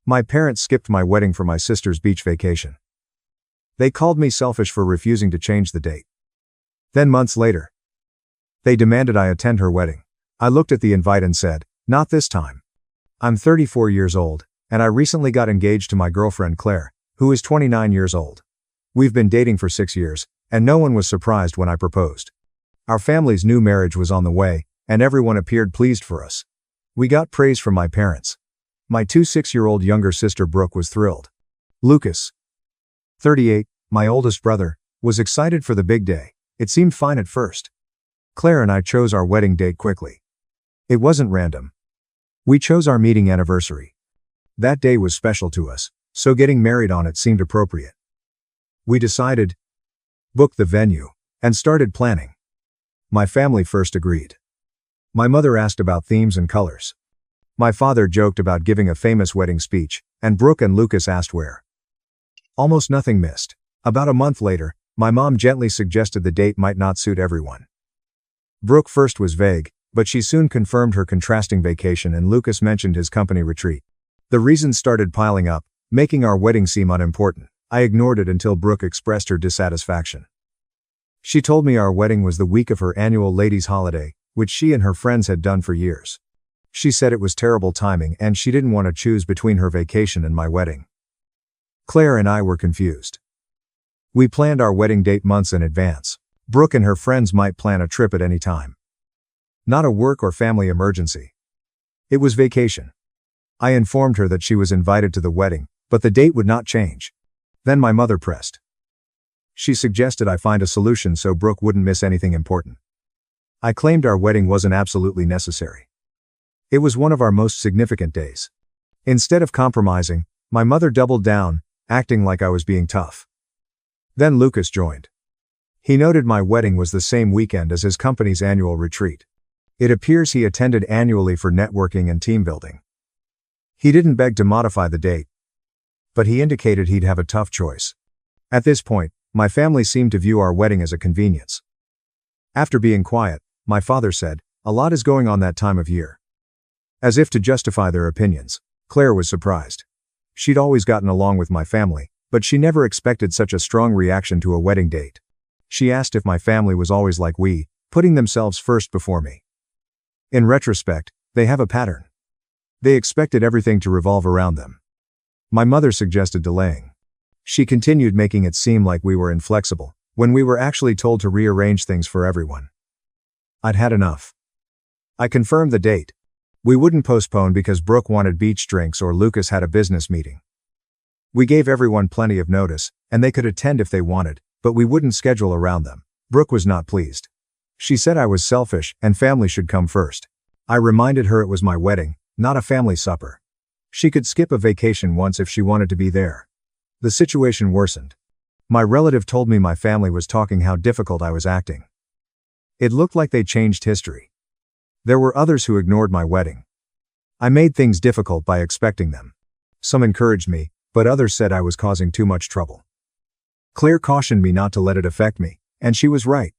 My parents skipped my wedding for my sister's beach vacation. They called me selfish for refusing to change the date. Then months later, they demanded I attend her wedding. I looked at the invite and said, "Not this time. I'm 34 years old, and I recently got engaged to my girlfriend Claire, who is 29 years old. We've been dating for 6 years, and no one was surprised when I proposed. Our family's new marriage was on the way, and everyone appeared pleased for us. We got praise from my parents. My 6-year-old younger sister Brooke was thrilled. Lucas, 38, my oldest brother, was excited for the big day. It seemed fine at first. Claire and I chose our wedding date quickly. It wasn't random. We chose our meeting anniversary. That day was special to us, so getting married on it seemed appropriate. We decided, booked the venue, and started planning. My family first agreed. My mother asked about themes and colors. My father joked about giving a famous wedding speech, and Brooke and Lucas asked where. Almost nothing missed. About a month later, my mom gently suggested the date might not suit everyone. Brooke first was vague, but she soon confirmed her contrasting vacation, and Lucas mentioned his company retreat. The reasons started piling up, making our wedding seem unimportant. I ignored it until Brooke expressed her dissatisfaction. She told me our wedding was the week of her annual ladies' holiday, which she and her friends had done for years. She said it was terrible timing and she didn't want to choose between her vacation and my wedding. Claire and I were confused. We planned our wedding date months in advance. Brooke and her friends might plan a trip at any time. Not a work or family emergency. It was vacation. I informed her that she was invited to the wedding, but the date would not change. Then my mother pressed. She suggested I find a solution so Brooke wouldn't miss anything important. I claimed our wedding wasn't absolutely necessary. It was one of our most significant days. Instead of compromising, my mother doubled down, acting like I was being tough. Then Lucas joined. He noted my wedding was the same weekend as his company's annual retreat. It appears he attended annually for networking and team building. He didn't beg to modify the date, but he indicated he'd have a tough choice. At this point, my family seemed to view our wedding as a convenience. After being quiet, my father said, "A lot is going on that time of year." As if to justify their opinions, Claire was surprised. She'd always gotten along with my family, but she never expected such a strong reaction to a wedding date. She asked if my family was always like we, putting themselves first before me. In retrospect, they have a pattern. They expected everything to revolve around them. My mother suggested delaying. She continued making it seem like we were inflexible, when we were actually told to rearrange things for everyone. I'd had enough. I confirmed the date. We wouldn't postpone because Brooke wanted beach drinks or Lucas had a business meeting. We gave everyone plenty of notice, and they could attend if they wanted, but we wouldn't schedule around them. Brooke was not pleased. She said I was selfish and family should come first. I reminded her it was my wedding, not a family supper. She could skip a vacation once if she wanted to be there. The situation worsened. My relative told me my family was talking how difficult I was acting. It looked like they changed history. There were others who ignored my wedding. I made things difficult by expecting them. Some encouraged me, but others said I was causing too much trouble. Claire cautioned me not to let it affect me, and she was right.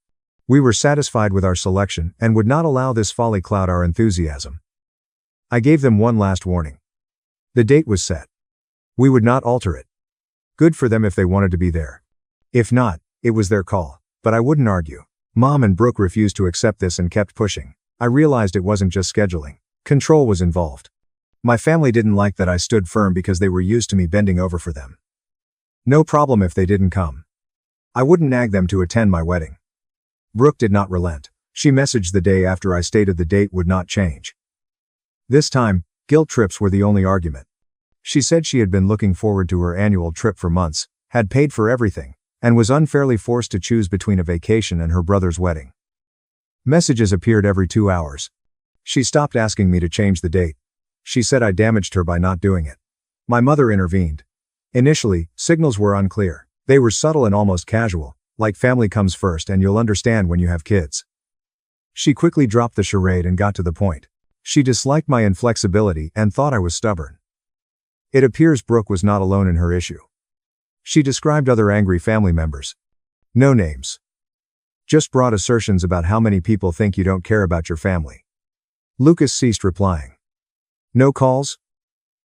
We were satisfied with our selection and would not allow this folly cloud our enthusiasm. I gave them one last warning. The date was set. We would not alter it. Good for them if they wanted to be there. If not, it was their call, but I wouldn't argue. Mom and Brooke refused to accept this and kept pushing. I realized it wasn't just scheduling. Control was involved. My family didn't like that I stood firm because they were used to me bending over for them. No problem if they didn't come. I wouldn't nag them to attend my wedding. Brooke did not relent. She messaged the day after I stated the date would not change. This time, guilt trips were the only argument. She said she had been looking forward to her annual trip for months, had paid for everything, and was unfairly forced to choose between a vacation and her brother's wedding. Messages appeared every 2 hours. She stopped asking me to change the date. She said I damaged her by not doing it. My mother intervened. Initially, signals were unclear. They were subtle and almost casual, like family comes first and you'll understand when you have kids. She quickly dropped the charade and got to the point. She disliked my inflexibility and thought I was stubborn. It appears Brooke was not alone in her issue. She described other angry family members. No names. Just broad assertions about how many people think you don't care about your family. Lucas ceased replying. No calls?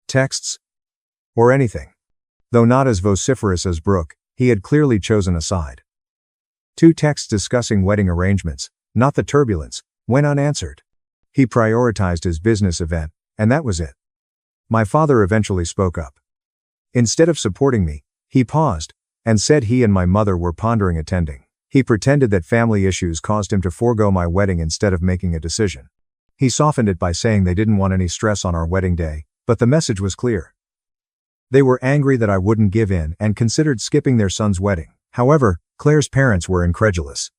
Texts? or anything. Though not as vociferous as Brooke, he had clearly chosen a side. 2 texts discussing wedding arrangements, not the turbulence, went unanswered. He prioritized his business event, and that was it. My father eventually spoke up. Instead of supporting me, he paused, and said he and my mother were pondering attending. He pretended that family issues caused him to forego my wedding instead of making a decision. He softened it by saying they didn't want any stress on our wedding day, but the message was clear. They were angry that I wouldn't give in and considered skipping their son's wedding. However, Claire's parents were incredulous.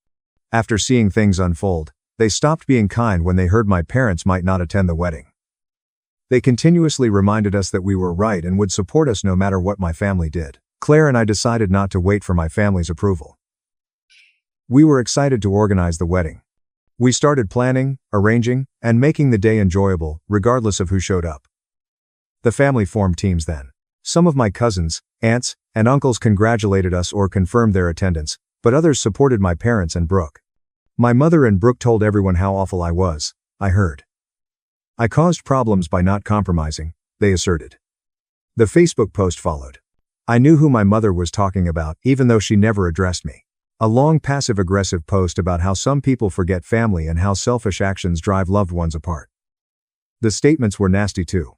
After seeing things unfold, they stopped being kind when they heard my parents might not attend the wedding. They continuously reminded us that we were right and would support us no matter what my family did. Claire and I decided not to wait for my family's approval. We were excited to organize the wedding. We started planning, arranging, and making the day enjoyable, regardless of who showed up. The family formed teams then. Some of my cousins, aunts, and uncles congratulated us or confirmed their attendance, but others supported my parents and Brooke. My mother and Brooke told everyone how awful I was, I heard. I caused problems by not compromising, they asserted. The Facebook post followed. I knew who my mother was talking about, even though she never addressed me. A long passive-aggressive post about how some people forget family and how selfish actions drive loved ones apart. The statements were nasty too.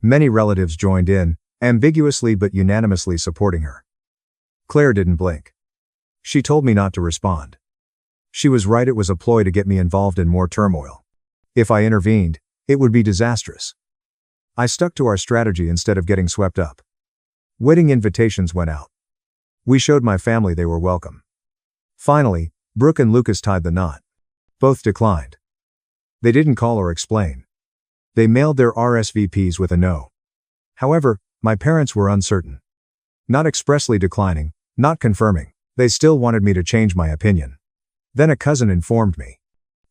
Many relatives joined in, ambiguously but unanimously supporting her. Claire didn't blink. She told me not to respond. She was right, it was a ploy to get me involved in more turmoil. If I intervened, it would be disastrous. I stuck to our strategy instead of getting swept up. Wedding invitations went out. We showed my family they were welcome. Finally, Brooke and Lucas tied the knot. Both declined. They didn't call or explain. They mailed their RSVPs with a no. However, my parents were uncertain. Not expressly declining, not confirming. They still wanted me to change my opinion. Then a cousin informed me.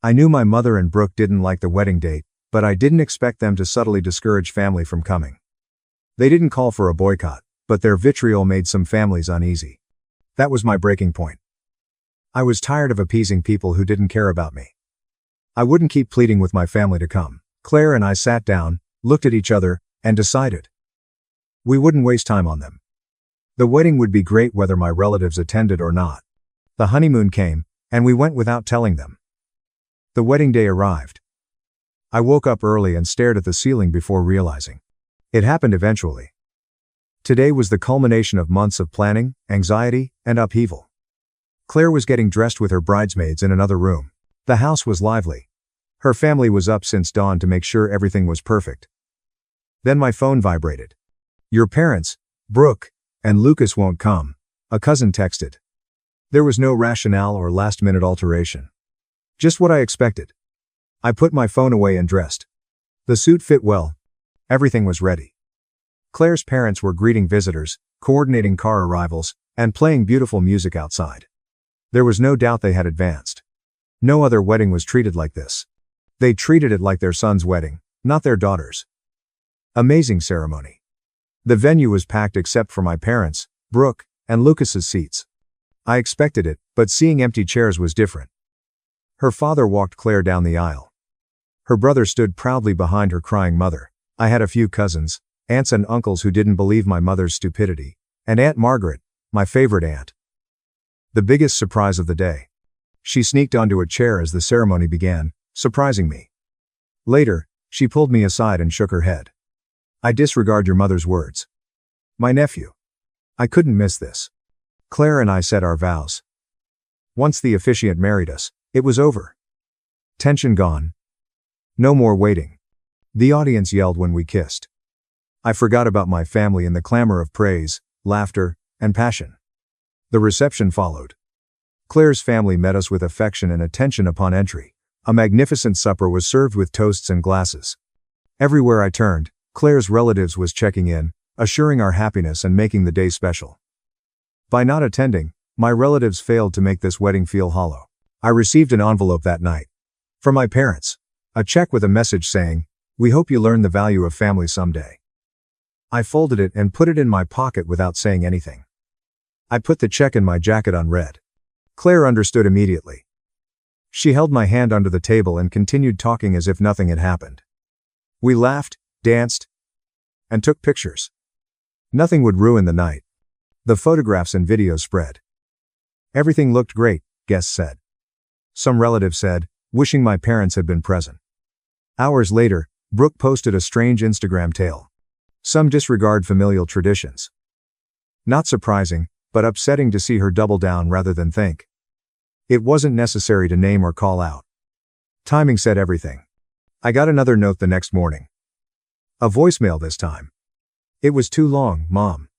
I knew my mother and Brooke didn't like the wedding date, but I didn't expect them to subtly discourage family from coming. They didn't call for a boycott, but their vitriol made some families uneasy. That was my breaking point. I was tired of appeasing people who didn't care about me. I wouldn't keep pleading with my family to come. Claire and I sat down, looked at each other, and decided. We wouldn't waste time on them. The wedding would be great whether my relatives attended or not. The honeymoon came, and we went without telling them. The wedding day arrived. I woke up early and stared at the ceiling before realizing. It happened eventually. Today was the culmination of months of planning, anxiety, and upheaval. Claire was getting dressed with her bridesmaids in another room. The house was lively. Her family was up since dawn to make sure everything was perfect. Then my phone vibrated. Your parents, Brooke, and Lucas won't come, a cousin texted. There was no rationale or last-minute alteration. Just what I expected. I put my phone away and dressed. The suit fit well. Everything was ready. Claire's parents were greeting visitors, coordinating car arrivals, and playing beautiful music outside. There was no doubt they had advanced. No other wedding was treated like this. They treated it like their son's wedding, not their daughter's. Amazing ceremony. The venue was packed except for my parents, Brooke, and Lucas's seats. I expected it, but seeing empty chairs was different. Her father walked Claire down the aisle. Her brother stood proudly behind her crying mother. I had a few cousins, aunts and uncles who didn't believe my mother's stupidity, and Aunt Margaret, my favorite aunt. The biggest surprise of the day. She sneaked onto a chair as the ceremony began, surprising me. Later, she pulled me aside and shook her head. I disregard your mother's words. My nephew. I couldn't miss this. Claire and I said our vows. Once the officiant married us, it was over. Tension gone. No more waiting. The audience yelled when we kissed. I forgot about my family in the clamor of praise, laughter, and passion. The reception followed. Claire's family met us with affection and attention upon entry. A magnificent supper was served with toasts and glasses. Everywhere I turned, Claire's relatives was checking in, assuring our happiness and making the day special. By not attending, my relatives failed to make this wedding feel hollow. I received an envelope that night. From my parents. A check with a message saying, "We hope you learn the value of family someday." I folded it and put it in my pocket without saying anything. I put the check in my jacket unread. Claire understood immediately. She held my hand under the table and continued talking as if nothing had happened. We laughed, danced, and took pictures. Nothing would ruin the night. The photographs and videos spread. Everything looked great, guests said. Some relatives said, wishing my parents had been present. Hours later, Brooke posted a strange Instagram tale. Some disregard familial traditions. Not surprising, but upsetting to see her double down rather than think. It wasn't necessary to name or call out. Timing said everything. I got another note the next morning. A voicemail this time. It was too long, Mom.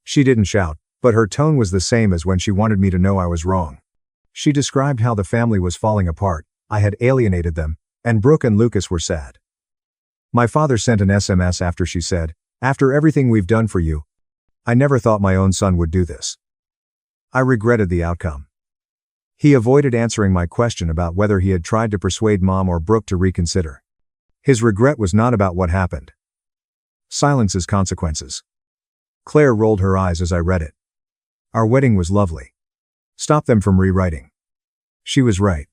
She didn't shout, but her tone was the same as when she wanted me to know I was wrong. She described how the family was falling apart, I had alienated them, and Brooke and Lucas were sad. My father sent an SMS after she said, "After everything we've done for you, I never thought my own son would do this." I regretted the outcome. He avoided answering my question about whether he had tried to persuade Mom or Brooke to reconsider. His regret was not about what happened. Silence's consequences. Claire rolled her eyes as I read it. Our wedding was lovely. Stop them from rewriting. She was right.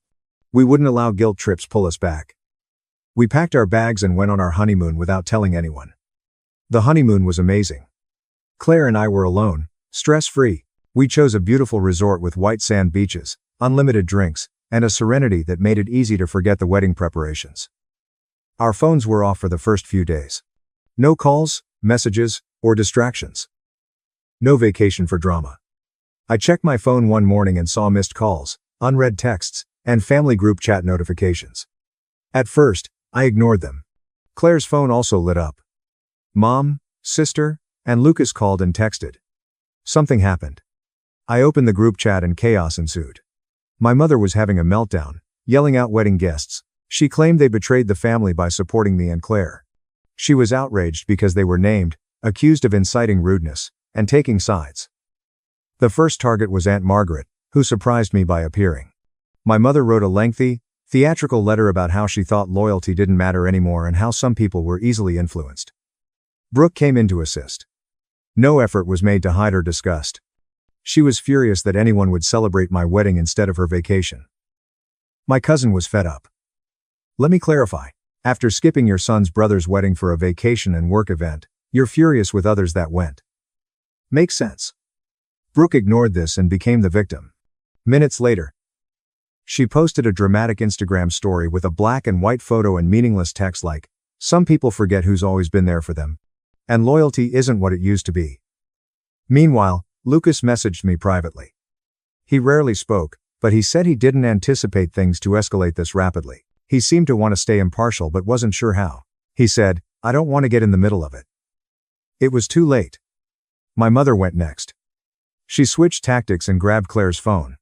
We wouldn't allow guilt trips pull us back. We packed our bags and went on our honeymoon without telling anyone. The honeymoon was amazing. Claire and I were alone, stress-free. We chose a beautiful resort with white sand beaches, unlimited drinks, and a serenity that made it easy to forget the wedding preparations. Our phones were off for the first few days. No calls, messages, or distractions. No vacation for drama. I checked my phone one morning and saw missed calls, unread texts, and family group chat notifications. At first, I ignored them. Claire's phone also lit up. Mom, sister, and Lucas called and texted. Something happened. I opened the group chat and chaos ensued. My mother was having a meltdown, yelling out wedding guests. She claimed they betrayed the family by supporting me and Claire. She was outraged because they were named, accused of inciting rudeness, and taking sides. The first target was Aunt Margaret, who surprised me by appearing. My mother wrote a lengthy, theatrical letter about how she thought loyalty didn't matter anymore and how some people were easily influenced. Brooke came in to assist. No effort was made to hide her disgust. She was furious that anyone would celebrate my wedding instead of her vacation. My cousin was fed up. Let me clarify. After skipping your son's brother's wedding for a vacation and work event, you're furious with others that went. Makes sense. Brooke ignored this and became the victim. Minutes later, she posted a dramatic Instagram story with a black and white photo and meaningless text like, "Some people forget who's always been there for them. And loyalty isn't what it used to be." Meanwhile, Lucas messaged me privately. He rarely spoke, but he said he didn't anticipate things to escalate this rapidly. He seemed to want to stay impartial but wasn't sure how. He said, "I don't want to get in the middle of it." It was too late. My mother went next. She switched tactics and grabbed Claire's phone.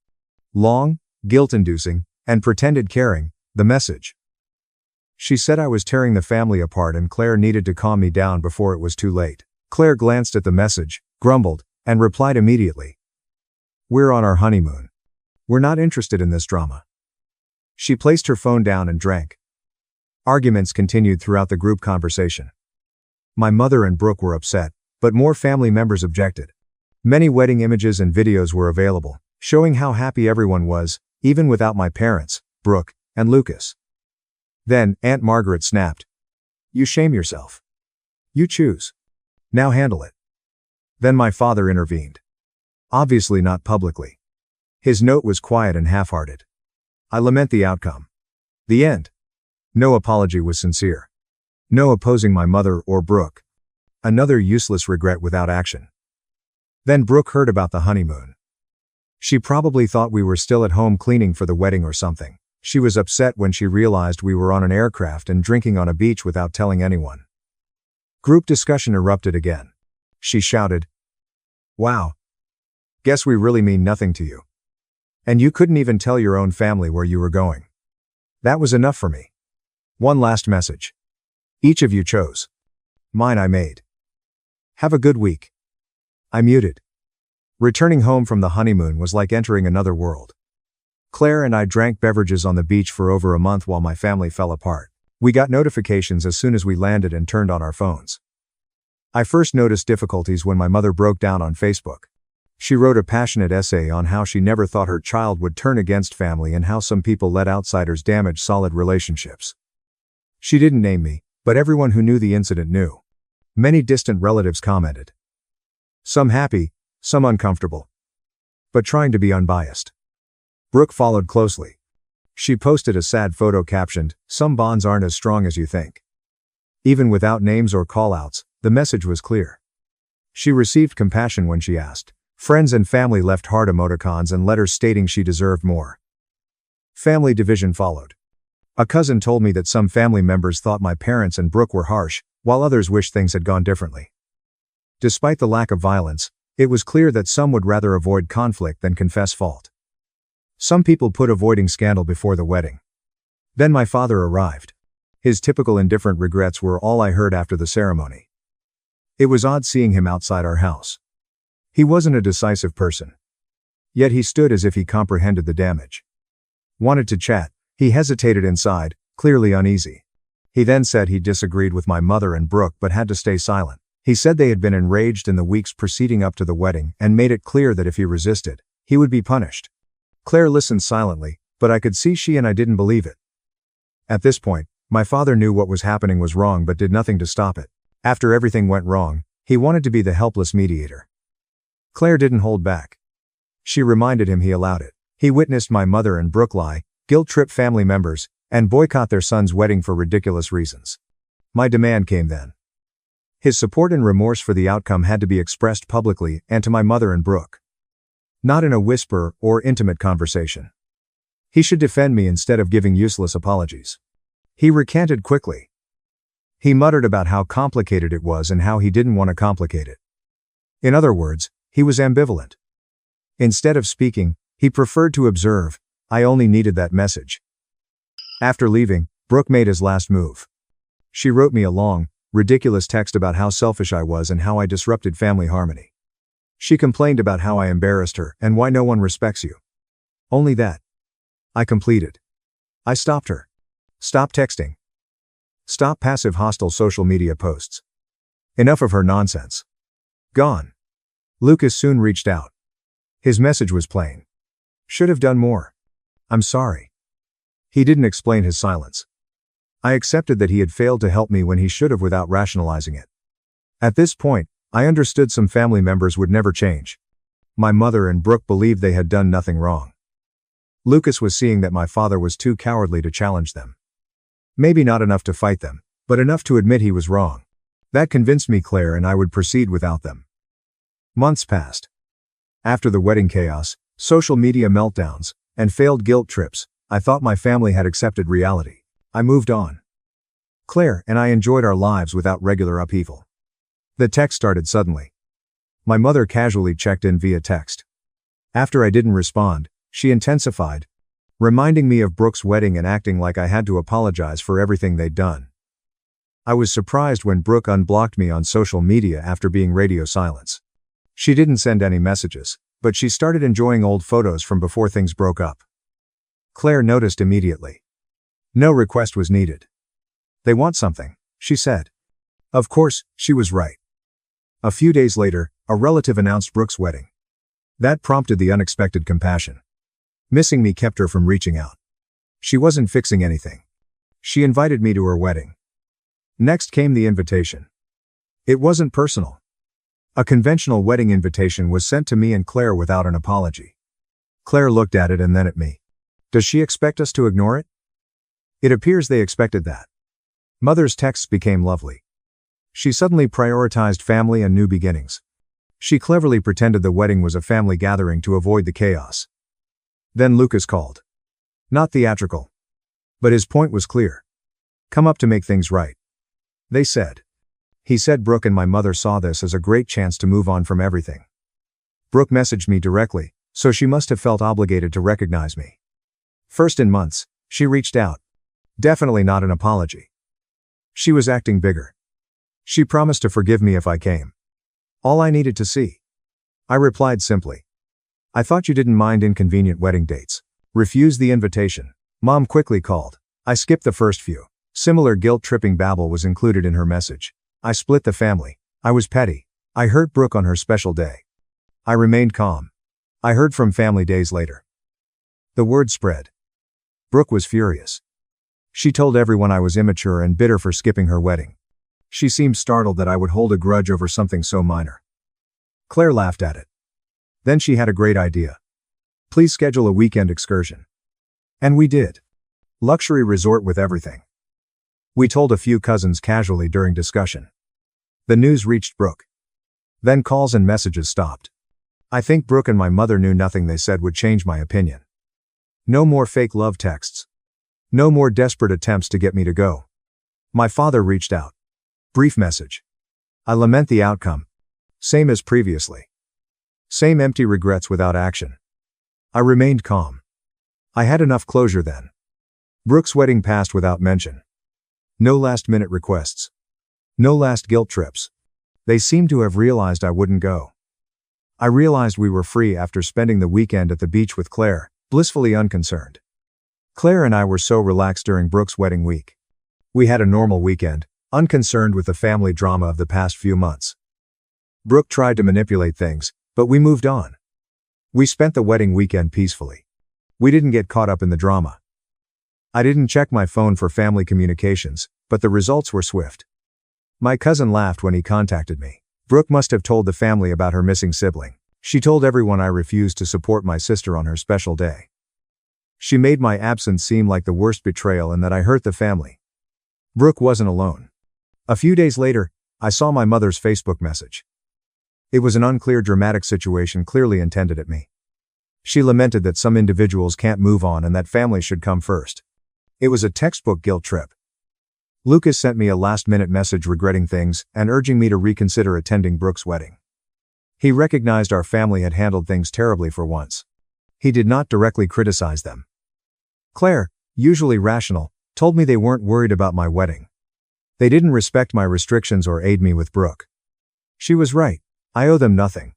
Long, guilt-inducing, and pretended caring, the message. She said I was tearing the family apart and Claire needed to calm me down before it was too late. Claire glanced at the message, grumbled, and replied immediately. "We're on our honeymoon. We're not interested in this drama." She placed her phone down and drank. Arguments continued throughout the group conversation. My mother and Brooke were upset, but more family members objected. Many wedding images and videos were available, showing how happy everyone was, even without my parents, Brooke, and Lucas. Then, Aunt Margaret snapped. "You shame yourself. You choose. Now handle it." Then my father intervened. Obviously not publicly. His note was quiet and half-hearted. "I lament the outcome. The end." No apology was sincere. No opposing my mother or Brooke. Another useless regret without action. Then Brooke heard about the honeymoon. She probably thought we were still at home cleaning for the wedding or something. She was upset when she realized we were on an aircraft and drinking on a beach without telling anyone. Group discussion erupted again. She shouted, "Wow. Guess we really mean nothing to you. And you couldn't even tell your own family where you were going." That was enough for me. One last message. Each of you chose. Mine I made. Have a good week. I muted. Returning home from the honeymoon was like entering another world. Claire and I drank beverages on the beach for over a month while my family fell apart. We got notifications as soon as we landed and turned on our phones. I first noticed difficulties when my mother broke down on Facebook. She wrote a passionate essay on how she never thought her child would turn against family and how some people let outsiders damage solid relationships. She didn't name me, but everyone who knew the incident knew. Many distant relatives commented. Some happy, some uncomfortable. But trying to be unbiased. Brooke followed closely. She posted a sad photo captioned, "Some bonds aren't as strong as you think." Even without names or callouts, the message was clear. She received compassion when she asked. Friends and family left heart emoticons and letters stating she deserved more. Family division followed. A cousin told me that some family members thought my parents and Brooke were harsh, while others wished things had gone differently. Despite the lack of violence, it was clear that some would rather avoid conflict than confess fault. Some people put avoiding scandal before the wedding. Then my father arrived. His typical indifferent regrets were all I heard after the ceremony. It was odd seeing him outside our house. He wasn't a decisive person. Yet he stood as if he comprehended the damage. Wanted to chat, he hesitated inside, clearly uneasy. He then said he disagreed with my mother and Brooke but had to stay silent. He said they had been enraged in the weeks preceding up to the wedding and made it clear that if he resisted, he would be punished. Claire listened silently, but I could see she and I didn't believe it. At this point, my father knew what was happening was wrong but did nothing to stop it. After everything went wrong, he wanted to be the helpless mediator. Claire didn't hold back. She reminded him he allowed it. He witnessed my mother and Brooke lie, guilt-trip family members, and boycott their son's wedding for ridiculous reasons. My demand came then. His support and remorse for the outcome had to be expressed publicly and to my mother and Brooke. Not in a whisper or intimate conversation. He should defend me instead of giving useless apologies. He recanted quickly. He muttered about how complicated it was and how he didn't want to complicate it. In other words, he was ambivalent. Instead of speaking, he preferred to observe. I only needed that message. After leaving, Brooke made his last move. She wrote me a long, ridiculous text about how selfish I was and how I disrupted family harmony. She complained about how I embarrassed her and why no one respects you. Only that. I completed. I stopped her. Stop texting. Stop passive hostile social media posts. Enough of her nonsense. Gone. Lucas soon reached out. His message was plain. Should have done more. I'm sorry. He didn't explain his silence. I accepted that he had failed to help me when he should have without rationalizing it. At this point, I understood some family members would never change. My mother and Brooke believed they had done nothing wrong. Lucas was seeing that my father was too cowardly to challenge them. Maybe not enough to fight them, but enough to admit he was wrong. That convinced me Claire and I would proceed without them. Months passed. After the wedding chaos, social media meltdowns, and failed guilt trips, I thought my family had accepted reality. I moved on. Claire and I enjoyed our lives without regular upheaval. The text started suddenly. My mother casually checked in via text. After I didn't respond, she intensified, reminding me of Brooke's wedding and acting like I had to apologize for everything they'd done. I was surprised when Brooke unblocked me on social media after being radio silence. She didn't send any messages, but she started enjoying old photos from before things broke up. Claire noticed immediately. No request was needed. They want something, she said. Of course, she was right. A few days later, a relative announced Brooke's wedding. That prompted the unexpected compassion. Missing me kept her from reaching out. She wasn't fixing anything. She invited me to her wedding. Next came the invitation. It wasn't personal. A conventional wedding invitation was sent to me and Claire without an apology. Claire looked at it and then at me. Does she expect us to ignore it? It appears they expected that. Mother's texts became lovely. She suddenly prioritized family and new beginnings. She cleverly pretended the wedding was a family gathering to avoid the chaos. Then Lucas called. Not theatrical. But his point was clear. Come up to make things right. They said. He said Brooke and my mother saw this as a great chance to move on from everything. Brooke messaged me directly, so she must have felt obligated to recognize me. First in months, she reached out. Definitely not an apology. She was acting bigger. She promised to forgive me if I came. All I needed to see. I replied simply. I thought you didn't mind inconvenient wedding dates. Refused the invitation. Mom quickly called. I skipped the first few. Similar guilt-tripping babble was included in her message. I split the family. I was petty. I hurt Brooke on her special day. I remained calm. I heard from family days later. The word spread. Brooke was furious. She told everyone I was immature and bitter for skipping her wedding. She seemed startled that I would hold a grudge over something so minor. Claire laughed at it. Then she had a great idea. Please schedule a weekend excursion. And we did. Luxury resort with everything. We told a few cousins casually during discussion. The news reached Brooke. Then calls and messages stopped. I think Brooke and my mother knew nothing they said would change my opinion. No more fake love texts. No more desperate attempts to get me to go. My father reached out. Brief message. I lament the outcome. Same as previously. Same empty regrets without action. I remained calm. I had enough closure then. Brooke's wedding passed without mention. No last-minute requests. No last guilt trips. They seemed to have realized I wouldn't go. I realized we were free after spending the weekend at the beach with Claire, blissfully unconcerned. Claire and I were so relaxed during Brooke's wedding week. We had a normal weekend, unconcerned with the family drama of the past few months. Brooke tried to manipulate things, but we moved on. We spent the wedding weekend peacefully. We didn't get caught up in the drama. I didn't check my phone for family communications, but the results were swift. My cousin laughed when he contacted me. Brooke must have told the family about her missing sibling. She told everyone I refused to support my sister on her special day. She made my absence seem like the worst betrayal and that I hurt the family. Brooke wasn't alone. A few days later, I saw my mother's Facebook message. It was an unclear dramatic situation clearly intended at me. She lamented that some individuals can't move on and that family should come first. It was a textbook guilt trip. Lucas sent me a last-minute message regretting things and urging me to reconsider attending Brooke's wedding. He recognized our family had handled things terribly for once. He did not directly criticize them. Claire, usually rational, told me they weren't worried about my wedding. They didn't respect my restrictions or aid me with Brooke. She was right. I owe them nothing.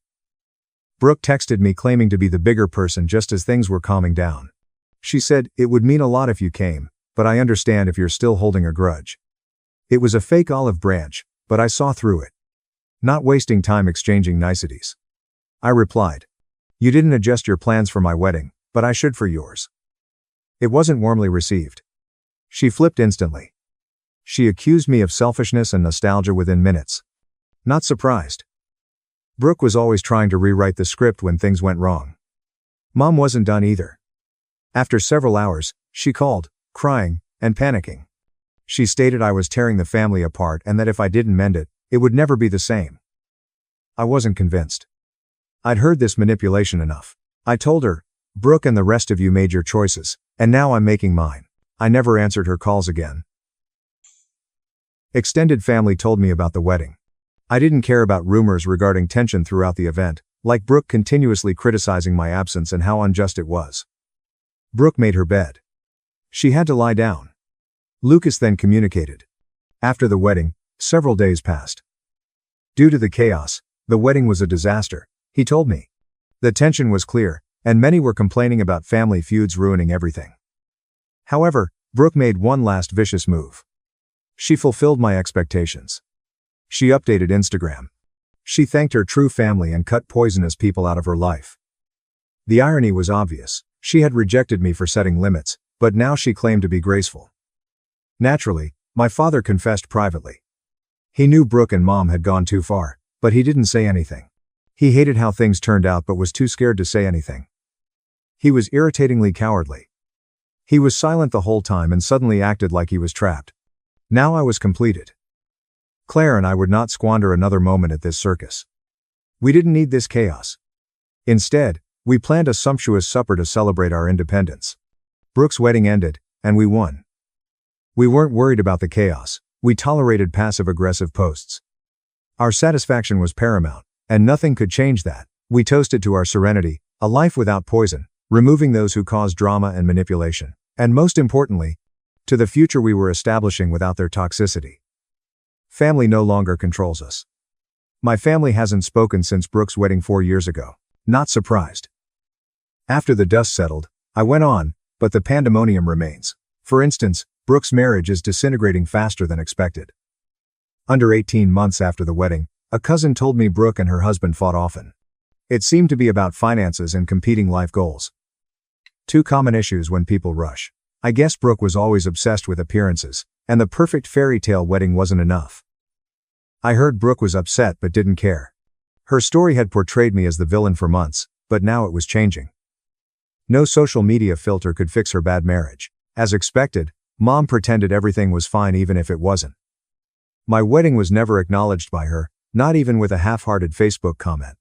Brooke texted me claiming to be the bigger person just as things were calming down. She said, "It would mean a lot if you came, but I understand if you're still holding a grudge." It was a fake olive branch, but I saw through it. Not wasting time exchanging niceties. I replied, "You didn't adjust your plans for my wedding, but I should for yours." It wasn't warmly received. She flipped instantly. She accused me of selfishness and nostalgia within minutes. Not surprised. Brooke was always trying to rewrite the script when things went wrong. Mom wasn't done either. After several hours, she called, crying, and panicking. She stated I was tearing the family apart and that if I didn't mend it, it would never be the same. I wasn't convinced. I'd heard this manipulation enough. I told her, "Brooke and the rest of you made your choices, and now I'm making mine." I never answered her calls again. Extended family told me about the wedding. I didn't care about rumors regarding tension throughout the event, like Brooke continuously criticizing my absence and how unjust it was. Brooke made her bed. She had to lie down. Lucas then communicated. After the wedding, several days passed. Due to the chaos, the wedding was a disaster, he told me. The tension was clear, and many were complaining about family feuds ruining everything. However, Brooke made one last vicious move. She fulfilled my expectations. She updated Instagram. She thanked her true family and cut poisonous people out of her life. The irony was obvious. She had rejected me for setting limits, but now she claimed to be graceful. Naturally, my father confessed privately. He knew Brooke and Mom had gone too far, but he didn't say anything. He hated how things turned out but was too scared to say anything. He was irritatingly cowardly. He was silent the whole time and suddenly acted like he was trapped. Now I was completed. Claire and I would not squander another moment at this circus. We didn't need this chaos. Instead, we planned a sumptuous supper to celebrate our independence. Brooke's wedding ended, and we won. We weren't worried about the chaos. We tolerated passive-aggressive posts. Our satisfaction was paramount, and nothing could change that. We toasted to our serenity, a life without poison, removing those who cause drama and manipulation, and most importantly, to the future we were establishing without their toxicity. Family no longer controls us. My family hasn't spoken since Brooke's wedding 4 years ago. Not surprised. After the dust settled, I went on, but the pandemonium remains. For instance, Brooke's marriage is disintegrating faster than expected. Under 18 months after the wedding, a cousin told me Brooke and her husband fought often. It seemed to be about finances and competing life goals. Two common issues when people rush. I guess Brooke was always obsessed with appearances, and the perfect fairy tale wedding wasn't enough. I heard Brooke was upset but didn't care. Her story had portrayed me as the villain for months, but now it was changing. No social media filter could fix her bad marriage. As expected, Mom pretended everything was fine even if it wasn't. My wedding was never acknowledged by her, not even with a half-hearted Facebook comment.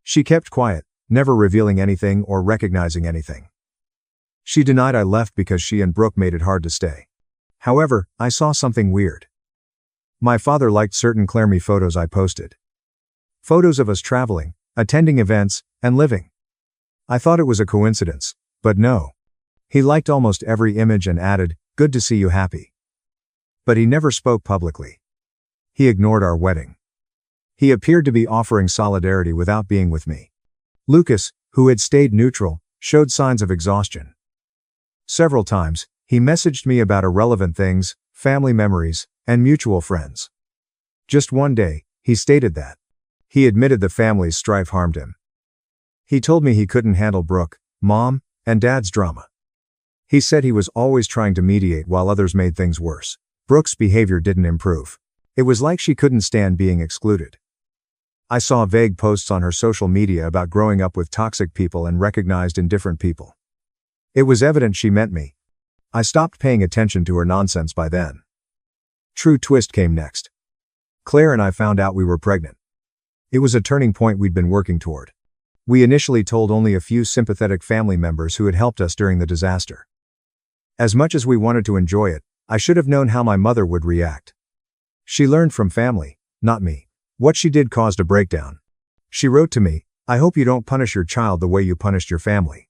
She kept quiet, never revealing anything or recognizing anything. She denied I left because she and Brooke made it hard to stay. However, I saw something weird. My father liked certain Claire me photos I posted. Photos of us traveling, attending events, and living. I thought it was a coincidence, but no. He liked almost every image and added, "Good to see you happy." But he never spoke publicly. He ignored our wedding. He appeared to be offering solidarity without being with me. Lucas, who had stayed neutral, showed signs of exhaustion. Several times, he messaged me about irrelevant things, family memories, and mutual friends. Just one day, he stated that he admitted the family's strife harmed him. He told me he couldn't handle Brooke, Mom, and Dad's drama. He said he was always trying to mediate while others made things worse. Brooke's behavior didn't improve. It was like she couldn't stand being excluded. I saw vague posts on her social media about growing up with toxic people and recognized indifferent people. It was evident she meant me. I stopped paying attention to her nonsense by then. True twist came next. Claire and I found out we were pregnant. It was a turning point we'd been working toward. We initially told only a few sympathetic family members who had helped us during the disaster. As much as we wanted to enjoy it, I should have known how my mother would react. She learned from family, not me. What she did caused a breakdown. She wrote to me, "I hope you don't punish your child the way you punished your family."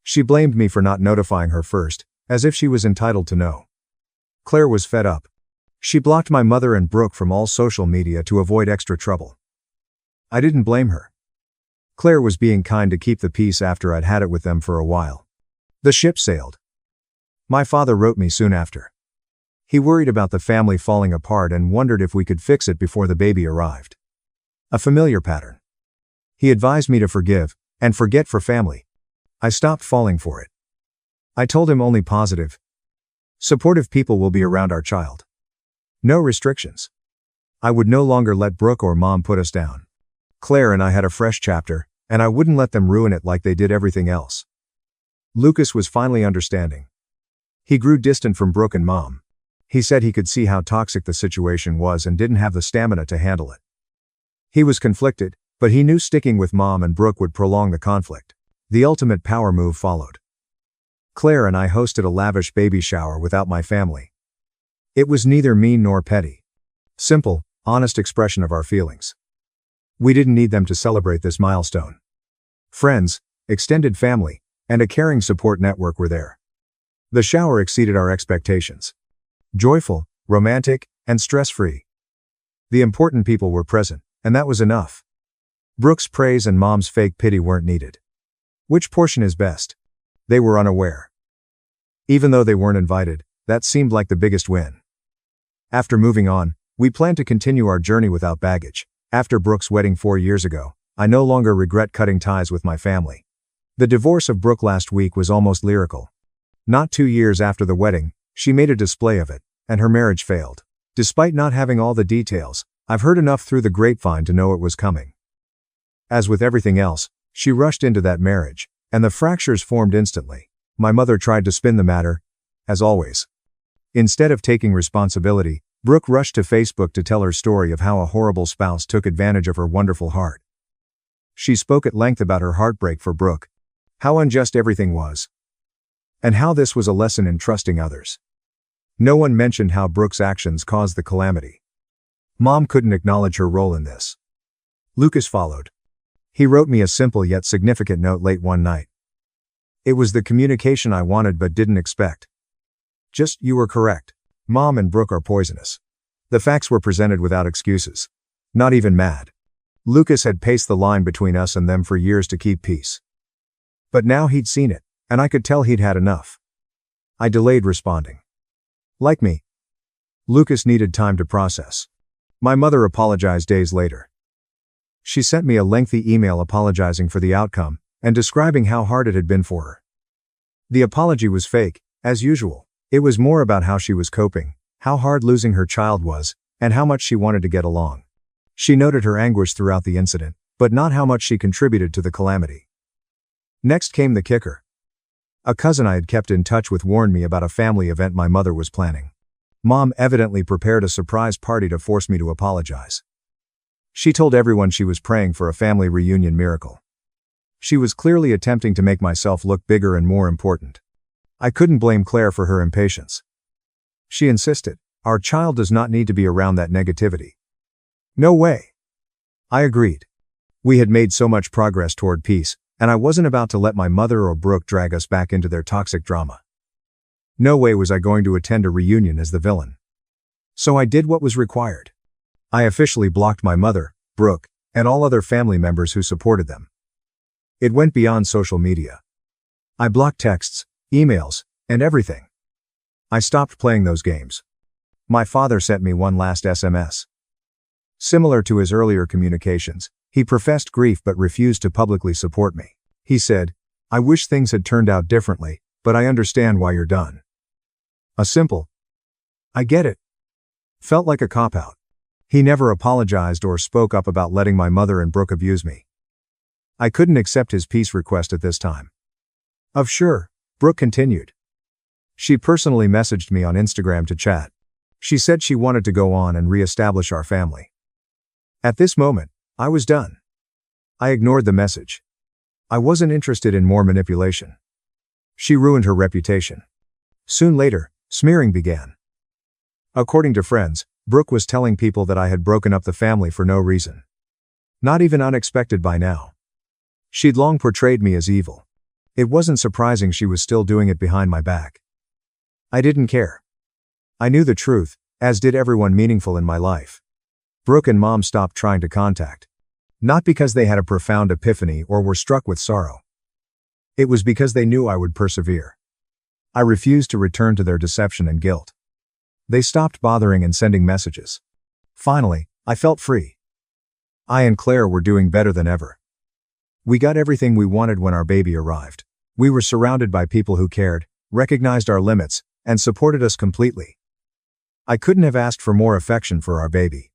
She blamed me for not notifying her first, as if she was entitled to know. Claire was fed up. She blocked my mother and Brooke from all social media to avoid extra trouble. I didn't blame her. Claire was being kind to keep the peace after I'd had it with them for a while. The ship sailed. My father wrote me soon after. He worried about the family falling apart and wondered if we could fix it before the baby arrived. A familiar pattern. He advised me to forgive and forget for family. I stopped falling for it. I told him only positive, supportive people will be around our child. No restrictions. I would no longer let Brooke or Mom put us down. Claire and I had a fresh chapter, and I wouldn't let them ruin it like they did everything else. Lucas was finally understanding. He grew distant from Brooke and Mom. He said he could see how toxic the situation was and didn't have the stamina to handle it. He was conflicted, but he knew sticking with Mom and Brooke would prolong the conflict. The ultimate power move followed. Claire and I hosted a lavish baby shower without my family. It was neither mean nor petty. Simple, honest expression of our feelings. We didn't need them to celebrate this milestone. Friends, extended family, and a caring support network were there. The shower exceeded our expectations. Joyful, romantic, and stress-free. The important people were present, and that was enough. Brooke's praise and Mom's fake pity weren't needed. Which portion is best? They were unaware. Even though they weren't invited, that seemed like the biggest win. After moving on, we planned to continue our journey without baggage. After Brooke's wedding 4 years ago, I no longer regret cutting ties with my family. The divorce of Brooke last week was almost lyrical. Not 2 years after the wedding, she made a display of it, and her marriage failed. Despite not having all the details, I've heard enough through the grapevine to know it was coming. As with everything else, she rushed into that marriage, and the fractures formed instantly. My mother tried to spin the matter, as always. Instead of taking responsibility, Brooke rushed to Facebook to tell her story of how a horrible spouse took advantage of her wonderful heart. She spoke at length about her heartbreak for Brooke, how unjust everything was, and how this was a lesson in trusting others. No one mentioned how Brooke's actions caused the calamity. Mom couldn't acknowledge her role in this. Lucas followed. He wrote me a simple yet significant note late one night. It was the communication I wanted but didn't expect. Just, "You were correct. Mom and Brooke are poisonous." The facts were presented without excuses. Not even mad. Lucas had paced the line between us and them for years to keep peace. But now he'd seen it, and I could tell he'd had enough. I delayed responding. Like me, Lucas needed time to process. My mother apologized days later. She sent me a lengthy email apologizing for the outcome, and describing how hard it had been for her. The apology was fake, as usual. It was more about how she was coping, how hard losing her child was, and how much she wanted to get along. She noted her anguish throughout the incident, but not how much she contributed to the calamity. Next came the kicker. A cousin I had kept in touch with warned me about a family event my mother was planning. Mom evidently prepared a surprise party to force me to apologize. She told everyone she was praying for a family reunion miracle. She was clearly attempting to make myself look bigger and more important. I couldn't blame Claire for her impatience. She insisted, "Our child does not need to be around that negativity." No way. I agreed. We had made so much progress toward peace, and I wasn't about to let my mother or Brooke drag us back into their toxic drama. No way was I going to attend a reunion as the villain. So I did what was required. I officially blocked my mother, Brooke, and all other family members who supported them. It went beyond social media. I blocked texts, emails, and everything. I stopped playing those games. My father sent me one last SMS. Similar to his earlier communications, he professed grief but refused to publicly support me. He said, "I wish things had turned out differently, but I understand why you're done." A simple, "I get it," felt like a cop-out. He never apologized or spoke up about letting my mother and Brooke abuse me. I couldn't accept his peace request at this time. Sure, Brooke continued. She personally messaged me on Instagram to chat. She said she wanted to go on and re-establish our family. At this moment, I was done. I ignored the message. I wasn't interested in more manipulation. She ruined her reputation. Soon later, smearing began. According to friends, Brooke was telling people that I had broken up the family for no reason. Not even unexpected by now. She'd long portrayed me as evil. It wasn't surprising she was still doing it behind my back. I didn't care. I knew the truth, as did everyone meaningful in my life. Brooke and Mom stopped trying to contact. Not because they had a profound epiphany or were struck with sorrow. It was because they knew I would persevere. I refused to return to their deception and guilt. They stopped bothering and sending messages. Finally, I felt free. I and Claire were doing better than ever. We got everything we wanted when our baby arrived. We were surrounded by people who cared, recognized our limits, and supported us completely. I couldn't have asked for more affection for our baby.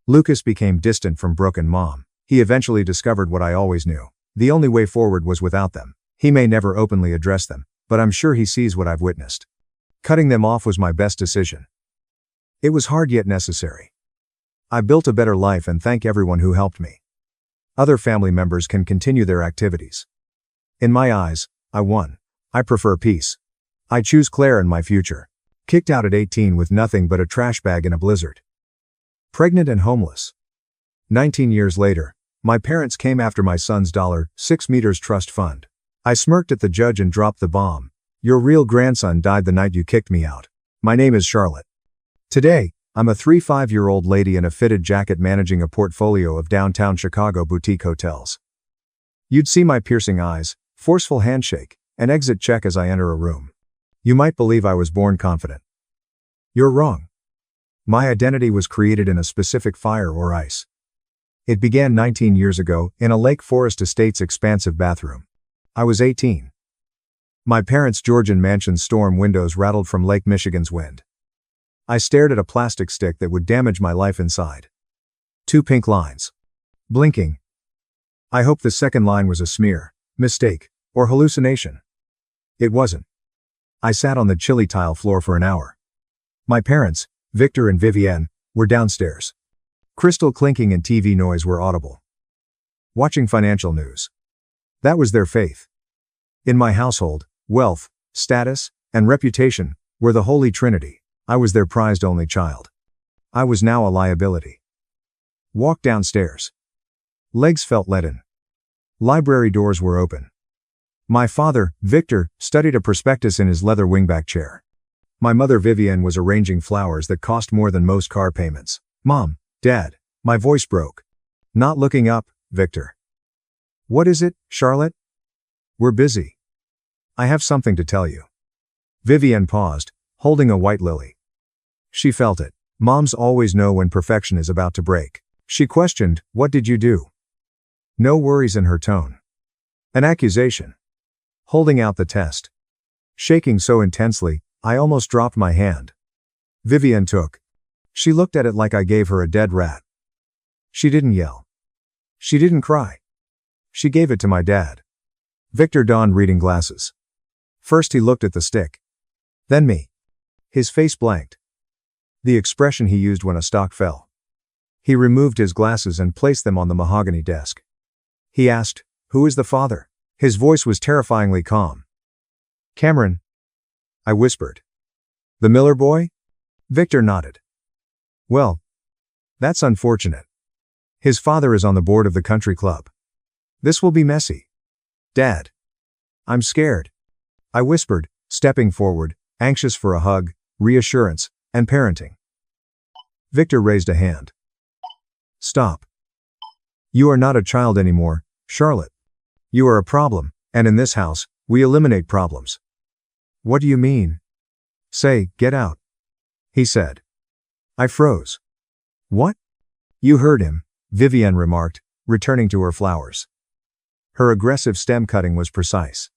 Lucas became distant from Brooke and Mom. He eventually discovered what I always knew. The only way forward was without them. He may never openly address them, but I'm sure he sees what I've witnessed. Cutting them off was my best decision. It was hard yet necessary. I built a better life and thank everyone who helped me. Other family members can continue their activities. In my eyes, I won. I prefer peace. I choose Claire and my future. Kicked out at 18 with nothing but a trash bag in a blizzard. Pregnant and homeless. 19 years later, my parents came after my son's $6 trust fund. I smirked at the judge and dropped the bomb. "Your real grandson died the night you kicked me out. My name is Charlotte." Today, I'm a 35-year-old lady in a fitted jacket managing a portfolio of downtown Chicago boutique hotels. You'd see my piercing eyes, forceful handshake, and exit check as I enter a room. You might believe I was born confident. You're wrong. My identity was created in a specific fire or ice. It began 19 years ago, in a Lake Forest Estates expansive bathroom. I was 18. My parents' Georgian mansion's storm windows rattled from Lake Michigan's wind. I stared at a plastic stick that would damage my life inside. 2 pink lines. Blinking. I hoped the second line was a smear, mistake, or hallucination. It wasn't. I sat on the chilly tile floor for an hour. My parents, Victor and Vivienne, were downstairs. Crystal clinking and TV noise were audible. Watching financial news. That was their faith. In my household, wealth, status, and reputation were the Holy Trinity. I was their prized only child. I was now a liability. Walked downstairs. Legs felt leaden. Library doors were open. My father, Victor, studied a prospectus in his leather wingback chair. My mother Vivienne was arranging flowers that cost more than most car payments. "Mom, Dad," my voice broke. Not looking up, Victor. "What is it, Charlotte?" "We're busy. I have something to tell you." Vivienne paused, holding a white lily. She felt it. Moms always know when perfection is about to break. She questioned, "What did you do?" No worries in her tone. An accusation. Holding out the test. Shaking so intensely, I almost dropped my hand. Vivienne took. She looked at it like I gave her a dead rat. She didn't yell. She didn't cry. She gave it to my dad. Victor donned reading glasses. First he looked at the stick. Then me. His face blanked. The expression he used when a stock fell. He removed his glasses and placed them on the mahogany desk. He asked, "Who is the father?" His voice was terrifyingly calm. "Cameron," I whispered. "The Miller boy?" Victor nodded. "Well, that's unfortunate. His father is on the board of the country club. This will be messy." "Dad. I'm scared," I whispered, stepping forward, anxious for a hug, reassurance, and parenting. Victor raised a hand. "Stop. You are not a child anymore, Charlotte. You are a problem, and in this house, we eliminate problems." "What do you mean?" "Say, get out," he said. I froze. "What?" "You heard him," Vivienne remarked, returning to her flowers. Her aggressive stem cutting was precise.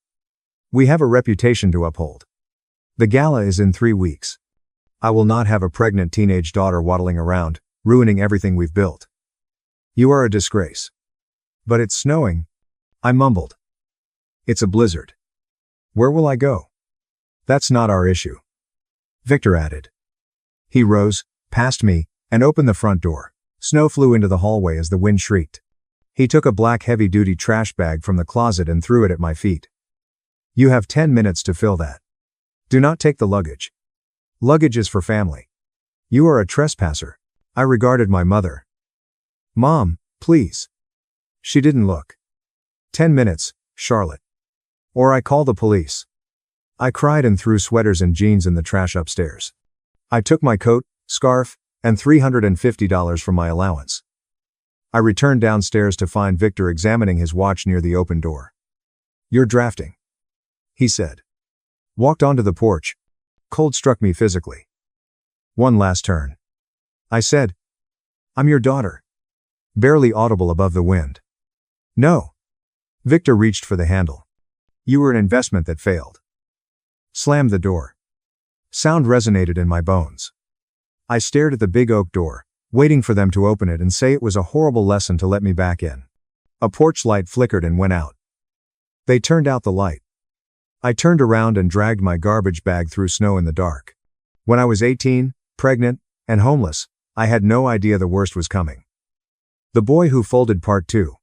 "We have a reputation to uphold. The gala is in 3 weeks. I will not have a pregnant teenage daughter waddling around, ruining everything we've built. You are a disgrace." "But it's snowing," I mumbled. "It's a blizzard. Where will I go?" "That's not our issue," Victor added. He rose, passed me, and opened the front door. Snow flew into the hallway as the wind shrieked. He took a black heavy-duty trash bag from the closet and threw it at my feet. "You have 10 minutes to fill that. Do not take the luggage. Luggage is for family. You are a trespasser." I regarded my mother. "Mom, please." She didn't look. 10 minutes, Charlotte. Or I call the police." I cried and threw sweaters and jeans in the trash upstairs. I took my coat, scarf, and $350 from my allowance. I returned downstairs to find Victor examining his watch near the open door. "You're drafting," he said. Walked onto the porch. Cold struck me physically. "One last turn," I said. "I'm your daughter." Barely audible above the wind. "No." Victor reached for the handle. "You were an investment that failed." Slammed the door. Sound resonated in my bones. I stared at the big oak door, waiting for them to open it and say it was a horrible lesson to let me back in. A porch light flickered and went out. They turned out the light. I turned around and dragged my garbage bag through snow in the dark. When I was 18, pregnant, and homeless, I had no idea the worst was coming. The Boy Who Folded Part 2.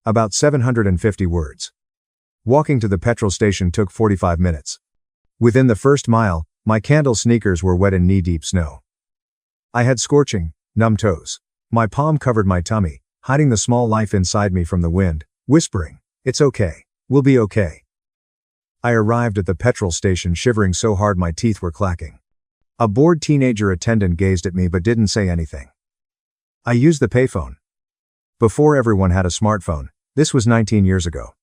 About 750 words. Walking to the petrol station took 45 minutes. Within the first mile, my candle sneakers were wet in knee-deep snow. I had scorching, numb toes. My palm covered my tummy, hiding the small life inside me from the wind, whispering, "It's okay. We'll be okay." I arrived at the petrol station shivering so hard my teeth were clacking. A bored teenager attendant gazed at me but didn't say anything. I used the payphone. Before everyone had a smartphone, this was 19 years ago.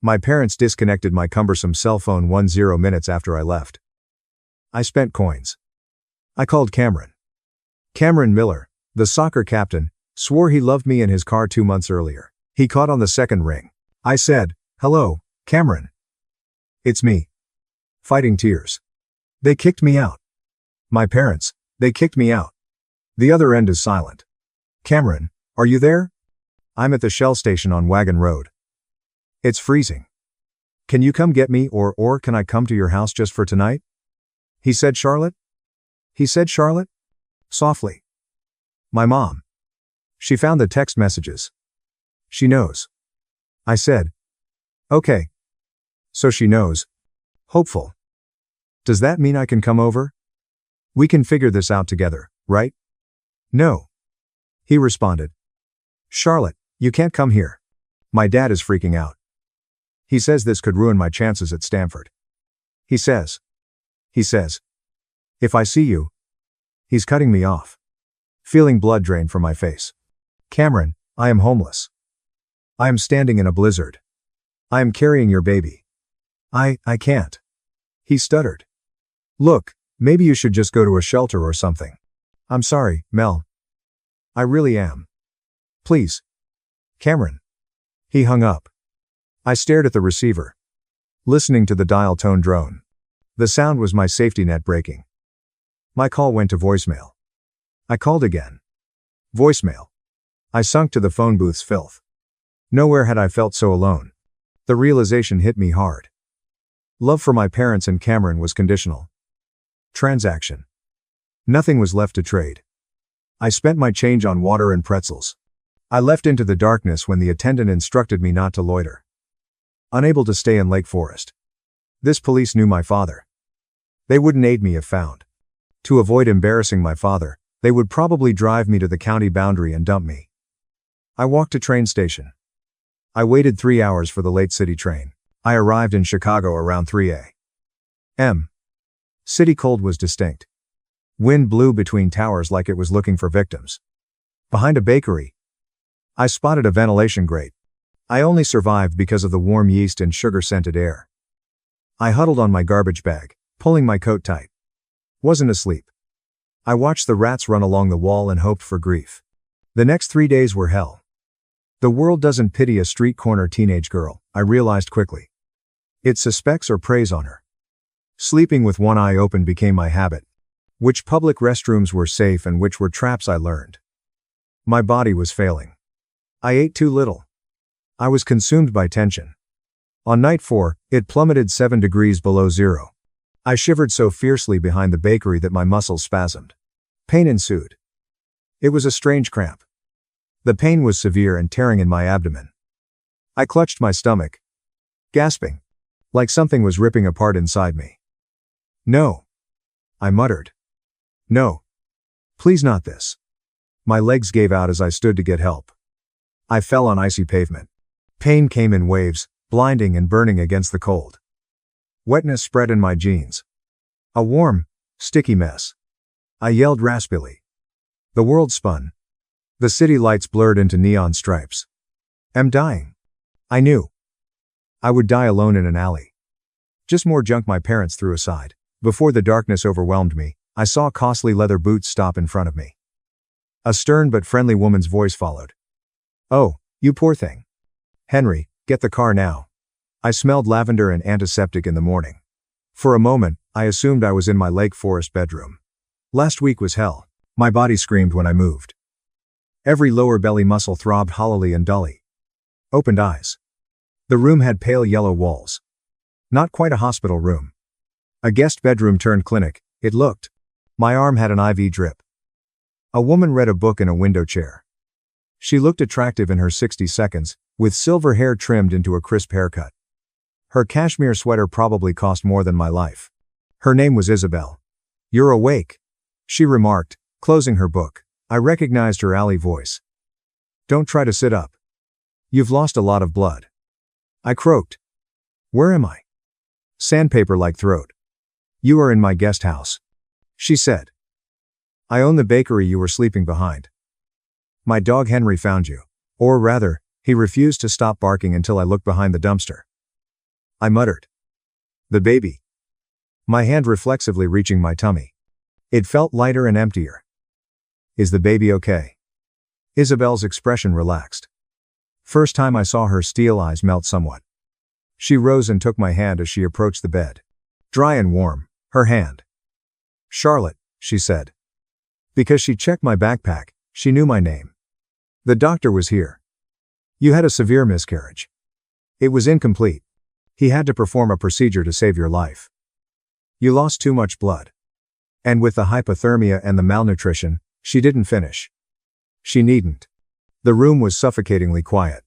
My parents disconnected my cumbersome cell phone 10 minutes after I left. I spent coins. I called Cameron. Cameron Miller, the soccer captain, swore he loved me in his car 2 months earlier. He caught on the second ring. I said, "Hello, Cameron." "It's me." Fighting tears. "They kicked me out." "My parents, they kicked me out." The other end is silent. "Cameron, are you there?" "I'm at the Shell station on Wagon Road. It's freezing. Can you come get me or can I come to your house just for tonight?" He said Charlotte? Softly. "My mom. She found the text messages. She knows." I said. "Okay. So she knows. Hopeful. Does that mean I can come over? We can figure this out together, right?" "No." He responded. "Charlotte, you can't come here. My dad is freaking out. He says this could ruin my chances at Stanford. He says, if I see you." He's cutting me off. Feeling blood drain from my face. "Cameron, I am homeless. I am standing in a blizzard. I am carrying your baby. I can't." He stuttered. "Look, maybe you should just go to a shelter or something." "I'm sorry, Mel. I really am. Please. Cameron." He hung up. I stared at the receiver, listening to the dial tone drone. The sound was my safety net breaking. My call went to voicemail. I called again. Voicemail. I sunk to the phone booth's filth. Nowhere had I felt so alone. The realization hit me hard. Love for my parents and Cameron was conditional. Transaction. Nothing was left to trade. I spent my change on water and pretzels. I left into the darkness when the attendant instructed me not to loiter. Unable to stay in Lake Forest. This police knew my father. They wouldn't aid me if found. To avoid embarrassing my father, they would probably drive me to the county boundary and dump me. I walked to train station. I waited 3 hours for the late city train. I arrived in Chicago around 3 a.m. City cold was distinct. Wind blew between towers like it was looking for victims. Behind a bakery, I spotted a ventilation grate. I only survived because of the warm yeast and sugar-scented air. I huddled on my garbage bag, pulling my coat tight. Wasn't asleep. I watched the rats run along the wall and hoped for grief. The next 3 days were hell. The world doesn't pity a street corner teenage girl, I realized quickly. It suspects or preys on her. Sleeping with one eye open became my habit. Which public restrooms were safe and which were traps I learned. My body was failing. I ate too little. I was consumed by tension. On night 4, it plummeted 7 degrees below zero. I shivered so fiercely behind the bakery that my muscles spasmed. Pain ensued. It was a strange cramp. The pain was severe and tearing in my abdomen. I clutched my stomach, gasping, like something was ripping apart inside me. No, I muttered. No. Please not this. My legs gave out as I stood to get help. I fell on icy pavement. Pain came in waves, blinding and burning against the cold. Wetness spread in my jeans. A warm, sticky mess. I yelled raspily. The world spun. The city lights blurred into neon stripes. I'm dying. I knew. I would die alone in an alley. Just more junk my parents threw aside. Before the darkness overwhelmed me, I saw costly leather boots stop in front of me. A stern but friendly woman's voice followed. Oh, you poor thing. Henry, get the car now. I smelled lavender and antiseptic in the morning. For a moment, I assumed I was in my Lake Forest bedroom. Last week was hell. My body screamed when I moved. Every lower belly muscle throbbed hollowly and dully. Opened eyes. The room had pale yellow walls. Not quite a hospital room. A guest bedroom turned clinic, it looked. My arm had an IV drip. A woman read a book in a window chair. She looked attractive in her 60 seconds, with silver hair trimmed into a crisp haircut. Her cashmere sweater probably cost more than my life. Her name was Isabel. You're awake, she remarked, closing her book. I recognized her alley voice. Don't try to sit up. You've lost a lot of blood. I croaked. Where am I? Sandpaper-like throat. You are in my guest house, she said. I own the bakery you were sleeping behind. My dog Henry found you. Or rather, he refused to stop barking until I looked behind the dumpster. I muttered. The baby. My hand reflexively reaching my tummy. It felt lighter and emptier. Is the baby okay? Isabel's expression relaxed. First time I saw her steel eyes melt somewhat. She rose and took my hand as she approached the bed. Dry and warm, her hand. Charlotte, she said. Because she checked my backpack, she knew my name. The doctor was here. You had a severe miscarriage. It was incomplete. He had to perform a procedure to save your life. You lost too much blood. And with the hypothermia and the malnutrition, she didn't finish. She needn't. The room was suffocatingly quiet.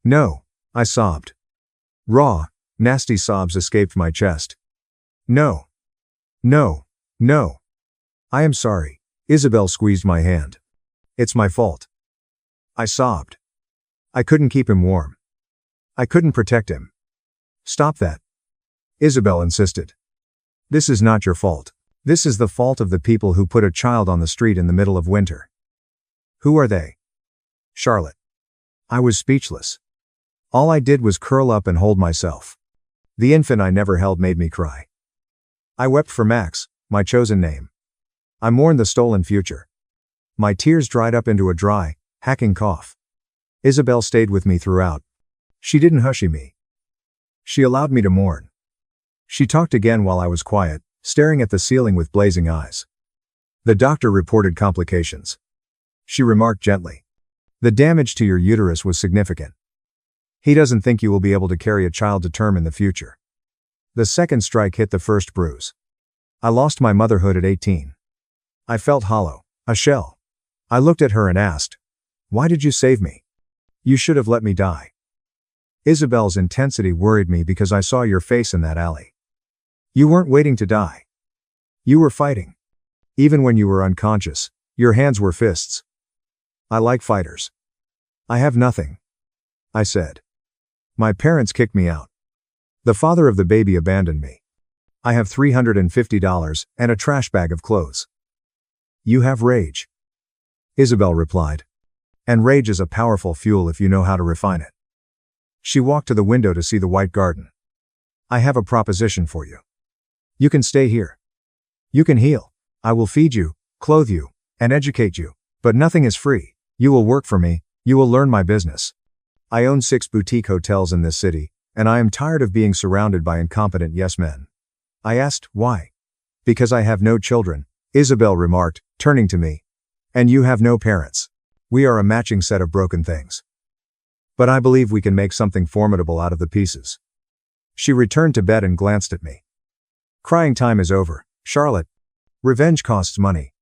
No, I sobbed. Raw, nasty sobs escaped my chest. No. No. No. I am sorry. Isabel squeezed my hand. It's my fault. I sobbed. I couldn't keep him warm. I couldn't protect him. Stop that. Isabel insisted. This is not your fault. This is the fault of the people who put a child on the street in the middle of winter. Who are they? Charlotte. I was speechless. All I did was curl up and hold myself. The infant I never held made me cry. I wept for Max, my chosen name. I mourned the stolen future. My tears dried up into a dry, hacking cough. Isabel stayed with me throughout. She didn't hushy me. She allowed me to mourn. She talked again while I was quiet, staring at the ceiling with blazing eyes. The doctor reported complications. She remarked gently. The damage to your uterus was significant. He doesn't think you will be able to carry a child to term in the future. The second strike hit the first bruise. I lost my motherhood at 18. I felt hollow, a shell. I looked at her and asked, "Why did you save me? You should have let me die." Isabel's intensity worried me because I saw your face in that alley. You weren't waiting to die. You were fighting. Even when you were unconscious, your hands were fists. I like fighters. I have nothing, I said. My parents kicked me out. The father of the baby abandoned me. I have $350 and a trash bag of clothes. You have rage, Isabel replied. And rage is a powerful fuel if you know how to refine it. She walked to the window to see the white garden. I have a proposition for you. You can stay here. You can heal. I will feed you, clothe you, and educate you. But nothing is free. You will work for me. You will learn my business. I own 6 boutique hotels in this city, and I am tired of being surrounded by incompetent yes men. I asked, why? Because I have no children, Isabel remarked, turning to me. And you have no parents. We are a matching set of broken things. But I believe we can make something formidable out of the pieces. She returned to bed and glanced at me. Crying time is over, Charlotte. Revenge costs money.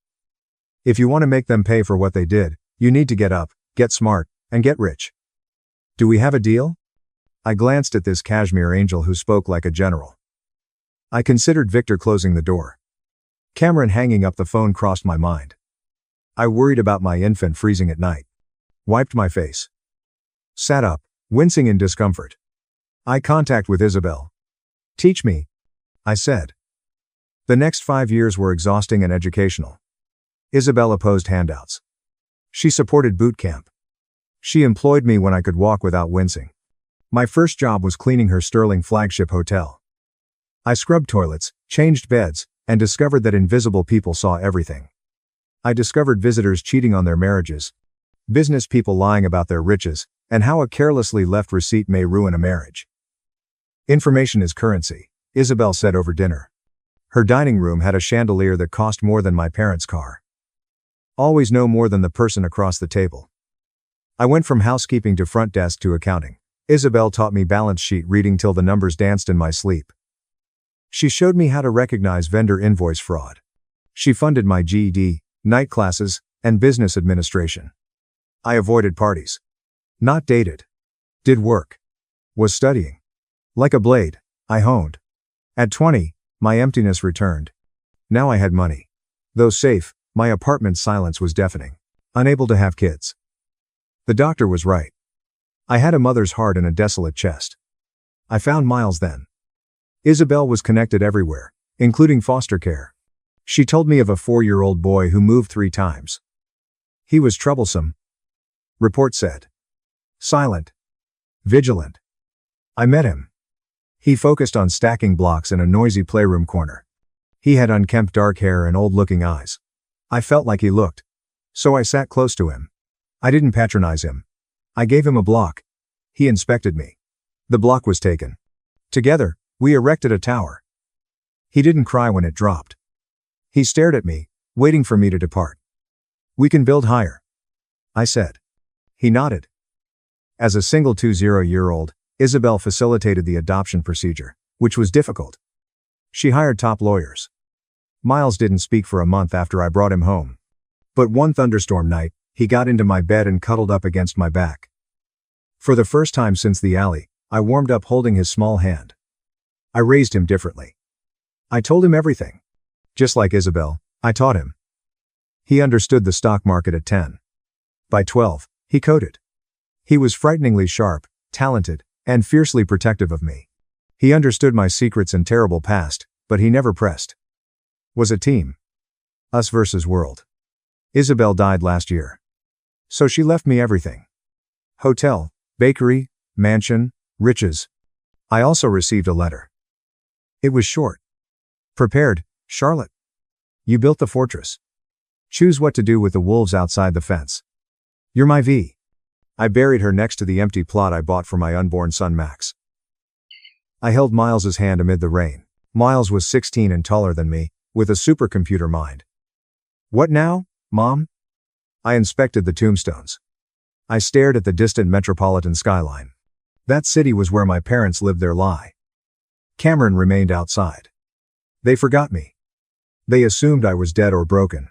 If you want to make them pay for what they did, you need to get up, get smart, and get rich. Do we have a deal? I glanced at this cashmere angel who spoke like a general. I considered Victor closing the door. Cameron hanging up the phone crossed my mind. I worried about my infant freezing at night. Wiped my face. Sat up, wincing in discomfort. Eye contact with Isabel. Teach me, I said. The next 5 years were exhausting and educational. Isabel opposed handouts. She supported boot camp. She employed me when I could walk without wincing. My first job was cleaning her sterling flagship hotel. I scrubbed toilets, changed beds, and discovered that invisible people saw everything. I discovered visitors cheating on their marriages, business people lying about their riches, and how a carelessly left receipt may ruin a marriage. Information is currency, Isabel said over dinner. Her dining room had a chandelier that cost more than my parents' car. Always know more than the person across the table. I went from housekeeping to front desk to accounting. Isabel taught me balance sheet reading till the numbers danced in my sleep. She showed me how to recognize vendor invoice fraud. She funded my GED, night classes, and business administration. I avoided parties. Not dated. Did work. Was studying. Like a blade, I honed. At 20, my emptiness returned. Now I had money. Though safe, my apartment's silence was deafening. Unable to have kids. The doctor was right. I had a mother's heart and a desolate chest. I found Miles then. Isabel was connected everywhere, including foster care. She told me of a 4-year-old boy who moved 3 times. He was troublesome, report said. Silent. Vigilant. I met him. He focused on stacking blocks in a noisy playroom corner. He had unkempt dark hair and old-looking eyes. I felt like he looked. So I sat close to him. I didn't patronize him. I gave him a block. He inspected me. The block was taken. Together, we erected a tower. He didn't cry when it dropped. He stared at me, waiting for me to depart. We can build higher, I said. He nodded. As a single 20-year-old, Isabel facilitated the adoption procedure, which was difficult. She hired top lawyers. Miles didn't speak for a month after I brought him home. But one thunderstorm night, he got into my bed and cuddled up against my back. For the first time since the alley, I warmed up holding his small hand. I raised him differently. I told him everything. Just like Isabel, I taught him. He understood the stock market at 10. By 12, he coded. He was frighteningly sharp, talented, and fiercely protective of me. He understood my secrets and terrible past, but he never pressed. Was a team. Us versus world. Isabel died last year. So she left me everything. Hotel, bakery, mansion, riches. I also received a letter. It was short. Prepared, Charlotte. You built the fortress. Choose what to do with the wolves outside the fence. You're my V. I buried her next to the empty plot I bought for my unborn son Max. I held Miles's hand amid the rain. Miles was 16 and taller than me, with a supercomputer mind. What now, Mom? I inspected the tombstones. I stared at the distant metropolitan skyline. That city was where my parents lived their lie. Cameron remained outside. They forgot me. They assumed I was dead or broken.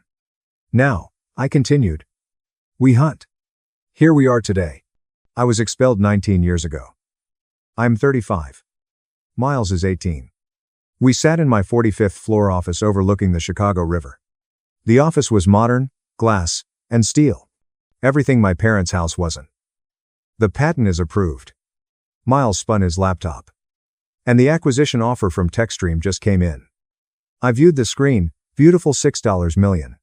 Now, I continued. We hunt. Here we are today. I was expelled 19 years ago. I'm 35. Miles is 18. We sat in my 45th floor office overlooking the Chicago River. The office was modern, glass, and steel. Everything my parents' house wasn't. The patent is approved. Miles spun his laptop. And the acquisition offer from TechStream just came in. I viewed the screen, beautiful $6 million.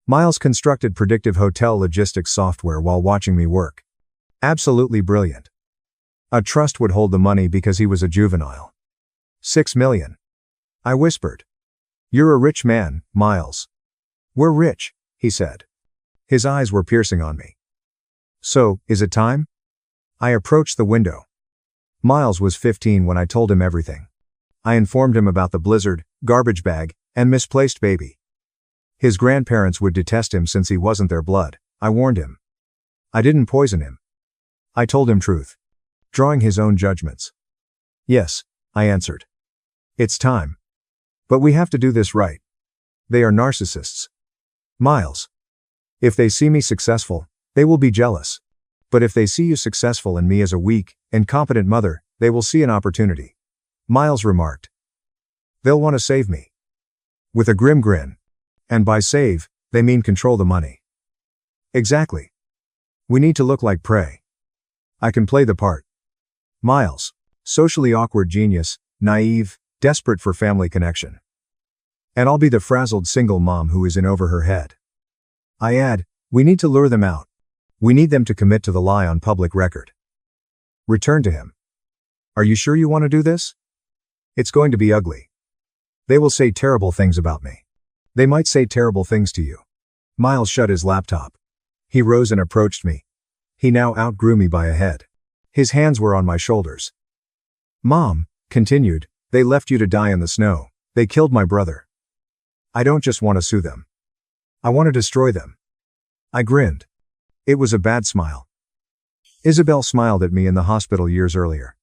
Miles constructed predictive hotel logistics software while watching me work. Absolutely brilliant. A trust would hold the money because he was a juvenile. $6 million. I whispered. You're a rich man, Miles. We're rich, he said. His eyes were piercing on me. So, is it time? I approached the window. Miles was 15 when I told him everything. I informed him about the blizzard, garbage bag, and misplaced baby. His grandparents would detest him since he wasn't their blood, I warned him. I didn't poison him. I told him truth. Drawing his own judgments. Yes, I answered. It's time. But we have to do this right. They are narcissists. Miles. If they see me successful, they will be jealous. But if they see you successful and me as a weak, incompetent mother, they will see an opportunity. Miles remarked. They'll want to save me. With a grim grin. And by save, they mean control the money. Exactly. We need to look like prey. I can play the part. Miles. Socially awkward genius, naive, desperate for family connection. And I'll be the frazzled single mom who is in over her head. I add, we need to lure them out. We need them to commit to the lie on public record. Return to him. Are you sure you want to do this? It's going to be ugly. They will say terrible things about me. They might say terrible things to you. Miles shut his laptop. He rose and approached me. He now outgrew me by a head. His hands were on my shoulders. Mom, continued, they left you to die in the snow. They killed my brother. I don't just want to sue them. I want to destroy them. I grinned. It was a bad smile. Isabel smiled at me in the hospital years earlier.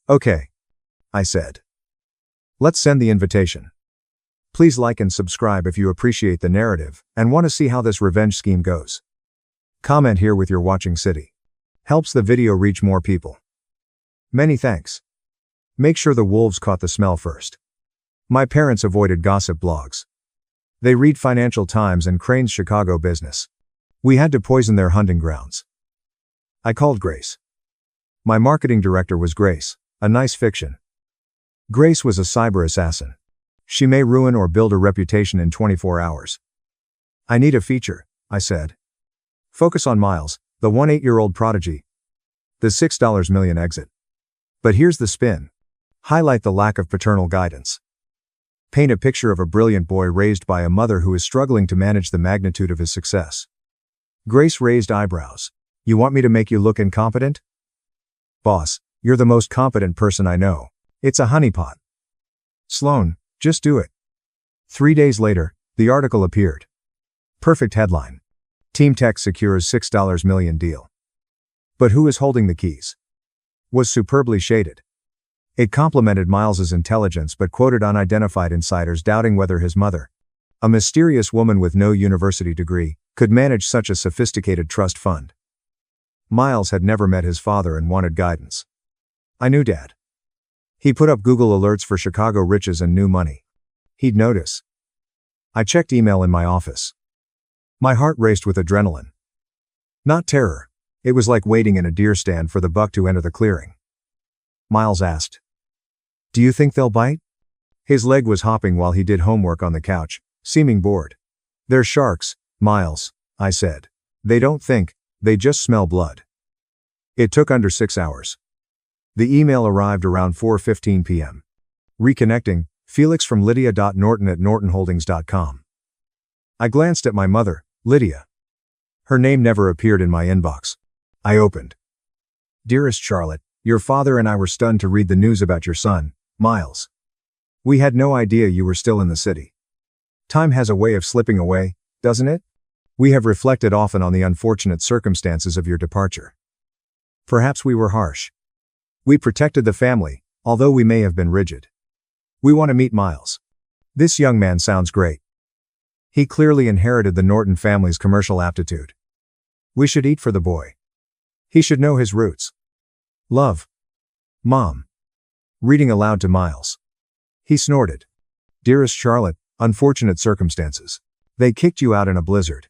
Okay. I said. Let's send the invitation. Please like and subscribe if you appreciate the narrative and want to see how this revenge scheme goes. Comment here with your watching city. Helps the video reach more people. Many thanks. Make sure the wolves caught the smell first. My parents avoided gossip blogs. They read Financial Times and Crane's Chicago Business. We had to poison their hunting grounds. I called Grace. My marketing director was Grace, a nice fiction. Grace was a cyber assassin. She may ruin or build a reputation in 24 hours. I need a feature, I said. Focus on Miles, the 18-year-old prodigy. The $6 million exit. But here's the spin. Highlight the lack of paternal guidance. Paint a picture of a brilliant boy raised by a mother who is struggling to manage the magnitude of his success. Grace raised eyebrows. You want me to make you look incompetent? Boss, you're the most competent person I know. It's a honeypot. Sloan, just do it. 3 days later, the article appeared. Perfect headline. Team Tech secures $6 million deal. But who is holding the keys? Was superbly shaded. It complimented Miles's intelligence but quoted unidentified insiders doubting whether his mother, a mysterious woman with no university degree, could manage such a sophisticated trust fund. Miles had never met his father and wanted guidance. I knew Dad. He put up Google alerts for Chicago riches and new money. He'd notice. I checked email in my office. My heart raced with adrenaline. Not terror. It was like waiting in a deer stand for the buck to enter the clearing. Miles asked. Do you think they'll bite? His leg was hopping while he did homework on the couch, seeming bored. They're sharks, Miles, I said. They don't think, they just smell blood. It took under 6 hours. The email arrived around 4:15 p.m. Reconnecting, Felix from Lydia.Norton@nortonholdings.com. I glanced at my mother, Lydia. Her name never appeared in my inbox. I opened. Dearest Charlotte, your father and I were stunned to read the news about your son, Miles. We had no idea you were still in the city. Time has a way of slipping away, doesn't it? We have reflected often on the unfortunate circumstances of your departure. Perhaps we were harsh. We protected the family, although we may have been rigid. We want to meet Miles. This young man sounds great. He clearly inherited the Norton family's commercial aptitude. We should eat for the boy. He should know his roots. Love. Mom. Reading aloud to Miles. He snorted. Dearest Charlotte, unfortunate circumstances. They kicked you out in a blizzard.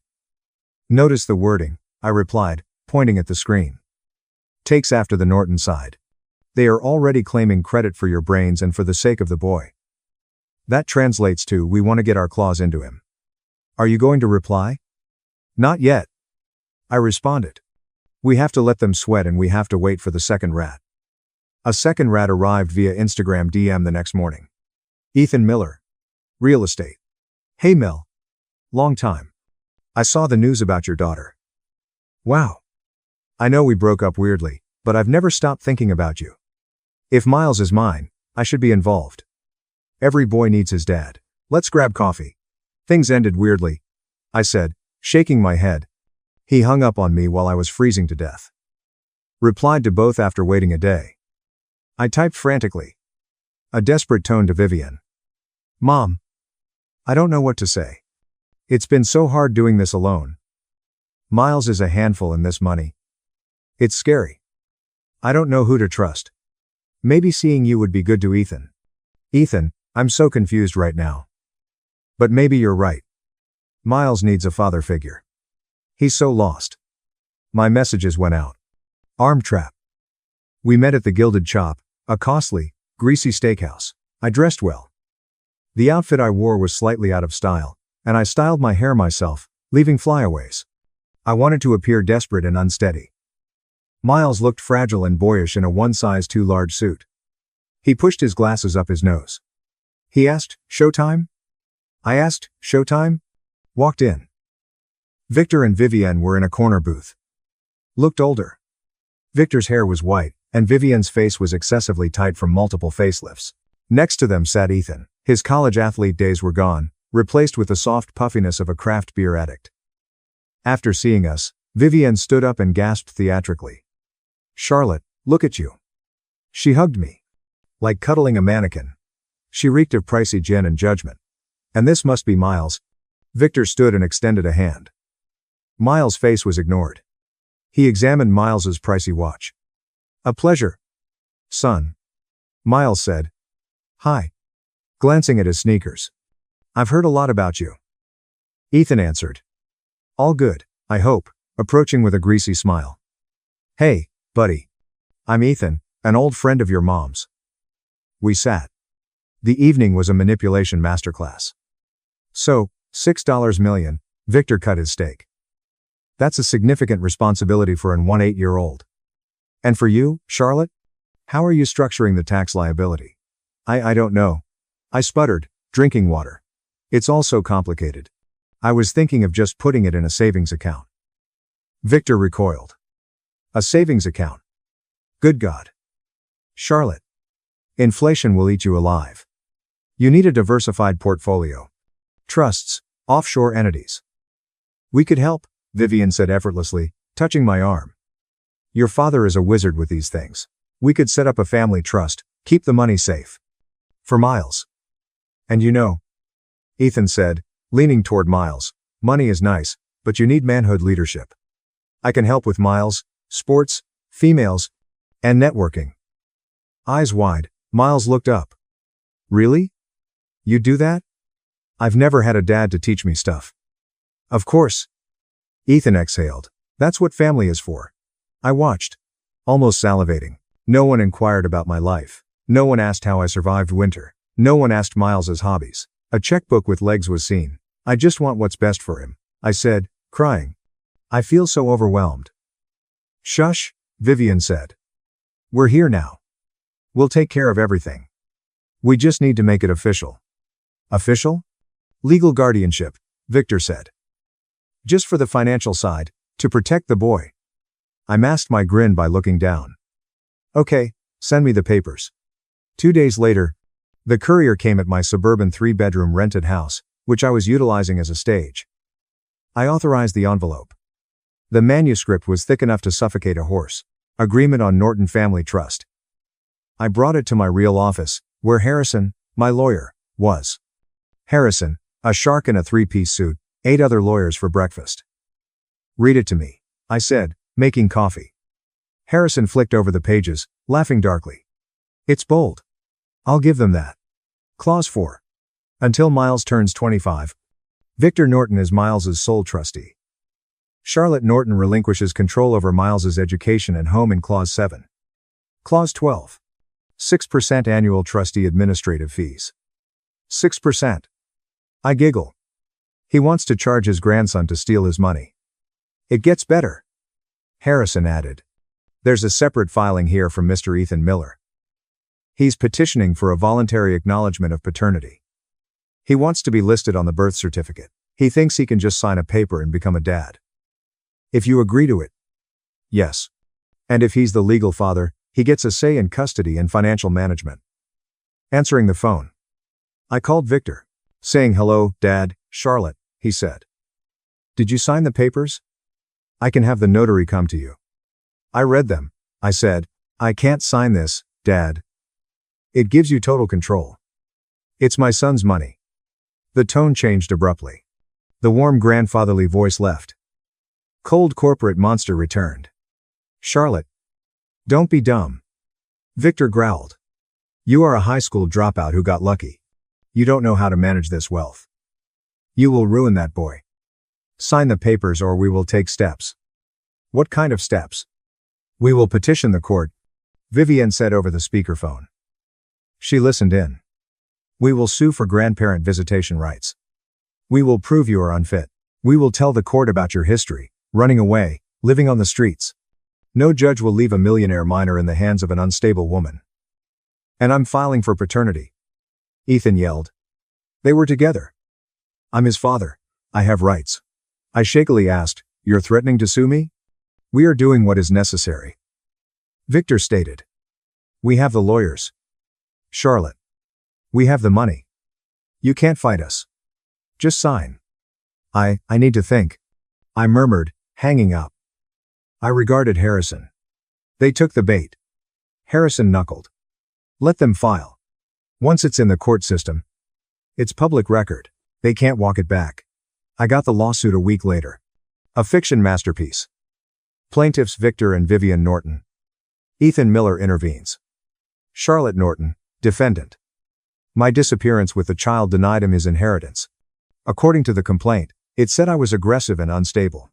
Notice the wording, I replied, pointing at the screen. Takes after the Norton side. They are already claiming credit for your brains and for the sake of the boy. That translates to, we want to get our claws into him. Are you going to reply? Not yet. I responded. We have to let them sweat and we have to wait for the second rat. A second rat arrived via Instagram DM the next morning. Ethan Miller. Real estate. Hey Mel. Long time. I saw the news about your daughter. Wow. I know we broke up weirdly, but I've never stopped thinking about you. If Miles is mine, I should be involved. Every boy needs his dad. Let's grab coffee. Things ended weirdly, I said, shaking my head. He hung up on me while I was freezing to death. Replied to both after waiting a day. I typed frantically. A desperate tone to Vivian. Mom. I don't know what to say. It's been so hard doing this alone. Miles is a handful in this money. It's scary. I don't know who to trust. Maybe seeing you would be good to Ethan. Ethan, I'm so confused right now. But maybe you're right. Miles needs a father figure. He's so lost. My messages went out. Arm trap. We met at the Gilded Chop, a costly, greasy steakhouse. I dressed well. The outfit I wore was slightly out of style, and I styled my hair myself, leaving flyaways. I wanted to appear desperate and unsteady. Miles looked fragile and boyish in a one-size-too-large suit. He pushed his glasses up his nose. He asked, "Showtime?" I asked, "Showtime?" Walked in. Victor and Vivienne were in a corner booth. Looked older. Victor's hair was white, and Vivienne's face was excessively tight from multiple facelifts. Next to them sat Ethan. His college athlete days were gone, replaced with the soft puffiness of a craft beer addict. After seeing us, Vivienne stood up and gasped theatrically. Charlotte, look at you. She hugged me. Like cuddling a mannequin. She reeked of pricey gin and judgment. And this must be Miles. Victor stood and extended a hand. Miles' face was ignored. He examined Miles's pricey watch. A pleasure. Son. Miles said. Hi. Glancing at his sneakers. I've heard a lot about you. Ethan answered. All good, I hope, approaching with a greasy smile. Hey, buddy. I'm Ethan, an old friend of your mom's. We sat. The evening was a manipulation masterclass. So, $6 million, Victor cut his steak. That's a significant responsibility for an 18-year-old. And for you, Charlotte? How are you structuring the tax liability? I don't know. I sputtered, drinking water. It's all so complicated. I was thinking of just putting it in a savings account. Victor recoiled. A savings account? Good God. Charlotte. Inflation will eat you alive. You need a diversified portfolio. Trusts, offshore entities. We could help, Vivian said effortlessly, touching my arm. Your father is a wizard with these things. We could set up a family trust, keep the money safe. For Miles. And you know, Ethan said, leaning toward Miles, money is nice, but you need manhood leadership. I can help with Miles, sports, females, and networking. Eyes wide, Miles looked up. Really? You do that? I've never had a dad to teach me stuff. Of course. Ethan exhaled. That's what family is for. I watched. Almost salivating. No one inquired about my life. No one asked how I survived winter. No one asked Miles's hobbies. A checkbook with legs was seen. I just want what's best for him, I said, crying. I feel so overwhelmed. Shush, Vivian said. We're here now. We'll take care of everything. We just need to make it official. Official? Legal guardianship, Victor said. Just for the financial side, to protect the boy. I masked my grin by looking down. Okay, send me the papers. 2 days later, the courier came at my suburban 3-bedroom rented house, which I was utilizing as a stage. I authorized the envelope. The manuscript was thick enough to suffocate a horse. Agreement on Norton Family Trust. I brought it to my real office, where Harrison, my lawyer, was. Harrison, a shark in a three-piece suit, ate other lawyers for breakfast. Read it to me, I said, making coffee. Harrison flicked over the pages, laughing darkly. It's bold. I'll give them that. Clause 4. Until Miles turns 25. Victor Norton is Miles's sole trustee. Charlotte Norton relinquishes control over Miles's education and home in Clause 7. Clause 12. 6% annual trustee administrative fees. 6%. I giggle. He wants to charge his grandson to steal his money. It gets better. Harrison added. There's a separate filing here from Mr. Ethan Miller. He's petitioning for a voluntary acknowledgement of paternity. He wants to be listed on the birth certificate. He thinks he can just sign a paper and become a dad. If you agree to it. Yes. And if he's the legal father, he gets a say in custody and financial management. Answering the phone. I called Victor. Saying hello, Dad, Charlotte, he said. Did you sign the papers? I can have the notary come to you. I read them, I said. I can't sign this, Dad. It gives you total control. It's my son's money. The tone changed abruptly. The warm grandfatherly voice left. Cold corporate monster returned. Charlotte. Don't be dumb. Victor growled. You are a high school dropout who got lucky. You don't know how to manage this wealth. You will ruin that boy. Sign the papers or we will take steps. What kind of steps? We will petition the court, Vivian said over the speakerphone. She listened in. We will sue for grandparent visitation rights. We will prove you are unfit. We will tell the court about your history, running away, living on the streets. No judge will leave a millionaire minor in the hands of an unstable woman. And I'm filing for paternity. Ethan yelled. They were together. I'm his father. I have rights. I shakily asked, You're threatening to sue me? We are doing what is necessary. Victor stated. We have the lawyers. Charlotte. We have the money. You can't fight us. Just sign. I need to think. I murmured, hanging up. I regarded Harrison. They took the bait. Harrison knuckled. Let them file. Once it's in the court system, it's public record. They can't walk it back. I got the lawsuit a week later. A fiction masterpiece. Plaintiffs Victor and Vivian Norton. Ethan Miller intervenes. Charlotte Norton, defendant. My disappearance with the child denied him his inheritance. According to the complaint, it said I was aggressive and unstable.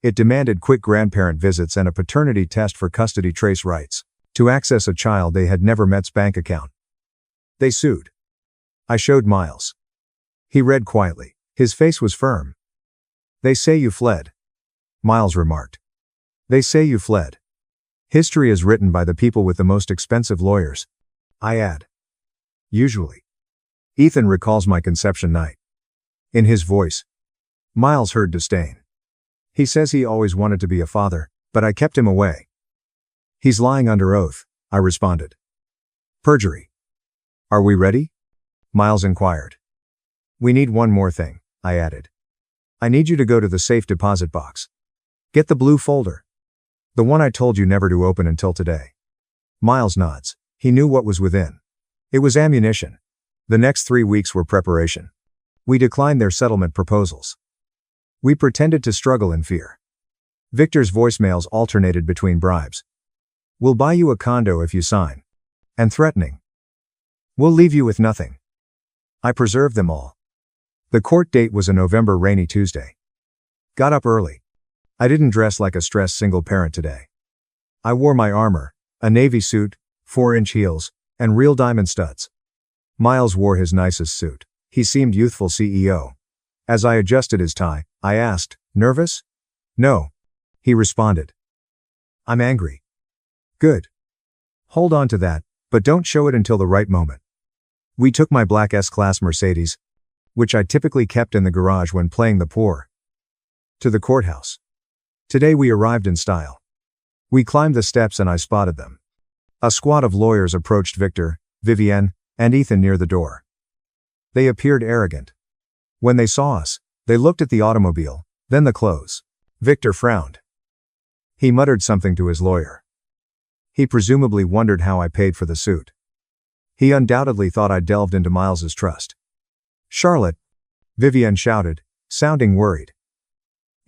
It demanded quick grandparent visits and a paternity test for custody trace rights to access a child they had never met's bank account. They sued. I showed Miles. He read quietly. His face was firm. They say you fled. Miles remarked. They say you fled. History is written by the people with the most expensive lawyers. I add. Usually. Ethan recalls my conception night. In his voice, Miles heard disdain. He says he always wanted to be a father, but I kept him away. He's lying under oath, I responded. Perjury. Are we ready? Miles inquired. We need one more thing, I added. I need you to go to the safe deposit box. Get the blue folder. The one I told you never to open until today. Miles nods. He knew what was within. It was ammunition. The next 3 weeks were preparation. We declined their settlement proposals. We pretended to struggle in fear. Victor's voicemails alternated between bribes. We'll buy you a condo if you sign. And threatening. We'll leave you with nothing. I preserved them all. The court date was a November rainy Tuesday. Got up early. I didn't dress like a stressed single parent today. I wore my armor, a navy suit, 4-inch heels, and real diamond studs. Miles wore his nicest suit. He seemed youthful CEO. As I adjusted his tie, I asked, nervous? No. He responded. I'm angry. Good. Hold on to that, but don't show it until the right moment. We took my black S-Class Mercedes, which I typically kept in the garage when playing the poor, to the courthouse. Today we arrived in style. We climbed the steps and I spotted them. A squad of lawyers approached Victor, Vivienne, and Ethan near the door. They appeared arrogant. When they saw us, they looked at the automobile, Then the close. Victor frowned. He muttered something to his lawyer. He presumably wondered how I paid for the suit. He undoubtedly thought I'd delved into Miles's trust. Charlotte, Vivian shouted, sounding worried.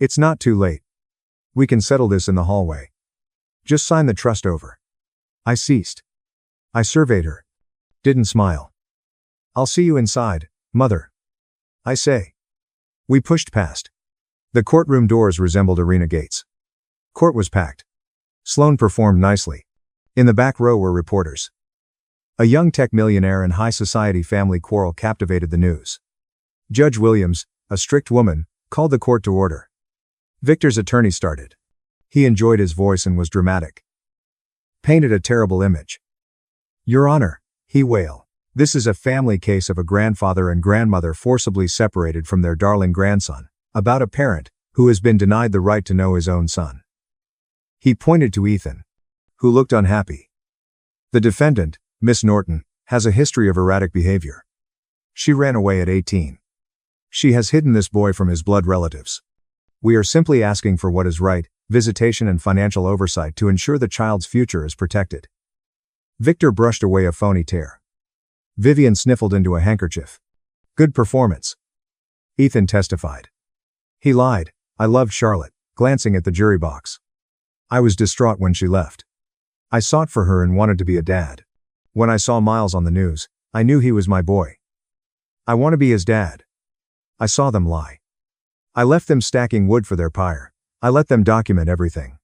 It's not too late. We can settle this in the hallway. Just sign the trust over. I ceased. I surveyed her. Didn't smile. I'll see you inside, Mother. I say. We pushed past. The courtroom doors resembled arena gates. Court was packed. Sloan performed nicely. In the back row were reporters. A young tech millionaire and high society family quarrel captivated the news. Judge Williams, a strict woman, called the court to order. Victor's attorney started. He enjoyed his voice and was dramatic. Painted a terrible image. Your Honor, he wailed. This is a family case of a grandfather and grandmother forcibly separated from their darling grandson, about a parent who has been denied the right to know his own son. He pointed to Ethan, who looked unhappy. The defendant, Miss Norton, has a history of erratic behavior. She ran away at 18. She has hidden this boy from his blood relatives. We are simply asking for what is right, visitation and financial oversight to ensure the child's future is protected. Victor brushed away a phony tear. Vivian sniffled into a handkerchief. Good performance. Ethan testified. He lied. I loved Charlotte, glancing at the jury box. I was distraught when she left. I sought for her and wanted to be a dad. When I saw Miles on the news, I knew he was my boy. I want to be his dad. I saw them lie. I left them stacking wood for their pyre. I let them document everything.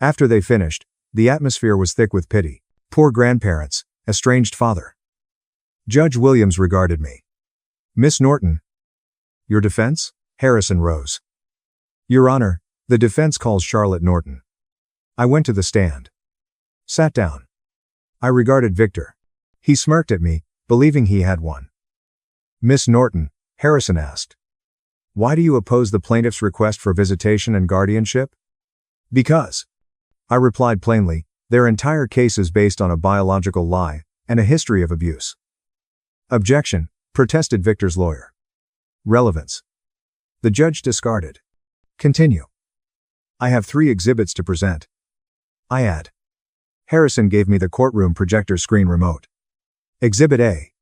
After they finished, the atmosphere was thick with pity. Poor grandparents, estranged father. Judge Williams regarded me. Miss Norton. Your defense? Harrison rose. Your Honor, the defense calls Charlotte Norton. I went to the stand. Sat down. I regarded Victor. He smirked at me, believing he had won. Miss Norton, Harrison asked. Why do you oppose the plaintiff's request for visitation and guardianship? Because. I replied plainly, their entire case is based on a biological lie and a history of abuse. Objection, protested Victor's lawyer. Relevance. The judge discarded. Continue. I have 3 exhibits to present. I add. Harrison gave me the courtroom projector screen remote. Exhibit A.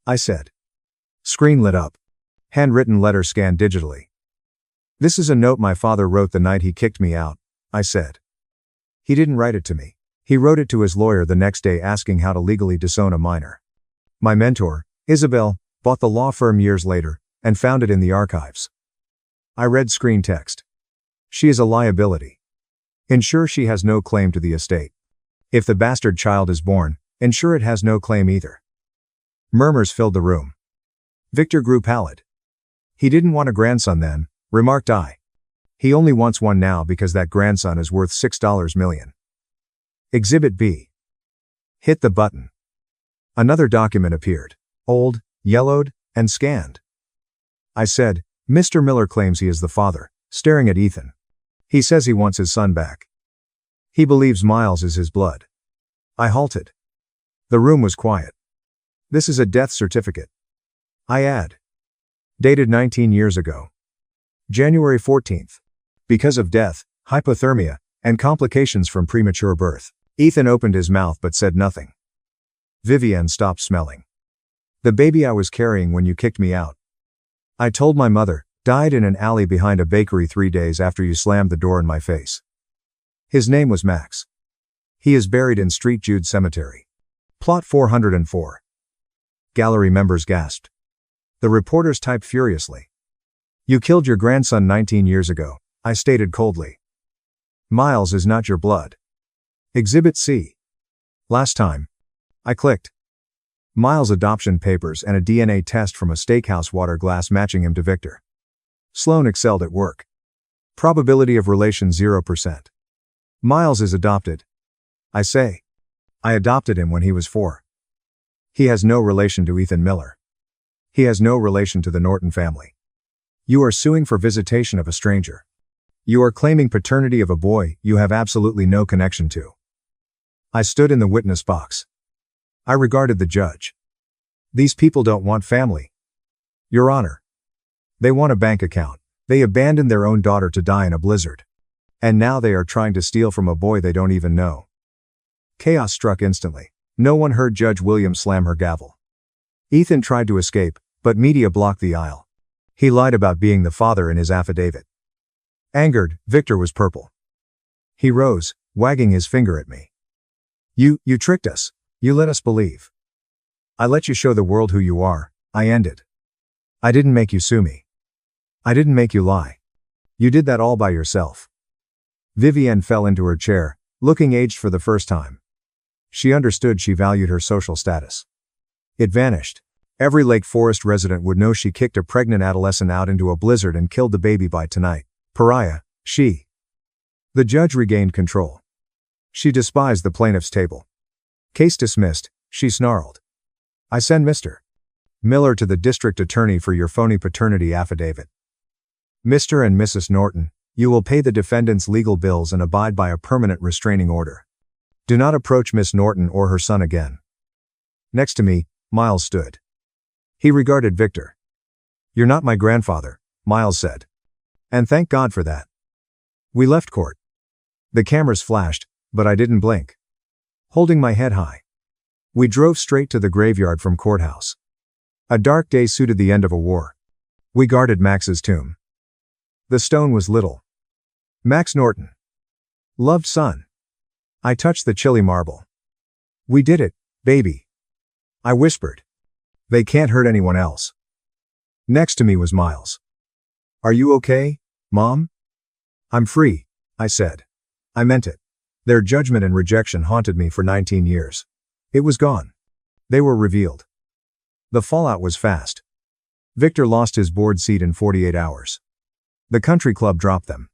I said. Screen lit up. Handwritten letter scanned digitally. This is a note my father wrote the night he kicked me out, I said. He didn't write it to me. He wrote it to his lawyer the next day asking how to legally disown a minor. My mentor, Isabel, bought the law firm years later and found it in the archives. I read screen text. She is a liability. Ensure she has no claim to the estate. If the bastard child is born, ensure it has no claim either. Murmurs filled the room. Victor grew pallid. He didn't want a grandson then, remarked I. He only wants one now because that grandson is worth $6 million. Exhibit B. Hit the button. Another document appeared. Old, yellowed, and scanned. I said, Mr. Miller claims he is the father, staring at Ethan. He says he wants his son back. He believes Miles is his blood. I halted. The room was quiet. This is a death certificate. I add. Dated 19 years ago. January 14th. Because of death, hypothermia, and complications from premature birth. Ethan opened his mouth but said nothing. Vivian stopped smelling. The baby I was carrying when you kicked me out. I told my mother, died in an alley behind a bakery 3 days after you slammed the door in my face. His name was Max. He is buried in Street Jude Cemetery. Plot 404. Gallery members gasped. The reporters typed furiously. You killed your grandson 19 years ago, I stated coldly. Miles is not your blood. Exhibit C. Last time. I clicked. Miles' adoption papers and a DNA test from a steakhouse water glass matching him to Victor. Sloan excelled at work. Probability of relation 0%. Miles is adopted. I say. I adopted him when he was 4. He has no relation to Ethan Miller. He has no relation to the Norton family. You are suing for visitation of a stranger. You are claiming paternity of a boy you have absolutely no connection to. I stood in the witness box. I regarded the judge. These people don't want family. Your Honor. They want a bank account. They abandoned their own daughter to die in a blizzard. And now they are trying to steal from a boy they don't even know. Chaos struck instantly. No one heard Judge Williams slam her gavel. Ethan tried to escape, but media blocked the aisle. He lied about being the father in his affidavit. Angered, Victor was purple. He rose, wagging his finger at me. You tricked us. You let us believe. I let you show the world who you are, I ended. I didn't make you sue me. I didn't make you lie. You did that all by yourself. Vivienne fell into her chair, looking aged for the first time. She understood she valued her social status. It vanished. Every Lake Forest resident would know she kicked a pregnant adolescent out into a blizzard and killed the baby by tonight. Pariah, she. The judge regained control. She despised the plaintiff's table. Case dismissed, she snarled. I send Mr. Miller to the district attorney for your phony paternity affidavit. Mr. and Mrs. Norton, you will pay the defendant's legal bills and abide by a permanent restraining order. Do not approach Miss Norton or her son again. Next to me, Miles stood. He regarded Victor. You're not my grandfather, Miles said. And thank God for that. We left court. The cameras flashed, but I didn't blink. Holding my head high. We drove straight to the graveyard from courthouse. A dark day suited the end of a war. We guarded Max's tomb. The stone was little. Max Norton. Loved son. I touched the chilly marble. We did it, baby. I whispered. They can't hurt anyone else. Next to me was Miles. Are you okay, Mom? I'm free, I said. I meant it. Their judgment and rejection haunted me for 19 years. It was gone. They were revealed. The fallout was fast. Victor lost his board seat in 48 hours. The country club dropped them.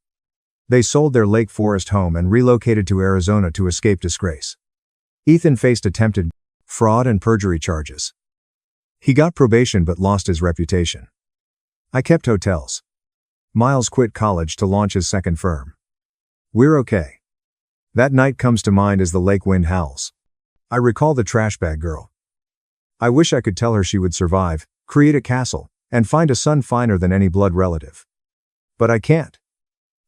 They sold their Lake Forest home and relocated to Arizona to escape disgrace. Ethan faced attempted fraud and perjury charges. He got probation but lost his reputation. I kept hotels. Miles quit college to launch his second firm. We're okay. That night comes to mind as the lake wind howls. I recall the trash bag girl. I wish I could tell her she would survive, create a castle, and find a son finer than any blood relative. But I can't.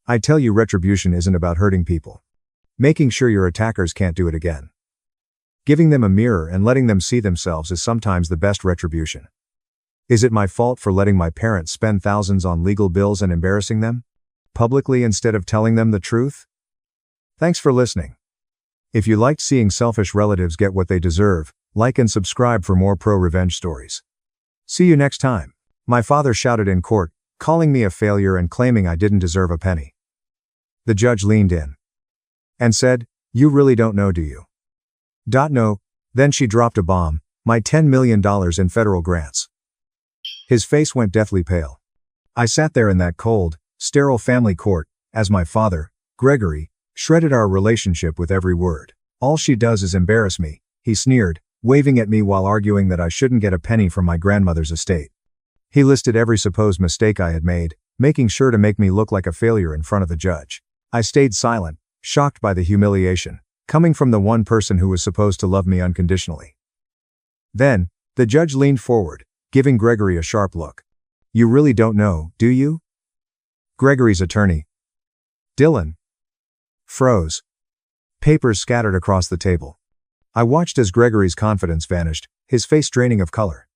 I tell you, retribution isn't about hurting people. Making sure your attackers can't do it again. Giving them a mirror and letting them see themselves is sometimes the best retribution. Is it my fault for letting my parents spend thousands on legal bills and embarrassing them publicly instead of telling them the truth? Thanks for listening. If you liked seeing selfish relatives get what they deserve, like and subscribe for more pro-revenge stories. See you next time. My father shouted in court, calling me a failure and claiming I didn't deserve a penny. The judge leaned in and said, "You really don't know, do you?" No. Then she dropped a bomb, my $10 million in federal grants. His face went deathly pale. I sat there in that cold, sterile family court, as my father, Gregory, shredded our relationship with every word. All she does is embarrass me, he sneered, waving at me while arguing that I shouldn't get a penny from my grandmother's estate. He listed every supposed mistake I had made, making sure to make me look like a failure in front of the judge. I stayed silent, shocked by the humiliation, coming from the one person who was supposed to love me unconditionally. Then, the judge leaned forward, giving Gregory a sharp look. You really don't know, do you? Gregory's attorney, Dylan, froze. Papers scattered across the table. I watched as Gregory's confidence vanished, his face draining of color.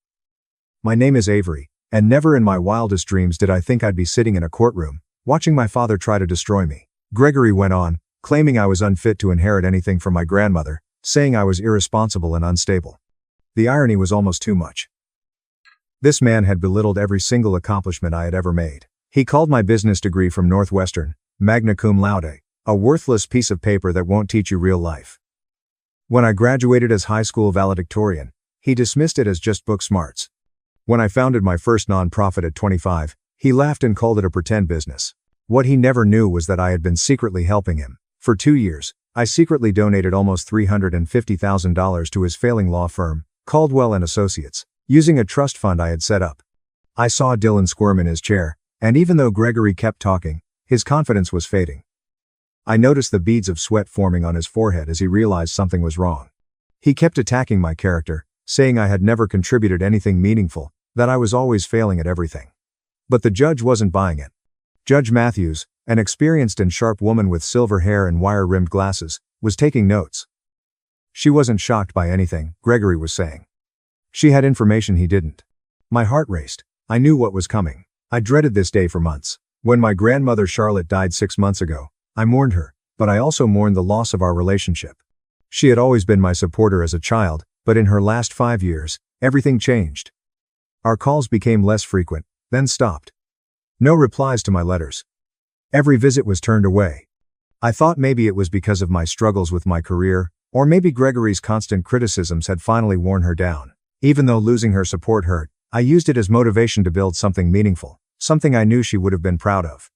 My name is Avery, and never in my wildest dreams did I think I'd be sitting in a courtroom, watching my father try to destroy me. Gregory went on, claiming I was unfit to inherit anything from my grandmother, saying I was irresponsible and unstable. The irony was almost too much. This man had belittled every single accomplishment I had ever made. He called my business degree from Northwestern, magna cum laude, a worthless piece of paper that won't teach you real life. When I graduated as high school valedictorian, he dismissed it as just book smarts. When I founded my first nonprofit at 25, he laughed and called it a pretend business. What he never knew was that I had been secretly helping him. For 2 years, I secretly donated almost $350,000 to his failing law firm, Caldwell & Associates, using a trust fund I had set up. I saw Dylan squirm in his chair, and even though Gregory kept talking, his confidence was fading. I noticed the beads of sweat forming on his forehead as he realized something was wrong. He kept attacking my character, saying I had never contributed anything meaningful, that I was always failing at everything. But the judge wasn't buying it. Judge Matthews, an experienced and sharp woman with silver hair and wire-rimmed glasses, was taking notes. She wasn't shocked by anything Gregory was saying. She had information he didn't. My heart raced. I knew what was coming. I dreaded this day for months. When my grandmother Charlotte died 6 months ago, I mourned her, but I also mourned the loss of our relationship. She had always been my supporter as a child, but in her last 5 years, everything changed. Our calls became less frequent, then stopped. No replies to my letters. Every visit was turned away. I thought maybe it was because of my struggles with my career, or maybe Gregory's constant criticisms had finally worn her down. Even though losing her support hurt, I used it as motivation to build something meaningful, something I knew she would have been proud of.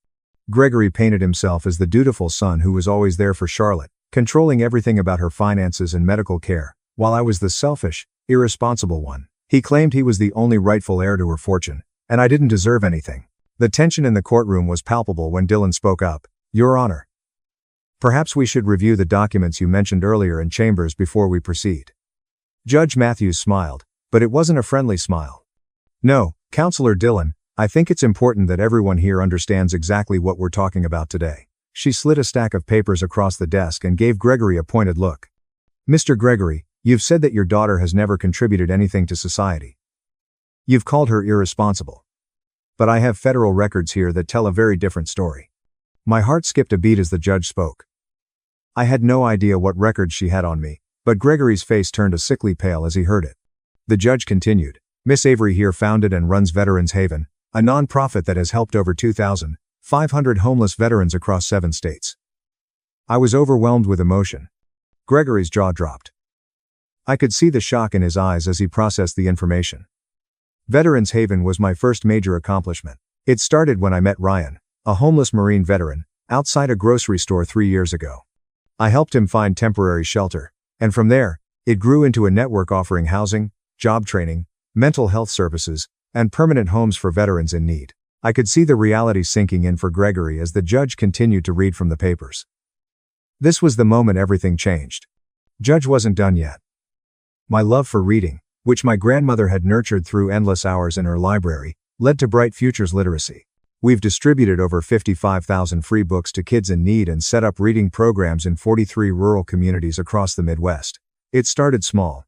Gregory painted himself as the dutiful son who was always there for Charlotte, controlling everything about her finances and medical care, while I was the selfish, irresponsible one. He claimed he was the only rightful heir to her fortune, and I didn't deserve anything. The tension in the courtroom was palpable when Dylan spoke up. Your Honor, perhaps we should review the documents you mentioned earlier in chambers before we proceed. Judge Matthews smiled, but it wasn't a friendly smile. No, Counselor Dylan, I think it's important that everyone here understands exactly what we're talking about today. She slid a stack of papers across the desk and gave Gregory a pointed look. Mr. Gregory, you've said that your daughter has never contributed anything to society. You've called her irresponsible. But I have federal records here that tell a very different story. My heart skipped a beat as the judge spoke. I had no idea what records she had on me, but Gregory's face turned a sickly pale as he heard it. The judge continued. Miss Avery here founded and runs Veterans Haven, a non-profit that has helped over 2,500 homeless veterans across 7 states. I was overwhelmed with emotion. Gregory's jaw dropped. I could see the shock in his eyes as he processed the information. Veterans Haven was my first major accomplishment. It started when I met Ryan, a homeless Marine veteran, outside a grocery store 3 years ago. I helped him find temporary shelter, and from there, it grew into a network offering housing, job training, mental health services, and permanent homes for veterans in need. I could see the reality sinking in for Gregory as the judge continued to read from the papers. This was the moment everything changed. Judge wasn't done yet. My love for reading, which my grandmother had nurtured through endless hours in her library, led to Bright Futures Literacy. We've distributed over 55,000 free books to kids in need and set up reading programs in 43 rural communities across the Midwest. It started small.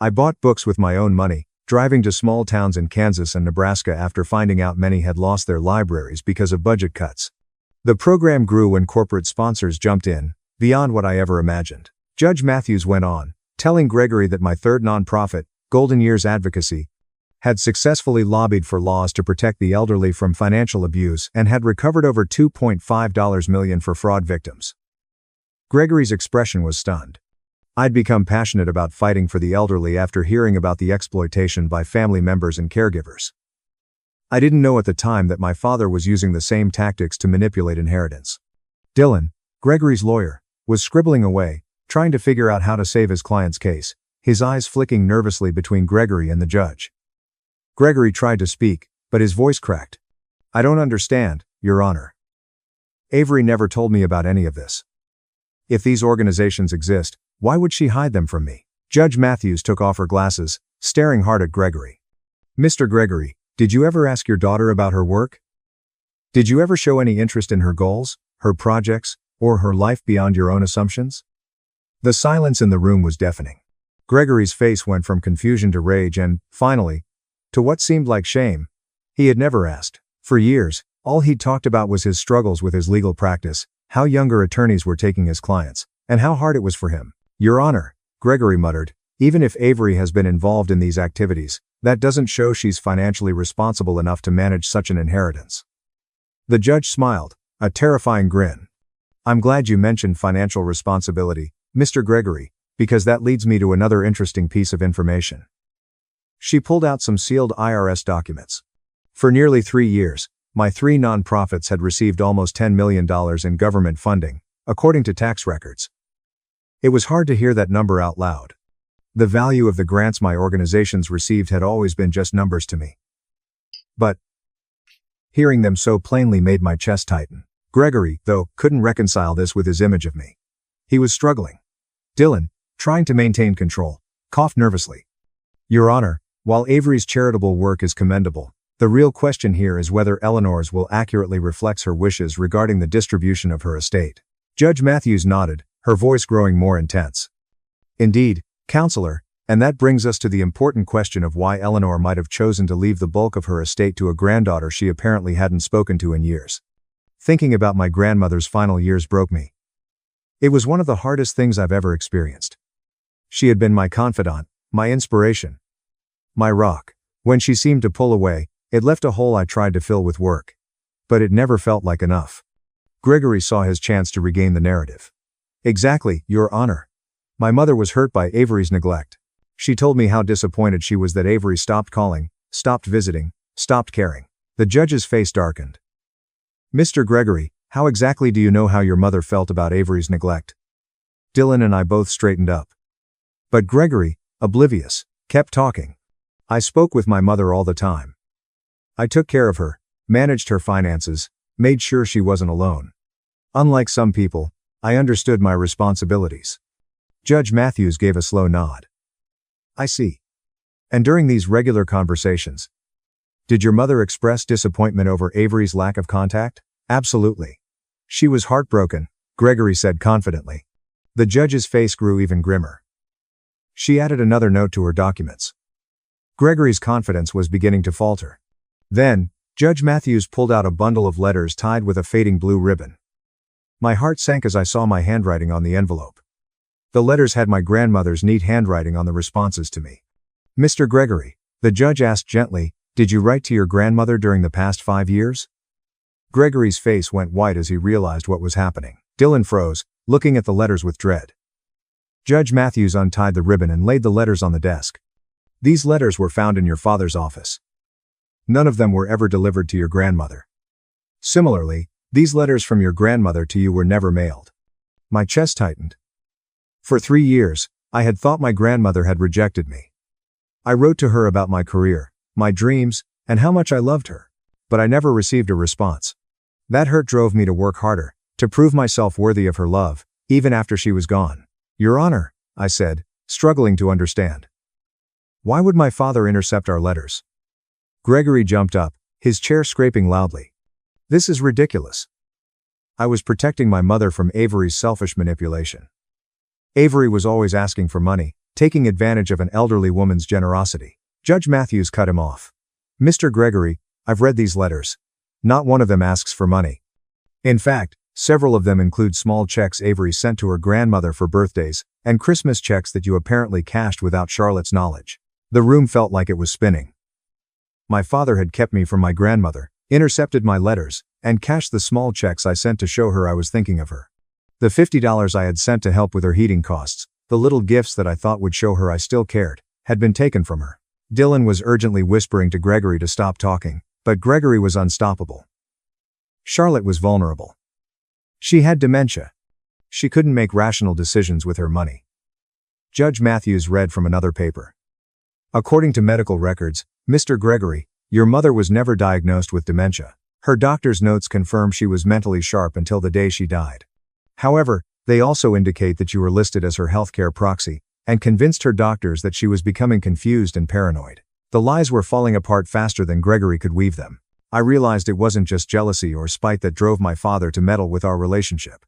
I bought books with my own money, driving to small towns in Kansas and Nebraska after finding out many had lost their libraries because of budget cuts. The program grew when corporate sponsors jumped in, beyond what I ever imagined. Judge Matthews went on, telling Gregory that my third nonprofit, Golden Years Advocacy, had successfully lobbied for laws to protect the elderly from financial abuse and had recovered over $2.5 million for fraud victims. Gregory's expression was stunned. I'd become passionate about fighting for the elderly after hearing about the exploitation by family members and caregivers. I didn't know at the time that my father was using the same tactics to manipulate inheritance. Dylan, Gregory's lawyer, was scribbling away, trying to figure out how to save his client's case, his eyes flicking nervously between Gregory and the judge. Gregory tried to speak, but his voice cracked. I don't understand, Your Honor. Avery never told me about any of this. If these organizations exist, why would she hide them from me? Judge Matthews took off her glasses, staring hard at Gregory. Mr. Gregory, did you ever ask your daughter about her work? Did you ever show any interest in her goals, her projects, or her life beyond your own assumptions? The silence in the room was deafening. Gregory's face went from confusion to rage and, finally, to what seemed like shame. He had never asked. For years, all he'd talked about was his struggles with his legal practice, how younger attorneys were taking his clients, and how hard it was for him. Your Honor, Gregory muttered, even if Avery has been involved in these activities, that doesn't show she's financially responsible enough to manage such an inheritance. The judge smiled, a terrifying grin. I'm glad you mentioned financial responsibility, Mr. Gregory, because that leads me to another interesting piece of information. She pulled out some sealed IRS documents. For nearly 3 years, my 3 nonprofits had received almost $10 million in government funding, according to tax records. It was hard to hear that number out loud. The value of the grants my organizations received had always been just numbers to me. But hearing them so plainly made my chest tighten. Gregory, though, couldn't reconcile this with his image of me. He was struggling. Dylan, trying to maintain control, coughed nervously. Your Honor, while Avery's charitable work is commendable, The real question here is whether Eleanor's will accurately reflects her wishes regarding the distribution of her estate. Judge Matthews nodded, her voice growing more intense. Indeed, Counselor, and that brings us to the important question of why Eleanor might have chosen to leave the bulk of her estate to a granddaughter she apparently hadn't spoken to in years. Thinking about my grandmother's final years broke me. It was one of the hardest things I've ever experienced. She had been my confidant, my inspiration, my rock. When she seemed to pull away, it left a hole I tried to fill with work. But it never felt like enough. Gregory saw his chance to regain the narrative. Exactly, Your Honor. My mother was hurt by Avery's neglect. She told me how disappointed she was that Avery stopped calling, stopped visiting, stopped caring. The judge's face darkened. Mr. Gregory, how exactly do you know how your mother felt about Avery's neglect? Dylan and I both straightened up. But Gregory, oblivious, kept talking. I spoke with my mother all the time. I took care of her, managed her finances, made sure she wasn't alone. Unlike some people, I understood my responsibilities. Judge Matthews gave a slow nod. I see. And during these regular conversations, did your mother express disappointment over Avery's lack of contact? Absolutely. She was heartbroken, Gregory said confidently. The judge's face grew even grimmer. She added another note to her documents. Gregory's confidence was beginning to falter. Then, Judge Matthews pulled out a bundle of letters tied with a fading blue ribbon. My heart sank as I saw my handwriting on the envelope. The letters had my grandmother's neat handwriting on the responses to me. Mr. Gregory, the judge asked gently, did you write to your grandmother during the past 5 years? Gregory's face went white as he realized what was happening. Dylan froze, looking at the letters with dread. Judge Matthews untied the ribbon and laid the letters on the desk. These letters were found in your father's office. None of them were ever delivered to your grandmother. Similarly, these letters from your grandmother to you were never mailed. My chest tightened. For 3 years, I had thought my grandmother had rejected me. I wrote to her about my career, my dreams, and how much I loved her. But I never received a response. That hurt drove me to work harder, to prove myself worthy of her love, even after she was gone. Your Honor, I said, struggling to understand. Why would my father intercept our letters? Gregory jumped up, his chair scraping loudly. This is ridiculous. I was protecting my mother from Avery's selfish manipulation. Avery was always asking for money, taking advantage of an elderly woman's generosity. Judge Matthews cut him off. Mr. Gregory, I've read these letters. Not one of them asks for money. In fact, several of them include small checks Avery sent to her grandmother for birthdays, and Christmas checks that you apparently cashed without Charlotte's knowledge. The room felt like it was spinning. My father had kept me from my grandmother, intercepted my letters, and cashed the small checks I sent to show her I was thinking of her. The $50 I had sent to help with her heating costs, the little gifts that I thought would show her I still cared, had been taken from her. Dylan was urgently whispering to Gregory to stop talking, but Gregory was unstoppable. Charlotte was vulnerable. She had dementia. She couldn't make rational decisions with her money. Judge Matthews read from another paper. According to medical records, Mr. Gregory, your mother was never diagnosed with dementia. Her doctor's notes confirm she was mentally sharp until the day she died. However, they also indicate that you were listed as her healthcare proxy, and convinced her doctors that she was becoming confused and paranoid. The lies were falling apart faster than Gregory could weave them. I realized it wasn't just jealousy or spite that drove my father to meddle with our relationship.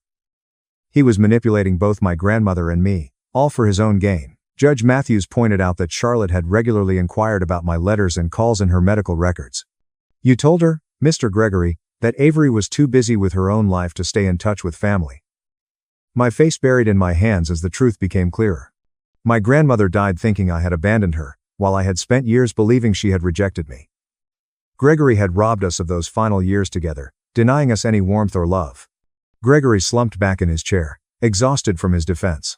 He was manipulating both my grandmother and me, all for his own gain. Judge Matthews pointed out that Charlotte had regularly inquired about my letters and calls in her medical records. You told her, Mr. Gregory, that Avery was too busy with her own life to stay in touch with family. My face buried in my hands as the truth became clearer. My grandmother died thinking I had abandoned her, while I had spent years believing she had rejected me. Gregory had robbed us of those final years together, denying us any warmth or love. Gregory slumped back in his chair, exhausted from his defense.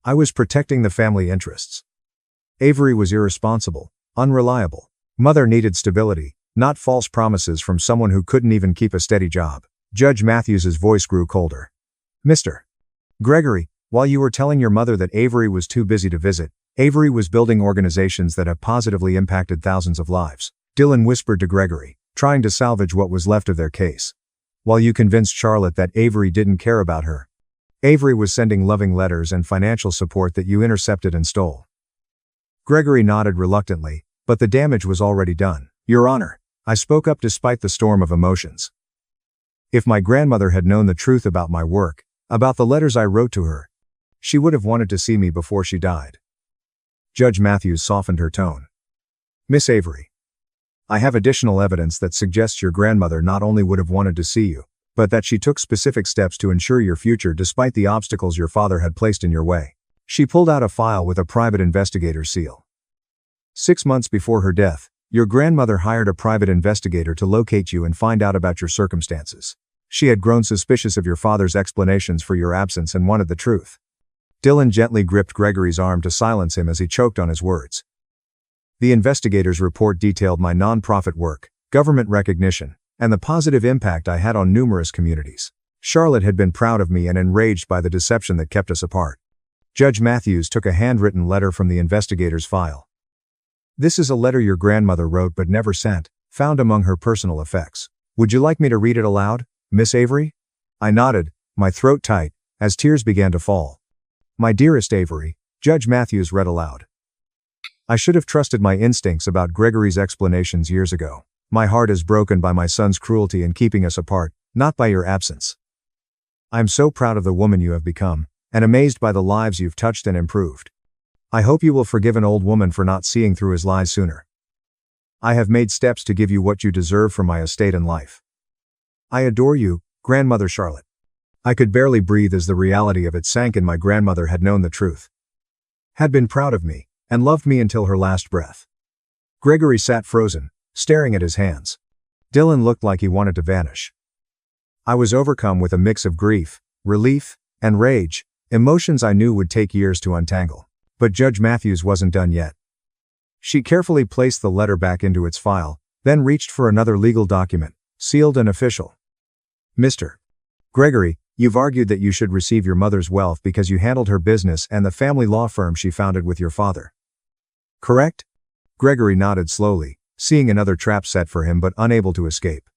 I was protecting the family interests. Avery was irresponsible, unreliable. Mother needed stability, not false promises from someone who couldn't even keep a steady job. Judge Matthews's voice grew colder. Mr. Gregory, while you were telling your mother that Avery was too busy to visit, Avery was building organizations that have positively impacted thousands of lives. Dylan whispered to Gregory, trying to salvage what was left of their case. While you convinced Charlotte that Avery didn't care about her, Avery was sending loving letters and financial support that you intercepted and stole. Gregory nodded reluctantly, but the damage was already done. Your Honor, I spoke up despite the storm of emotions. If my grandmother had known the truth about my work, about the letters I wrote to her, she would have wanted to see me before she died. Judge Matthews softened her tone. Miss Avery, I have additional evidence that suggests your grandmother not only would have wanted to see you, but that she took specific steps to ensure your future despite the obstacles your father had placed in your way. She pulled out a file with a private investigator's seal. 6 months before her death, your grandmother hired a private investigator to locate you and find out about your circumstances. She had grown suspicious of your father's explanations for your absence and wanted the truth. Dylan gently gripped Gregory's arm to silence him as he choked on his words. The investigator's report detailed my nonprofit work, government recognition, and the positive impact I had on numerous communities. Charlotte had been proud of me and enraged by the deception that kept us apart. Judge Matthews took a handwritten letter from the investigator's file. This is a letter your grandmother wrote but never sent, found among her personal effects. Would you like me to read it aloud, Miss Avery? I nodded, my throat tight, as tears began to fall. My dearest Avery, Judge Matthews read aloud. I should have trusted my instincts about Gregory's explanations years ago. My heart is broken by my son's cruelty in keeping us apart, not by your absence. I am so proud of the woman you have become, and amazed by the lives you've touched and improved. I hope you will forgive an old woman for not seeing through his lies sooner. I have made steps to give you what you deserve from my estate and life. I adore you, Grandmother Charlotte. I could barely breathe as the reality of it sank in. My grandmother had known the truth, had been proud of me, and loved me until her last breath. Gregory sat frozen, staring at his hands. Dylan looked like he wanted to vanish. I was overcome with a mix of grief, relief, and rage, emotions I knew would take years to untangle. But Judge Matthews wasn't done yet. She carefully placed the letter back into its file, then reached for another legal document, sealed and official. Mr. Gregory, you've argued that you should receive your mother's wealth because you handled her business and the family law firm she founded with your father. Correct? Gregory nodded slowly, seeing another trap set for him but unable to escape.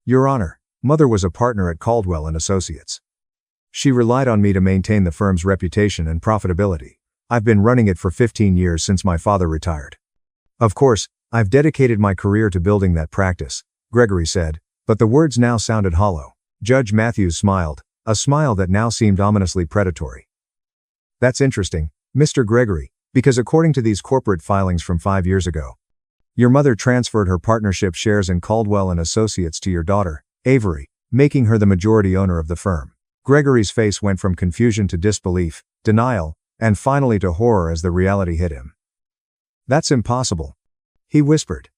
Your Honor, Mother was a partner at Caldwell & Associates. She relied on me to maintain the firm's reputation and profitability. I've been running it for 15 years since my father retired. Of course, I've dedicated my career to building that practice, Gregory said, but the words now sounded hollow. Judge Matthews smiled, a smile that now seemed ominously predatory. That's interesting, Mr. Gregory, because according to these corporate filings from 5 years ago, your mother transferred her partnership shares in Caldwell & Associates to your daughter, Avery, making her the majority owner of the firm. Gregory's face went from confusion to disbelief, denial, and finally to horror as the reality hit him. That's impossible, he whispered.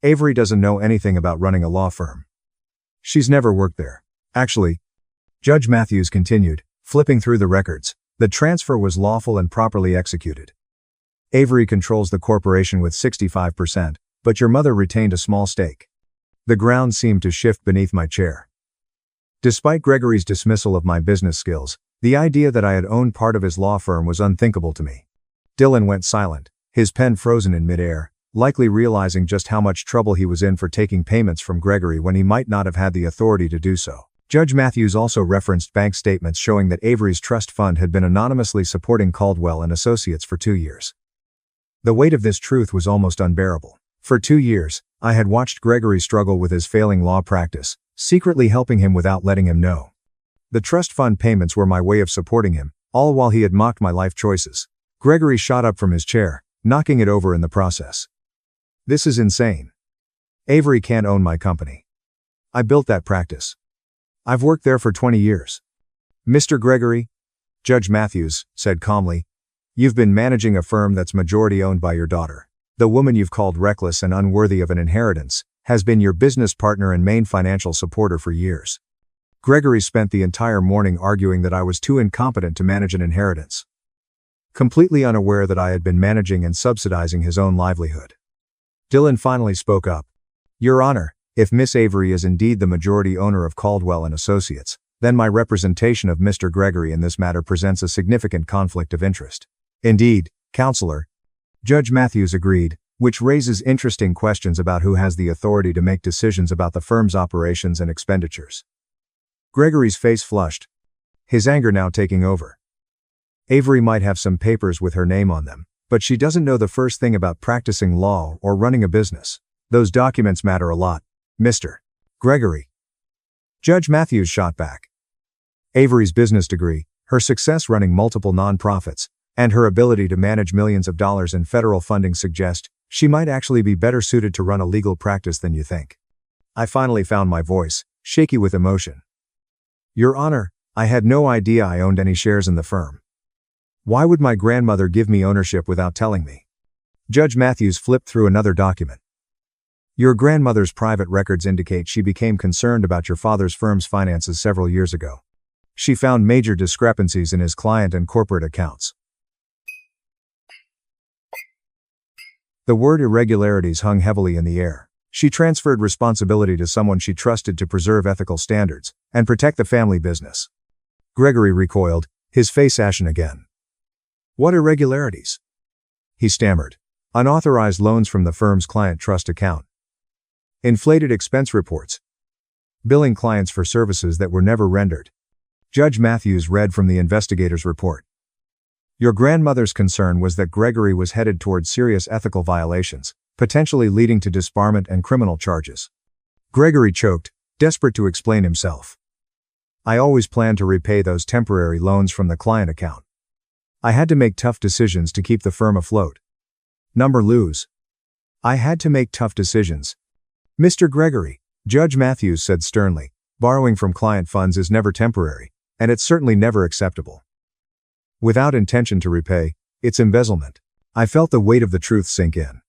Avery doesn't know anything about running a law firm. She's never worked there. Actually, Judge Matthews continued, flipping through the records, the transfer was lawful and properly executed. Avery controls the corporation with 65%, but your mother retained a small stake. The ground seemed to shift beneath my chair. Despite Gregory's dismissal of my business skills, the idea that I had owned part of his law firm was unthinkable to me. Dylan went silent, his pen frozen in midair, likely realizing just how much trouble he was in for taking payments from Gregory when he might not have had the authority to do so. Judge Matthews also referenced bank statements showing that Avery's trust fund had been anonymously supporting Caldwell & Associates for 2 years. The weight of this truth was almost unbearable. For 2 years, I had watched Gregory struggle with his failing law practice, secretly helping him without letting him know. The trust fund payments were my way of supporting him, all while he had mocked my life choices. Gregory shot up from his chair, knocking it over in the process. This is insane. Avery can't own my company. I built that practice. I've worked there for 20 years. Mr. Gregory, Judge Matthews said calmly, you've been managing a firm that's majority owned by your daughter. The woman you've called reckless and unworthy of an inheritance has been your business partner and main financial supporter for years. Gregory spent the entire morning arguing that I was too incompetent to manage an inheritance, completely unaware that I had been managing and subsidizing his own livelihood. Dylan finally spoke up. Your Honor, if Miss Avery is indeed the majority owner of Caldwell & Associates, then my representation of Mr. Gregory in this matter presents a significant conflict of interest. Indeed, Counselor, Judge Matthews agreed, which raises interesting questions about who has the authority to make decisions about the firm's operations and expenditures. Gregory's face flushed, his anger now taking over. Avery might have some papers with her name on them, but she doesn't know the first thing about practicing law or running a business. Those documents matter a lot, Mr. Gregory. Judge Matthews shot back. Avery's business degree, her success running multiple nonprofits, and her ability to manage millions of dollars in federal funding suggest she might actually be better suited to run a legal practice than you think. I finally found my voice, shaky with emotion. Your Honor, I had no idea I owned any shares in the firm. Why would my grandmother give me ownership without telling me? Judge Matthews flipped through another document. Your grandmother's private records indicate she became concerned about your father's firm's finances several years ago. She found major discrepancies in his client and corporate accounts. The word irregularities hung heavily in the air. She transferred responsibility to someone she trusted to preserve ethical standards and protect the family business. Gregory recoiled, his face ashen again. What irregularities? He stammered. Unauthorized loans from the firm's client trust account. Inflated expense reports. Billing clients for services that were never rendered. Judge Matthews read from the investigator's report. Your grandmother's concern was that Gregory was headed towards serious ethical violations, potentially leading to disbarment and criminal charges. Gregory choked, desperate to explain himself. I always planned to repay those temporary loans from the client account. I had to make tough decisions to keep the firm afloat. Number lose. I had to make tough decisions. Mr. Gregory, Judge Matthews said sternly, borrowing from client funds is never temporary, and it's certainly never acceptable. Without intention to repay, it's embezzlement. I felt the weight of the truth sink in.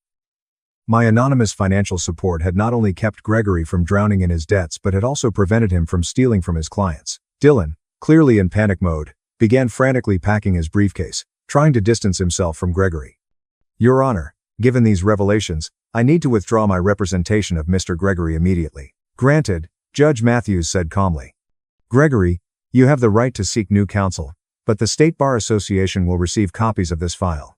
My anonymous financial support had not only kept Gregory from drowning in his debts but had also prevented him from stealing from his clients. Dylan, clearly in panic mode, began frantically packing his briefcase, trying to distance himself from Gregory. Your Honor, given these revelations, I need to withdraw my representation of Mr. Gregory immediately. Granted, Judge Matthews said calmly. Gregory, you have the right to seek new counsel, but the State Bar Association will receive copies of this file.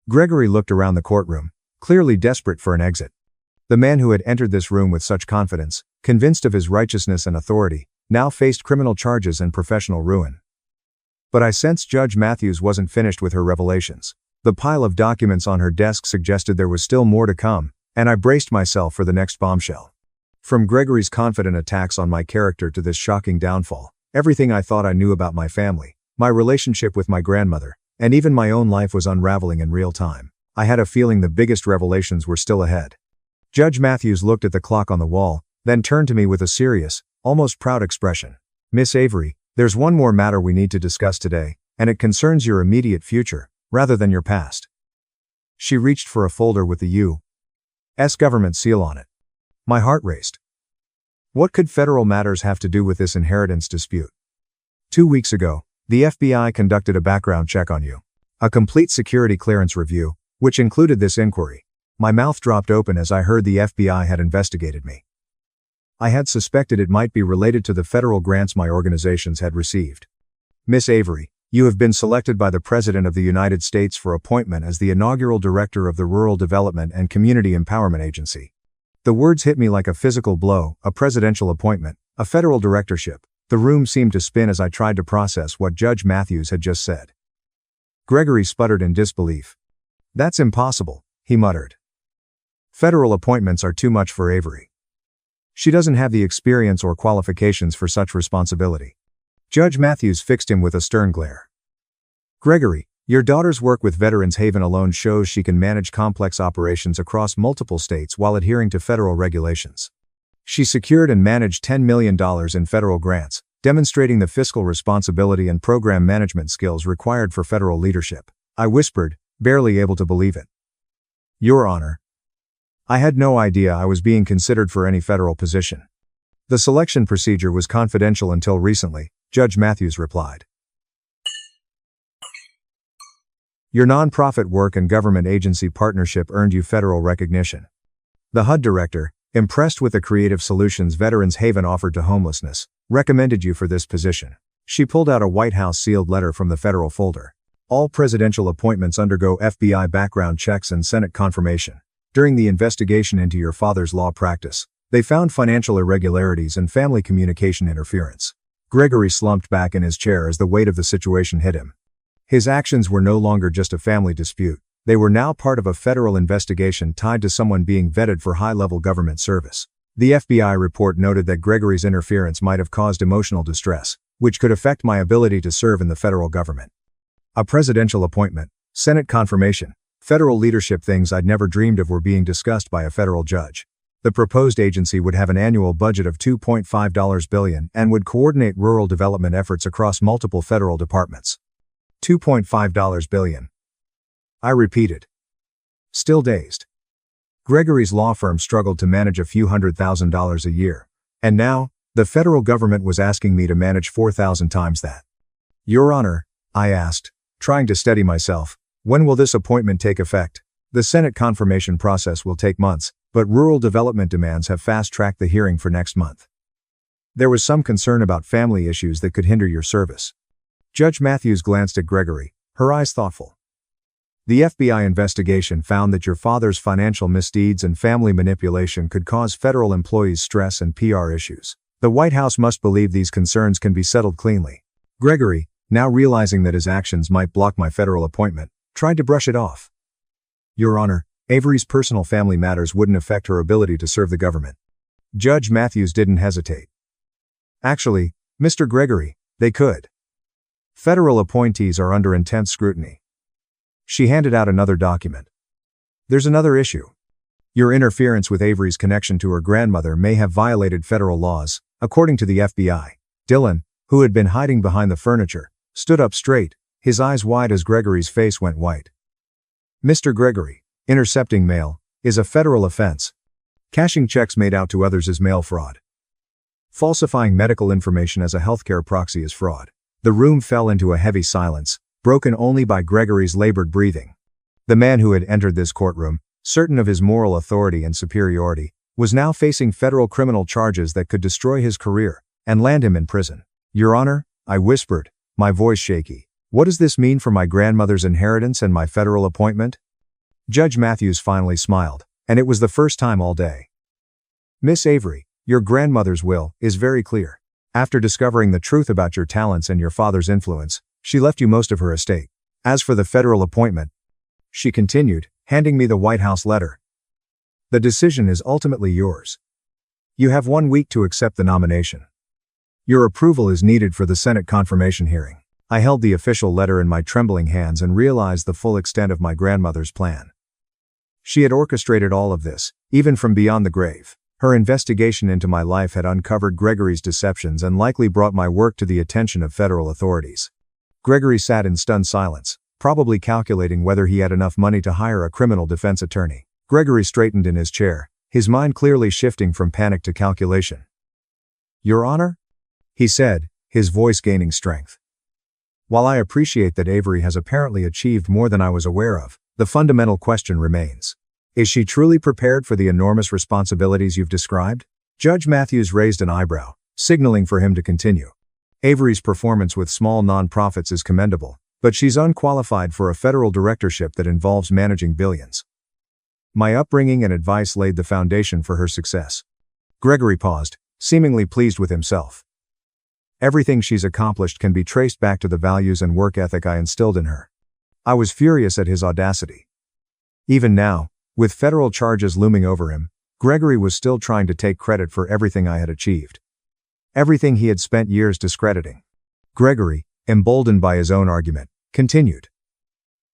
Gregory looked around the courtroom, clearly desperate for an exit. The man who had entered this room with such confidence, convinced of his righteousness and authority, now faced criminal charges and professional ruin. But I sensed Judge Matthews wasn't finished with her revelations. The pile of documents on her desk suggested there was still more to come, and I braced myself for the next bombshell. From Gregory's confident attacks on my character to this shocking downfall, everything I thought I knew about my family, my relationship with my grandmother, and even my own life was unraveling in real time. I had a feeling the biggest revelations were still ahead. Judge Matthews looked at the clock on the wall, then turned to me with a serious, almost proud expression. Miss Avery, there's one more matter we need to discuss today, and it concerns your immediate future, rather than your past. She reached for a folder with the U.S. government seal on it. My heart raced. What could federal matters have to do with this inheritance dispute? 2 weeks ago, the FBI conducted a background check on you. A complete security clearance review, which included this inquiry. My mouth dropped open as I heard the FBI had investigated me. I had suspected it might be related to the federal grants my organizations had received. Miss Avery, you have been selected by the President of the United States for appointment as the inaugural Director of the Rural Development and Community Empowerment Agency. The words hit me like a physical blow, a presidential appointment, a federal directorship. The room seemed to spin as I tried to process what Judge Matthews had just said. Gregory sputtered in disbelief. That's impossible, he muttered. Federal appointments are too much for Avery. She doesn't have the experience or qualifications for such responsibility. Judge Matthews fixed him with a stern glare. Gregory, your daughter's work with Veterans Haven alone shows she can manage complex operations across multiple states while adhering to federal regulations. She secured and managed $10 million in federal grants, demonstrating the fiscal responsibility and program management skills required for federal leadership. I whispered, barely able to believe it. Your Honor. I had no idea I was being considered for any federal position. The selection procedure was confidential until recently, Judge Matthews replied. Your nonprofit work and government agency partnership earned you federal recognition. The HUD director, impressed with the creative solutions Veterans Haven offered to homelessness, recommended you for this position. She pulled out a White House sealed letter from the federal folder. All presidential appointments undergo FBI background checks and Senate confirmation. During the investigation into your father's law practice, they found financial irregularities and family communication interference. Gregory slumped back in his chair as the weight of the situation hit him. His actions were no longer just a family dispute. They were now part of a federal investigation tied to someone being vetted for high-level government service. The FBI report noted that Gregory's interference might have caused emotional distress, which could affect my ability to serve in the federal government. A presidential appointment, Senate confirmation, federal leadership. Things I'd never dreamed of were being discussed by a federal judge. The proposed agency would have an annual budget of $2.5 billion and would coordinate rural development efforts across multiple federal departments. $2.5 billion. I repeated. Still dazed. Gregory's law firm struggled to manage a few $100,000 a year, and now, the federal government was asking me to manage 4,000 times that. Your Honor, I asked, trying to steady myself, when will this appointment take effect? The Senate confirmation process will take months, but rural development demands have fast-tracked the hearing for next month. There was some concern about family issues that could hinder your service. Judge Matthews glanced at Gregory, her eyes thoughtful. The FBI investigation found that your father's financial misdeeds and family manipulation could cause federal employees stress and PR issues. The White House must believe these concerns can be settled cleanly. Gregory, now realizing that his actions might block my federal appointment, tried to brush it off. Your Honor, Avery's personal family matters wouldn't affect her ability to serve the government. Judge Matthews didn't hesitate. Actually, Mr. Gregory, they could. Federal appointees are under intense scrutiny. She handed out another document. There's another issue. Your interference with Avery's connection to her grandmother may have violated federal laws, according to the FBI. Dylan, who had been hiding behind the furniture, stood up straight, his eyes wide as Gregory's face went white. Mr. Gregory, intercepting mail is a federal offense. Cashing checks made out to others is mail fraud. Falsifying medical information as a healthcare proxy is fraud. The room fell into a heavy silence, broken only by Gregory's labored breathing. The man who had entered this courtroom, certain of his moral authority and superiority, was now facing federal criminal charges that could destroy his career and land him in prison. Your Honor, I whispered, my voice shaky. What does this mean for my grandmother's inheritance and my federal appointment? Judge Matthews finally smiled, and it was the first time all day. Miss Avery, your grandmother's will is very clear. After discovering the truth about your talents and your father's influence, she left you most of her estate. As for the federal appointment, she continued, handing me the White House letter. The decision is ultimately yours. You have 1 week to accept the nomination. Your approval is needed for the Senate confirmation hearing. I held the official letter in my trembling hands and realized the full extent of my grandmother's plan. She had orchestrated all of this, even from beyond the grave. Her investigation into my life had uncovered Gregory's deceptions and likely brought my work to the attention of federal authorities. Gregory sat in stunned silence, probably calculating whether he had enough money to hire a criminal defense attorney. Gregory straightened in his chair, his mind clearly shifting from panic to calculation. Your Honor? He said, his voice gaining strength. While I appreciate that Avery has apparently achieved more than I was aware of, the fundamental question remains. Is she truly prepared for the enormous responsibilities you've described? Judge Matthews raised an eyebrow, signaling for him to continue. Avery's performance with small nonprofits is commendable, but she's unqualified for a federal directorship that involves managing billions. My upbringing and advice laid the foundation for her success. Gregory paused, seemingly pleased with himself. Everything she's accomplished can be traced back to the values and work ethic I instilled in her. I was furious at his audacity. Even now, with federal charges looming over him, Gregory was still trying to take credit for everything I had achieved. Everything he had spent years discrediting. Gregory, emboldened by his own argument, continued.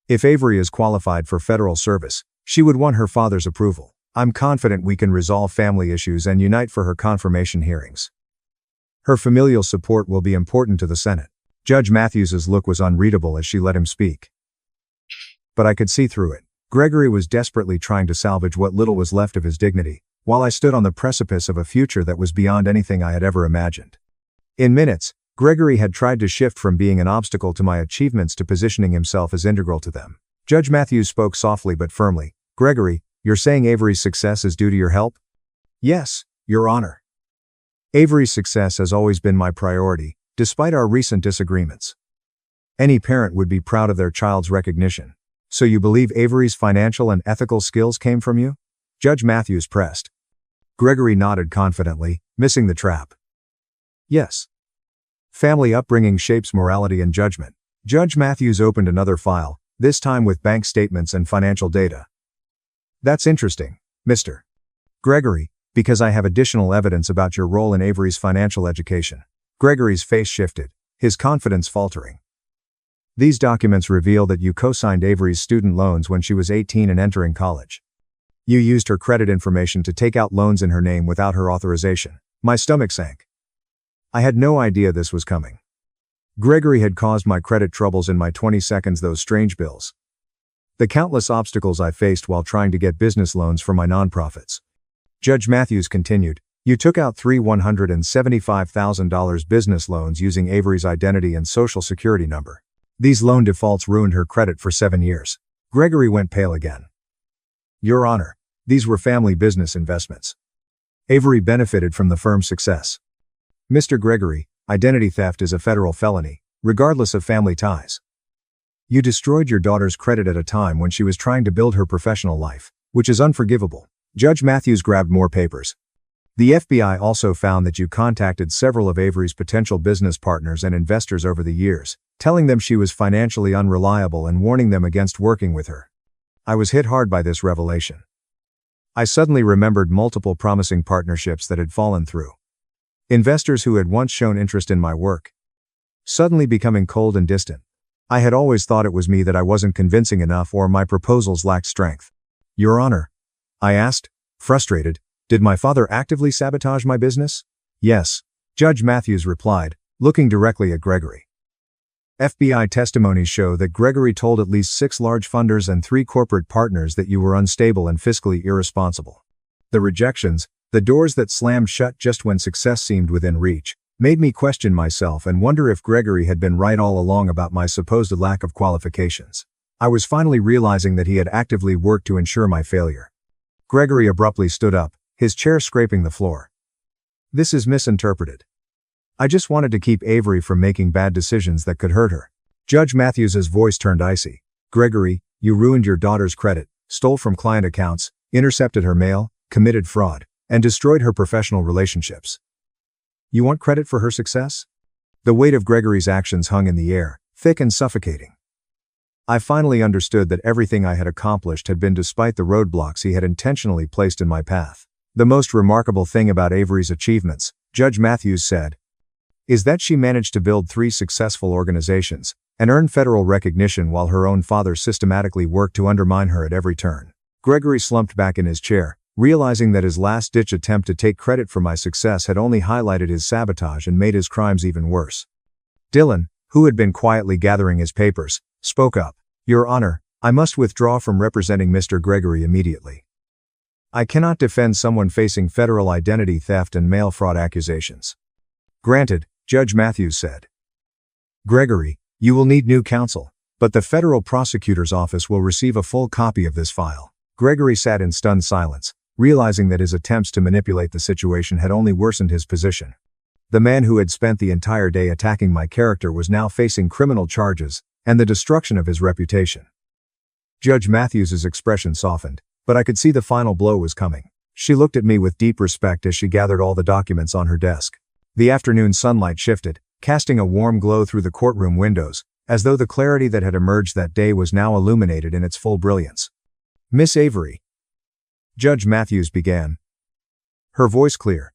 If Avery is qualified for federal service, she would want her father's approval. I'm confident we can resolve family issues and unite for her confirmation hearings. Her familial support will be important to the Senate. Judge Matthews's look was unreadable as she let him speak. But I could see through it. Gregory was desperately trying to salvage what little was left of his dignity, while I stood on the precipice of a future that was beyond anything I had ever imagined. In minutes, Gregory had tried to shift from being an obstacle to my achievements to positioning himself as integral to them. Judge Matthews spoke softly but firmly. Gregory, you're saying Avery's success is due to your help? Yes, Your Honor. Avery's success has always been my priority, despite our recent disagreements. Any parent would be proud of their child's recognition. So you believe Avery's financial and ethical skills came from you? Judge Matthews pressed. Gregory nodded confidently, missing the trap. Yes. Family upbringing shapes morality and judgment. Judge Matthews opened another file, this time with bank statements and financial data. That's interesting, Mr. Gregory, because I have additional evidence about your role in Avery's financial education. Gregory's face shifted, his confidence faltering. These documents reveal that you co-signed Avery's student loans when she was 18 and entering college. You used her credit information to take out loans in her name without her authorization. My stomach sank. I had no idea this was coming. Gregory had caused my credit troubles in my 20 seconds, those strange bills. The countless obstacles I faced while trying to get business loans for my nonprofits. Judge Matthews continued, you took out three $175,000 business loans using Avery's identity and social security number. These loan defaults ruined her credit for 7 years. Gregory went pale again. Your Honor, these were family business investments. Avery benefited from the firm's success. Mr. Gregory, identity theft is a federal felony, regardless of family ties. You destroyed your daughter's credit at a time when she was trying to build her professional life, which is unforgivable. Judge Matthews grabbed more papers. The FBI also found that you contacted several of Avery's potential business partners and investors over the years, telling them she was financially unreliable and warning them against working with her. I was hit hard by this revelation. I suddenly remembered multiple promising partnerships that had fallen through. Investors who had once shown interest in my work, suddenly becoming cold and distant. I had always thought it was me, that I wasn't convincing enough or my proposals lacked strength. Your Honor, I asked, frustrated, did my father actively sabotage my business? Yes, Judge Matthews replied, looking directly at Gregory. FBI testimonies show that Gregory told at least 6 large funders and 3 corporate partners that you were unstable and fiscally irresponsible. The rejections, the doors that slammed shut just when success seemed within reach, made me question myself and wonder if Gregory had been right all along about my supposed lack of qualifications. I was finally realizing that he had actively worked to ensure my failure. Gregory abruptly stood up, his chair scraping the floor. This is misinterpreted. I just wanted to keep Avery from making bad decisions that could hurt her. Judge Matthews's voice turned icy. Gregory, you ruined your daughter's credit, stole from client accounts, intercepted her mail, committed fraud, and destroyed her professional relationships. You want credit for her success? The weight of Gregory's actions hung in the air, thick and suffocating. I finally understood that everything I had accomplished had been despite the roadblocks he had intentionally placed in my path. The most remarkable thing about Avery's achievements, Judge Matthews said, is that she managed to build 3 successful organizations and earn federal recognition while her own father systematically worked to undermine her at every turn. Gregory slumped back in his chair, realizing that his last-ditch attempt to take credit for my success had only highlighted his sabotage and made his crimes even worse. Dylan, who had been quietly gathering his papers, spoke up. Your Honor, I must withdraw from representing Mr. Gregory immediately. I cannot defend someone facing federal identity theft and mail fraud accusations. Granted, Judge Matthews said. Gregory, you will need new counsel, but the federal prosecutor's office will receive a full copy of this file. Gregory sat in stunned silence, realizing that his attempts to manipulate the situation had only worsened his position. The man who had spent the entire day attacking my character was now facing criminal charges and the destruction of his reputation. Judge Matthews's expression softened, but I could see the final blow was coming. She looked at me with deep respect as she gathered all the documents on her desk. The afternoon sunlight shifted, casting a warm glow through the courtroom windows, as though the clarity that had emerged that day was now illuminated in its full brilliance. Miss Avery, Judge Matthews began, her voice clear.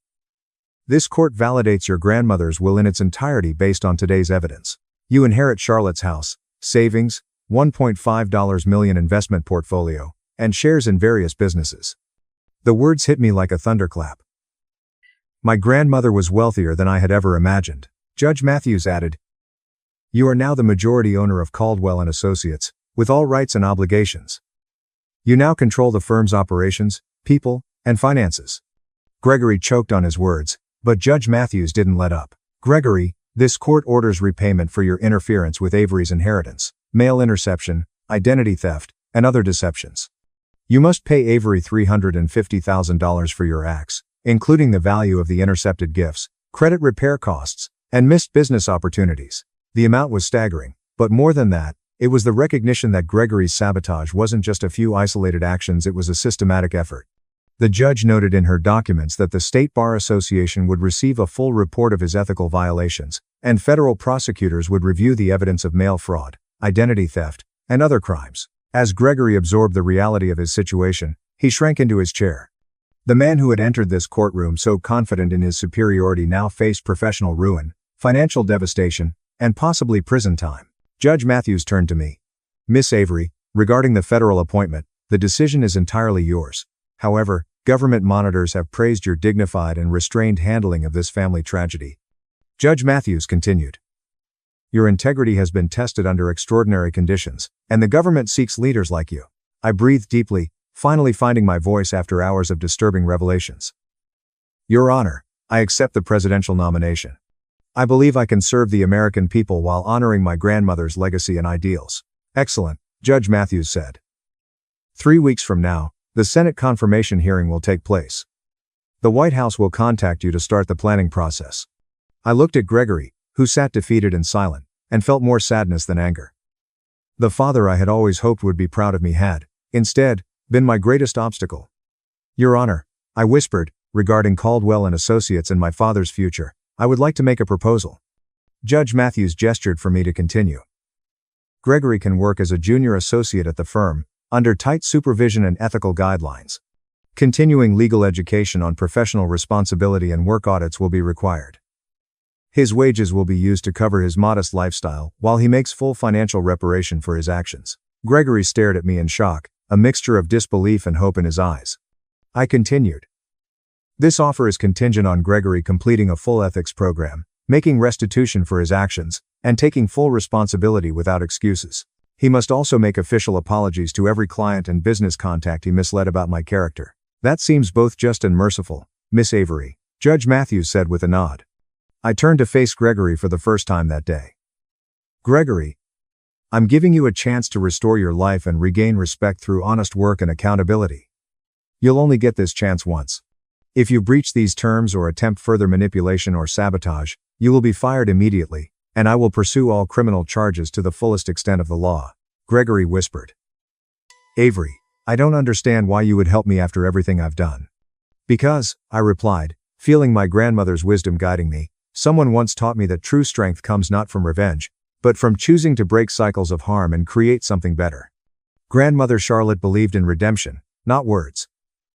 This court validates your grandmother's will in its entirety based on today's evidence. You inherit Charlotte's house, savings, $1.5 million investment portfolio, and shares in various businesses. The words hit me like a thunderclap. My grandmother was wealthier than I had ever imagined, Judge Matthews added. You are now the majority owner of Caldwell & Associates, with all rights and obligations. You now control the firm's operations, people, and finances. Gregory choked on his words, but Judge Matthews didn't let up. Gregory, this court orders repayment for your interference with Avery's inheritance, mail interception, identity theft, and other deceptions. You must pay Avery $350,000 for your acts, including the value of the intercepted gifts, credit repair costs, and missed business opportunities. The amount was staggering, but more than that, it was the recognition that Gregory's sabotage wasn't just a few isolated actions, it was a systematic effort. The judge noted in her documents that the State Bar Association would receive a full report of his ethical violations, and federal prosecutors would review the evidence of mail fraud, identity theft, and other crimes. As Gregory absorbed the reality of his situation, he shrank into his chair. The man who had entered this courtroom so confident in his superiority now faced professional ruin, financial devastation, and possibly prison time. Judge Matthews turned to me. Miss Avery, regarding the federal appointment, the decision is entirely yours. However, government monitors have praised your dignified and restrained handling of this family tragedy. Judge Matthews continued. Your integrity has been tested under extraordinary conditions, and the government seeks leaders like you. I breathed deeply, finally finding my voice after hours of disturbing revelations. Your Honor, I accept the presidential nomination. I believe I can serve the American people while honoring my grandmother's legacy and ideals. Excellent, Judge Matthews said. 3 weeks from now, the Senate confirmation hearing will take place. The White House will contact you to start the planning process. I looked at Gregory, who sat defeated and silent, and felt more sadness than anger. The father I had always hoped would be proud of me had, instead, been my greatest obstacle. Your Honor, I whispered, regarding Caldwell and Associates and my father's future, I would like to make a proposal. Judge Matthews gestured for me to continue. Gregory can work as a junior associate at the firm, under tight supervision and ethical guidelines. Continuing legal education on professional responsibility and work audits will be required. His wages will be used to cover his modest lifestyle, while he makes full financial reparation for his actions. Gregory stared at me in shock, a mixture of disbelief and hope in his eyes. I continued. This offer is contingent on Gregory completing a full ethics program, making restitution for his actions, and taking full responsibility without excuses. He must also make official apologies to every client and business contact he misled about my character. That seems both just and merciful, Miss Avery, Judge Matthews said with a nod. I turned to face Gregory for the first time that day. Gregory, I'm giving you a chance to restore your life and regain respect through honest work and accountability. You'll only get this chance once. If you breach these terms or attempt further manipulation or sabotage, you will be fired immediately, and I will pursue all criminal charges to the fullest extent of the law, Gregory whispered. Avery, I don't understand why you would help me after everything I've done. Because, I replied, feeling my grandmother's wisdom guiding me, someone once taught me that true strength comes not from revenge, but from choosing to break cycles of harm and create something better. Grandmother Charlotte believed in redemption, not words.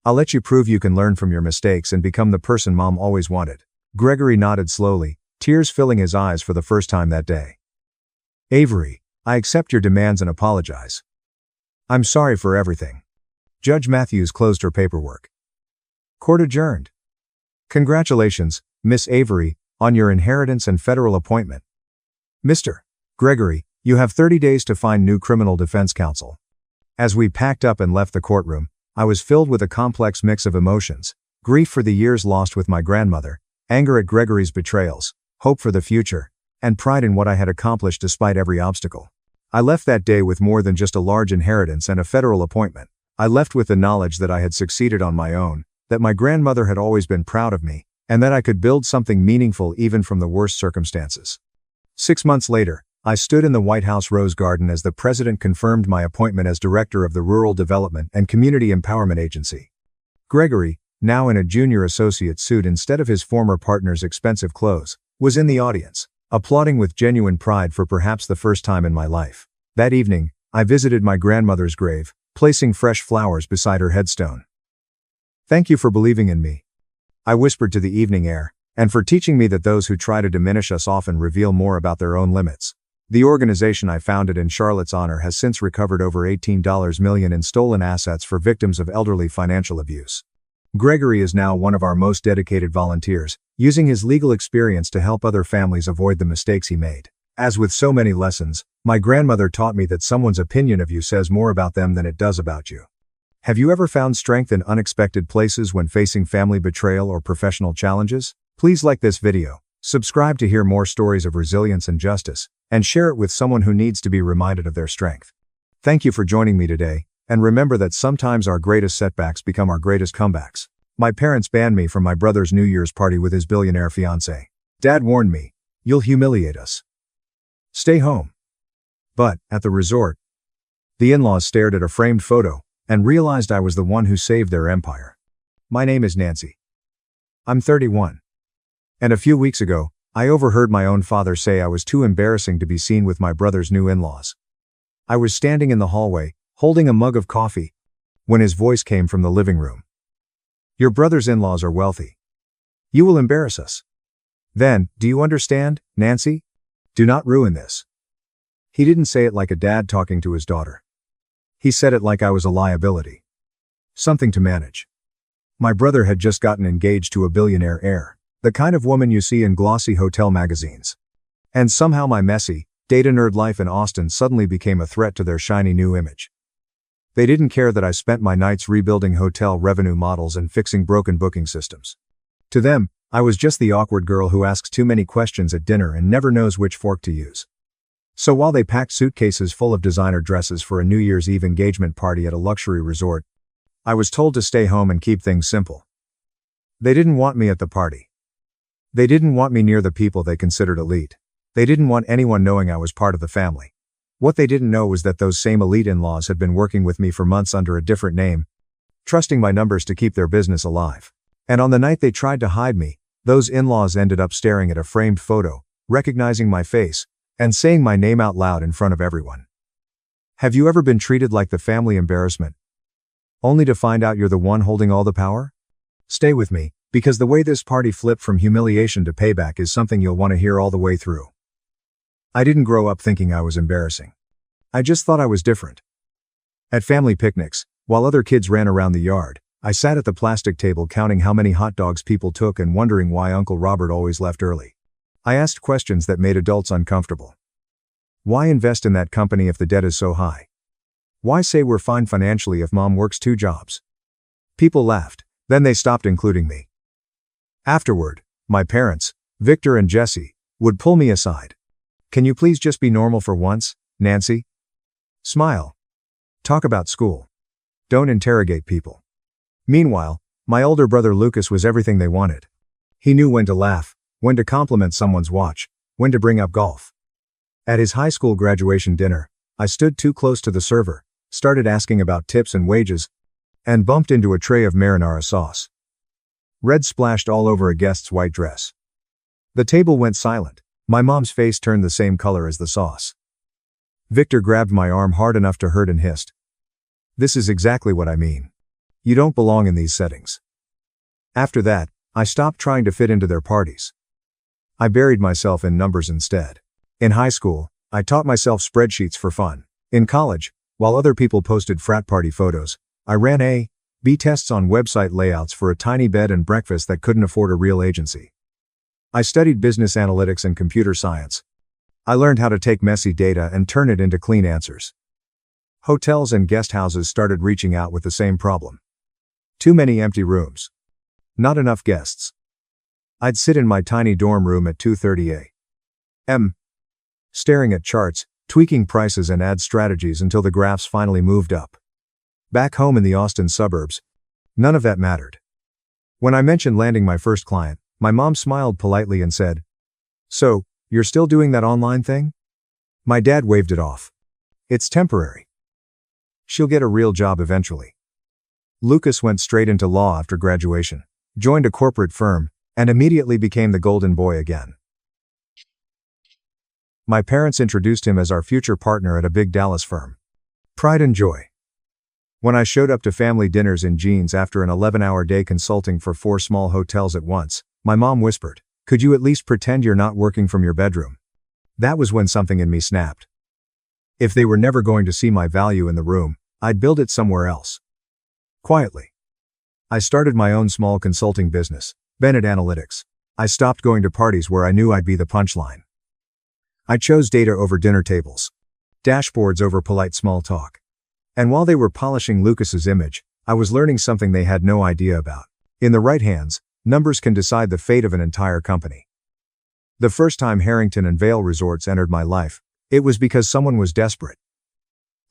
I'll let you prove you can learn from your mistakes and become the person Mom always wanted. Gregory nodded slowly, tears filling his eyes for the first time that day. Avery, I accept your demands and apologize. I'm sorry for everything. Judge Matthews closed her paperwork. Court adjourned. Congratulations, Miss Avery, on your inheritance and federal appointment. Mr. Gregory, you have 30 days to find new criminal defense counsel. As we packed up and left the courtroom, I was filled with a complex mix of emotions: grief for the years lost with my grandmother, anger at Gregory's betrayals, hope for the future, and pride in what I had accomplished despite every obstacle. I left that day with more than just a large inheritance and a federal appointment. I left with the knowledge that I had succeeded on my own, that my grandmother had always been proud of me, and that I could build something meaningful even from the worst circumstances. 6 months later, I stood in the White House Rose Garden as the President confirmed my appointment as Director of the Rural Development and Community Empowerment Agency. Gregory, now in a junior associate suit instead of his former partner's expensive clothes, was in the audience, applauding with genuine pride for perhaps the first time in my life. That evening, I visited my grandmother's grave, placing fresh flowers beside her headstone. Thank you for believing in me, I whispered to the evening air, and for teaching me that those who try to diminish us often reveal more about their own limits. The organization I founded in Charlotte's honor has since recovered over $18 million in stolen assets for victims of elderly financial abuse. Gregory is now one of our most dedicated volunteers, using his legal experience to help other families avoid the mistakes he made. As with so many lessons, my grandmother taught me that someone's opinion of you says more about them than it does about you. Have you ever found strength in unexpected places when facing family betrayal or professional challenges? Please like this video, subscribe to hear more stories of resilience and justice, and share it with someone who needs to be reminded of their strength. Thank you for joining me today, and remember that sometimes our greatest setbacks become our greatest comebacks. My parents banned me from my brother's New Year's party with his billionaire fiancée. Dad warned me, "You'll humiliate us. Stay home." But, at the resort, the in-laws stared at a framed photo and realized I was the one who saved their empire. My name is Nancy. I'm 31. And a few weeks ago, I overheard my own father say I was too embarrassing to be seen with my brother's new in-laws. I was standing in the hallway, holding a mug of coffee, when his voice came from the living room. "Your brother's in-laws are wealthy. You will embarrass us. Then, do you understand, Nancy? Do not ruin this." He didn't say it like a dad talking to his daughter. He said it like I was a liability. Something to manage. My brother had just gotten engaged to a billionaire heir, the kind of woman you see in glossy hotel magazines. And somehow my messy, data nerd life in Austin suddenly became a threat to their shiny new image. They didn't care that I spent my nights rebuilding hotel revenue models and fixing broken booking systems. To them, I was just the awkward girl who asks too many questions at dinner and never knows which fork to use. So while they packed suitcases full of designer dresses for a New Year's Eve engagement party at a luxury resort, I was told to stay home and keep things simple. They didn't want me at the party. They didn't want me near the people they considered elite. They didn't want anyone knowing I was part of the family. What they didn't know was that those same elite in-laws had been working with me for months under a different name, trusting my numbers to keep their business alive. And on the night they tried to hide me, those in-laws ended up staring at a framed photo, recognizing my face, and saying my name out loud in front of everyone. Have you ever been treated like the family embarrassment, only to find out you're the one holding all the power? Stay with me, because the way this party flipped from humiliation to payback is something you'll want to hear all the way through. I didn't grow up thinking I was embarrassing. I just thought I was different. At family picnics, while other kids ran around the yard, I sat at the plastic table counting how many hot dogs people took and wondering why Uncle Robert always left early. I asked questions that made adults uncomfortable. Why invest in that company if the debt is so high? Why say we're fine financially if mom works 2 jobs? People laughed, then they stopped including me. Afterward, my parents, Victor and Jesse, would pull me aside. "Can you please just be normal for once, Nancy? Smile. Talk about school. Don't interrogate people." Meanwhile, my older brother Lucas was everything they wanted. He knew when to laugh, when to compliment someone's watch, when to bring up golf. At his high school graduation dinner, I stood too close to the server, started asking about tips and wages, and bumped into a tray of marinara sauce. Red splashed all over a guest's white dress. The table went silent. My mom's face turned the same color as the sauce. Victor grabbed my arm hard enough to hurt and hissed. "This is exactly what I mean. You don't belong in these settings." After that, I stopped trying to fit into their parties. I buried myself in numbers instead. In high school, I taught myself spreadsheets for fun. In college, while other people posted frat party photos, I ran A/B tests on website layouts for a tiny bed and breakfast that couldn't afford a real agency. I studied business analytics and computer science. I learned how to take messy data and turn it into clean answers. Hotels and guest houses started reaching out with the same problem. Too many empty rooms. Not enough guests. I'd sit in my tiny dorm room at 2:30 a.m., staring at charts, tweaking prices and ad strategies until the graphs finally moved up. Back home in the Austin suburbs, none of that mattered. When I mentioned landing my first client, my mom smiled politely and said, "So, you're still doing that online thing?" My dad waved it off. "It's temporary. She'll get a real job eventually." Lucas went straight into law after graduation, joined a corporate firm, and immediately became the golden boy again. My parents introduced him as our future partner at a big Dallas firm. Pride and joy. When I showed up to family dinners in jeans after an 11-hour day consulting for 4 small hotels at once, my mom whispered, "Could you at least pretend you're not working from your bedroom?" That was when something in me snapped. If they were never going to see my value in the room, I'd build it somewhere else. Quietly. I started my own small consulting business, Bennett Analytics. I stopped going to parties where I knew I'd be the punchline. I chose data over dinner tables, dashboards over polite small talk. And while they were polishing Lucas's image, I was learning something they had no idea about. In the right hands, numbers can decide the fate of an entire company. The first time Harrington and Vail resorts entered my life, it was because someone was desperate.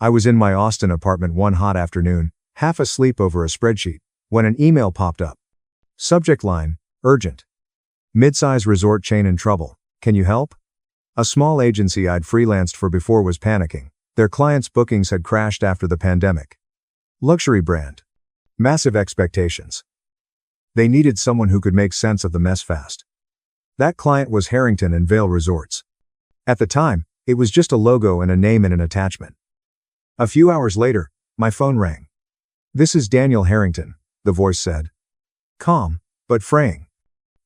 I was in my Austin apartment one hot afternoon, half asleep over a spreadsheet, when an email popped up. Subject line, urgent. Mid-size resort chain in trouble. Can you help? A small agency I'd freelanced for before was panicking. Their clients' bookings had crashed after the pandemic. Luxury brand. Massive expectations. They needed someone who could make sense of the mess fast. That client was Harrington and Vail Resorts. At the time, it was just a logo and a name in an attachment. A few hours later, my phone rang. "This is Daniel Harrington," the voice said. Calm, but fraying.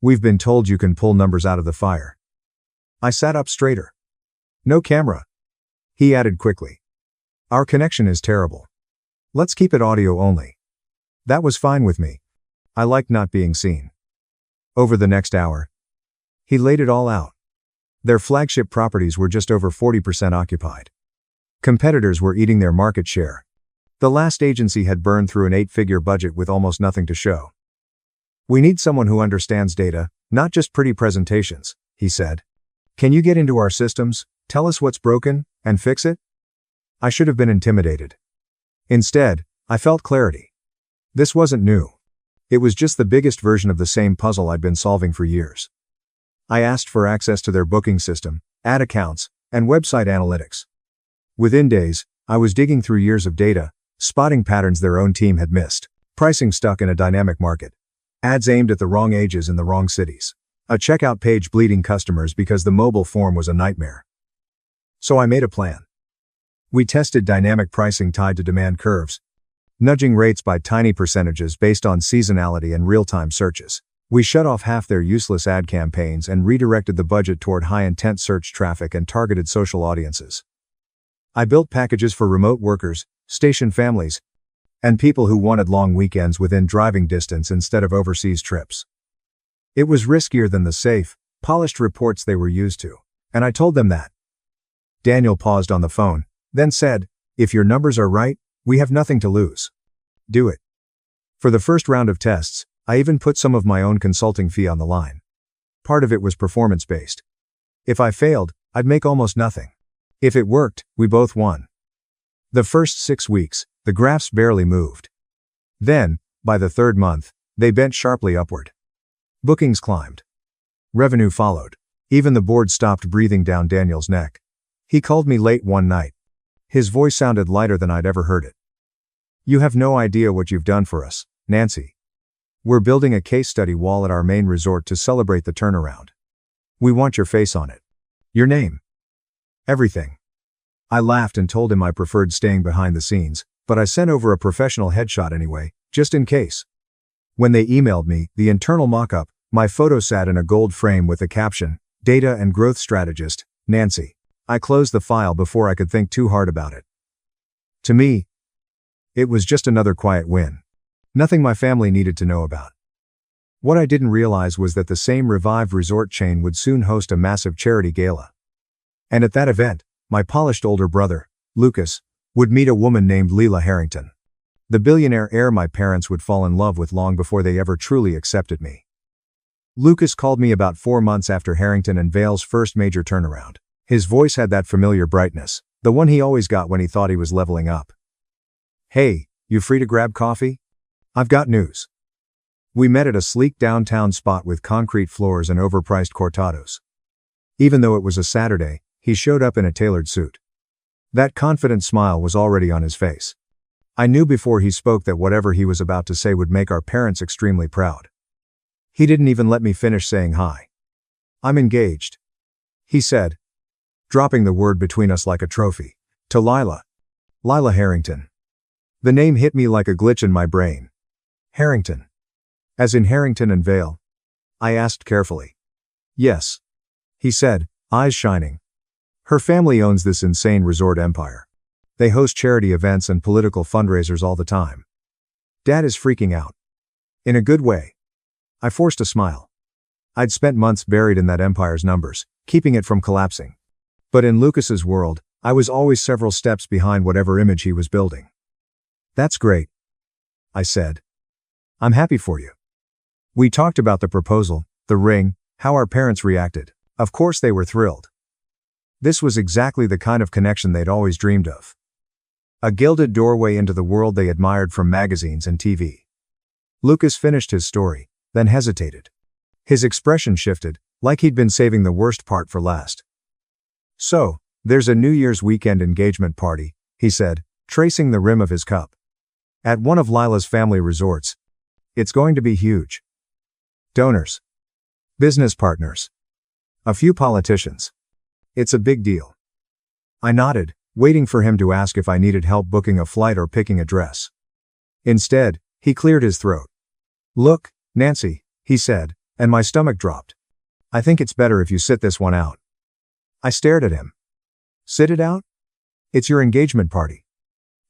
"We've been told you can pull numbers out of the fire." I sat up straighter. "No camera," he added quickly. "Our connection is terrible. Let's keep it audio only." That was fine with me. I liked not being seen. Over the next hour, he laid it all out. Their flagship properties were just over 40% occupied. Competitors were eating their market share. The last agency had burned through an 8-figure budget with almost nothing to show. "We need someone who understands data, not just pretty presentations," he said. "Can you get into our systems, tell us what's broken, and fix it?" I should have been intimidated. Instead, I felt clarity. This wasn't new. It was just the biggest version of the same puzzle I'd been solving for years. I asked for access to their booking system, ad accounts, and website analytics. Within days, I was digging through years of data, spotting patterns their own team had missed, pricing stuck in a dynamic market, ads aimed at the wrong ages in the wrong cities, a checkout page bleeding customers because the mobile form was a nightmare. So I made a plan. We tested dynamic pricing tied to demand curves, nudging rates by tiny percentages based on seasonality and real-time searches. We shut off half their useless ad campaigns and redirected the budget toward high-intent search traffic and targeted social audiences. I built packages for remote workers, station families, and people who wanted long weekends within driving distance instead of overseas trips. It was riskier than the safe, polished reports they were used to, and I told them that. Daniel paused on the phone, then said, "If your numbers are right, we have nothing to lose. Do it." For the first round of tests, I even put some of my own consulting fee on the line. Part of it was performance-based. If I failed, I'd make almost nothing. If it worked, we both won. The first 6 weeks, the graphs barely moved. Then, by the third month, they bent sharply upward. Bookings climbed. Revenue followed. Even the board stopped breathing down Daniel's neck. He called me late one night. His voice sounded lighter than I'd ever heard it. "You have no idea what you've done for us, Nancy. We're building a case study wall at our main resort to celebrate the turnaround. We want your face on it. Your name. Everything." I laughed and told him I preferred staying behind the scenes, but I sent over a professional headshot anyway, just in case. When they emailed me the internal mock-up, my photo sat in a gold frame with the caption, "Data and Growth Strategist, Nancy." I closed the file before I could think too hard about it. To me, it was just another quiet win. Nothing my family needed to know about. What I didn't realize was that the same revived resort chain would soon host a massive charity gala. And at that event, my polished older brother, Lucas, would meet a woman named Leela Harrington. The billionaire heir my parents would fall in love with long before they ever truly accepted me. Lucas called me about 4 months after Harrington and Vale's first major turnaround. His voice had that familiar brightness, the one he always got when he thought he was leveling up. "Hey, you free to grab coffee? I've got news." We met at a sleek downtown spot with concrete floors and overpriced cortados. Even though it was a Saturday, he showed up in a tailored suit. That confident smile was already on his face. I knew before he spoke that whatever he was about to say would make our parents extremely proud. He didn't even let me finish saying hi. "I'm engaged," he said, dropping the word between us like a trophy. "To Lila Harrington." The name hit me like a glitch in my brain. Harrington. As in Harrington and Vale? I asked carefully. "Yes," he said, eyes shining. "Her family owns this insane resort empire. They host charity events and political fundraisers all the time. Dad is freaking out. In a good way." I forced a smile. I'd spent months buried in that empire's numbers, keeping it from collapsing. But in Lucas's world, I was always several steps behind whatever image he was building. "That's great," I said. "I'm happy for you." We talked about the proposal, the ring, how our parents reacted. Of course they were thrilled. This was exactly the kind of connection they'd always dreamed of. A gilded doorway into the world they admired from magazines and TV. Lucas finished his story, then hesitated. His expression shifted, like he'd been saving the worst part for last. "So, there's a New Year's weekend engagement party," he said, tracing the rim of his cup. "At one of Lila's family resorts. It's going to be huge. Donors. Business partners. A few politicians. It's a big deal." I nodded, waiting for him to ask if I needed help booking a flight or picking a dress. Instead, he cleared his throat. "Look, Nancy," he said, and my stomach dropped. "I think it's better if you sit this one out." I stared at him. "Sit it out? It's your engagement party.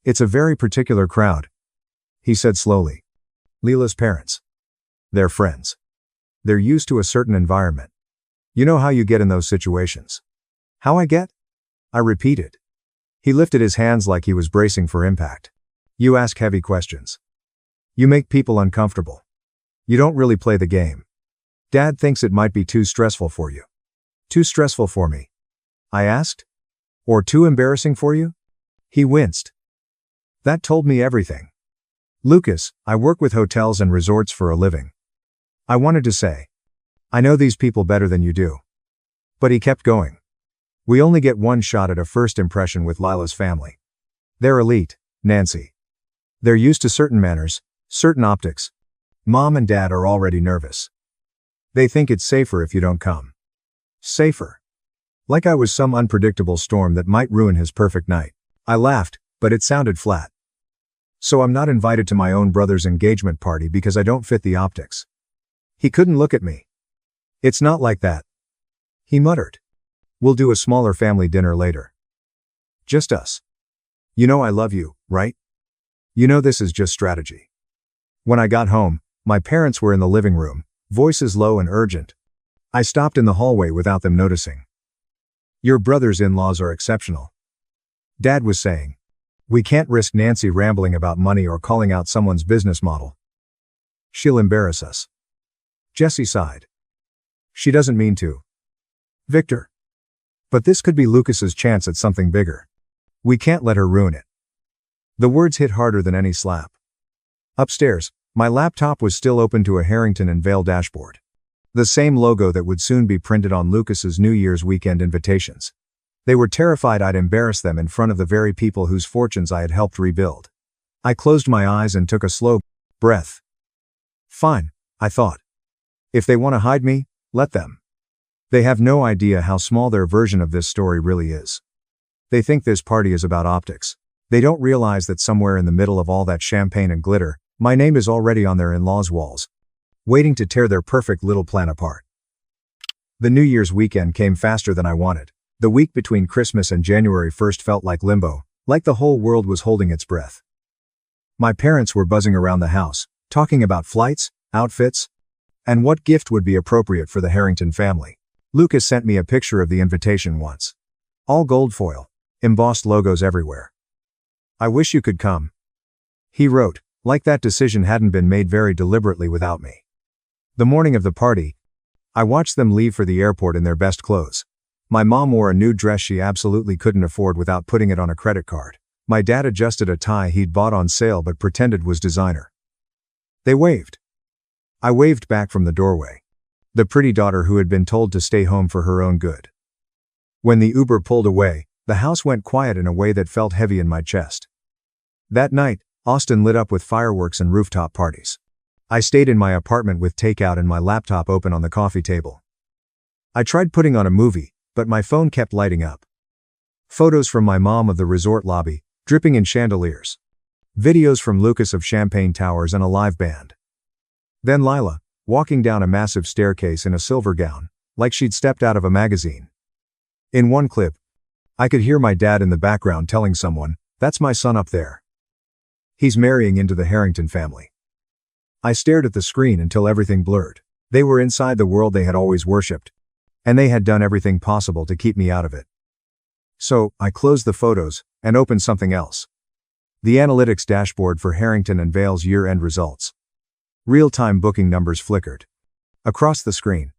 It's a very particular crowd," he said slowly. "Leela's parents. They're friends. They're used to a certain environment. You know how you get in those situations." "How I get?" I repeated. He lifted his hands like he was bracing for impact. "You ask heavy questions. You make people uncomfortable. You don't really play the game. Dad thinks it might be too stressful for you." "Too stressful for me?" I asked. "Or too embarrassing for you?" He winced. That told me everything. "Lucas, I work with hotels and resorts for a living." I wanted to say, "I know these people better than you do." But he kept going. "We only get one shot at a first impression with Lila's family. They're elite, Nancy. They're used to certain manners, certain optics. Mom and Dad are already nervous. They think it's safer if you don't come." Safer. Like I was some unpredictable storm that might ruin his perfect night. I laughed, but it sounded flat. "So I'm not invited to my own brother's engagement party because I don't fit the optics." He couldn't look at me. "It's not like that," he muttered. "We'll do a smaller family dinner later. Just us. You know I love you, right? You know this is just strategy." When I got home, my parents were in the living room, voices low and urgent. I stopped in the hallway without them noticing. "Your brother's in-laws are exceptional," Dad was saying. "We can't risk Nancy rambling about money or calling out someone's business model. She'll embarrass us." Jessie sighed. "She doesn't mean to. Victor. But this could be Lucas's chance at something bigger. We can't let her ruin it." The words hit harder than any slap. Upstairs, my laptop was still open to a Harrington and Vale dashboard. The same logo that would soon be printed on Lucas's New Year's weekend invitations. They were terrified I'd embarrass them in front of the very people whose fortunes I had helped rebuild. I closed my eyes and took a slow breath. Fine, I thought. If they want to hide me, let them. They have no idea how small their version of this story really is. They think this party is about optics. They don't realize that somewhere in the middle of all that champagne and glitter, my name is already on their in-laws' walls, waiting to tear their perfect little plan apart. The New Year's weekend came faster than I wanted. The week between Christmas and January 1st felt like limbo, like the whole world was holding its breath. My parents were buzzing around the house, talking about flights, outfits, and what gift would be appropriate for the Harrington family. Lucas sent me a picture of the invitation once. All gold foil, embossed logos everywhere. "I wish you could come," he wrote, like that decision hadn't been made very deliberately without me. The morning of the party, I watched them leave for the airport in their best clothes. My mom wore a new dress she absolutely couldn't afford without putting it on a credit card. My dad adjusted a tie he'd bought on sale but pretended was designer. They waved. I waved back from the doorway. The pretty daughter who had been told to stay home for her own good. When the Uber pulled away, the house went quiet in a way that felt heavy in my chest. That night, Austin lit up with fireworks and rooftop parties. I stayed in my apartment with takeout and my laptop open on the coffee table. I tried putting on a movie, but my phone kept lighting up. Photos from my mom of the resort lobby, dripping in chandeliers. Videos from Lucas of champagne towers and a live band. Then Lila, walking down a massive staircase in a silver gown, like she'd stepped out of a magazine. In one clip, I could hear my dad in the background telling someone, "That's my son up there. He's marrying into the Harrington family." I stared at the screen until everything blurred. They were inside the world they had always worshipped. And they had done everything possible to keep me out of it. So, I closed the photos, and opened something else. The analytics dashboard for Harrington and Vale's year-end results. Real-time booking numbers flickered across the screen.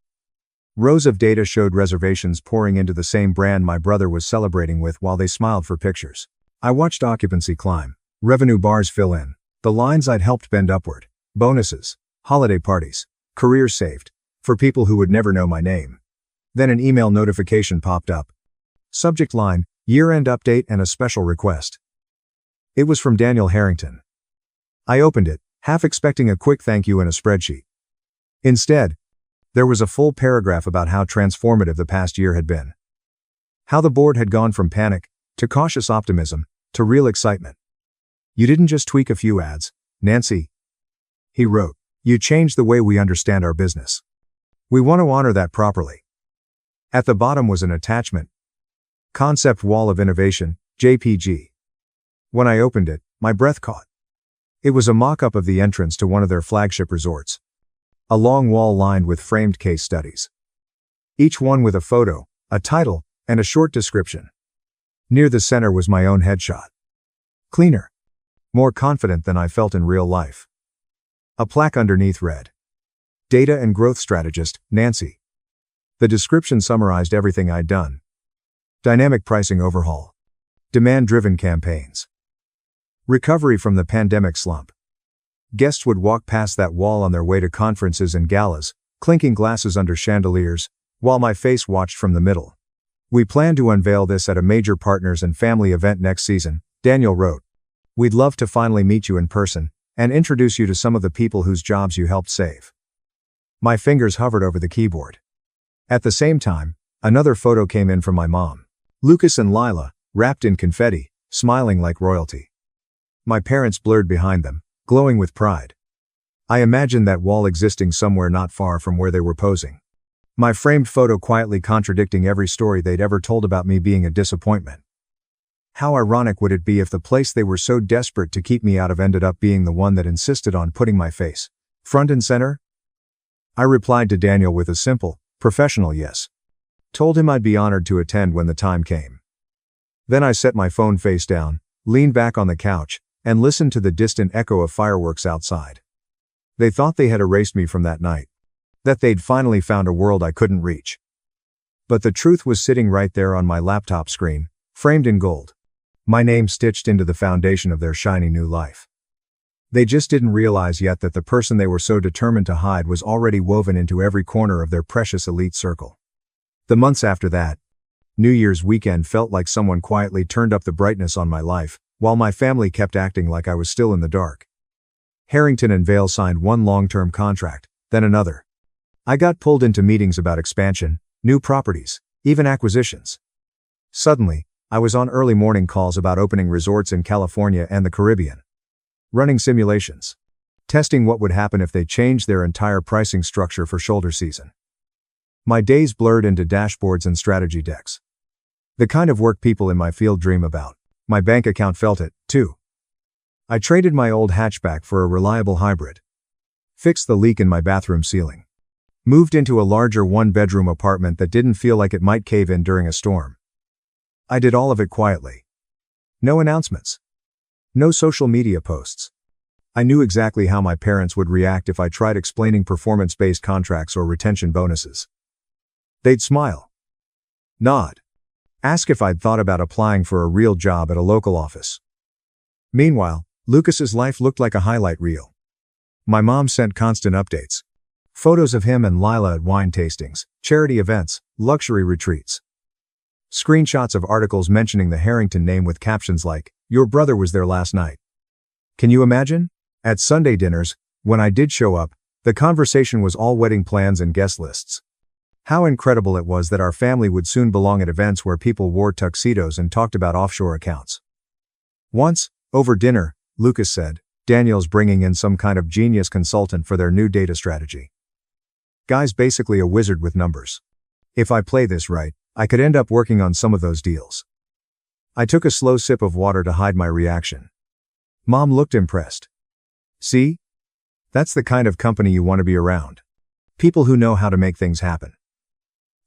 Rows of data showed reservations pouring into the same brand my brother was celebrating with while they smiled for pictures. I watched occupancy climb, revenue bars fill in, the lines I'd helped bend upward, bonuses, holiday parties, careers saved, for people who would never know my name. Then an email notification popped up. Subject line, year-end update and a special request. It was from Daniel Harrington. I opened it, half expecting a quick thank you in a spreadsheet. Instead, there was a full paragraph about how transformative the past year had been. How the board had gone from panic to cautious optimism, to real excitement. "You didn't just tweak a few ads, Nancy," he wrote. "You changed the way we understand our business. We want to honor that properly." At the bottom was an attachment. Concept Wall of Innovation, JPG. When I opened it, my breath caught. It was a mock-up of the entrance to one of their flagship resorts. A long wall lined with framed case studies. Each one with a photo, a title, and a short description. Near the center was my own headshot. Cleaner. More confident than I felt in real life. A plaque underneath read, "Data and Growth Strategist, Nancy." The description summarized everything I'd done. Dynamic pricing overhaul. Demand-driven campaigns. Recovery from the pandemic slump. Guests would walk past that wall on their way to conferences and galas, clinking glasses under chandeliers, while my face watched from the middle. "We plan to unveil this at a major partners and family event next season," Daniel wrote. "We'd love to finally meet you in person, and introduce you to some of the people whose jobs you helped save." My fingers hovered over the keyboard. At the same time, another photo came in from my mom. Lucas and Lila, wrapped in confetti, smiling like royalty. My parents blurred behind them, glowing with pride. I imagined that wall existing somewhere not far from where they were posing. My framed photo quietly contradicting every story they'd ever told about me being a disappointment. How ironic would it be if the place they were so desperate to keep me out of ended up being the one that insisted on putting my face front and center? I replied to Daniel with a simple, professional yes. Told him I'd be honored to attend when the time came. Then I set my phone face down, leaned back on the couch, and listened to the distant echo of fireworks outside. They thought they had erased me from that night. That they'd finally found a world I couldn't reach. But the truth was sitting right there on my laptop screen, framed in gold. My name stitched into the foundation of their shiny new life. They just didn't realize yet that the person they were so determined to hide was already woven into every corner of their precious elite circle. The months after that, New Year's weekend felt like someone quietly turned up the brightness on my life, while my family kept acting like I was still in the dark. Harrington and Vail signed one long-term contract, then another. I got pulled into meetings about expansion, new properties, even acquisitions. Suddenly, I was on early morning calls about opening resorts in California and the Caribbean. Running simulations. Testing what would happen if they changed their entire pricing structure for shoulder season. My days blurred into dashboards and strategy decks. The kind of work people in my field dream about. My bank account felt it, too. I traded my old hatchback for a reliable hybrid. Fixed the leak in my bathroom ceiling. Moved into a larger one-bedroom apartment that didn't feel like it might cave in during a storm. I did all of it quietly. No announcements. No social media posts. I knew exactly how my parents would react if I tried explaining performance-based contracts or retention bonuses. They'd smile. Nod. Ask if I'd thought about applying for a real job at a local office. Meanwhile, Lucas's life looked like a highlight reel. My mom sent constant updates. Photos of him and Lila at wine tastings, charity events, luxury retreats. Screenshots of articles mentioning the Harrington name with captions like, "Your brother was there last night." Can you imagine? At Sunday dinners, when I did show up, the conversation was all wedding plans and guest lists. How incredible it was that our family would soon belong at events where people wore tuxedos and talked about offshore accounts. Once, over dinner, Lucas said, "Daniel's bringing in some kind of genius consultant for their new data strategy. Guy's basically a wizard with numbers. If I play this right, I could end up working on some of those deals." I took a slow sip of water to hide my reaction. Mom looked impressed. "See? That's the kind of company you want to be around. People who know how to make things happen."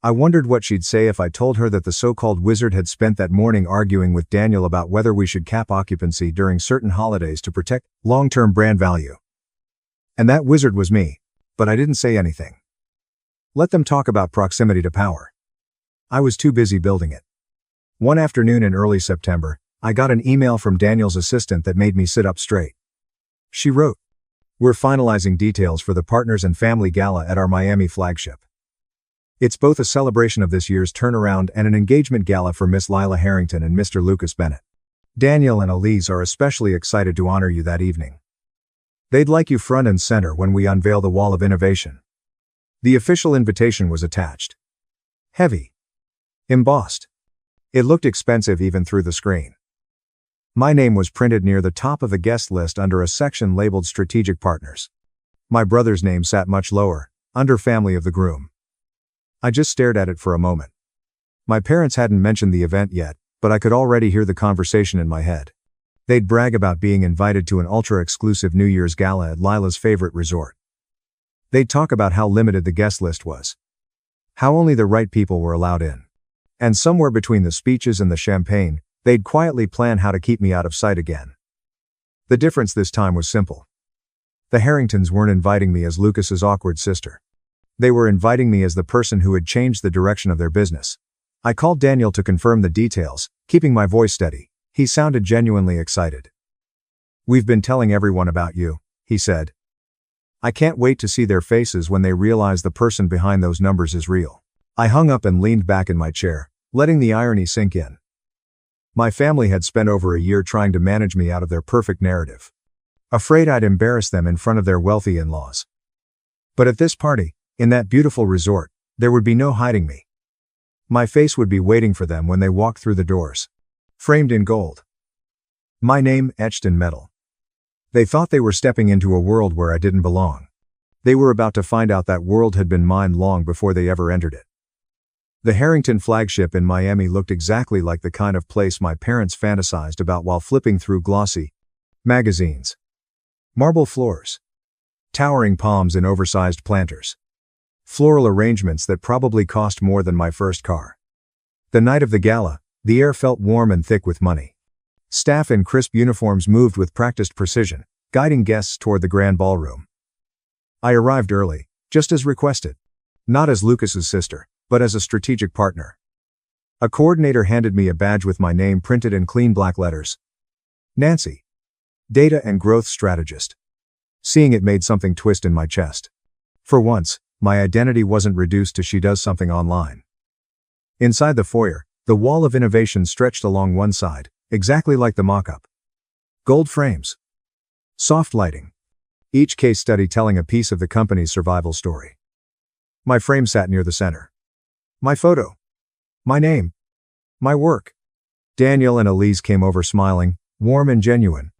I wondered what she'd say if I told her that the so-called wizard had spent that morning arguing with Daniel about whether we should cap occupancy during certain holidays to protect long-term brand value. And that wizard was me, but I didn't say anything. Let them talk about proximity to power. I was too busy building it. One afternoon in early September, I got an email from Daniel's assistant that made me sit up straight. She wrote, "We're finalizing details for the Partners and Family Gala at our Miami flagship. It's both a celebration of this year's turnaround and an engagement gala for Miss Lila Harrington and Mr. Lucas Bennett. Daniel and Elise are especially excited to honor you that evening. They'd like you front and center when we unveil the Wall of Innovation." The official invitation was attached. Heavy. Embossed. It looked expensive even through the screen. My name was printed near the top of the guest list under a section labeled Strategic Partners. My brother's name sat much lower, under Family of the Groom. I just stared at it for a moment. My parents hadn't mentioned the event yet, but I could already hear the conversation in my head. They'd brag about being invited to an ultra-exclusive New Year's gala at Lila's favorite resort. They'd talk about how limited the guest list was. How only the right people were allowed in. And somewhere between the speeches and the champagne, they'd quietly plan how to keep me out of sight again. The difference this time was simple. The Harringtons weren't inviting me as Lucas's awkward sister. They were inviting me as the person who had changed the direction of their business. I called Daniel to confirm the details, keeping my voice steady. He sounded genuinely excited. "We've been telling everyone about you," he said. "I can't wait to see their faces when they realize the person behind those numbers is real." I hung up and leaned back in my chair, letting the irony sink in. My family had spent over a year trying to manage me out of their perfect narrative. Afraid I'd embarrass them in front of their wealthy in-laws. But at this party, in that beautiful resort, there would be no hiding me. My face would be waiting for them when they walked through the doors. Framed in gold. My name etched in metal. They thought they were stepping into a world where I didn't belong. They were about to find out that world had been mine long before they ever entered it. The Harrington flagship in Miami looked exactly like the kind of place my parents fantasized about while flipping through glossy magazines. Marble floors. Towering palms in oversized planters. Floral arrangements that probably cost more than my first car. The night of the gala, the air felt warm and thick with money. Staff in crisp uniforms moved with practiced precision, guiding guests toward the grand ballroom. I arrived early, just as requested. Not as Lucas's sister, but as a strategic partner. A coordinator handed me a badge with my name printed in clean black letters. Nancy. Data and Growth Strategist. Seeing it made something twist in my chest. For once, my identity wasn't reduced to she does something online. Inside the foyer, the wall of innovation stretched along one side, exactly like the mock-up. Gold frames. Soft lighting. Each case study telling a piece of the company's survival story. My frame sat near the center. My photo. My name. My work. Daniel and Elise came over smiling, warm and genuine.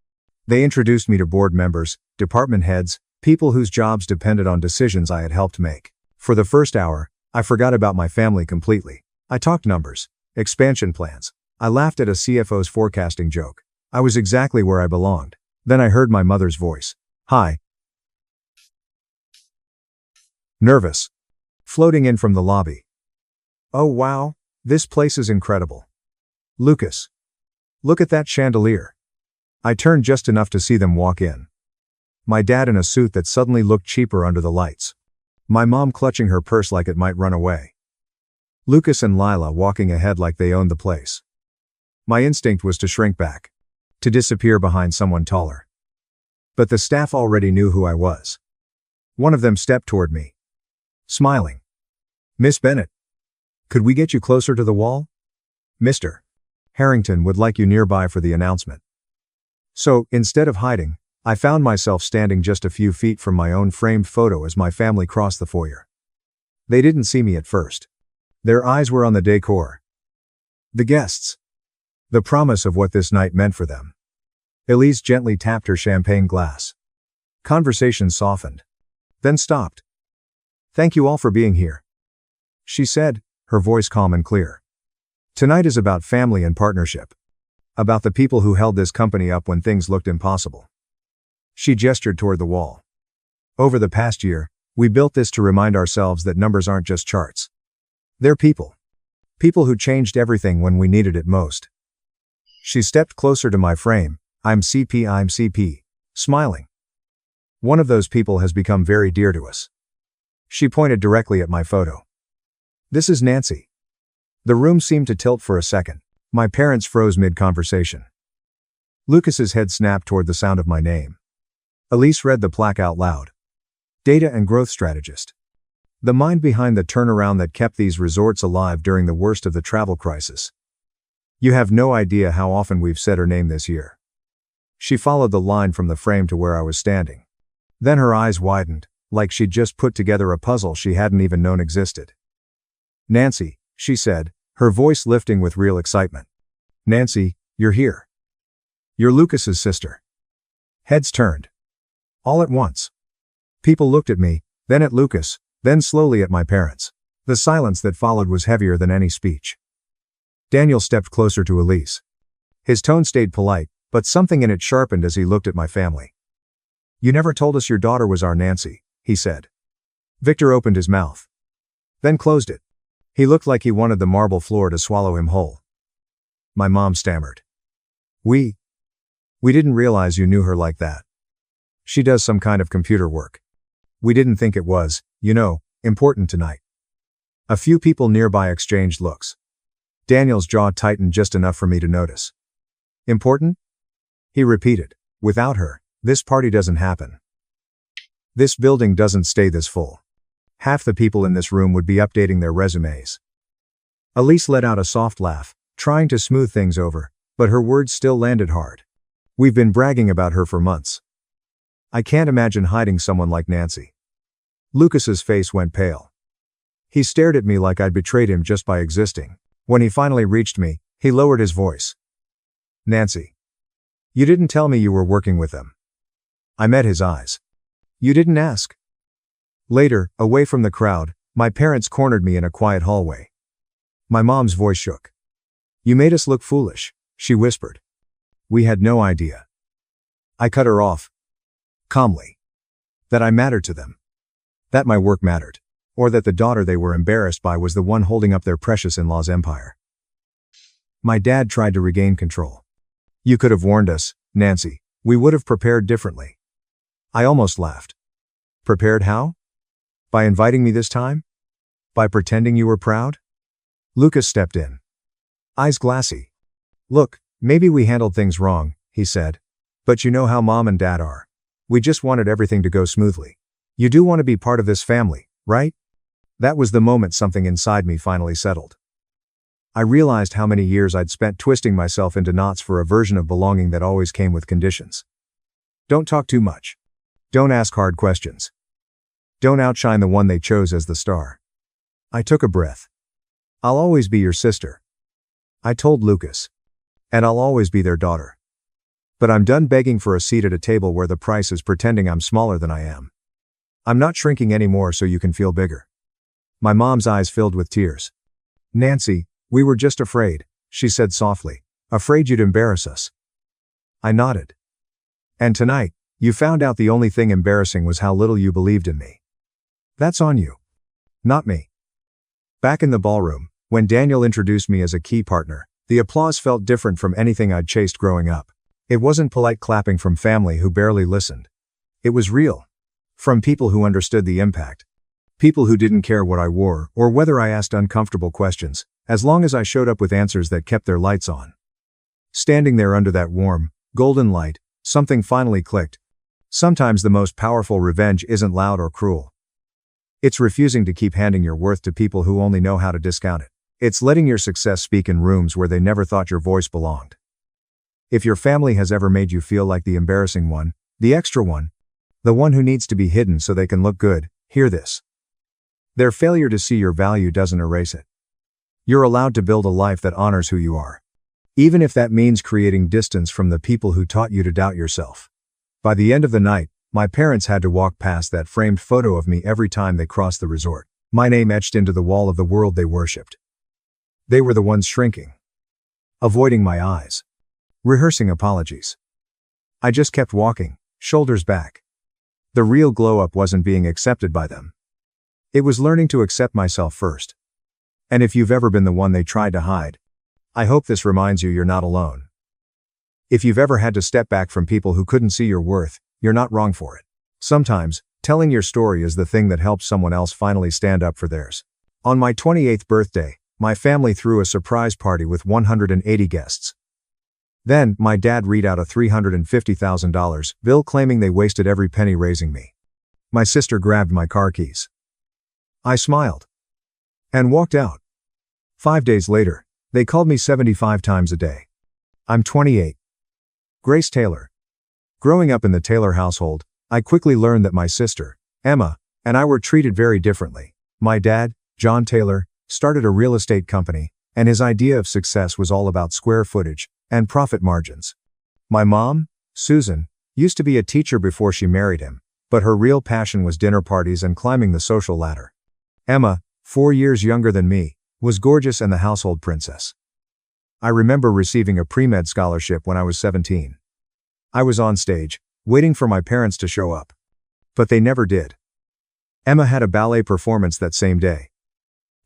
They introduced me to board members, department heads, people whose jobs depended on decisions I had helped make. For the first hour, I forgot about my family completely. I talked numbers, expansion plans. I laughed at a CFO's forecasting joke. I was exactly where I belonged. Then I heard my mother's voice. "Hi." Nervous. Floating in from the lobby. "Oh wow, this place is incredible. Lucas. Look at that chandelier." I turned just enough to see them walk in. My dad in a suit that suddenly looked cheaper under the lights. My mom clutching her purse like it might run away. Lucas and Lila walking ahead like they owned the place. My instinct was to shrink back. To disappear behind someone taller. But the staff already knew who I was. One of them stepped toward me. Smiling. "Miss Bennett. Could we get you closer to the wall? Mr. Harrington would like you nearby for the announcement." So, instead of hiding, I found myself standing just a few feet from my own framed photo as my family crossed the foyer. They didn't see me at first. Their eyes were on the decor. The guests. The promise of what this night meant for them. Elise gently tapped her champagne glass. Conversation softened. Then stopped. "Thank you all for being here," she said, her voice calm and clear. "Tonight is about family and partnership. About the people who held this company up when things looked impossible." She gestured toward the wall. "Over the past year, we built this to remind ourselves that numbers aren't just charts. They're people. People who changed everything when we needed it most." She stepped closer to my frame. I'm CP, smiling. "One of those people has become very dear to us." She pointed directly at my photo. "This is Nancy." The room seemed to tilt for a second. My parents froze mid-conversation. Lucas's head snapped toward the sound of my name. Elise read the plaque out loud. Data and Growth Strategist. The mind behind the turnaround that kept these resorts alive during the worst of the travel crisis. You have no idea how often we've said her name this year. She followed the line from the frame to where I was standing. Then her eyes widened, like she'd just put together a puzzle she hadn't even known existed. "Nancy," she said, her voice lifting with real excitement. Nancy, you're here. You're Lucas's sister. Heads turned. All at once. People looked at me, then at Lucas, then slowly at my parents. The silence that followed was heavier than any speech. Daniel stepped closer to Elise. His tone stayed polite, but something in it sharpened as he looked at my family. You never told us your daughter was our Nancy, he said. Victor opened his mouth. Then closed it. He looked like he wanted the marble floor to swallow him whole. My mom stammered. We didn't realize you knew her like that. She does some kind of computer work. We didn't think it was, important tonight. A few people nearby exchanged looks. Daniel's jaw tightened just enough for me to notice. Important? He repeated. Without her, this party doesn't happen. This building doesn't stay this full. Half the people in this room would be updating their resumes. Elise let out a soft laugh, trying to smooth things over, but her words still landed hard. We've been bragging about her for months. I can't imagine hiding someone like Nancy. Lucas's face went pale. He stared at me like I'd betrayed him just by existing. When he finally reached me, he lowered his voice. Nancy. You didn't tell me you were working with them. I met his eyes. You didn't ask. Later, away from the crowd, my parents cornered me in a quiet hallway. My mom's voice shook. You made us look foolish, she whispered. We had no idea. I cut her off. Calmly. That I mattered to them. That my work mattered. Or that the daughter they were embarrassed by was the one holding up their precious in-law's empire. My dad tried to regain control. You could have warned us, Nancy. We would have prepared differently. I almost laughed. Prepared how? By inviting me this time? By pretending you were proud? Lucas stepped in. Eyes glassy. Look, maybe we handled things wrong, he said. But you know how mom and dad are. We just wanted everything to go smoothly. You do want to be part of this family, right? That was the moment something inside me finally settled. I realized how many years I'd spent twisting myself into knots for a version of belonging that always came with conditions. Don't talk too much. Don't ask hard questions. Don't outshine the one they chose as the star. I took a breath. I'll always be your sister. I told Lucas. And I'll always be their daughter. But I'm done begging for a seat at a table where the price is pretending I'm smaller than I am. I'm not shrinking anymore so you can feel bigger. My mom's eyes filled with tears. Nancy, we were just afraid, she said softly. Afraid you'd embarrass us. I nodded. And tonight, you found out the only thing embarrassing was how little you believed in me. That's on you. Not me. Back in the ballroom, when Daniel introduced me as a key partner, the applause felt different from anything I'd chased growing up. It wasn't polite clapping from family who barely listened. It was real. From people who understood the impact. People who didn't care what I wore or whether I asked uncomfortable questions, as long as I showed up with answers that kept their lights on. Standing there under that warm, golden light, something finally clicked. Sometimes the most powerful revenge isn't loud or cruel. It's refusing to keep handing your worth to people who only know how to discount it. It's letting your success speak in rooms where they never thought your voice belonged. If your family has ever made you feel like the embarrassing one, the extra one, the one who needs to be hidden so they can look good, hear this. Their failure to see your value doesn't erase it. You're allowed to build a life that honors who you are. Even if that means creating distance from the people who taught you to doubt yourself. By the end of the night, my parents had to walk past that framed photo of me every time they crossed the resort, my name etched into the wall of the world they worshipped. They were the ones shrinking. Avoiding my eyes. Rehearsing apologies. I just kept walking, shoulders back. The real glow-up wasn't being accepted by them. It was learning to accept myself first. And if you've ever been the one they tried to hide, I hope this reminds you you're not alone. If you've ever had to step back from people who couldn't see your worth, you're not wrong for it. Sometimes, telling your story is the thing that helps someone else finally stand up for theirs. On my 28th birthday, my family threw a surprise party with 180 guests. Then, my dad read out a $350,000 bill claiming they wasted every penny raising me. My sister grabbed my car keys. I smiled. And walked out. 5 days later, they called me 75 times a day. I'm 28. Grace Taylor. Growing up in the Taylor household, I quickly learned that my sister, Emma, and I were treated very differently. My dad, John Taylor, started a real estate company, and his idea of success was all about square footage and profit margins. My mom, Susan, used to be a teacher before she married him, but her real passion was dinner parties and climbing the social ladder. Emma, 4 years younger than me, was gorgeous and the household princess. I remember receiving a pre-med scholarship when I was 17. I was on stage, waiting for my parents to show up. But they never did. Emma had a ballet performance that same day.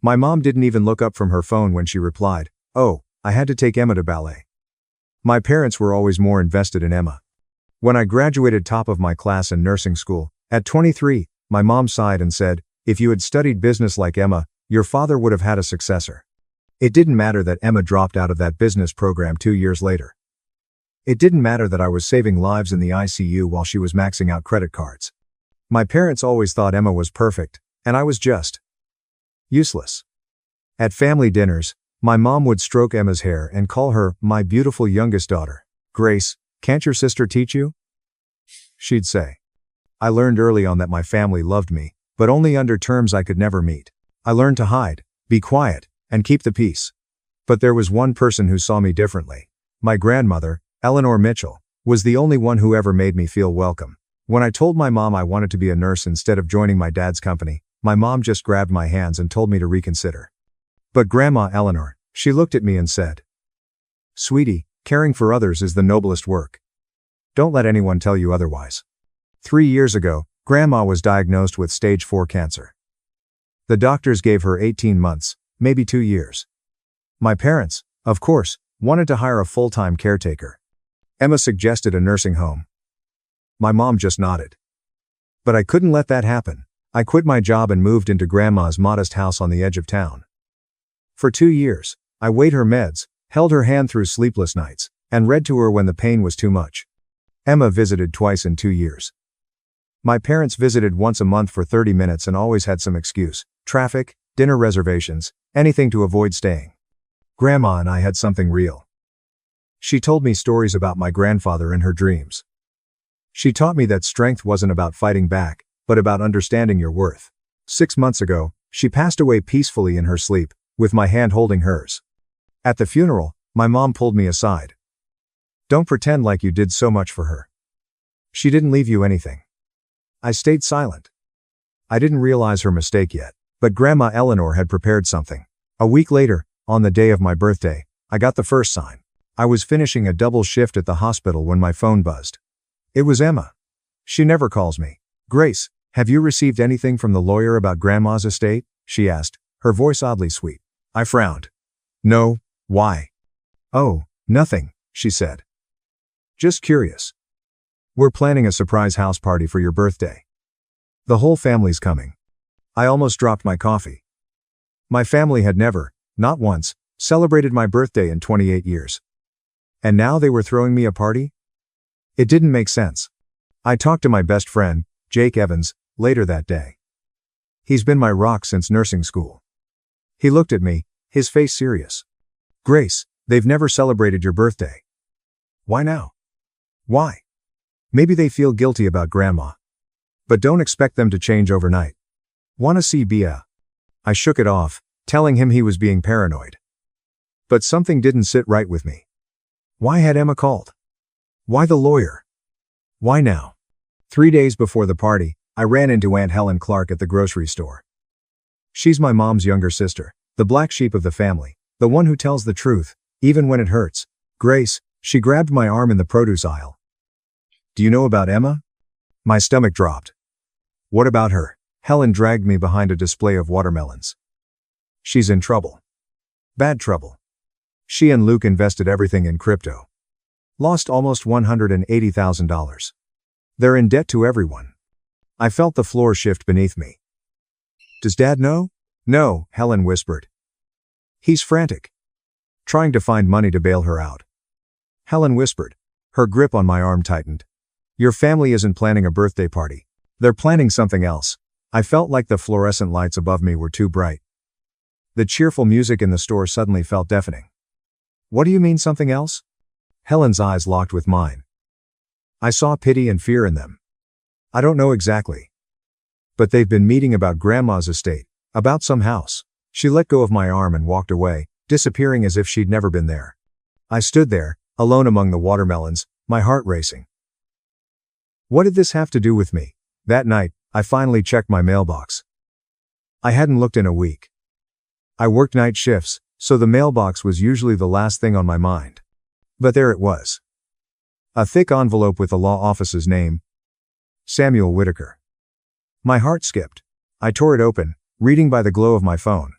My mom didn't even look up from her phone when she replied, "Oh, I had to take Emma to ballet." My parents were always more invested in Emma. When I graduated top of my class in nursing school, at 23, my mom sighed and said, "If you had studied business like Emma, your father would have had a successor." It didn't matter that Emma dropped out of that business program 2 years later. It didn't matter that I was saving lives in the ICU while she was maxing out credit cards. My parents always thought Emma was perfect, and I was just useless. At family dinners, my mom would stroke Emma's hair and call her my beautiful youngest daughter. "Grace, can't your sister teach you?" she'd say. I learned early on that my family loved me, but only under terms I could never meet. I learned to hide, be quiet, and keep the peace. But there was one person who saw me differently. My grandmother, Eleanor Mitchell, was the only one who ever made me feel welcome. When I told my mom I wanted to be a nurse instead of joining my dad's company, my mom just grabbed my hands and told me to reconsider. "But Grandma Eleanor," she looked at me and said, "Sweetie, caring for others is the noblest work. Don't let anyone tell you otherwise." 3 years ago, Grandma was diagnosed with stage 4 cancer. The doctors gave her 18 months, maybe 2 years. My parents, of course, wanted to hire a full-time caretaker. Emma suggested a nursing home. My mom just nodded. But I couldn't let that happen. I quit my job and moved into Grandma's modest house on the edge of town. For 2 years, I weighed her meds, held her hand through sleepless nights, and read to her when the pain was too much. Emma visited twice in 2 years. My parents visited once a month for 30 minutes and always had some excuse: traffic, dinner reservations, anything to avoid staying. Grandma and I had something real. She told me stories about my grandfather in her dreams. She taught me that strength wasn't about fighting back, but about understanding your worth. 6 months ago, she passed away peacefully in her sleep, with my hand holding hers. At the funeral, my mom pulled me aside. "Don't pretend like you did so much for her. She didn't leave you anything." I stayed silent. I didn't realize her mistake yet, but Grandma Eleanor had prepared something. A week later, on the day of my birthday, I got the first sign. I was finishing a double shift at the hospital when my phone buzzed. It was Emma. She never calls me. "Grace, have you received anything from the lawyer about Grandma's estate?" she asked, her voice oddly sweet. I frowned. "No, why?" "Oh, nothing," she said. "Just curious. We're planning a surprise house party for your birthday. The whole family's coming." I almost dropped my coffee. My family had never, not once, celebrated my birthday in 28 years. And now they were throwing me a party? It didn't make sense. I talked to my best friend, Jake Evans, later that day. He's been my rock since nursing school. He looked at me, his face serious. "Grace, they've never celebrated your birthday. Why now?" "Why? Maybe they feel guilty about Grandma. But don't expect them to change overnight. Wanna see Bia?" I shook it off, telling him he was being paranoid. But something didn't sit right with me. Why had Emma called? Why the lawyer? Why now? 3 days before the party, I ran into Aunt Helen Clark at the grocery store. She's my mom's younger sister, the black sheep of the family, the one who tells the truth, even when it hurts. "Grace," she grabbed my arm in the produce aisle. "Do you know about Emma?" My stomach dropped. "What about her?" Helen dragged me behind a display of watermelons. "She's in trouble. Bad trouble. She and Luke invested everything in crypto. Lost almost $180,000. They're in debt to everyone." I felt the floor shift beneath me. "Does Dad know?" "No," Helen whispered. "He's frantic. Trying to find money to bail her out." Helen whispered. Her grip on my arm tightened. "Your family isn't planning a birthday party. They're planning something else." I felt like the fluorescent lights above me were too bright. The cheerful music in the store suddenly felt deafening. "What do you mean something else?" Helen's eyes locked with mine. I saw pity and fear in them. "I don't know exactly. But they've been meeting about Grandma's estate, about some house." She let go of my arm and walked away, disappearing as if she'd never been there. I stood there, alone among the watermelons, my heart racing. What did this have to do with me? That night, I finally checked my mailbox. I hadn't looked in a week. I worked night shifts, so the mailbox was usually the last thing on my mind. But there it was. A thick envelope with the law office's name, Samuel Whitaker. My heart skipped. I tore it open, reading by the glow of my phone.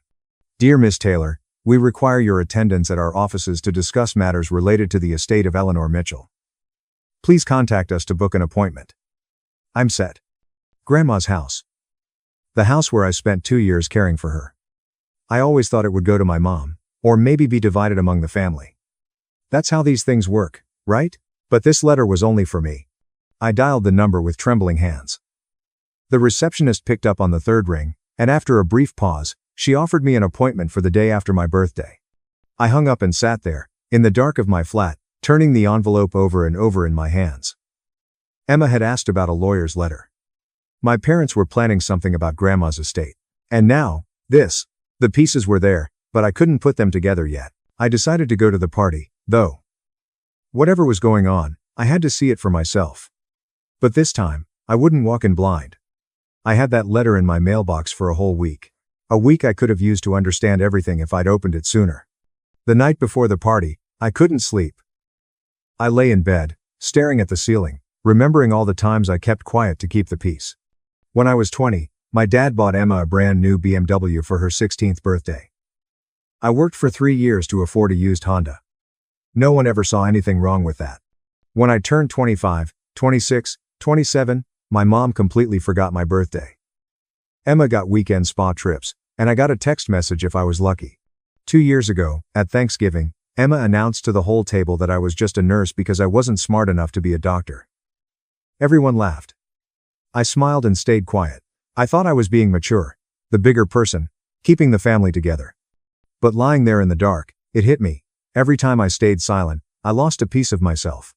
Dear Miss Taylor, we require your attendance at our offices to discuss matters related to the estate of Eleanor Mitchell. Please contact us to book an appointment. I'm set. Grandma's house. The house where I spent 2 years caring for her. I always thought it would go to my mom, or maybe be divided among the family. That's how these things work, right? But this letter was only for me. I dialed the number with trembling hands. The receptionist picked up on the third ring, and after a brief pause, she offered me an appointment for the day after my birthday. I hung up and sat there, in the dark of my flat, turning the envelope over and over in my hands. Emma had asked about a lawyer's letter. My parents were planning something about Grandma's estate. And now, this. The pieces were there, but I couldn't put them together yet. I decided to go to the party, though. Whatever was going on, I had to see it for myself. But this time, I wouldn't walk in blind. I had that letter in my mailbox for a whole week. A week I could have used to understand everything if I'd opened it sooner. The night before the party, I couldn't sleep. I lay in bed, staring at the ceiling, remembering all the times I kept quiet to keep the peace. When I was 20, my dad bought Emma a brand new BMW for her 16th birthday. I worked for 3 years to afford a used Honda. No one ever saw anything wrong with that. When I turned 25, 26, 27, my mom completely forgot my birthday. Emma got weekend spa trips, and I got a text message if I was lucky. 2 years ago, at Thanksgiving, Emma announced to the whole table that I was just a nurse because I wasn't smart enough to be a doctor. Everyone laughed. I smiled and stayed quiet. I thought I was being mature, the bigger person, keeping the family together. But lying there in the dark, it hit me. Every time I stayed silent, I lost a piece of myself.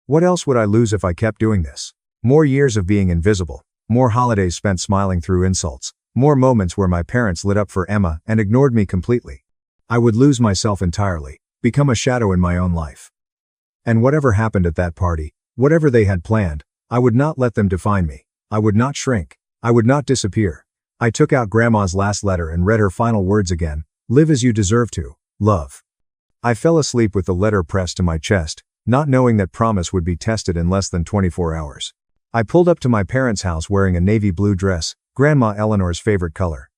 What else would I lose if I kept doing this? More years of being invisible, more holidays spent smiling through insults, more moments where my parents lit up for Emma and ignored me completely. I would lose myself entirely, become a shadow in my own life. And whatever happened at that party, whatever they had planned, I would not let them define me. I would not shrink. I would not disappear. I took out Grandma's last letter and read her final words again. Live as you deserve to, love. I fell asleep with the letter pressed to my chest, not knowing that promise would be tested in less than 24 hours. I pulled up to my parents' house wearing a navy blue dress, Grandma Eleanor's favorite color.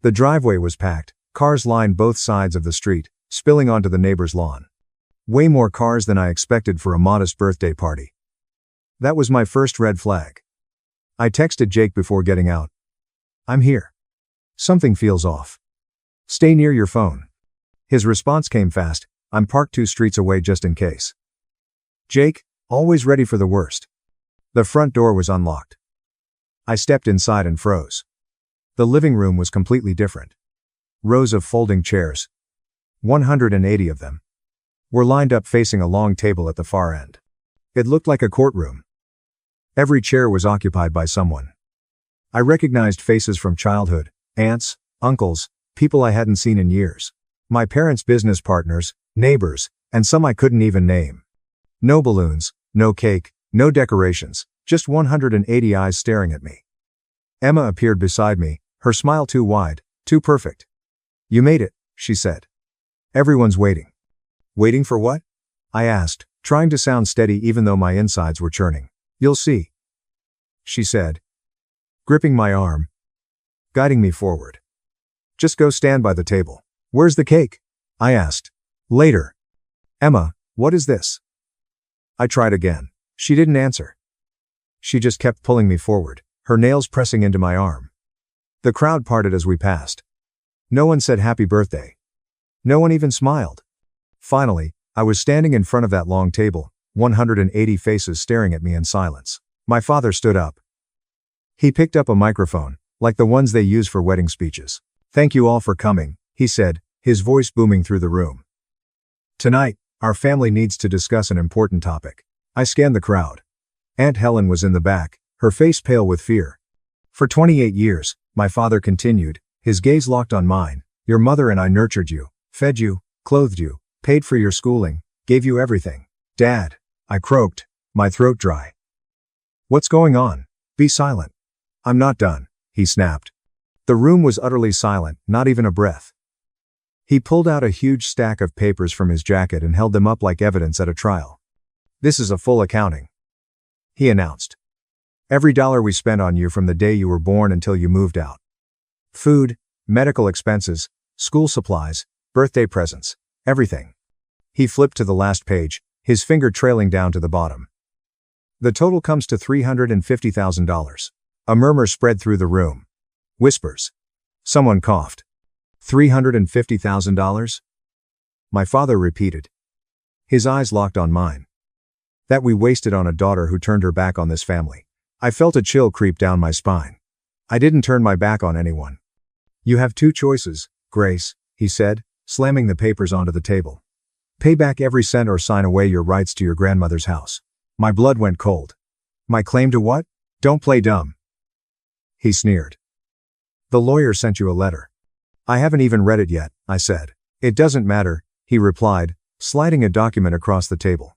The driveway was packed, cars lined both sides of the street, spilling onto the neighbor's lawn. Way more cars than I expected for a modest birthday party. That was my first red flag. I texted Jake before getting out. I'm here. Something feels off. Stay near your phone. His response came fast. I'm parked 2 streets away just in case. Jake, always ready for the worst. The front door was unlocked. I stepped inside and froze. The living room was completely different. Rows of folding chairs, 180 of them, were lined up facing a long table at the far end. It looked like a courtroom. Every chair was occupied by someone. I recognized faces from childhood, aunts, uncles, people I hadn't seen in years. My parents' business partners, neighbors, and some I couldn't even name. No balloons, no cake, no decorations, just 180 eyes staring at me. Emma appeared beside me, her smile too wide, too perfect. You made it, she said. Everyone's waiting. Waiting for what? I asked, trying to sound steady even though my insides were churning. You'll see, she said, gripping my arm, guiding me forward. Just go stand by the table. Where's the cake? I asked. Later. Emma, what is this? I tried again. She didn't answer. She just kept pulling me forward, her nails pressing into my arm. The crowd parted as we passed. No one said happy birthday. No one even smiled. Finally, I was standing in front of that long table, 180 faces staring at me in silence. My father stood up. He picked up a microphone, like the ones they use for wedding speeches. Thank you all for coming, he said, his voice booming through the room. Tonight, our family needs to discuss an important topic. I scanned the crowd. Aunt Helen was in the back, her face pale with fear. For 28 years, my father continued, his gaze locked on mine, your mother and I nurtured you, Fed you, clothed you, paid for your schooling, gave you everything. Dad, I croaked, my throat dry. What's going on? Be silent. I'm not done, he snapped. The room was utterly silent, not even a breath. He pulled out a huge stack of papers from his jacket and held them up like evidence at a trial. This is a full accounting, he announced. Every dollar we spent on you from the day you were born until you moved out. Food, medical expenses, school supplies, birthday presents, everything. He flipped to the last page, his finger trailing down to the bottom. The total comes to $350,000. A murmur spread through the room. Whispers. Someone coughed. $350,000? My father repeated. His eyes locked on mine. That we wasted on a daughter who turned her back on this family. I felt a chill creep down my spine. I didn't turn my back on anyone. You have two choices, Grace, he said, slamming the papers onto the table. Pay back every cent or sign away your rights to your grandmother's house. My blood went cold. My claim to what? Don't play dumb. He sneered. The lawyer sent you a letter. I haven't even read it yet, I said. It doesn't matter, he replied, sliding a document across the table.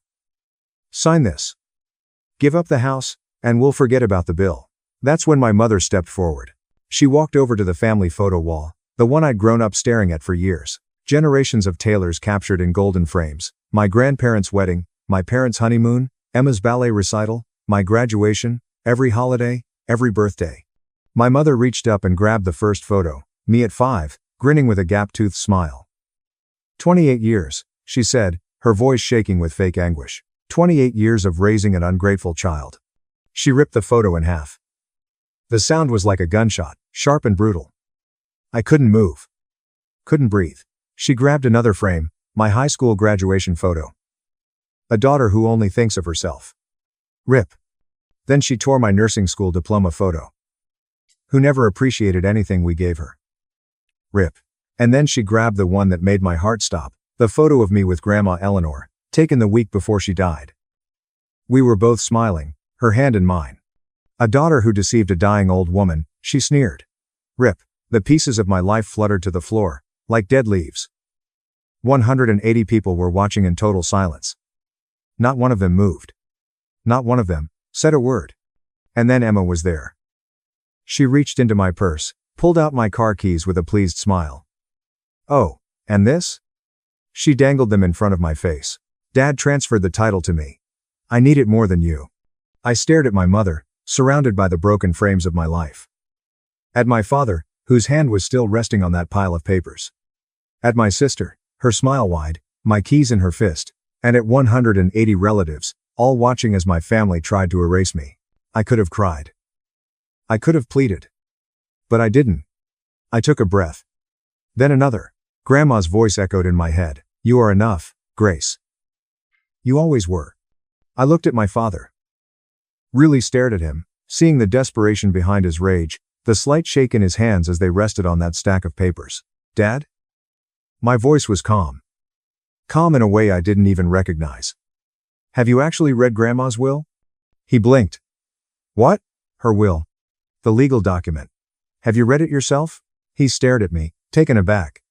Sign this. Give up the house, and we'll forget about the bill. That's when my mother stepped forward. She walked over to the family photo wall, the one I'd grown up staring at for years. Generations of Taylors captured in golden frames. My grandparents' wedding, my parents' honeymoon, Emma's ballet recital, my graduation, every holiday, every birthday. My mother reached up and grabbed the first photo, me at 5, grinning with a gap-toothed smile. 28 years, she said, her voice shaking with fake anguish. 28 years of raising an ungrateful child. She ripped the photo in half. The sound was like a gunshot, sharp and brutal. I couldn't move. Couldn't breathe. She grabbed another frame, my high school graduation photo. A daughter who only thinks of herself. Rip. Then she tore my nursing school diploma photo. Who never appreciated anything we gave her. Rip. And then she grabbed the one that made my heart stop, the photo of me with Grandma Eleanor, taken the week before she died. We were both smiling, her hand in mine. A daughter who deceived a dying old woman, she sneered. Rip. The pieces of my life fluttered to the floor, like dead leaves. 180 people were watching in total silence. Not one of them moved. Not one of them said a word. And then Emma was there. She reached into my purse, pulled out my car keys with a pleased smile. Oh, and this? She dangled them in front of my face. Dad transferred the title to me. I need it more than you. I stared at my mother, surrounded by the broken frames of my life. At my father, whose hand was still resting on that pile of papers. At my sister, her smile wide, my keys in her fist, and at 180 relatives, all watching as my family tried to erase me. I could have cried. I could have pleaded. But I didn't. I took a breath. Then another. Grandma's voice echoed in my head. You are enough, Grace. You always were. I looked at my father. Really stared at him, seeing the desperation behind his rage, the slight shake in his hands as they rested on that stack of papers. Dad? My voice was calm. Calm in a way I didn't even recognize. Have you actually read Grandma's will? He blinked. What? Her will. The legal document. Have you read it yourself? He stared at me, taken aback.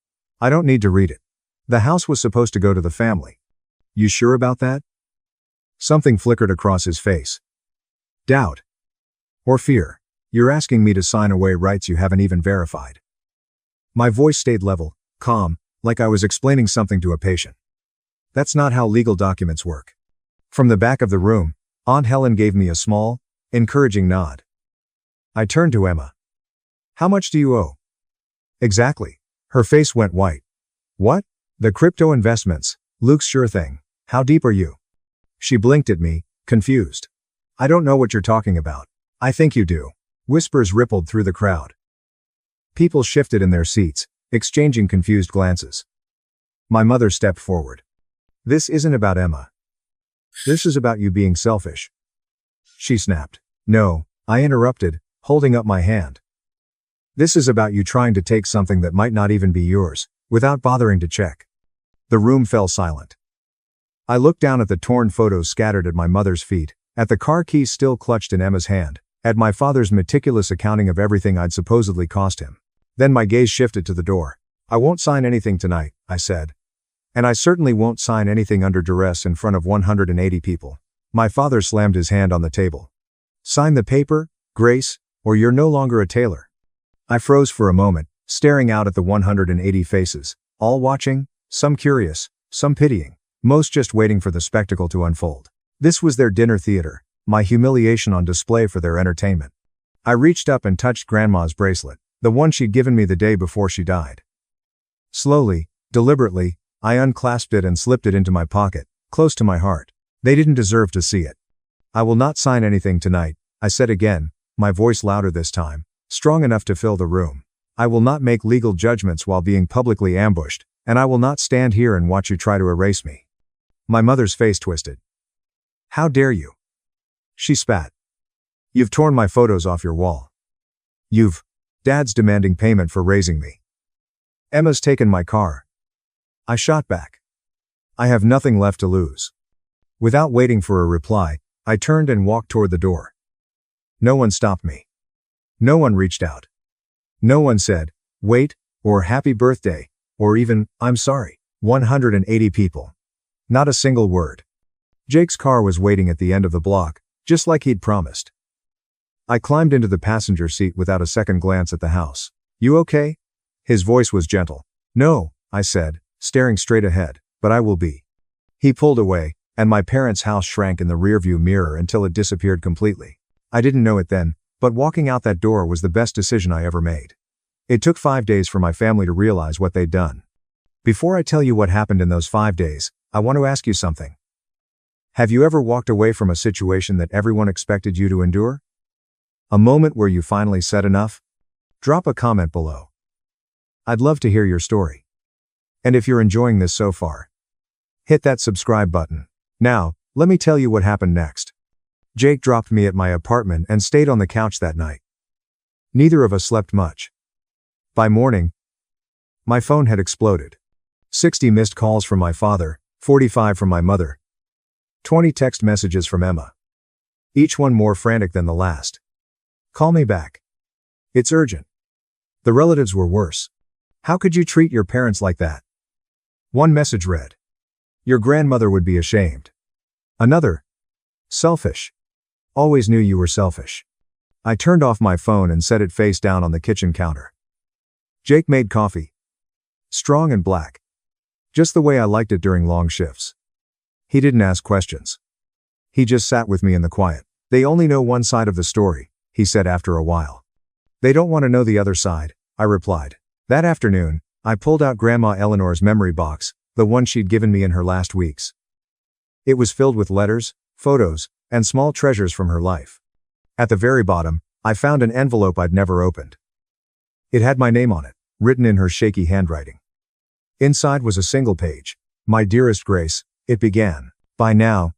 I don't need to read it. The house was supposed to go to the family. You sure about that? Something flickered across his face. Doubt. Or fear. You're asking me to sign away rights you haven't even verified. My voice stayed level, calm, like I was explaining something to a patient. That's not how legal documents work. From the back of the room, Aunt Helen gave me a small, encouraging nod. I turned to Emma. How much do you owe? Exactly. Her face went white. What? The crypto investments, Luke's sure thing. How deep are you? She blinked at me, confused. I don't know what you're talking about. I think you do. Whispers rippled through the crowd. People shifted in their seats, exchanging confused glances. My mother stepped forward. This isn't about Emma. This is about you being selfish. She snapped. No, I interrupted, holding up my hand. This is about you trying to take something that might not even be yours, without bothering to check. The room fell silent. I looked down at the torn photos scattered at my mother's feet, at the car keys still clutched in Emma's hand, at my father's meticulous accounting of everything I'd supposedly cost him. Then my gaze shifted to the door. I won't sign anything tonight, I said. And I certainly won't sign anything under duress in front of 180 people. My father slammed his hand on the table. Sign the paper, Grace, or you're no longer a tailor. I froze for a moment, staring out at the 180 faces, all watching, some curious, some pitying, most just waiting for the spectacle to unfold. This was their dinner theater, my humiliation on display for their entertainment. I reached up and touched Grandma's bracelet, the one she'd given me the day before she died. Slowly, deliberately, I unclasped it and slipped it into my pocket, close to my heart. They didn't deserve to see it. I will not sign anything tonight, I said again, my voice louder this time, strong enough to fill the room. I will not make legal judgments while being publicly ambushed, and I will not stand here and watch you try to erase me. My mother's face twisted. How dare you? She spat. You've torn my photos off your wall. Dad's demanding payment for raising me. Emma's taken my car. I shot back. I have nothing left to lose. Without waiting for a reply, I turned and walked toward the door. No one stopped me. No one reached out. No one said, wait, or happy birthday, or even, I'm sorry. 180 people. Not a single word. Jake's car was waiting at the end of the block, just like he'd promised. I climbed into the passenger seat without a second glance at the house. You okay? His voice was gentle. No, I said, staring straight ahead, but I will be. He pulled away, and my parents' house shrank in the rearview mirror until it disappeared completely. I didn't know it then, but walking out that door was the best decision I ever made. It took 5 days for my family to realize what they'd done. Before I tell you what happened in those 5 days, I want to ask you something. Have you ever walked away from a situation that everyone expected you to endure? A moment where you finally said enough? Drop a comment below. I'd love to hear your story. And if you're enjoying this so far, hit that subscribe button. Now, let me tell you what happened next. Jake dropped me at my apartment and stayed on the couch that night. Neither of us slept much. By morning, my phone had exploded. 60 missed calls from my father, 45 from my mother, 20 text messages from Emma. Each one more frantic than the last. Call me back. It's urgent. The relatives were worse. How could you treat your parents like that? One message read, your grandmother would be ashamed. Another, selfish. Always knew you were selfish. I turned off my phone and set it face down on the kitchen counter. Jake made coffee. Strong and black. Just the way I liked it during long shifts. He didn't ask questions. He just sat with me in the quiet. They only know one side of the story, he said after a while. They don't want to know the other side, I replied. That afternoon, I pulled out Grandma Eleanor's memory box, the one she'd given me in her last weeks. It was filled with letters, photos, and small treasures from her life. At the very bottom, I found an envelope I'd never opened. It had my name on it, written in her shaky handwriting. Inside was a single page. My dearest Grace, it began. By now,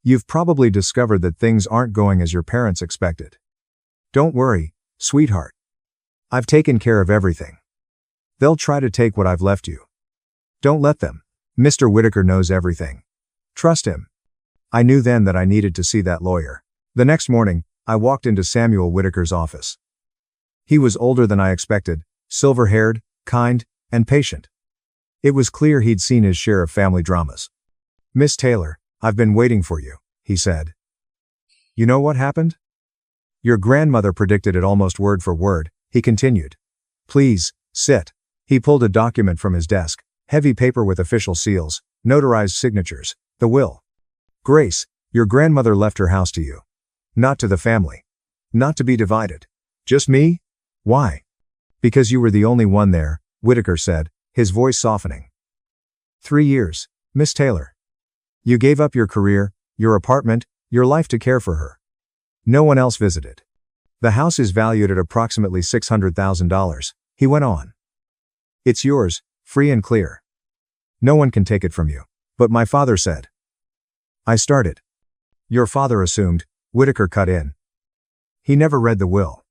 you've probably discovered that things aren't going as your parents expected. Don't worry, sweetheart. I've taken care of everything. They'll try to take what I've left you. Don't let them. Mr. Whitaker knows everything. Trust him. I knew then that I needed to see that lawyer. The next morning, I walked into Samuel Whitaker's office. He was older than I expected, silver-haired, kind, and patient. It was clear he'd seen his share of family dramas. Miss Taylor, I've been waiting for you, he said. You know what happened? Your grandmother predicted it almost word for word, he continued. Please, sit. He pulled a document from his desk, heavy paper with official seals, notarized signatures, the will. Grace, your grandmother left her house to you. Not to the family. Not to be divided. Just me? Why? Because you were the only one there, Whitaker said, his voice softening. 3 years, Miss Taylor. You gave up your career, your apartment, your life to care for her. No one else visited. The house is valued at approximately $600,000, he went on. It's yours, free and clear. No one can take it from you. But my father said. I started. Your father assumed, Whitaker cut in. He never read the will.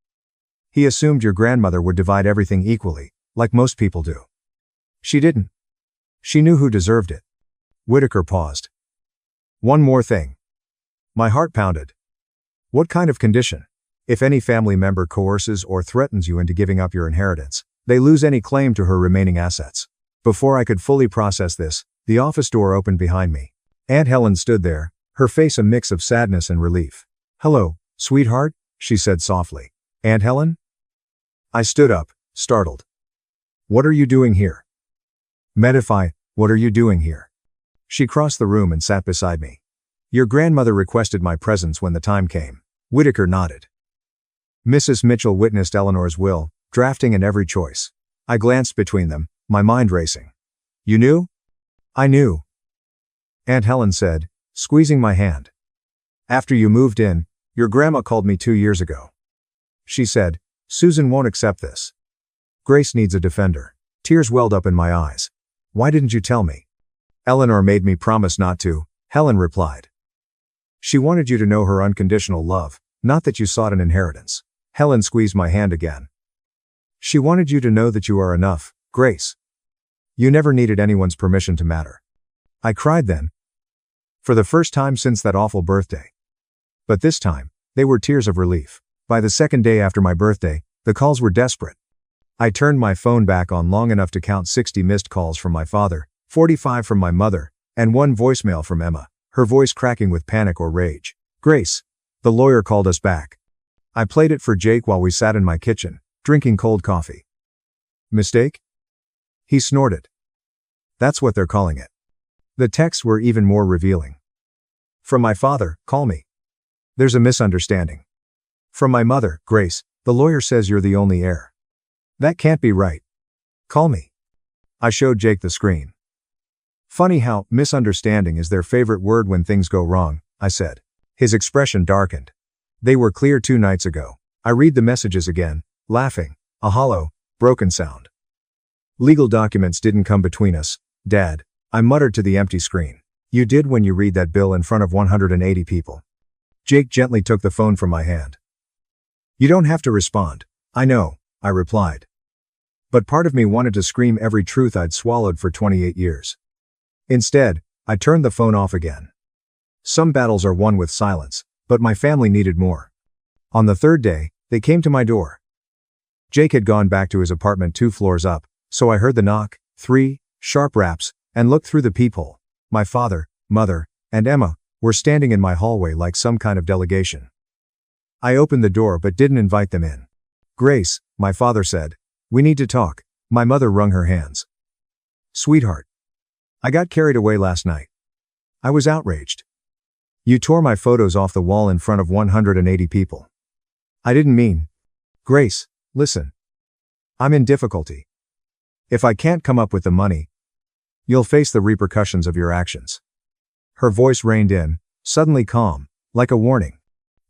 He assumed your grandmother would divide everything equally, like most people do. She didn't. She knew who deserved it. Whitaker paused. One more thing. My heart pounded. What kind of condition? If any family member coerces or threatens you into giving up your inheritance, They lose any claim to her remaining assets. Before I could fully process this, the office door opened behind me. Aunt Helen stood there, her face a mix of sadness and relief. "Hello, sweetheart," she said softly. "Aunt Helen?" I stood up, startled. "What are you doing here?" "Medify, what are you doing here?" She crossed the room and sat beside me. "Your grandmother requested my presence when the time came." Whitaker nodded. Mrs. Mitchell witnessed Eleanor's will, drafting and every choice. I glanced between them, my mind racing. "You knew?" "I knew," Aunt Helen said, squeezing my hand. "After you moved in, your grandma called me 2 years ago. She said, 'Susan won't accept this. Grace needs a defender.'" Tears welled up in my eyes. "Why didn't you tell me?" "Eleanor made me promise not to," Helen replied. "She wanted you to know her unconditional love, not that you sought an inheritance." Helen squeezed my hand again. "She wanted you to know that you are enough, Grace. You never needed anyone's permission to matter." I cried then. For the first time since that awful birthday. But this time, they were tears of relief. By the second day after my birthday, the calls were desperate. I turned my phone back on long enough to count 60 missed calls from my father, 45 from my mother, and 1 voicemail from Emma, her voice cracking with panic or rage. "Grace, the lawyer called us back." I played it for Jake while we sat in my kitchen, drinking cold coffee. "Mistake?" He snorted. "That's what they're calling it." The texts were even more revealing. From my father, "Call me. There's a misunderstanding." From my mother, "Grace, the lawyer says you're the only heir. That can't be right. Call me." I showed Jake the screen. "Funny how misunderstanding is their favorite word when things go wrong," I said. His expression darkened. "They were clear 2 nights ago." I read the messages again, laughing, a hollow, broken sound. "Legal documents didn't come between us, Dad," I muttered to the empty screen. "You did when you read that bill in front of 180 people. Jake gently took the phone from my hand. "You don't have to respond. I know," I replied. But part of me wanted to scream every truth I'd swallowed for 28 years. Instead, I turned the phone off again. Some battles are won with silence, but my family needed more. On the 3rd day, they came to my door. Jake had gone back to his apartment 2 floors up, so I heard the knock, 3 sharp raps, and looked through the peephole. My father, mother, and Emma were standing in my hallway like some kind of delegation. I opened the door but didn't invite them in. "Grace," my father said, "we need to talk." My mother wrung her hands. "Sweetheart. I got carried away last night. I was outraged. You tore my photos off the wall in front of 180 people. I didn't mean." "Grace, listen. I'm in difficulty. If I can't come up with the money, you'll face the repercussions of your actions." Her voice reined in, suddenly calm, like a warning.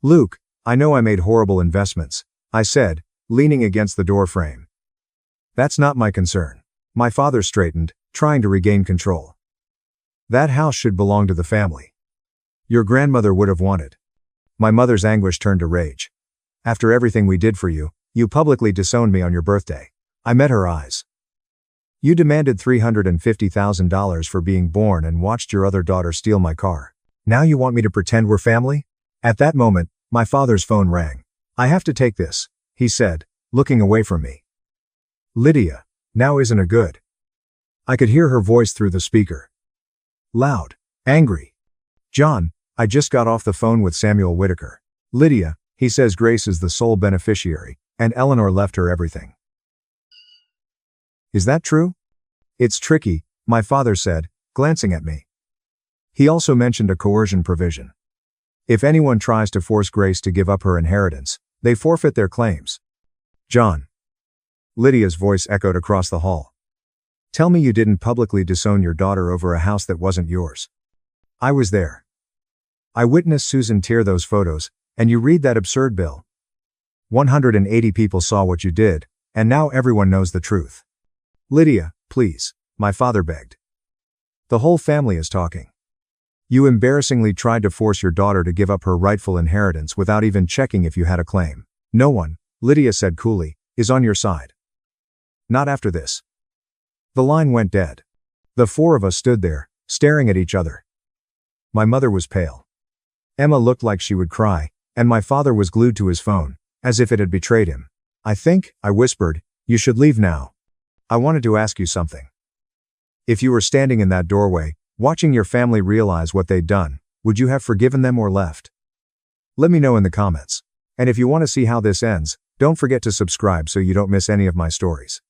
"Luke, I know I made horrible investments," I said, leaning against the door frame. "That's not my concern." My father straightened, trying to regain control. "That house should belong to the family. Your grandmother would have wanted." My mother's anguish turned to rage. "After everything we did for you, you publicly disowned me on your birthday." I met her eyes. "You demanded $350,000 for being born and watched your other daughter steal my car. Now you want me to pretend we're family?" At that moment, my father's phone rang. "I have to take this," he said, looking away from me. "Lydia, now isn't a good." I could hear her voice through the speaker. Loud, angry. "John, I just got off the phone with Samuel Whitaker. Lydia, he says Grace is the sole beneficiary, and Eleanor left her everything." "Is that true?" "It's tricky," my father said, glancing at me. He also mentioned a coercion provision. If anyone tries to force Grace to give up her inheritance, they forfeit their claims. "John." Lydia's voice echoed across the hall. "Tell me you didn't publicly disown your daughter over a house that wasn't yours." I was there. I witnessed Susan tear those photos, and you read that absurd bill. 180 people saw what you did, and now everyone knows the truth. "Lydia, please," my father begged. "The whole family is talking. You embarrassingly tried to force your daughter to give up her rightful inheritance without even checking if you had a claim. No one," Lydia said coolly, "is on your side. Not after this." The line went dead. The 4 of us stood there, staring at each other. My mother was pale. Emma looked like she would cry, and my father was glued to his phone, as if it had betrayed him. I whispered, You should leave now. I wanted to ask you something. If you were standing in that doorway, watching your family realize what they'd done, would you have forgiven them or left? Let me know in the comments. And if you want to see how this ends, don't forget to subscribe so you don't miss any of my stories.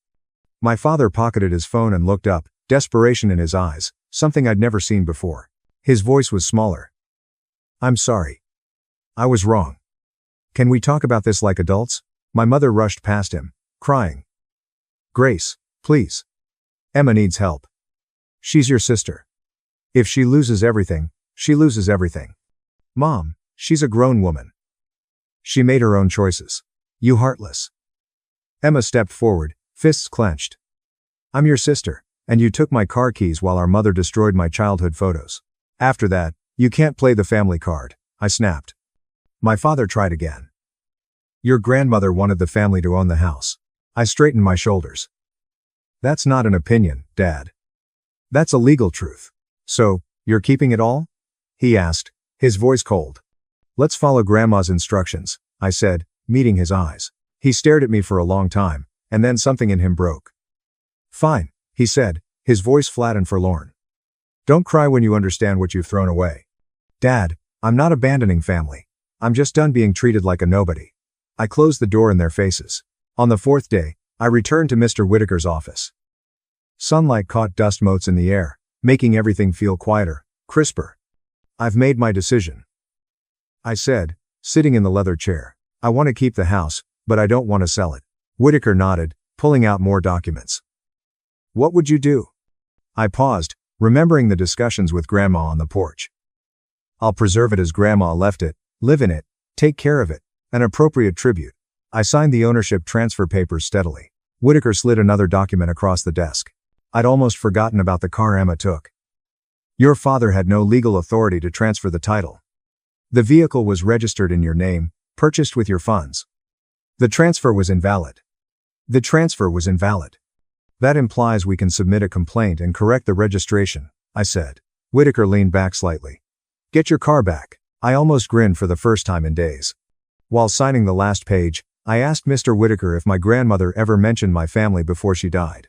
My father pocketed his phone and looked up, desperation in his eyes, something I'd never seen before. His voice was smaller. I'm sorry. I was wrong. Can we talk about this like adults? My mother rushed past him, crying. Grace, please. Emma needs help. She's your sister. If she loses everything, she loses everything. Mom, she's a grown woman. She made her own choices. You heartless. Emma stepped forward, fists clenched. I'm your sister, and you took my car keys while our mother destroyed my childhood photos. After that, you can't play the family card, I snapped. My father tried again. Your grandmother wanted the family to own the house. I straightened my shoulders. That's not an opinion, Dad. That's a legal truth. So, you're keeping it all? He asked, his voice cold. Let's follow Grandma's instructions, I said, meeting his eyes. He stared at me for a long time, and then something in him broke. Fine, he said, his voice flat and forlorn. Don't cry when you understand what you've thrown away. Dad, I'm not abandoning family. I'm just done being treated like a nobody. I closed the door in their faces. On the fourth day, I returned to Mr. Whitaker's office. Sunlight caught dust motes in the air, making everything feel quieter, crisper. I've made my decision, I said, sitting in the leather chair. I want to keep the house, but I don't want to sell it. Whitaker nodded, pulling out more documents. What would you do? I paused, remembering the discussions with Grandma on the porch. I'll preserve it as Grandma left it, live in it, take care of it, an appropriate tribute. I signed the ownership transfer papers steadily. Whitaker slid another document across the desk. I'd almost forgotten about the car Emma took. Your father had no legal authority to transfer the title. The vehicle was registered in your name, purchased with your funds. The transfer was invalid. The transfer was invalid. That implies we can submit a complaint and correct the registration, I said. Whitaker leaned back slightly. Get your car back. I almost grinned for the first time in days. While signing the last page, I asked Mr. Whitaker if my grandmother ever mentioned my family before she died.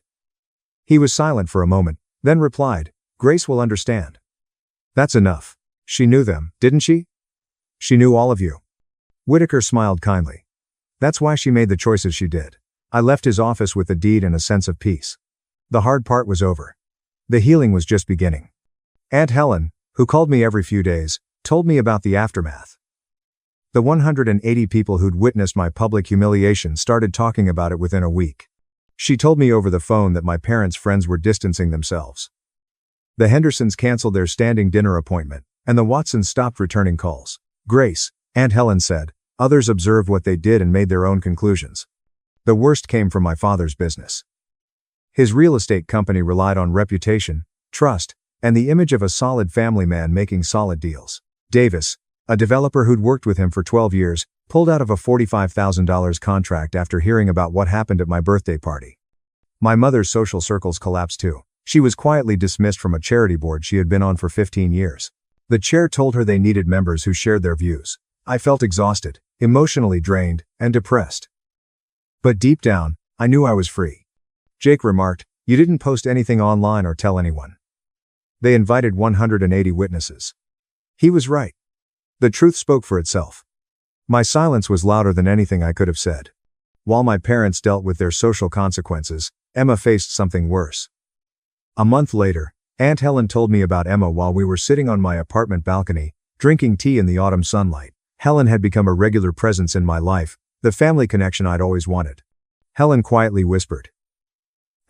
He was silent for a moment, then replied, Grace will understand. That's enough. She knew them, didn't she? She knew all of you. Whitaker smiled kindly. That's why she made the choices she did. I left his office with the deed and a sense of peace. The hard part was over. The healing was just beginning. Aunt Helen, who called me every few days, told me about the aftermath. The 180 people who'd witnessed my public humiliation started talking about it within a week. She told me over the phone that my parents' friends were distancing themselves. The Hendersons canceled their standing dinner appointment, and the Watsons stopped returning calls. Grace, Aunt Helen said, others observed what they did and made their own conclusions. The worst came from my father's business. His real estate company relied on reputation, trust, and the image of a solid family man making solid deals. Davis, a developer who'd worked with him for 12 years, pulled out of a $45,000 contract after hearing about what happened at my birthday party. My mother's social circles collapsed too. She was quietly dismissed from a charity board she had been on for 15 years. The chair told her they needed members who shared their views. I felt exhausted, emotionally drained, and depressed. But deep down, I knew I was free. Jake remarked, you didn't post anything online or tell anyone. They invited 180 witnesses. He was right. The truth spoke for itself. My silence was louder than anything I could have said. While my parents dealt with their social consequences, Emma faced something worse. A month later, Aunt Helen told me about Emma while we were sitting on my apartment balcony, drinking tea in the autumn sunlight. Helen had become a regular presence in my life, the family connection I'd always wanted. Helen quietly whispered.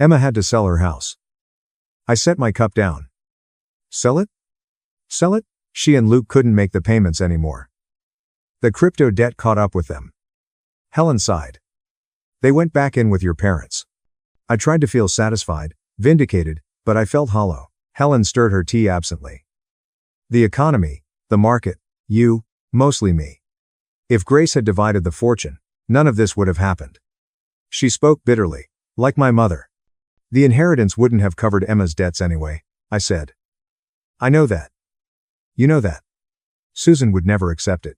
Emma had to sell her house. I set my cup down. Sell it? Sell it? She and Luke couldn't make the payments anymore. The crypto debt caught up with them. Helen sighed. They went back in with your parents. I tried to feel satisfied, vindicated, but I felt hollow. Helen stirred her tea absently. The economy, the market, you, mostly me. If Grace had divided the fortune, none of this would have happened. She spoke bitterly, like my mother. The inheritance wouldn't have covered Emma's debts anyway, I said. I know that. You know that. Susan would never accept it.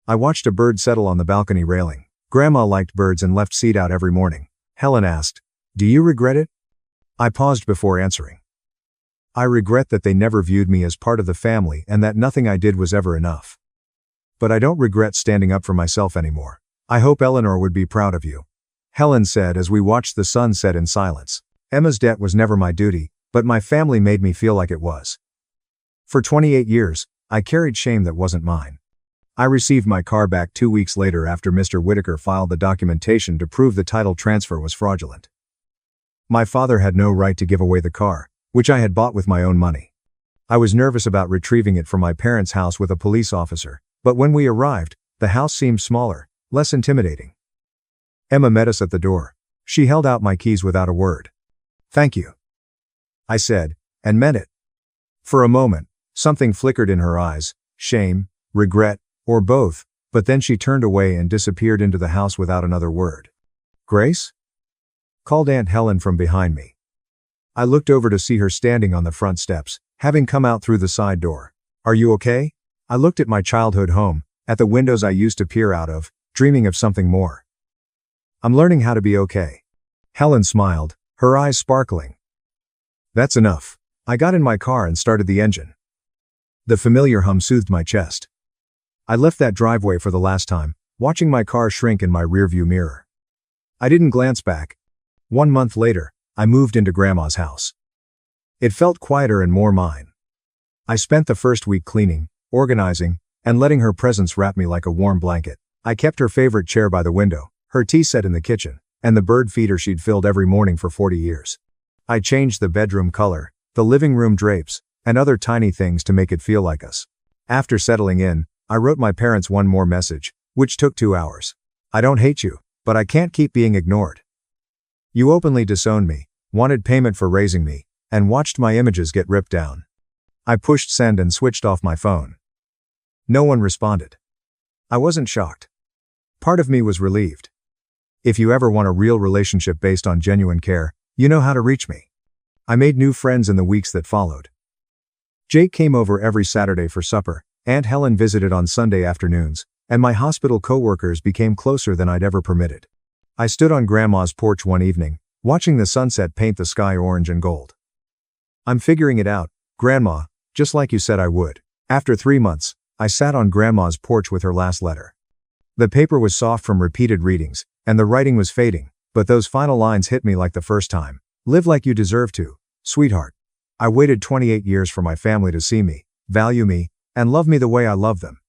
I watched a bird settle on the balcony railing. Grandma liked birds and left seed out every morning. Helen asked, "Do you regret it?" I paused before answering. I regret that they never viewed me as part of the family and that nothing I did was ever enough. But I don't regret standing up for myself anymore. I hope Eleanor would be proud of you," Helen said as we watched the sun set in silence. Emma's debt was never my duty, but my family made me feel like it was. For 28 years, I carried shame that wasn't mine. I received my car back 2 weeks later after Mr. Whitaker filed the documentation to prove the title transfer was fraudulent. My father had no right to give away the car, which I had bought with my own money. I was nervous about retrieving it from my parents' house with a police officer, but when we arrived, the house seemed smaller, less intimidating. Emma met us at the door. She held out my keys without a word. "Thank you," I said, and meant it. For a moment, something flickered in her eyes, shame, regret, or both, but then she turned away and disappeared into the house without another word. "Grace?" called Aunt Helen from behind me. I looked over to see her standing on the front steps, having come out through the side door. "Are you okay?" I looked at my childhood home, at the windows I used to peer out of, dreaming of something more. "I'm learning how to be okay." Helen smiled, her eyes sparkling. "That's enough." I got in my car and started the engine. The familiar hum soothed my chest. I left that driveway for the last time, watching my car shrink in my rearview mirror. I didn't glance back. 1 month later, I moved into Grandma's house. It felt quieter and more mine. I spent the first week cleaning, organizing, and letting her presence wrap me like a warm blanket. I kept her favorite chair by the window, her tea set in the kitchen, and the bird feeder she'd filled every morning for 40 years. I changed the bedroom color, the living room drapes, and other tiny things to make it feel like us. After settling in, I wrote my parents one more message, which took 2 hours. "I don't hate you, but I can't keep being ignored. You openly disowned me, wanted payment for raising me, and watched my images get ripped down." I pushed send and switched off my phone. No one responded. I wasn't shocked. Part of me was relieved. If you ever want a real relationship based on genuine care, you know how to reach me. I made new friends in the weeks that followed. Jake came over every Saturday for supper, Aunt Helen visited on Sunday afternoons, and my hospital coworkers became closer than I'd ever permitted. I stood on Grandma's porch one evening, watching the sunset paint the sky orange and gold. "I'm figuring it out, Grandma, just like you said I would." After 3 months, I sat on Grandma's porch with her last letter. The paper was soft from repeated readings, and the writing was fading, but those final lines hit me like the first time. "Live like you deserve to, sweetheart. I waited 28 years for my family to see me, value me, and love me the way I love them.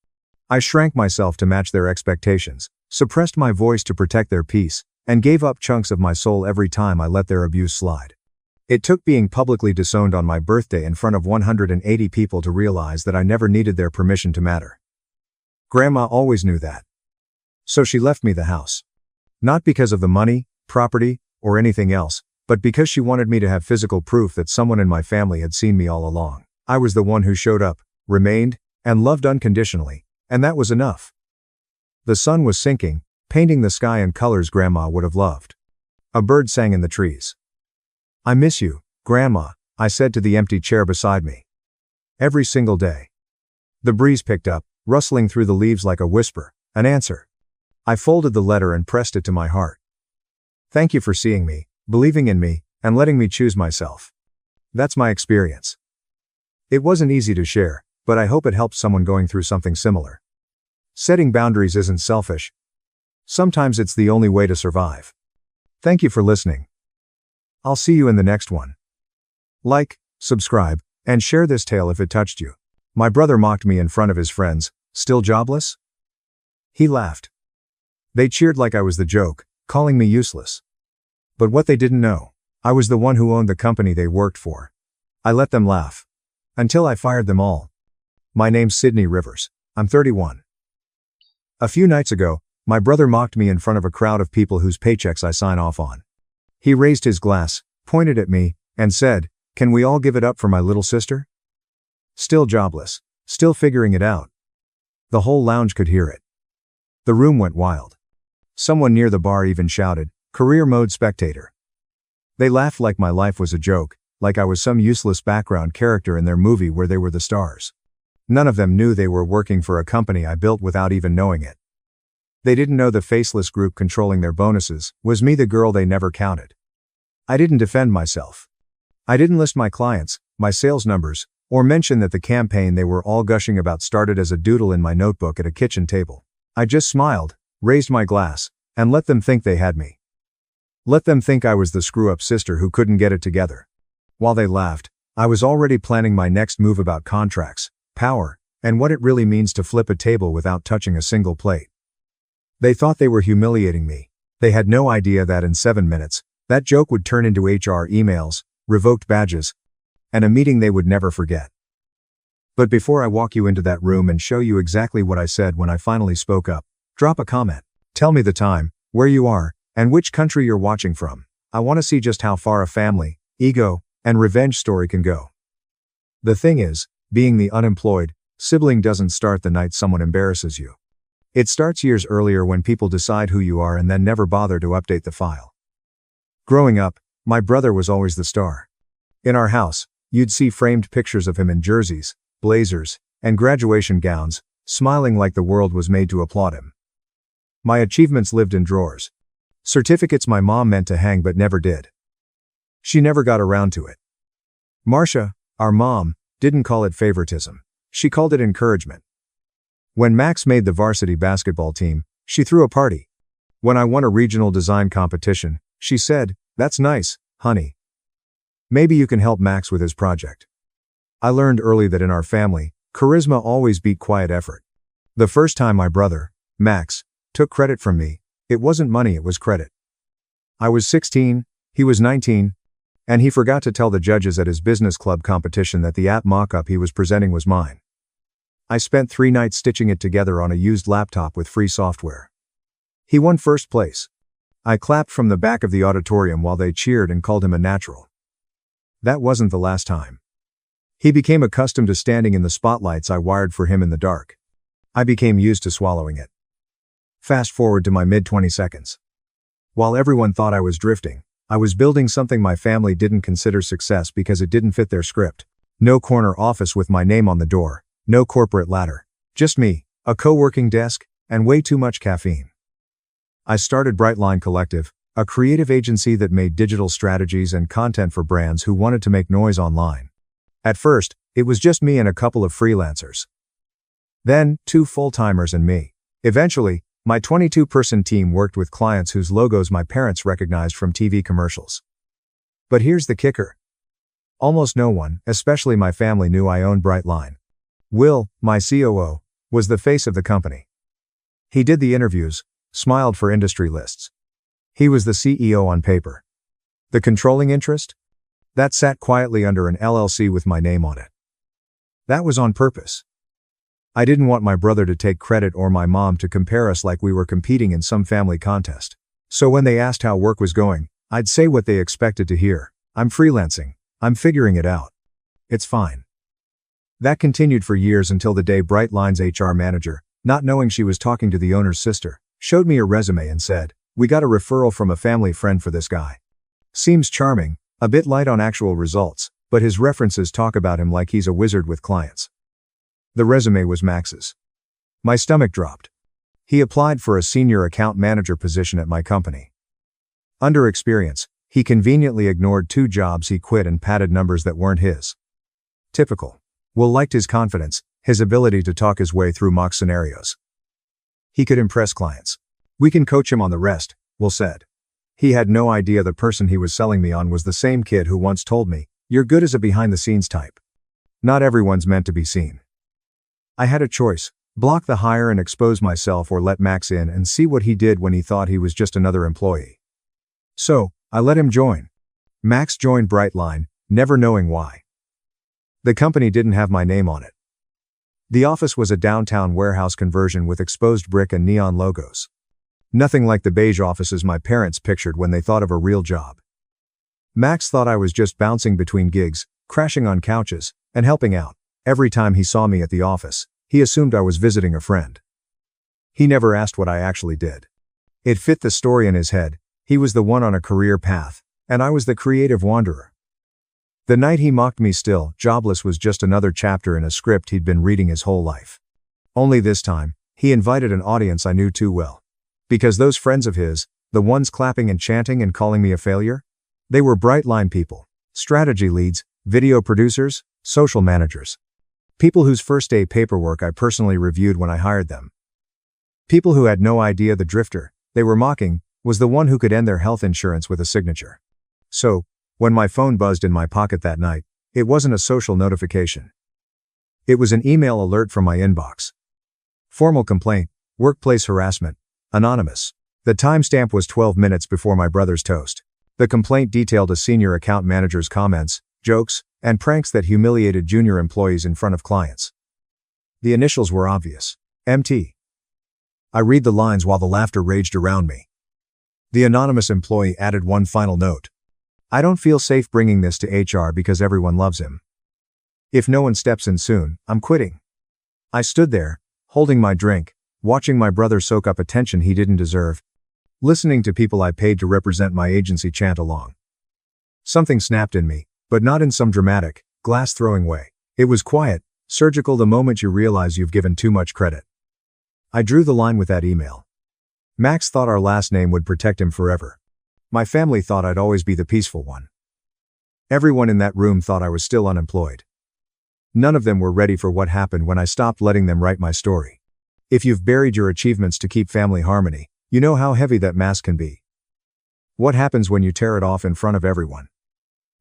I shrank myself to match their expectations, suppressed my voice to protect their peace, and gave up chunks of my soul every time I let their abuse slide. It took being publicly disowned on my birthday in front of 180 people to realize that I never needed their permission to matter. Grandma always knew that. So she left me the house. Not because of the money, property, or anything else, but because she wanted me to have physical proof that someone in my family had seen me all along. I was the one who showed up, remained, and loved unconditionally, and that was enough. The sun was sinking, painting the sky in colors Grandma would have loved. A bird sang in the trees. "I miss you, Grandma," I said to the empty chair beside me. "Every single day." The breeze picked up, rustling through the leaves like a whisper, an answer. I folded the letter and pressed it to my heart. "Thank you for seeing me, believing in me, and letting me choose myself. That's my experience." It wasn't easy to share, but I hope it helped someone going through something similar. Setting boundaries isn't selfish. Sometimes it's the only way to survive. Thank you for listening. I'll see you in the next one. Like, subscribe, and share this tale if it touched you. My brother mocked me in front of his friends. "Still jobless?" He laughed. They cheered like I was the joke, calling me useless. But what they didn't know, I was the one who owned the company they worked for. I let them laugh. Until I fired them all. My name's Sydney Rivers. I'm 31. A few nights ago, my brother mocked me in front of a crowd of people whose paychecks I sign off on. He raised his glass, pointed at me, and said, "Can we all give it up for my little sister?" Still jobless. Still figuring it out. The whole lounge could hear it. The room went wild. Someone near the bar even shouted, "Career mode spectator." They laughed like my life was a joke, like I was some useless background character in their movie where they were the stars. None of them knew they were working for a company I built without even knowing it. They didn't know the faceless group controlling their bonuses was me, the girl they never counted. I didn't defend myself. I didn't list my clients, my sales numbers, or mention that the campaign they were all gushing about started as a doodle in my notebook at a kitchen table. I just smiled, raised my glass, and let them think they had me. Let them think I was the screw-up sister who couldn't get it together. While they laughed, I was already planning my next move about contracts, power, and what it really means to flip a table without touching a single plate. They thought they were humiliating me. They had no idea that in 7 minutes, that joke would turn into HR emails, revoked badges, and a meeting they would never forget. But before I walk you into that room and show you exactly what I said when I finally spoke up, drop a comment. Tell me the time, where you are, and which country you're watching from. I want to see just how far a family, ego, and revenge story can go. The thing is, being the unemployed sibling doesn't start the night someone embarrasses you. It starts years earlier when people decide who you are and then never bother to update the file. Growing up, my brother was always the star. In our house, you'd see framed pictures of him in jerseys, blazers, and graduation gowns, smiling like the world was made to applaud him. My achievements lived in drawers. Certificates my mom meant to hang but never did. She never got around to it. Marcia, our mom, didn't call it favoritism. She called it encouragement. When Max made the varsity basketball team, she threw a party. When I won a regional design competition, she said, "That's nice, honey. Maybe you can help Max with his project." I learned early that in our family, charisma always beat quiet effort. The first time my brother, Max, took credit from me, it wasn't money, it was credit. I was 16, he was 19, and he forgot to tell the judges at his business club competition that the app mock-up he was presenting was mine. I spent 3 nights stitching it together on a used laptop with free software. He won first place. I clapped from the back of the auditorium while they cheered and called him a natural. That wasn't the last time. He became accustomed to standing in the spotlights I wired for him in the dark. I became used to swallowing it. Fast forward to my mid-20s. While everyone thought I was drifting, I was building something my family didn't consider success because it didn't fit their script. No corner office with my name on the door, no corporate ladder. Just me, a co-working desk, and way too much caffeine. I started Brightline Collective, a creative agency that made digital strategies and content for brands who wanted to make noise online. At first, it was just me and a couple of freelancers. Then, 2 full-timers and me. Eventually, my 22-person team worked with clients whose logos my parents recognized from TV commercials. But here's the kicker. Almost no one, especially my family, knew I owned Brightline. Will, my COO, was the face of the company. He did the interviews, smiled for industry lists. He was the CEO on paper. The controlling interest? That sat quietly under an LLC with my name on it. That was on purpose. I didn't want my brother to take credit or my mom to compare us like we were competing in some family contest. So when they asked how work was going, I'd say what they expected to hear. I'm freelancing. I'm figuring it out. It's fine. That continued for years until the day Brightline's HR manager, not knowing she was talking to the owner's sister, showed me a resume and said, "We got a referral from a family friend for this guy. Seems charming, a bit light on actual results, but his references talk about him like he's a wizard with clients." The resume was Max's. My stomach dropped. He applied for a senior account manager position at my company. Under experience, he conveniently ignored 2 jobs he quit and padded numbers that weren't his. Typical. Will liked his confidence, his ability to talk his way through mock scenarios. He could impress clients. "We can coach him on the rest," Will said. He had no idea the person he was selling me on was the same kid who once told me, "You're good as a behind-the-scenes type." Not everyone's meant to be seen. I had a choice: block the hire and expose myself, or let Max in and see what he did when he thought he was just another employee. So, I let him join. Max joined Brightline, never knowing why. The company didn't have my name on it. The office was a downtown warehouse conversion with exposed brick and neon logos. Nothing like the beige offices my parents pictured when they thought of a real job. Max thought I was just bouncing between gigs, crashing on couches, and helping out. Every time he saw me at the office, he assumed I was visiting a friend. He never asked what I actually did. It fit the story in his head. He was the one on a career path, and I was the creative wanderer. The night he mocked me still jobless was just another chapter in a script he'd been reading his whole life. Only this time, he invited an audience I knew too well. Because those friends of his, the ones clapping and chanting and calling me a failure? They were bright-line people, strategy leads, video producers, social managers. People whose first-day paperwork I personally reviewed when I hired them. People who had no idea the drifter they were mocking was the one who could end their health insurance with a signature. So, when my phone buzzed in my pocket that night, it wasn't a social notification. It was an email alert from my inbox. Formal complaint, workplace harassment, anonymous. The timestamp was 12 minutes before my brother's toast. The complaint detailed a senior account manager's comments, jokes, and pranks that humiliated junior employees in front of clients. The initials were obvious. MT. I read the lines while the laughter raged around me. The anonymous employee added one final note. I don't feel safe bringing this to HR because everyone loves him. If no one steps in soon, I'm quitting. I stood there, holding my drink, watching my brother soak up attention he didn't deserve, listening to people I paid to represent my agency chant along. Something snapped in me, but not in some dramatic, glass-throwing way. It was quiet, surgical the moment you realize you've given too much credit. I drew the line with that email. Max thought our last name would protect him forever. My family thought I'd always be the peaceful one. Everyone in that room thought I was still unemployed. None of them were ready for what happened when I stopped letting them write my story. If you've buried your achievements to keep family harmony, you know how heavy that mask can be. What happens when you tear it off in front of everyone?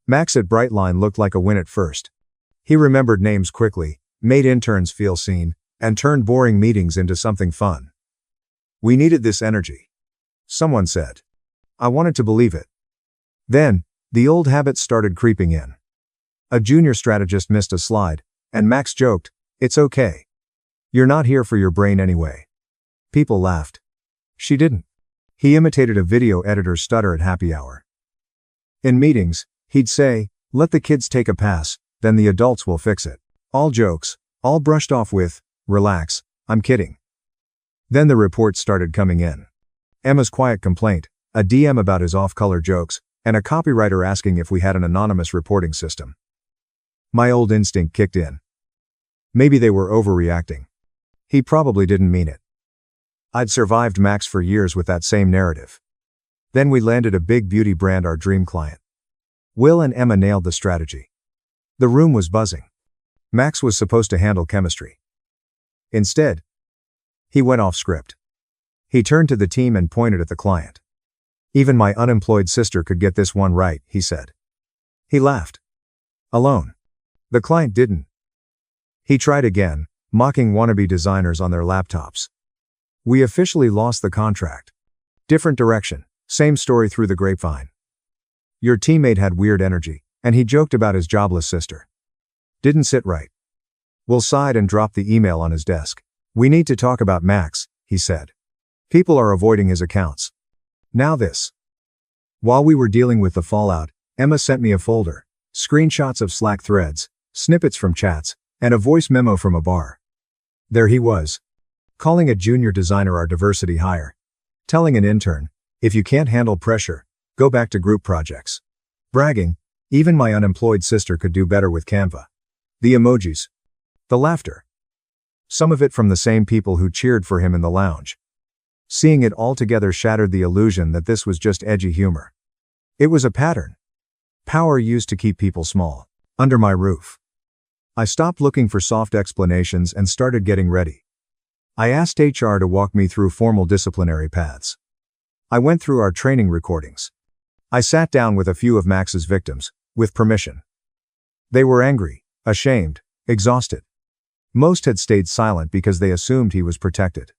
Max at Brightline looked like a win at first. He remembered names quickly, made interns feel seen, and turned boring meetings into something fun. We needed this energy. Someone said. I wanted to believe it. Then, the old habits started creeping in. A junior strategist missed a slide, and Max joked, "It's okay. You're not here for your brain anyway." People laughed. She didn't. He imitated a video editor's stutter at happy hour. In meetings, he'd say, "Let the kids take a pass, then the adults will fix it." All jokes, all brushed off with, "Relax, I'm kidding." Then the reports started coming in. Emma's quiet complaint, a DM about his off-color jokes, and a copywriter asking if we had an anonymous reporting system. My old instinct kicked in. Maybe they were overreacting. He probably didn't mean it. I'd survived Max for years with that same narrative. Then we landed a big beauty brand, our dream client. Will and Emma nailed the strategy. The room was buzzing. Max was supposed to handle chemistry. Instead, he went off script. He turned to the team and pointed at the client. Even my unemployed sister could get this one right, he said. He laughed. Alone. The client didn't. He tried again, mocking wannabe designers on their laptops. We officially lost the contract. Different direction, same story through the grapevine. Your teammate had weird energy, and he joked about his jobless sister. Didn't sit right. Will sighed and dropped the email on his desk. We need to talk about Max, he said. People are avoiding his accounts. Now this. While we were dealing with the fallout, Emma sent me a folder, screenshots of Slack threads, snippets from chats, and a voice memo from a bar. There he was. Calling a junior designer our diversity hire. Telling an intern, if you can't handle pressure, go back to group projects. Bragging, even my unemployed sister could do better with Canva. The emojis. The laughter. Some of it from the same people who cheered for him in the lounge. Seeing it all together shattered the illusion that this was just edgy humor. It was a pattern. Power used to keep people small. Under my roof. I stopped looking for soft explanations and started getting ready. I asked HR to walk me through formal disciplinary paths. I went through our training recordings. I sat down with a few of Max's victims, with permission. They were angry, ashamed, exhausted. Most had stayed silent because they assumed he was protected.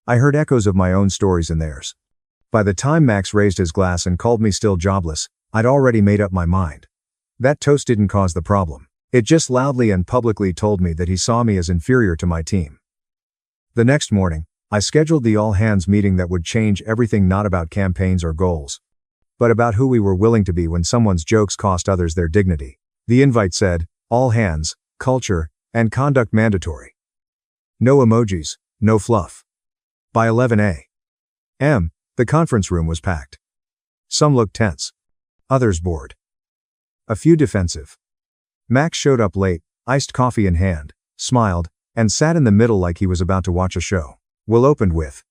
I heard echoes of my own stories in theirs. By the time Max raised his glass and called me still jobless, I'd already made up my mind. That toast didn't cause the problem. It just loudly and publicly told me that he saw me as inferior to my team. The next morning, I scheduled the all-hands meeting that would change everything, not about campaigns or goals, but about who we were willing to be when someone's jokes cost others their dignity. The invite said, all hands, culture, and conduct mandatory. No emojis, no fluff. By 11 a.m., the conference room was packed. Some looked tense. Others bored. A few defensive. Max showed up late, iced coffee in hand, smiled, and sat in the middle like he was about to watch a show. Will opened with,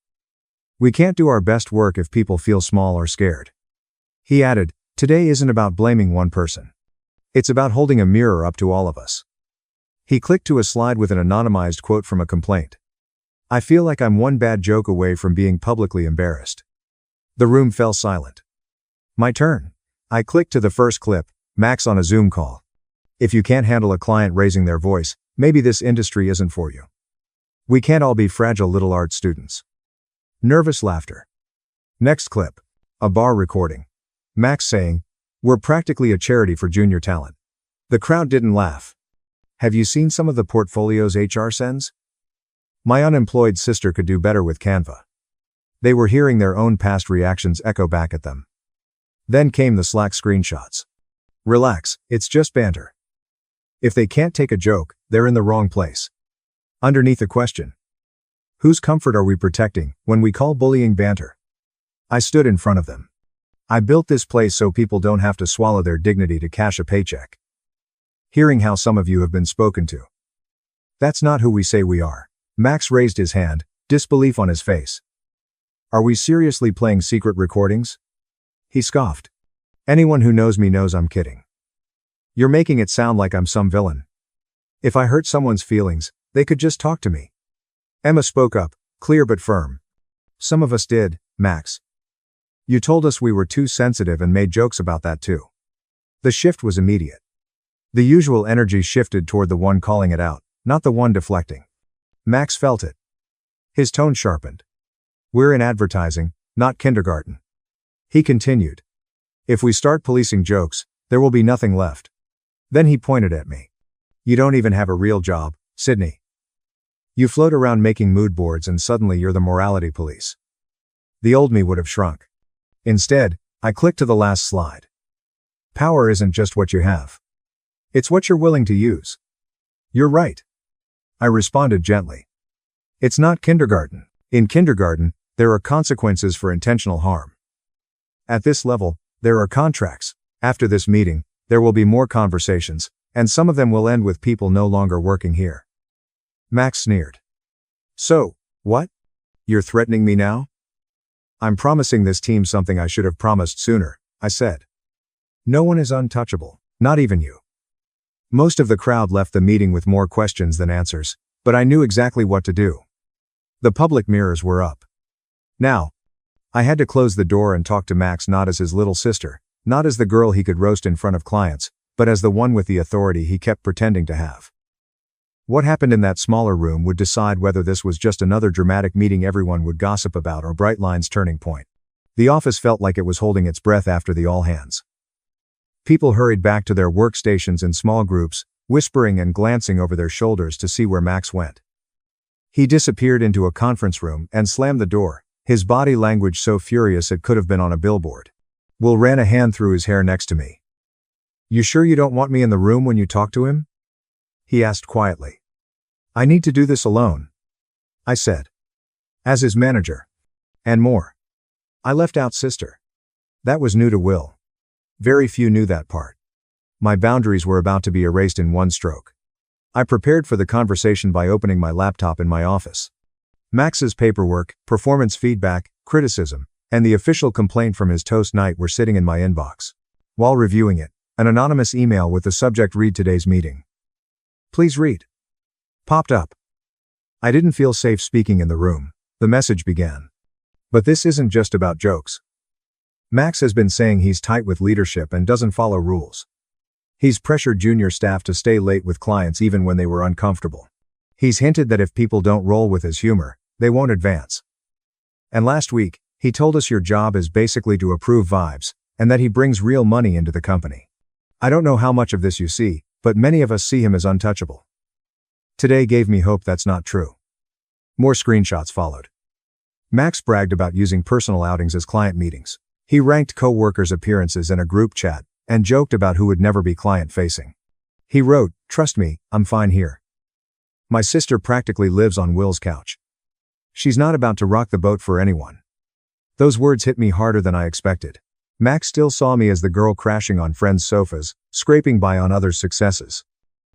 We can't do our best work if people feel small or scared. He added, today isn't about blaming one person. It's about holding a mirror up to all of us. He clicked to a slide with an anonymized quote from a complaint. I feel like I'm one bad joke away from being publicly embarrassed. The room fell silent. My turn. I clicked to the first clip, Max on a Zoom call. If you can't handle a client raising their voice, maybe this industry isn't for you. We can't all be fragile little art students. Nervous laughter. Next clip. A bar recording. Max saying, we're practically a charity for junior talent. The crowd didn't laugh. Have you seen some of the portfolios HR sends? My unemployed sister could do better with Canva. They were hearing their own past reactions echo back at them. Then came the Slack screenshots. Relax, it's just banter. If they can't take a joke, they're in the wrong place. Underneath the question. Whose comfort are we protecting when we call bullying banter? I stood in front of them. I built this place so people don't have to swallow their dignity to cash a paycheck. Hearing how some of you have been spoken to. That's not who we say we are. Max raised his hand, disbelief on his face. Are we seriously playing secret recordings? He scoffed. Anyone who knows me knows I'm kidding. You're making it sound like I'm some villain. If I hurt someone's feelings, they could just talk to me. Emma spoke up, clear but firm. Some of us did, Max. You told us we were too sensitive and made jokes about that too. The shift was immediate. The usual energy shifted toward the one calling it out, not the one deflecting. Max felt it. His tone sharpened. We're in advertising, not kindergarten. He continued. If we start policing jokes, there will be nothing left. Then he pointed at me. You don't even have a real job, Sydney. You float around making mood boards and suddenly you're the morality police. The old me would have shrunk. Instead, I clicked to the last slide. Power isn't just what you have. It's what you're willing to use. You're right. I responded gently. It's not kindergarten. In kindergarten, there are consequences for intentional harm. At this level, there are contracts. After this meeting, there will be more conversations, and some of them will end with people no longer working here. Max sneered. So, what? You're threatening me now? I'm promising this team something I should have promised sooner, I said. No one is untouchable, not even you. Most of the crowd left the meeting with more questions than answers, but I knew exactly what to do. The public mirrors were up. Now, I had to close the door and talk to Max not as his little sister, not as the girl he could roast in front of clients, but as the one with the authority he kept pretending to have. What happened in that smaller room would decide whether this was just another dramatic meeting everyone would gossip about or Brightline's turning point. The office felt like it was holding its breath after the all hands. People hurried back to their workstations in small groups, whispering and glancing over their shoulders to see where Max went. He disappeared into a conference room and slammed the door, his body language so furious it could have been on a billboard. Will ran a hand through his hair next to me. You sure you don't want me in the room when you talk to him? He asked quietly. I need to do this alone, I said. As his manager. And more. I left out sister. That was new to Will. Very few knew that part. My boundaries were about to be erased in one stroke. I prepared for the conversation by opening my laptop in my office. Max's paperwork, performance feedback, criticism, and the official complaint from his toast night were sitting in my inbox. While reviewing it, an anonymous email with the subject "Read today's meeting. Please read." Popped up. I didn't feel safe speaking in the room. The message began. But this isn't just about jokes. Max has been saying he's tight with leadership and doesn't follow rules. He's pressured junior staff to stay late with clients even when they were uncomfortable. He's hinted that if people don't roll with his humor, they won't advance. And last week, he told us your job is basically to approve vibes, and that he brings real money into the company. I don't know how much of this you see, but many of us see him as untouchable. Today gave me hope that's not true. More screenshots followed. Max bragged about using personal outings as client meetings. He ranked co-workers' appearances in a group chat, and joked about who would never be client-facing. He wrote, "Trust me, I'm fine here. My sister practically lives on Will's couch. She's not about to rock the boat for anyone." Those words hit me harder than I expected. Max still saw me as the girl crashing on friends' sofas, scraping by on others' successes.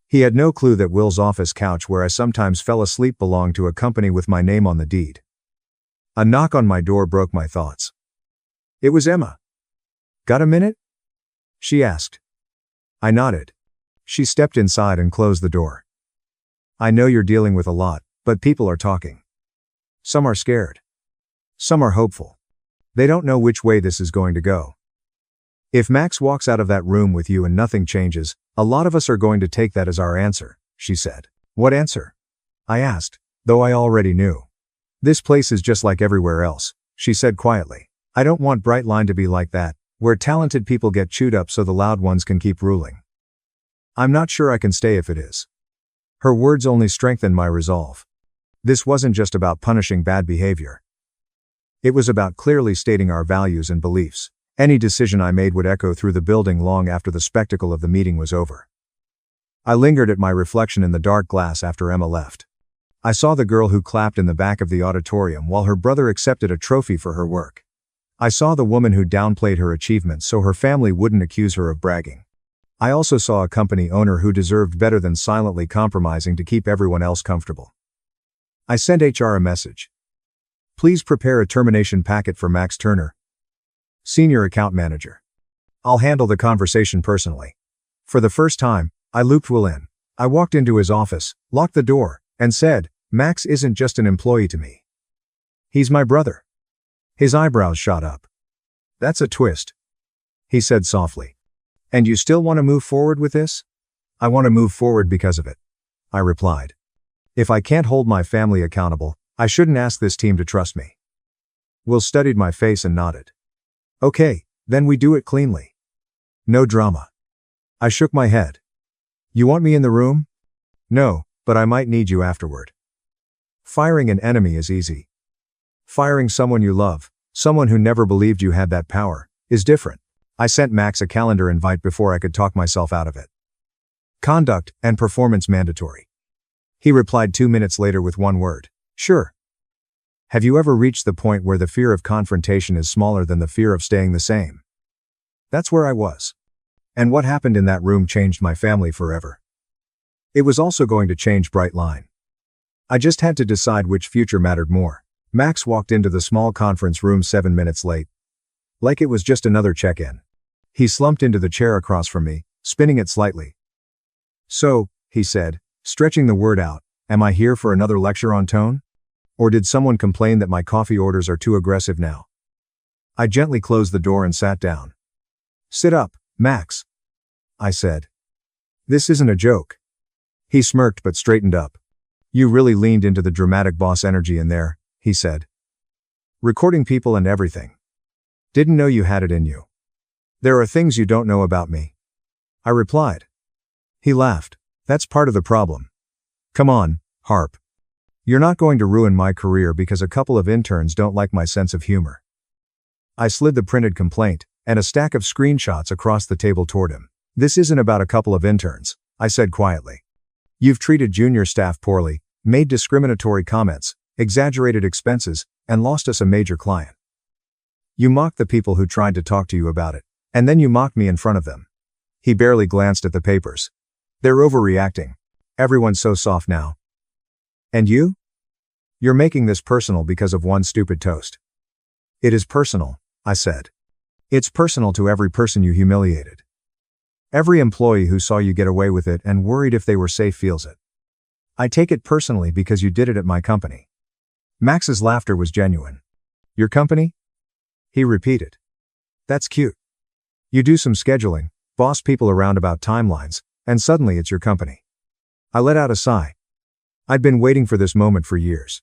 He had no clue that Will's office couch where I sometimes fell asleep belonged to a company with my name on the deed. A knock on my door broke my thoughts. It was Emma. Got a minute? She asked. I nodded. She stepped inside and closed the door. I know you're dealing with a lot, but people are talking. Some are scared. Some are hopeful. They don't know which way this is going to go. If Max walks out of that room with you and nothing changes, a lot of us are going to take that as our answer, she said. What answer? I asked, though I already knew. This place is just like everywhere else, she said quietly. I don't want Brightline to be like that, where talented people get chewed up so the loud ones can keep ruling. I'm not sure I can stay if it is. Her words only strengthened my resolve. This wasn't just about punishing bad behavior. It was about clearly stating our values and beliefs. Any decision I made would echo through the building long after the spectacle of the meeting was over. I lingered at my reflection in the dark glass after Emma left. I saw the girl who clapped in the back of the auditorium while her brother accepted a trophy for her work. I saw the woman who downplayed her achievements so her family wouldn't accuse her of bragging. I also saw a company owner who deserved better than silently compromising to keep everyone else comfortable. I sent HR a message. Please prepare a termination packet for Max Turner, Senior Account Manager. I'll handle the conversation personally. For the first time, I looped Will in. I walked into his office, locked the door, and said, Max isn't just an employee to me. He's my brother. His eyebrows shot up. That's a twist, he said softly. And you still want to move forward with this? I want to move forward because of it, I replied. If I can't hold my family accountable, I shouldn't ask this team to trust me. Will studied my face and nodded. Okay, then we do it cleanly. No drama. I shook my head. You want me in the room? No, but I might need you afterward. Firing an enemy is easy. Firing someone you love, someone who never believed you had that power, is different. I sent Max a calendar invite before I could talk myself out of it. Conduct and performance mandatory. He replied 2 minutes later with one word. Sure. Have you ever reached the point where the fear of confrontation is smaller than the fear of staying the same? That's where I was. And what happened in that room changed my family forever. It was also going to change Brightline. I just had to decide which future mattered more. Max walked into the small conference room 7 minutes late. Like it was just another check-in. He slumped into the chair across from me, spinning it slightly. So, he said, stretching the word out, am I here for another lecture on tone? Or did someone complain that my coffee orders are too aggressive now? I gently closed the door and sat down. Sit up, Max, I said. This isn't a joke. He smirked but straightened up. You really leaned into the dramatic boss energy in there, he said. Recording people and everything. Didn't know you had it in you. There are things you don't know about me, I replied. He laughed. That's part of the problem. Come on, Harp. You're not going to ruin my career because a couple of interns don't like my sense of humor. I slid the printed complaint and a stack of screenshots across the table toward him. This isn't about a couple of interns, I said quietly. You've treated junior staff poorly, made discriminatory comments, exaggerated expenses, and lost us a major client. You mocked the people who tried to talk to you about it, and then you mocked me in front of them. He barely glanced at the papers. They're overreacting. Everyone's so soft now. And you? You're making this personal because of one stupid toast. It is personal, I said. It's personal to every person you humiliated. Every employee who saw you get away with it and worried if they were safe feels it. I take it personally because you did it at my company. Max's laughter was genuine. Your company? He repeated. That's cute. You do some scheduling, boss people around about timelines, and suddenly it's your company. I let out a sigh. I'd been waiting for this moment for years.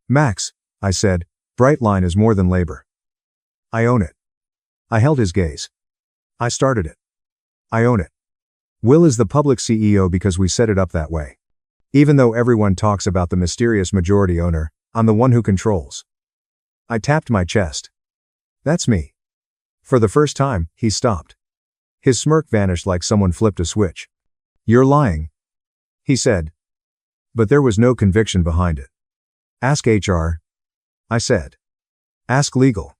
Max, I said, Brightline is more than labor. I own it. I held his gaze. I started it. I own it. Will is the public CEO because we set it up that way. Even though everyone talks about the mysterious majority owner, I'm the one who controls. I tapped my chest. That's me. For the first time, he stopped. His smirk vanished like someone flipped a switch. You're lying, he said. But there was no conviction behind it. Ask HR, I said. Ask legal.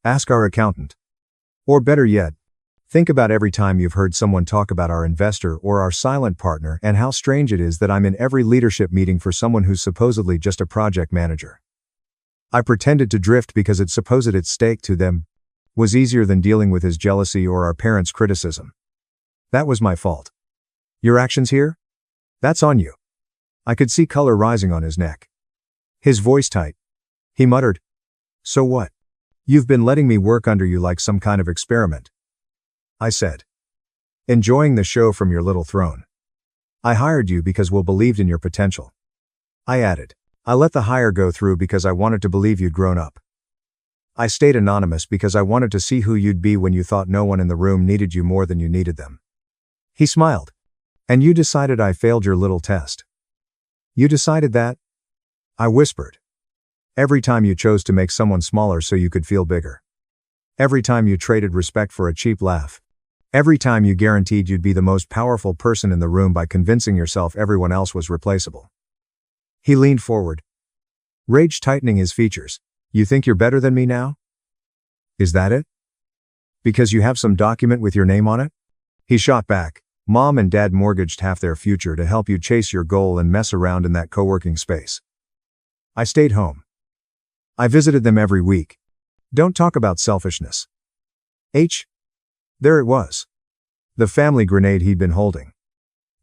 Ask our accountant. Or better yet, think about every time you've heard someone talk about our investor or our silent partner and how strange it is that I'm in every leadership meeting for someone who's supposedly just a project manager. I pretended to drift because it supposed its stake to them was easier than dealing with his jealousy or our parents' criticism. That was my fault. Your actions here? That's on you. I could see color rising on his neck. His voice tight. He muttered. So what? You've been letting me work under you like some kind of experiment. I said. Enjoying the show from your little throne. I hired you because we believed in your potential. I added. I let the hire go through because I wanted to believe you'd grown up. I stayed anonymous because I wanted to see who you'd be when you thought no one in the room needed you more than you needed them. He smiled. And you decided I failed your little test. You decided that? I whispered. Every time you chose to make someone smaller so you could feel bigger. Every time you traded respect for a cheap laugh. Every time you guaranteed you'd be the most powerful person in the room by convincing yourself everyone else was replaceable. He leaned forward. Rage tightening his features. You think you're better than me now? Is that it? Because you have some document with your name on it? He shot back. Mom and Dad mortgaged half their future to help you chase your goal and mess around in that co-working space. I stayed home. I visited them every week. Don't talk about selfishness. There it was. The family grenade he'd been holding.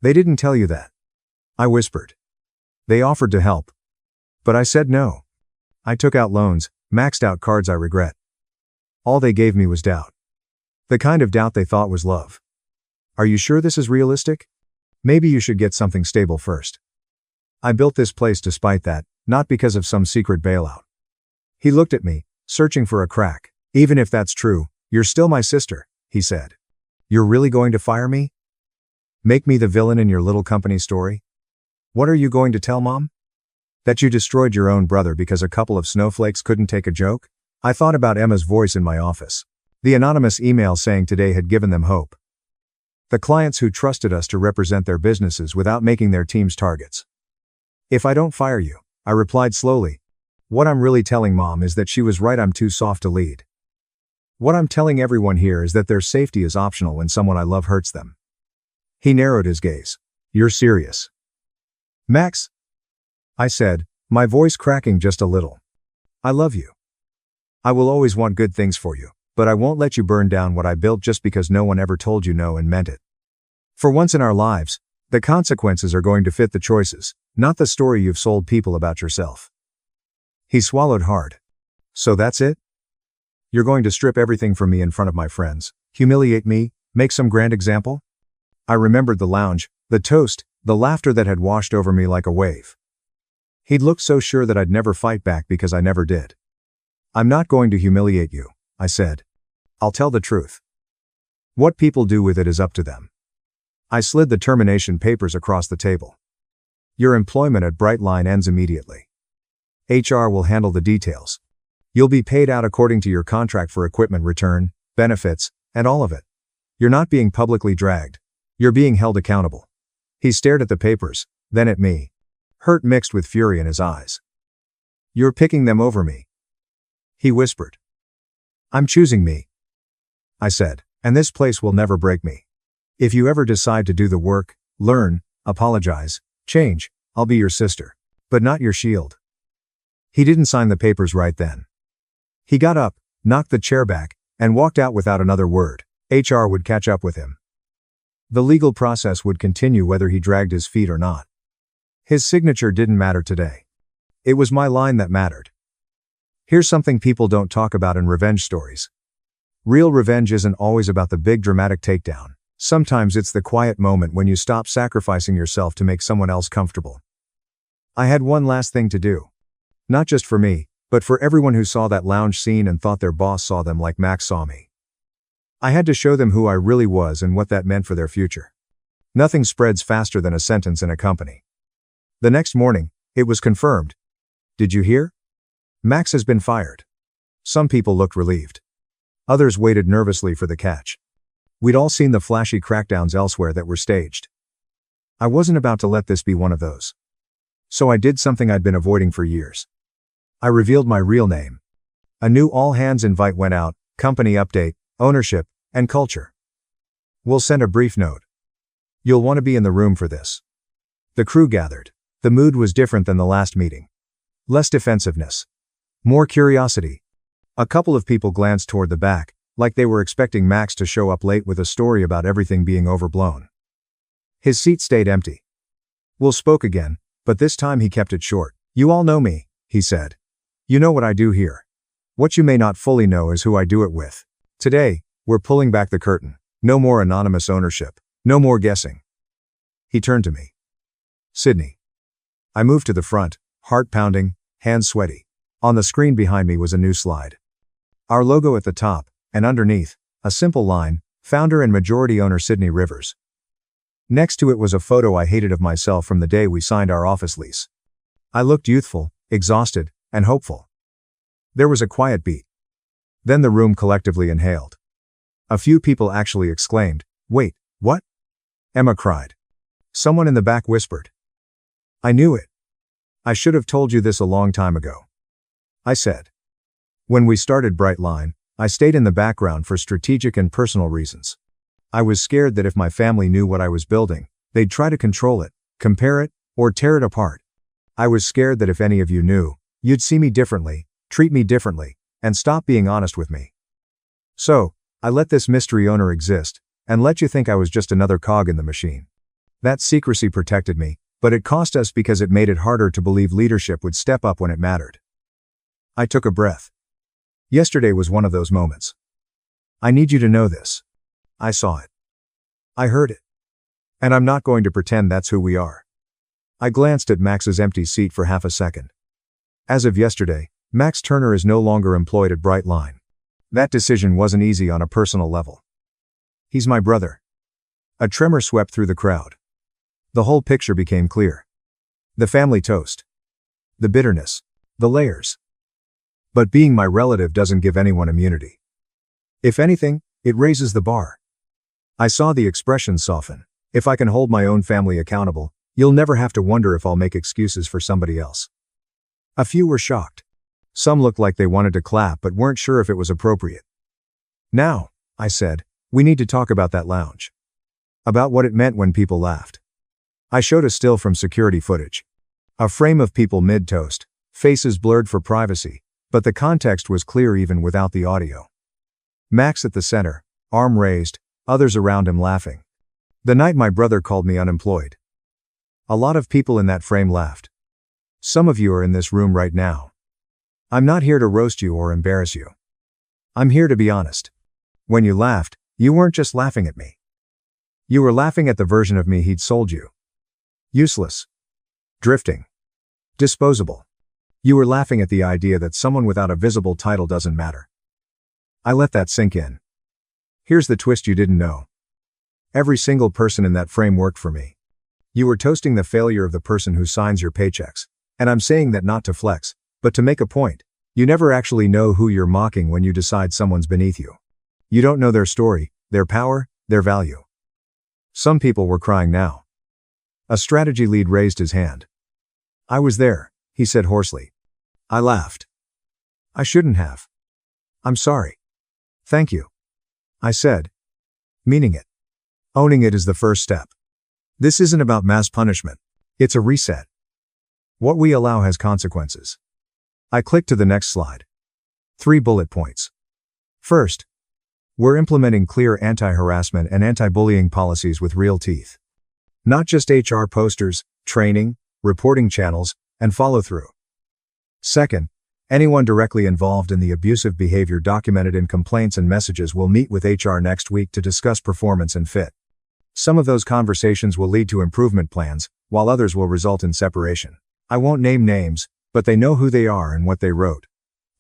They didn't tell you that. I whispered. They offered to help. But I said no. I took out loans, maxed out cards I regret. All they gave me was doubt. The kind of doubt they thought was love. Are you sure this is realistic? Maybe you should get something stable first. I built this place despite that, not because of some secret bailout. He looked at me, searching for a crack. Even if that's true, you're still my sister, he said. You're really going to fire me? Make me the villain in your little company story? What are you going to tell Mom? That you destroyed your own brother because a couple of snowflakes couldn't take a joke? I thought about Emma's voice in my office. The anonymous email saying today had given them hope. The clients who trusted us to represent their businesses without making their teams targets. If I don't fire you, I replied slowly. What I'm really telling Mom is that she was right, I'm too soft to lead. What I'm telling everyone here is that their safety is optional when someone I love hurts them. He narrowed his gaze. You're serious. Max? I said, my voice cracking just a little. I love you. I will always want good things for you, but I won't let you burn down what I built just because no one ever told you no and meant it. For once in our lives, the consequences are going to fit the choices, not the story you've sold people about yourself. He swallowed hard. So that's it? You're going to strip everything from me in front of my friends, humiliate me, make some grand example? I remembered the lounge, the toast, the laughter that had washed over me like a wave. He'd looked so sure that I'd never fight back because I never did. I'm not going to humiliate you, I said. I'll tell the truth. What people do with it is up to them. I slid the termination papers across the table. Your employment at Brightline ends immediately. HR will handle the details. You'll be paid out according to your contract for equipment return, benefits, and all of it. You're not being publicly dragged. You're being held accountable. He stared at the papers, then at me. Hurt mixed with fury in his eyes. You're picking them over me. He whispered. I'm choosing me. I said, and this place will never break me. If you ever decide to do the work, learn, apologize, change, I'll be your sister. But not your shield. He didn't sign the papers right then. He got up, knocked the chair back, and walked out without another word. HR would catch up with him. The legal process would continue whether he dragged his feet or not. His signature didn't matter today. It was my line that mattered. Here's something people don't talk about in revenge stories. Real revenge isn't always about the big dramatic takedown. Sometimes it's the quiet moment when you stop sacrificing yourself to make someone else comfortable. I had one last thing to do. Not just for me, but for everyone who saw that lounge scene and thought their boss saw them like Max saw me. I had to show them who I really was and what that meant for their future. Nothing spreads faster than a sentence in a company. The next morning, it was confirmed. Did you hear? Max has been fired. Some people looked relieved. Others waited nervously for the catch. We'd all seen the flashy crackdowns elsewhere that were staged. I wasn't about to let this be one of those. So I did something I'd been avoiding for years. I revealed my real name. A new all-hands invite went out, company update, ownership, and culture. We'll send a brief note. You'll want to be in the room for this. The crew gathered. The mood was different than the last meeting. Less defensiveness. More curiosity. A couple of people glanced toward the back, like they were expecting Max to show up late with a story about everything being overblown. His seat stayed empty. Will spoke again, but this time he kept it short. You all know me, he said. You know what I do here. What you may not fully know is who I do it with. Today, we're pulling back the curtain. No more anonymous ownership. No more guessing. He turned to me. Sydney. I moved to the front, heart pounding, hands sweaty. On the screen behind me was a new slide. Our logo at the top, and underneath, a simple line, founder and majority owner Sydney Rivers. Next to it was a photo I hated of myself from the day we signed our office lease. I looked youthful, exhausted, and hopeful. There was a quiet beat. Then the room collectively inhaled. A few people actually exclaimed, "Wait, what?" Emma cried. Someone in the back whispered. I knew it. I should have told you this a long time ago. I said. When we started Brightline, I stayed in the background for strategic and personal reasons. I was scared that if my family knew what I was building, they'd try to control it, compare it, or tear it apart. I was scared that if any of you knew, you'd see me differently, treat me differently, and stop being honest with me. So, I let this mystery owner exist, and let you think I was just another cog in the machine. That secrecy protected me, but it cost us because it made it harder to believe leadership would step up when it mattered. I took a breath. Yesterday was one of those moments. I need you to know this. I saw it. I heard it. And I'm not going to pretend that's who we are. I glanced at Max's empty seat for half a second. As of yesterday, Max Turner is no longer employed at Brightline. That decision wasn't easy on a personal level. He's my brother. A tremor swept through the crowd. The whole picture became clear. The family toast. The bitterness. The layers. But being my relative doesn't give anyone immunity. If anything, it raises the bar. I saw the expression soften. If I can hold my own family accountable, you'll never have to wonder if I'll make excuses for somebody else. A few were shocked. Some looked like they wanted to clap but weren't sure if it was appropriate. Now, I said, we need to talk about that lounge. About what it meant when people laughed. I showed a still from security footage. A frame of people mid-toast, faces blurred for privacy, but the context was clear even without the audio. Max at the center, arm raised, others around him laughing. The night my brother called me unemployed. A lot of people in that frame laughed. Some of you are in this room right now. I'm not here to roast you or embarrass you. I'm here to be honest. When you laughed, you weren't just laughing at me. You were laughing at the version of me he'd sold you. Useless. Drifting. Disposable. You were laughing at the idea that someone without a visible title doesn't matter. I let that sink in. Here's the twist you didn't know. Every single person in that frame worked for me. You were toasting the failure of the person who signs your paychecks. And I'm saying that not to flex, but to make a point. You never actually know who you're mocking when you decide someone's beneath you. You don't know their story, their power, their value. Some people were crying now. A strategy lead raised his hand. I was there, he said hoarsely. I laughed. I shouldn't have. I'm sorry. Thank you. I said. Meaning it. Owning it is the first step. This isn't about mass punishment. It's a reset. What we allow has consequences. I clicked to the next slide. 3 bullet points. First, we're implementing clear anti-harassment and anti-bullying policies with real teeth. Not just HR posters, training, reporting channels, and follow-through. Second, anyone directly involved in the abusive behavior documented in complaints and messages will meet with HR next week to discuss performance and fit. Some of those conversations will lead to improvement plans, while others will result in separation. I won't name names, but they know who they are and what they wrote.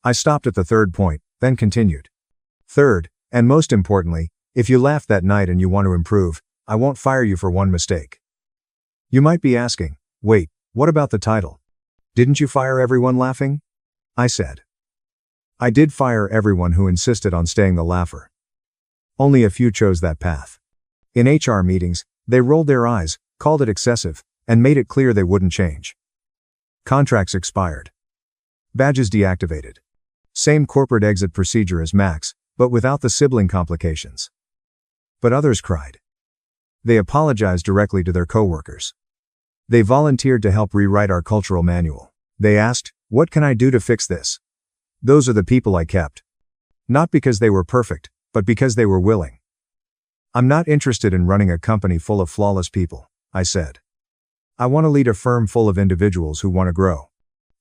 I stopped at the third point, then continued. Third, and most importantly, if you laughed that night and you want to improve, I won't fire you for one mistake. You might be asking, wait, what about the title? Didn't you fire everyone laughing? I said. I did fire everyone who insisted on staying the laugher. Only a few chose that path. In HR meetings, they rolled their eyes, called it excessive, and made it clear they wouldn't change. Contracts expired. Badges deactivated. Same corporate exit procedure as Max, but without the sibling complications. But others cried. They apologized directly to their coworkers. They volunteered to help rewrite our cultural manual. They asked, what can I do to fix this? Those are the people I kept. Not because they were perfect, but because they were willing. I'm not interested in running a company full of flawless people, I said. I want to lead a firm full of individuals who want to grow.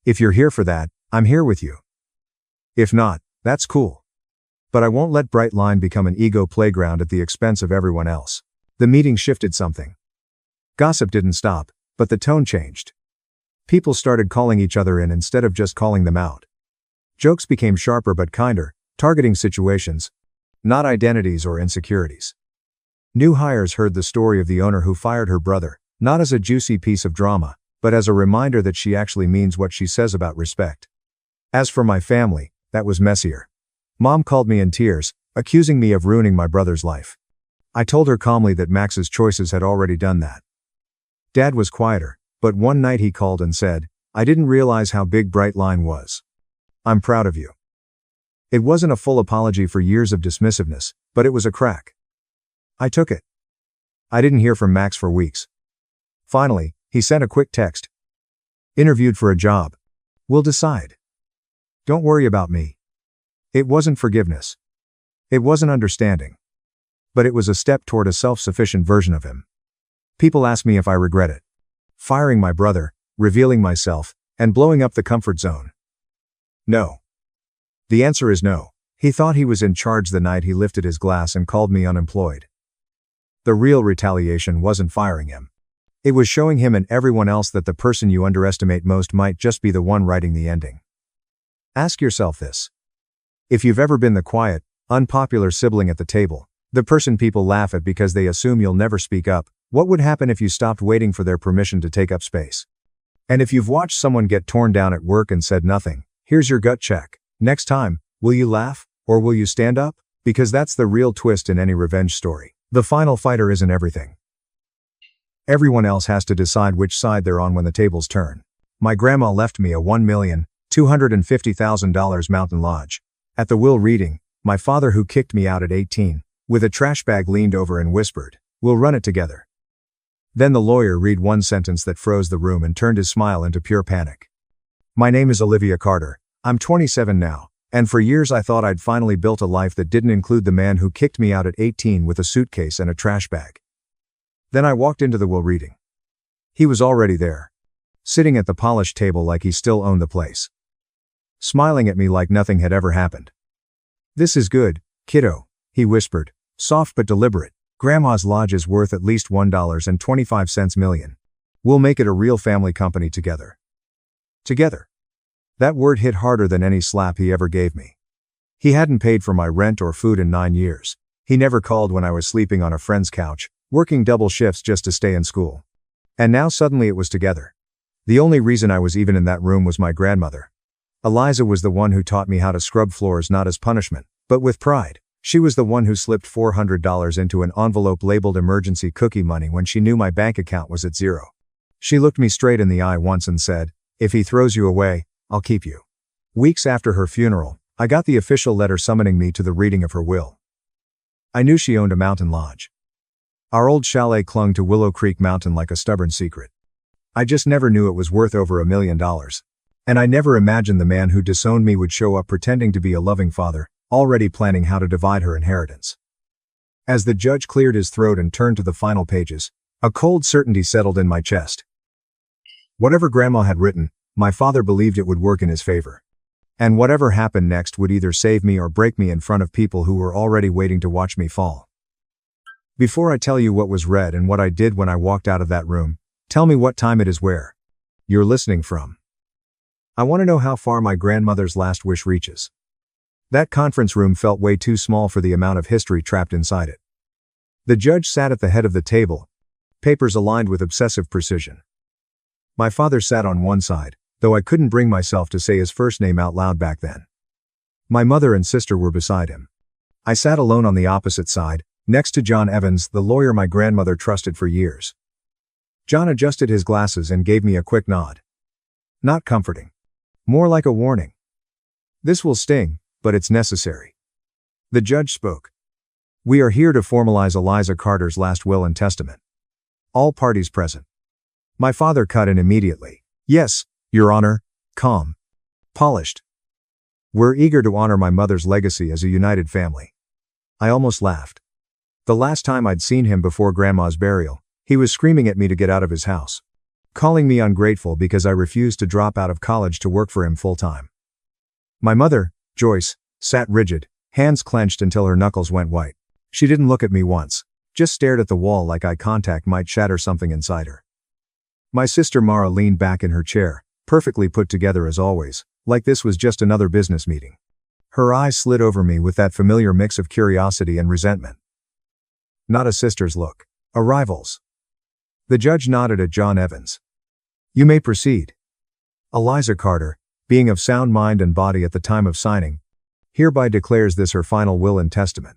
If you're here for that, I'm here with you. If not, that's cool. But I won't let Brightline become an ego playground at the expense of everyone else. The meeting shifted something. Gossip didn't stop, but the tone changed. People started calling each other in instead of just calling them out. Jokes became sharper but kinder, targeting situations, not identities or insecurities. New hires heard the story of the owner who fired her brother, not as a juicy piece of drama, but as a reminder that she actually means what she says about respect. As for my family, that was messier. Mom called me in tears, accusing me of ruining my brother's life. I told her calmly that Max's choices had already done that. Dad was quieter, but one night he called and said, "I didn't realize how big Brightline was. I'm proud of you." It wasn't a full apology for years of dismissiveness, but it was a crack. I took it. I didn't hear from Max for weeks. Finally, he sent a quick text. "Interviewed for a job. We'll decide. Don't worry about me." It wasn't forgiveness. It wasn't understanding. But it was a step toward a self-sufficient version of him. People ask me if I regret it. Firing my brother, revealing myself, and blowing up the comfort zone. No. The answer is no. He thought he was in charge the night he lifted his glass and called me unemployed. The real retaliation wasn't firing him. It was showing him and everyone else that the person you underestimate most might just be the one writing the ending. Ask yourself this. If you've ever been the quiet, unpopular sibling at the table, the person people laugh at because they assume you'll never speak up, what would happen if you stopped waiting for their permission to take up space? And if you've watched someone get torn down at work and said nothing, here's your gut check. Next time, will you laugh, or will you stand up? Because that's the real twist in any revenge story. The final fighter isn't everything. Everyone else has to decide which side they're on when the tables turn. My grandma left me a $1,250,000 mountain lodge. At the will reading, my father, who kicked me out at 18, with a trash bag, leaned over and whispered, "We'll run it together." Then the lawyer read one sentence that froze the room and turned his smile into pure panic. "My name is Olivia Carter. I'm 27 now, and for years I thought I'd finally built a life that didn't include the man who kicked me out at 18 with a suitcase and a trash bag." Then I walked into the will reading. He was already there, sitting at the polished table like he still owned the place, smiling at me like nothing had ever happened. "This is good, kiddo," he whispered, soft but deliberate. "Grandma's lodge is worth at least $1.25 million. We'll make it a real family company together." Together. That word hit harder than any slap he ever gave me. He hadn't paid for my rent or food in 9 years. He never called when I was sleeping on a friend's couch, working double shifts just to stay in school. And now suddenly it was together. The only reason I was even in that room was my grandmother. Eliza was the one who taught me how to scrub floors, not as punishment, but with pride. She was the one who slipped $400 into an envelope labeled emergency cookie money when she knew my bank account was at zero. She looked me straight in the eye once and said, "If he throws you away, I'll keep you." Weeks after her funeral, I got the official letter summoning me to the reading of her will. I knew she owned a mountain lodge. Our old chalet clung to Willow Creek Mountain like a stubborn secret. I just never knew it was worth over $1 million. And I never imagined the man who disowned me would show up pretending to be a loving father, already planning how to divide her inheritance. As the judge cleared his throat and turned to the final pages, a cold certainty settled in my chest. Whatever Grandma had written, my father believed it would work in his favor. And whatever happened next would either save me or break me in front of people who were already waiting to watch me fall. Before I tell you what was read and what I did when I walked out of that room, tell me what time it is where you're listening from. I want to know how far my grandmother's last wish reaches. That conference room felt way too small for the amount of history trapped inside it. The judge sat at the head of the table, papers aligned with obsessive precision. My father sat on one side, though I couldn't bring myself to say his first name out loud back then. My mother and sister were beside him. I sat alone on the opposite side, next to John Evans, the lawyer my grandmother trusted for years. John adjusted his glasses and gave me a quick nod. Not comforting. More like a warning. This will sting, but it's necessary. The judge spoke. We are here to formalize Eliza Carter's last will and testament. All parties present. My father cut in immediately. Yes, Your Honor, calm. Polished. We're eager to honor my mother's legacy as a united family. I almost laughed. The last time I'd seen him before Grandma's burial, he was screaming at me to get out of his house, calling me ungrateful because I refused to drop out of college to work for him full-time. My mother, Joyce, sat rigid, hands clenched until her knuckles went white. She didn't look at me once, just stared at the wall like eye contact might shatter something inside her. My sister Mara leaned back in her chair, perfectly put together as always, like this was just another business meeting. Her eyes slid over me with that familiar mix of curiosity and resentment. Not a sister's look. A rival's. The judge nodded at John Evans. You may proceed. Eliza Carter, being of sound mind and body at the time of signing, hereby declares this her final will and testament.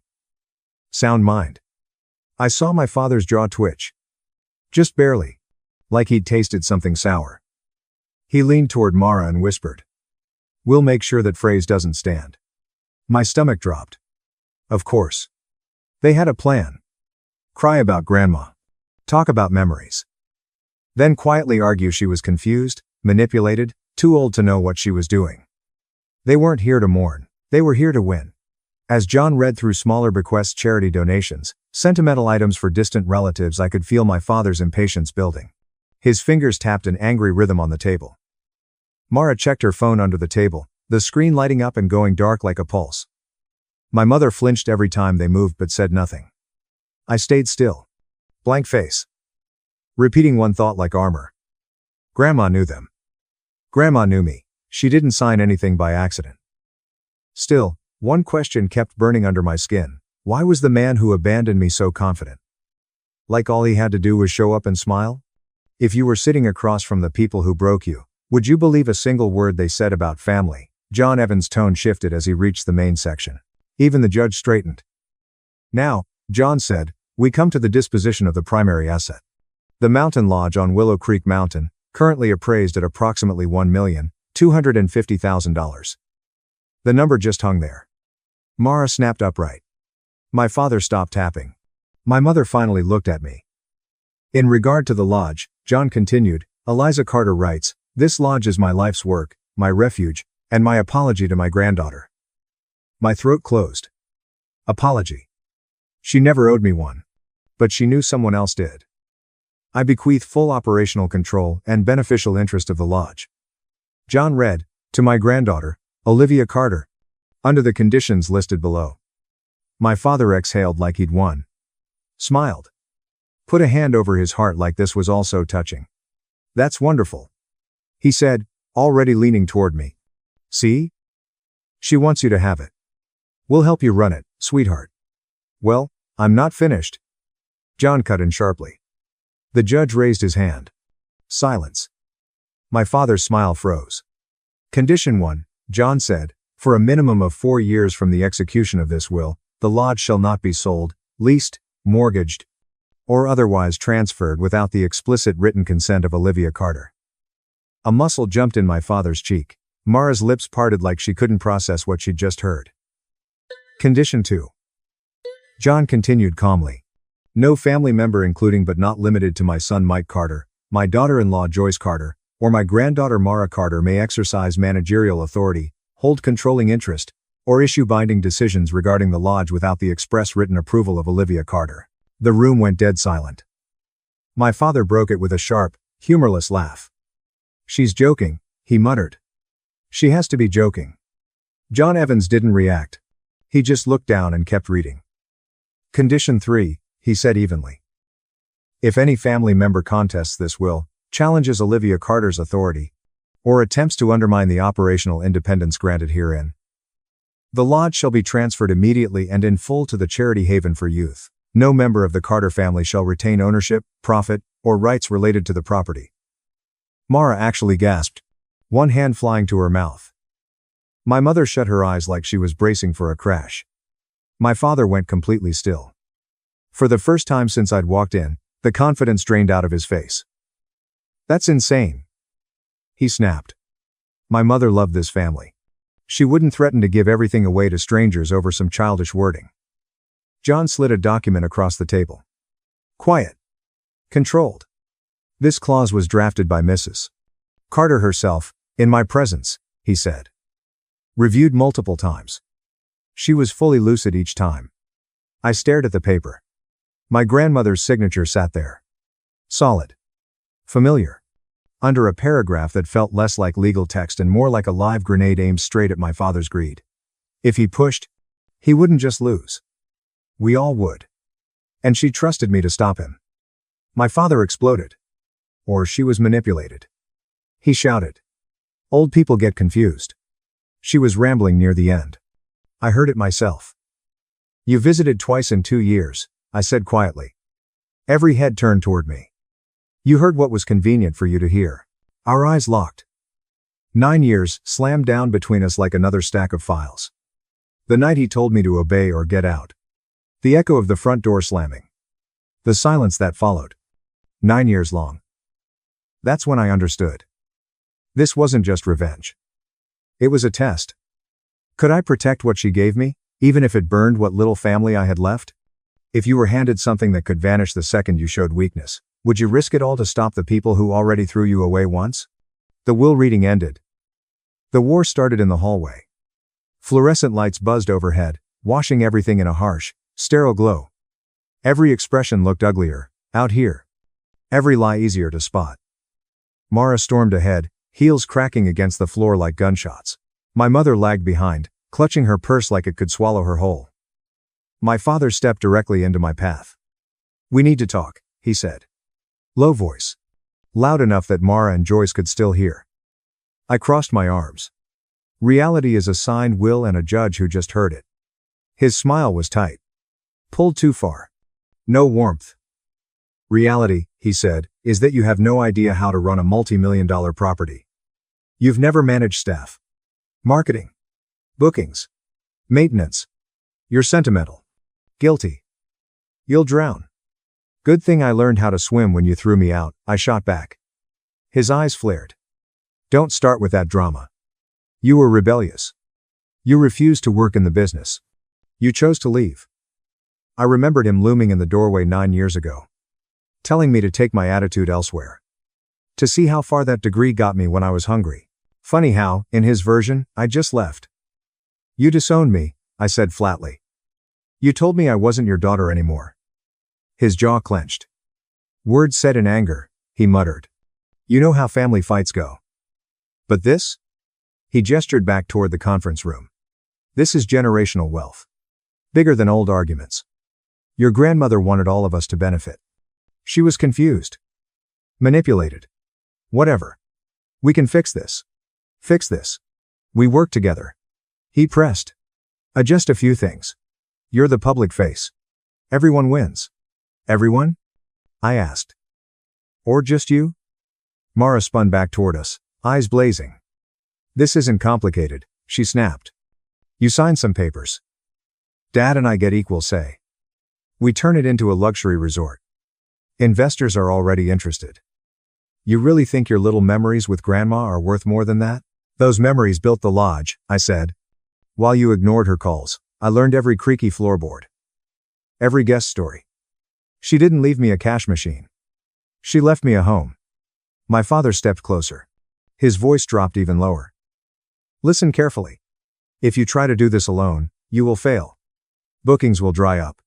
Sound mind. I saw my father's jaw twitch. Just barely. Like he'd tasted something sour. He leaned toward Mara and whispered. We'll make sure that phrase doesn't stand. My stomach dropped. Of course. They had a plan. Cry about Grandma. Talk about memories. Then quietly argue she was confused, manipulated, too old to know what she was doing. They weren't here to mourn. They were here to win. As John read through smaller bequests, charity donations, sentimental items for distant relatives, I could feel my father's impatience building. His fingers tapped an angry rhythm on the table. Mara checked her phone under the table, the screen lighting up and going dark like a pulse. My mother flinched every time they moved but said nothing. I stayed still. Blank face. Repeating one thought like armor. Grandma knew them. Grandma knew me. She didn't sign anything by accident. Still, one question kept burning under my skin. Why was the man who abandoned me so confident? Like all he had to do was show up and smile? If you were sitting across from the people who broke you, would you believe a single word they said about family? John Evans' tone shifted as he reached the main section. Even the judge straightened. Now, John said, we come to the disposition of the primary asset. The mountain lodge on Willow Creek Mountain, currently appraised at approximately $1,250,000. The number just hung there. Mara snapped upright. My father stopped tapping. My mother finally looked at me. In regard to the lodge, John continued, Eliza Carter writes, this lodge is my life's work, my refuge, and my apology to my granddaughter. My throat closed. Apology. She never owed me one. But she knew someone else did. I bequeath full operational control and beneficial interest of the lodge. John read, to my granddaughter, Olivia Carter, under the conditions listed below. My father exhaled like he'd won. Smiled. Put a hand over his heart like this was all so touching. That's wonderful. He said, already leaning toward me. See? She wants you to have it. We'll help you run it, sweetheart. Well, I'm not finished. John cut in sharply. The judge raised his hand. Silence. My father's smile froze. Condition 1, John said, for a minimum of 4 years from the execution of this will, the lodge shall not be sold, leased, mortgaged, or otherwise transferred without the explicit written consent of Olivia Carter. A muscle jumped in my father's cheek. Mara's lips parted like she couldn't process what she'd just heard. Condition 2. John continued calmly. No family member including but not limited to my son Mike Carter, my daughter-in-law Joyce Carter, or my granddaughter Mara Carter may exercise managerial authority, hold controlling interest, or issue binding decisions regarding the lodge without the express written approval of Olivia Carter. The room went dead silent. My father broke it with a sharp, humorless laugh. She's joking, he muttered. She has to be joking. John Evans didn't react. He just looked down and kept reading. Condition 3, he said evenly. If any family member contests this will, challenges Olivia Carter's authority, or attempts to undermine the operational independence granted herein, the lodge shall be transferred immediately and in full to the Charity Haven for Youth. No member of the Carter family shall retain ownership, profit, or rights related to the property. Mara actually gasped, one hand flying to her mouth. My mother shut her eyes like she was bracing for a crash. My father went completely still. For the first time since I'd walked in, the confidence drained out of his face. That's insane. He snapped. My mother loved this family. She wouldn't threaten to give everything away to strangers over some childish wording. John slid a document across the table. Quiet. Controlled. This clause was drafted by Mrs. Carter herself, in my presence, he said. Reviewed multiple times. She was fully lucid each time. I stared at the paper. My grandmother's signature sat there. Solid. Familiar. Under a paragraph that felt less like legal text and more like a live grenade aimed straight at my father's greed. If he pushed, he wouldn't just lose. We all would. And she trusted me to stop him. My father exploded. Or she was manipulated. He shouted. Old people get confused. She was rambling near the end. I heard it myself. You visited twice in 2 years, I said quietly. Every head turned toward me. You heard what was convenient for you to hear. Our eyes locked. 9 years slammed down between us like another stack of files. The night he told me to obey or get out. The echo of the front door slamming. The silence that followed. 9 years long. That's when I understood. This wasn't just revenge. It was a test. Could I protect what she gave me, even if it burned what little family I had left? If you were handed something that could vanish the second you showed weakness, would you risk it all to stop the people who already threw you away once? The will reading ended. The war started in the hallway. Fluorescent lights buzzed overhead, washing everything in a harsh, sterile glow. Every expression looked uglier, out here. Every lie easier to spot. Mara stormed ahead, heels cracking against the floor like gunshots. My mother lagged behind, clutching her purse like it could swallow her whole. My father stepped directly into my path. We need to talk, he said. Low voice. Loud enough that Mara and Joyce could still hear. I crossed my arms. Reality is a signed will and a judge who just heard it. His smile was tight. Pulled too far. No warmth. Reality, he said, is that you have no idea how to run a multi-million-dollar property. You've never managed staff. Marketing. Bookings. Maintenance. You're sentimental. Guilty. You'll drown. Good thing I learned how to swim when you threw me out, I shot back. His eyes flared. Don't start with that drama. You were rebellious. You refused to work in the business. You chose to leave. I remembered him looming in the doorway 9 years ago. Telling me to take my attitude elsewhere. To see how far that degree got me when I was hungry. Funny how, in his version, I just left. You disowned me, I said flatly. You told me I wasn't your daughter anymore. His jaw clenched. Words said in anger, he muttered. You know how family fights go. But this? He gestured back toward the conference room. This is generational wealth. Bigger than old arguments. Your grandmother wanted all of us to benefit. She was confused. Manipulated. Whatever. We can fix this. Fix this. We work together. He pressed. Adjust a few things. You're the public face. Everyone wins. Everyone? I asked. Or just you? Mara spun back toward us, eyes blazing. This isn't complicated, she snapped. You sign some papers. Dad and I get equal say. We turn it into a luxury resort. Investors are already interested. You really think your little memories with Grandma are worth more than that? Those memories built the lodge, I said. While you ignored her calls, I learned every creaky floorboard. Every guest story. She didn't leave me a cash machine. She left me a home. My father stepped closer. His voice dropped even lower. Listen carefully. If you try to do this alone, you will fail. Bookings will dry up.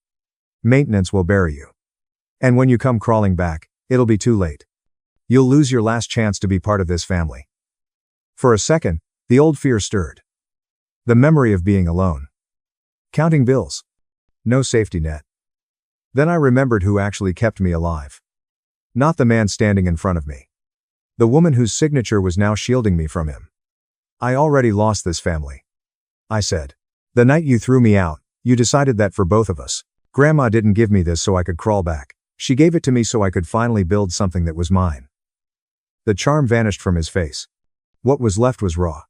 Maintenance will bury you. And when you come crawling back, it'll be too late. You'll lose your last chance to be part of this family. For a second, the old fear stirred. The memory of being alone. Counting bills. No safety net. Then I remembered who actually kept me alive. Not the man standing in front of me. The woman whose signature was now shielding me from him. I already lost this family. I said. The night you threw me out, you decided that for both of us. Grandma didn't give me this so I could crawl back. She gave it to me so I could finally build something that was mine. The charm vanished from his face. What was left was raw.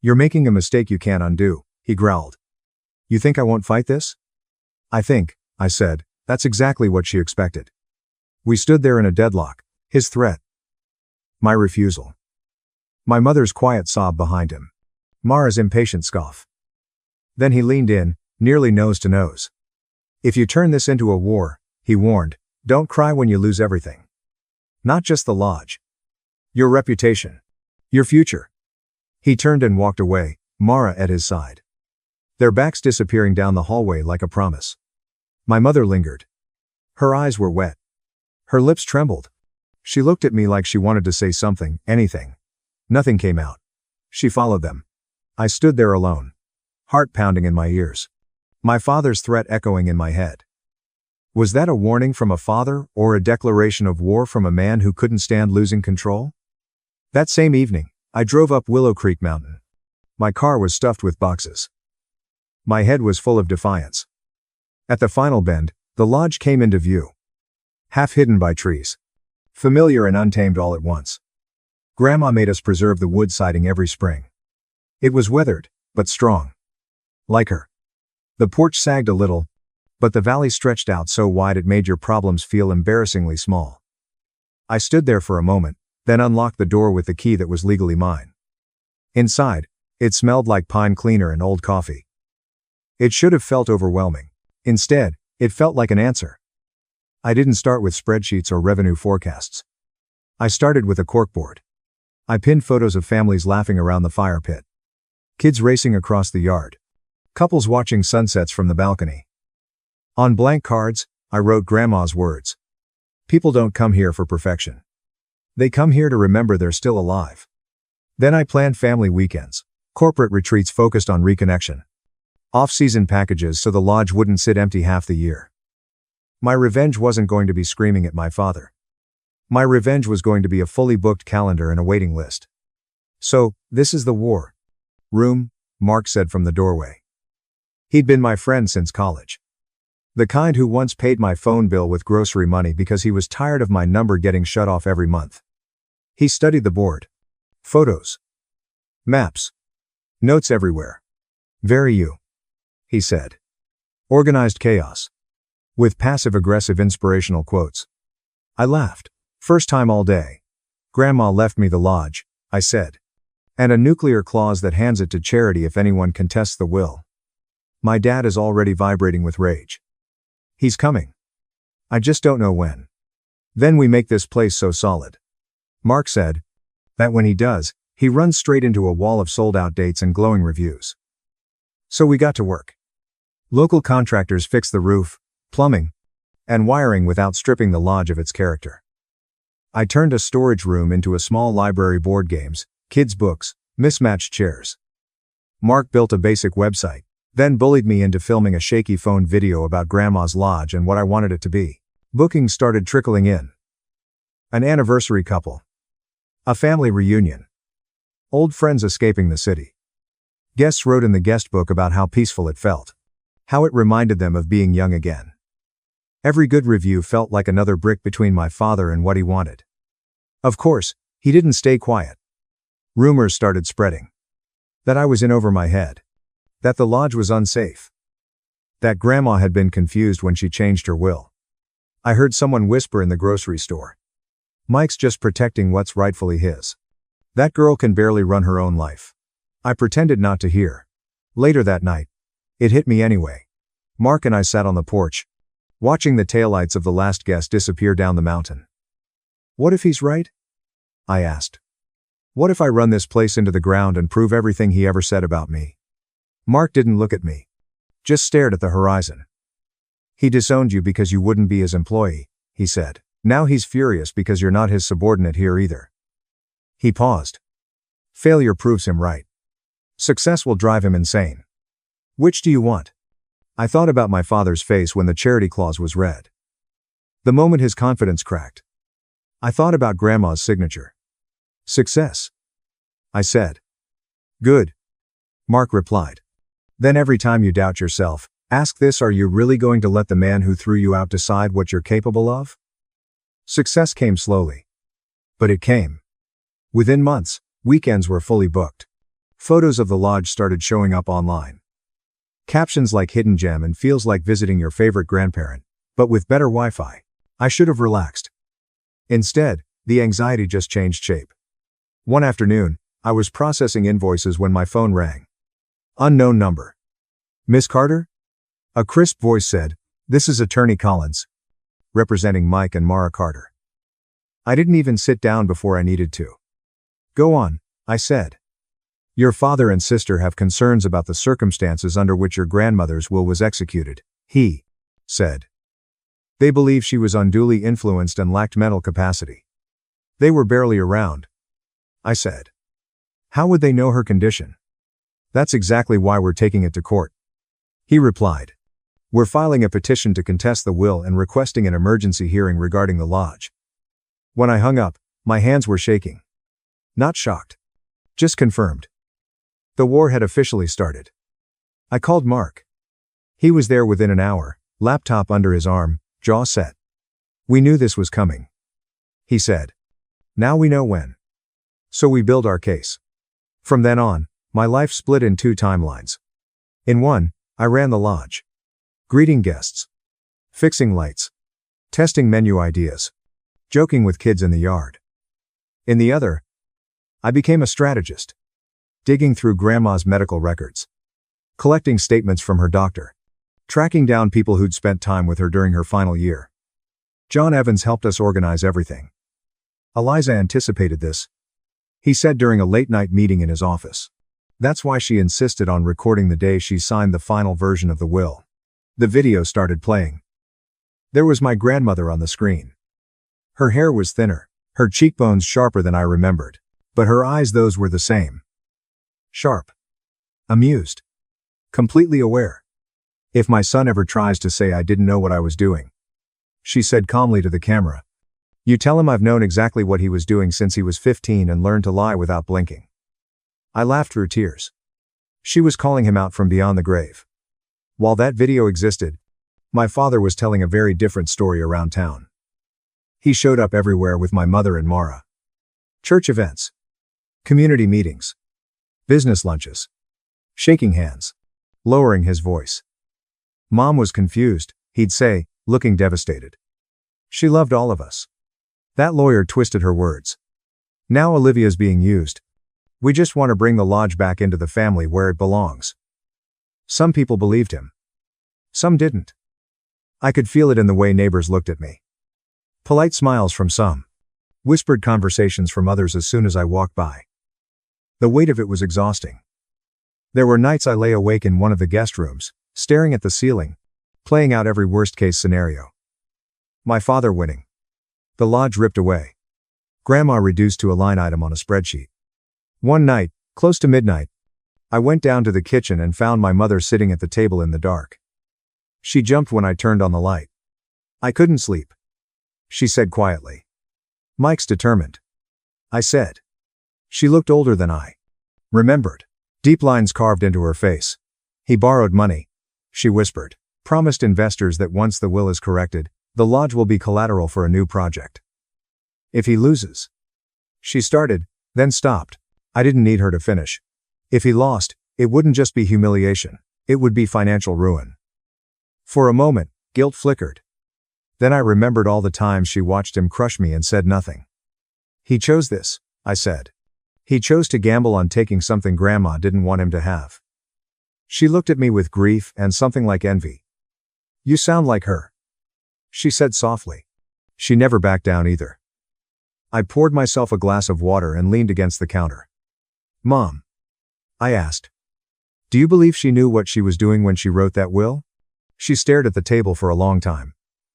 You're making a mistake you can't undo, he growled. You think I won't fight this? I think, I said, that's exactly what she expected. We stood there in a deadlock, his threat. My refusal. My mother's quiet sob behind him. Mara's impatient scoff. Then he leaned in, nearly nose to nose. If you turn this into a war, he warned, don't cry when you lose everything. Not just the lodge. Your reputation. Your future. He turned and walked away, Mara at his side. Their backs disappearing down the hallway like a promise. My mother lingered. Her eyes were wet. Her lips trembled. She looked at me like she wanted to say something, anything. Nothing came out. She followed them. I stood there alone. Heart pounding in my ears. My father's threat echoing in my head. Was that a warning from a father, or a declaration of war from a man who couldn't stand losing control? That same evening, I drove up Willow Creek Mountain. My car was stuffed with boxes. My head was full of defiance. At the final bend, the lodge came into view. Half hidden by trees. Familiar and untamed all at once. Grandma made us preserve the wood siding every spring. It was weathered, but strong. Like her. The porch sagged a little, but the valley stretched out so wide it made your problems feel embarrassingly small. I stood there for a moment, then unlocked the door with the key that was legally mine. Inside, it smelled like pine cleaner and old coffee. It should have felt overwhelming. Instead, it felt like an answer. I didn't start with spreadsheets or revenue forecasts. I started with a corkboard. I pinned photos of families laughing around the fire pit. Kids racing across the yard. Couples watching sunsets from the balcony. On blank cards, I wrote Grandma's words. People don't come here for perfection. They come here to remember they're still alive. Then I planned family weekends, corporate retreats focused on reconnection. Off-season packages so the lodge wouldn't sit empty half the year. My revenge wasn't going to be screaming at my father. My revenge was going to be a fully booked calendar and a waiting list. So, this is the war room, Mark said from the doorway. He'd been my friend since college. The kind who once paid my phone bill with grocery money because he was tired of my number getting shut off every month. He studied the board. Photos. Maps. Notes everywhere. Very you. He said. Organized chaos. With passive-aggressive inspirational quotes. I laughed. First time all day. Grandma left me the lodge, I said. And a nuclear clause that hands it to charity if anyone contests the will. My dad is already vibrating with rage. He's coming. I just don't know when. Then we make this place so solid. Mark said that when he does, he runs straight into a wall of sold-out dates and glowing reviews. So we got to work. Local contractors fixed the roof, plumbing, and wiring without stripping the lodge of its character. I turned a storage room into a small library, board games, kids' books, mismatched chairs. Mark built a basic website, then bullied me into filming a shaky phone video about Grandma's lodge and what I wanted it to be. Bookings started trickling in. An anniversary couple. A family reunion. Old friends escaping the city. Guests wrote in the guest book about how peaceful it felt. How it reminded them of being young again. Every good review felt like another brick between my father and what he wanted. Of course, he didn't stay quiet. Rumors started spreading. That I was in over my head. That the lodge was unsafe. That Grandma had been confused when she changed her will. I heard someone whisper in the grocery store. Mike's just protecting what's rightfully his. That girl can barely run her own life. I pretended not to hear. Later that night, it hit me anyway. Mark and I sat on the porch, watching the taillights of the last guest disappear down the mountain. What if he's right? I asked. What if I run this place into the ground and prove everything he ever said about me? Mark didn't look at me. Just stared at the horizon. He disowned you because you wouldn't be his employee, he said. Now he's furious because you're not his subordinate here either. He paused. Failure proves him right. Success will drive him insane. Which do you want? I thought about my father's face when the charity clause was read. The moment his confidence cracked. I thought about Grandma's signature. Success. I said. Good. Mark replied. Then every time you doubt yourself, ask this: are you really going to let the man who threw you out decide what you're capable of? Success came slowly. But it came. Within months, weekends were fully booked. Photos of the lodge started showing up online. Captions like hidden gem and feels like visiting your favorite grandparent, but with better Wi-Fi. I should have relaxed. Instead, the anxiety just changed shape. One afternoon, I was processing invoices when my phone rang. Unknown number. Miss Carter? A crisp voice said, "This is Attorney Collins," representing Mike and Mara Carter. I didn't even sit down before I needed to. Go on, I said. Your father and sister have concerns about the circumstances under which your grandmother's will was executed, he said. They believe she was unduly influenced and lacked mental capacity. They were barely around, I said. How would they know her condition? That's exactly why we're taking it to court. He replied. We're filing a petition to contest the will and requesting an emergency hearing regarding the lodge. When I hung up, my hands were shaking. Not shocked. Just confirmed. The war had officially started. I called Mark. He was there within an hour, laptop under his arm, jaw set. We knew this was coming. He said. Now we know when. So we build our case. From then on, my life split in two timelines. In one, I ran the lodge. Greeting guests. Fixing lights. Testing menu ideas. Joking with kids in the yard. In the other, I became a strategist. Digging through Grandma's medical records. Collecting statements from her doctor. Tracking down people who'd spent time with her during her final year. John Evans helped us organize everything. Eliza anticipated this. He said during a late-night meeting in his office. That's why she insisted on recording the day she signed the final version of the will. The video started playing. There was my grandmother on the screen. Her hair was thinner, her cheekbones sharper than I remembered, but her eyes, those were the same. Sharp. Amused. Completely aware. If my son ever tries to say I didn't know what I was doing. She said calmly to the camera. You tell him I've known exactly what he was doing since he was 15 and learned to lie without blinking. I laughed through tears. She was calling him out from beyond the grave. While that video existed, my father was telling a very different story around town. He showed up everywhere with my mother and Mara. Church events. Community meetings. Business lunches. Shaking hands. Lowering his voice. Mom was confused, he'd say, looking devastated. She loved all of us. That lawyer twisted her words. Now Olivia's being used. We just want to bring the lodge back into the family where it belongs. Some people believed him. Some didn't. I could feel it in the way neighbors looked at me. Polite smiles from some. Whispered conversations from others as soon as I walked by. The weight of it was exhausting. There were nights I lay awake in one of the guest rooms, staring at the ceiling, playing out every worst-case scenario. My father winning. The lodge ripped away. Grandma reduced to a line item on a spreadsheet. One night, close to midnight, I went down to the kitchen and found my mother sitting at the table in the dark. She jumped when I turned on the light. I couldn't sleep. She said quietly. Mike's determined. I said. She looked older than I remembered. Deep lines carved into her face. He borrowed money, she whispered. Promised investors that once the will is corrected, the lodge will be collateral for a new project. If he loses. She started, then stopped. I didn't need her to finish. If he lost, it wouldn't just be humiliation, it would be financial ruin. For a moment, guilt flickered. Then I remembered all the times she watched him crush me and said nothing. He chose this, I said. He chose to gamble on taking something Grandma didn't want him to have. She looked at me with grief and something like envy. You sound like her, she said softly. She never backed down either. I poured myself a glass of water and leaned against the counter. Mom, I asked. Do you believe she knew what she was doing when she wrote that will? She stared at the table for a long time.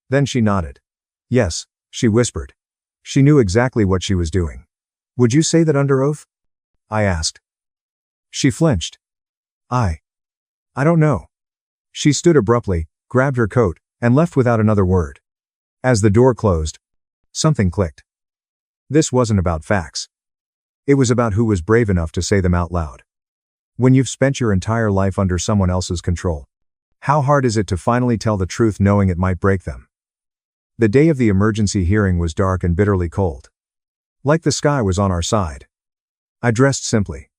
Then she nodded. Yes, she whispered. She knew exactly what she was doing. Would you say that under oath? I asked. She flinched. I don't know. She stood abruptly, grabbed her coat, and left without another word. As the door closed, something clicked. This wasn't about facts. It was about who was brave enough to say them out loud. When you've spent your entire life under someone else's control, how hard is it to finally tell the truth knowing it might break them? The day of the emergency hearing was dark and bitterly cold. Like the sky was on our side. I dressed simply.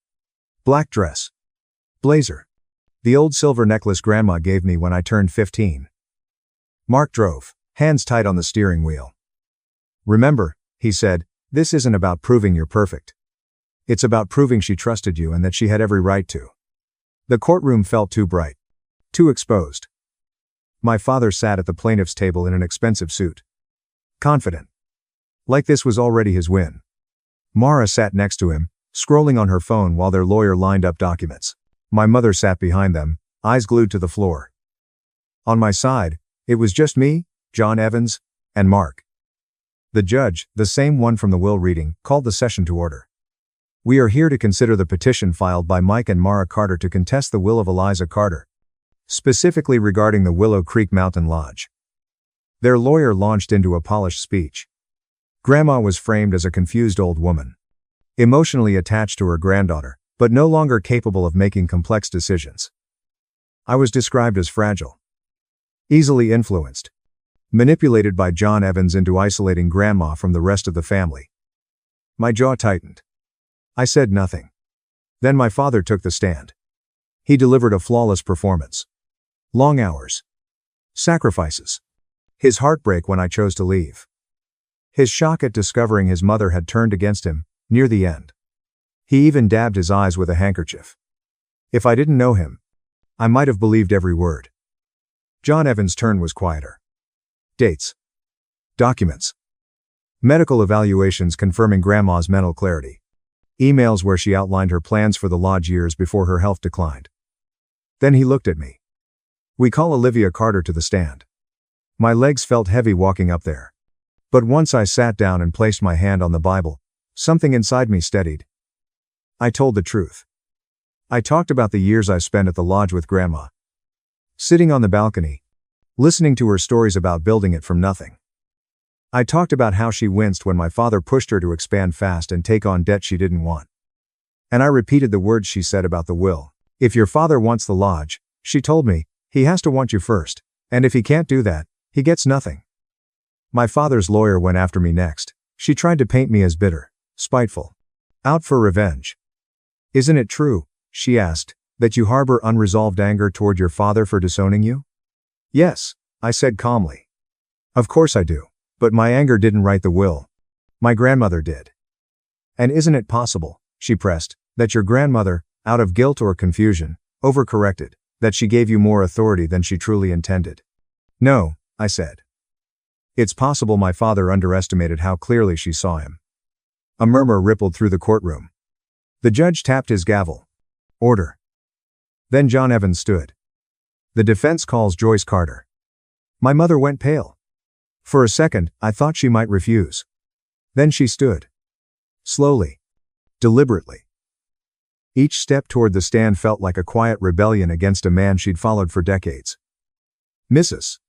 Black dress. Blazer. The old silver necklace Grandma gave me when I turned 15. Mark drove, hands tight on the steering wheel. Remember, he said, this isn't about proving you're perfect. It's about proving she trusted you and that she had every right to. The courtroom felt too bright. Too exposed. My father sat at the plaintiff's table in an expensive suit. Confident. Like this was already his win. Mara sat next to him, scrolling on her phone while their lawyer lined up documents. My mother sat behind them, eyes glued to the floor. On my side, it was just me, John Evans, and Mark. The judge, the same one from the will reading, called the session to order. We are here to consider the petition filed by Mike and Mara Carter to contest the will of Eliza Carter, specifically regarding the Willow Creek Mountain Lodge. Their lawyer launched into a polished speech. Grandma was framed as a confused old woman, emotionally attached to her granddaughter, but no longer capable of making complex decisions. I was described as fragile, easily influenced, manipulated by John Evans into isolating Grandma from the rest of the family. My jaw tightened. I said nothing. Then my father took the stand. He delivered a flawless performance. Long hours. Sacrifices. His heartbreak when I chose to leave. His shock at discovering his mother had turned against him, near the end. He even dabbed his eyes with a handkerchief. If I didn't know him, I might have believed every word. John Evans' turn was quieter. Dates. Documents. Medical evaluations confirming Grandma's mental clarity. Emails where she outlined her plans for the lodge years before her health declined. Then he looked at me. We call Olivia Carter to the stand. My legs felt heavy walking up there. But once I sat down and placed my hand on the Bible, something inside me steadied. I told the truth. I talked about the years I spent at the lodge with Grandma. Sitting on the balcony, listening to her stories about building it from nothing. I talked about how she winced when my father pushed her to expand fast and take on debt she didn't want. And I repeated the words she said about the will. If your father wants the lodge, she told me, he has to want you first, and if he can't do that, he gets nothing. My father's lawyer went after me next. She tried to paint me as bitter, spiteful, out for revenge. Isn't it true, she asked, that you harbor unresolved anger toward your father for disowning you? Yes, I said calmly. Of course I do. But my anger didn't write the will. My grandmother did. And isn't it possible, she pressed, that your grandmother, out of guilt or confusion, overcorrected, that she gave you more authority than she truly intended? No, I said. It's possible my father underestimated how clearly she saw him. A murmur rippled through the courtroom. The judge tapped his gavel. Order. Then John Evans stood. The defense calls Joyce Carter. My mother went pale. For a second, I thought she might refuse. Then she stood. Slowly. Deliberately. Each step toward the stand felt like a quiet rebellion against a man she'd followed for decades. Mrs.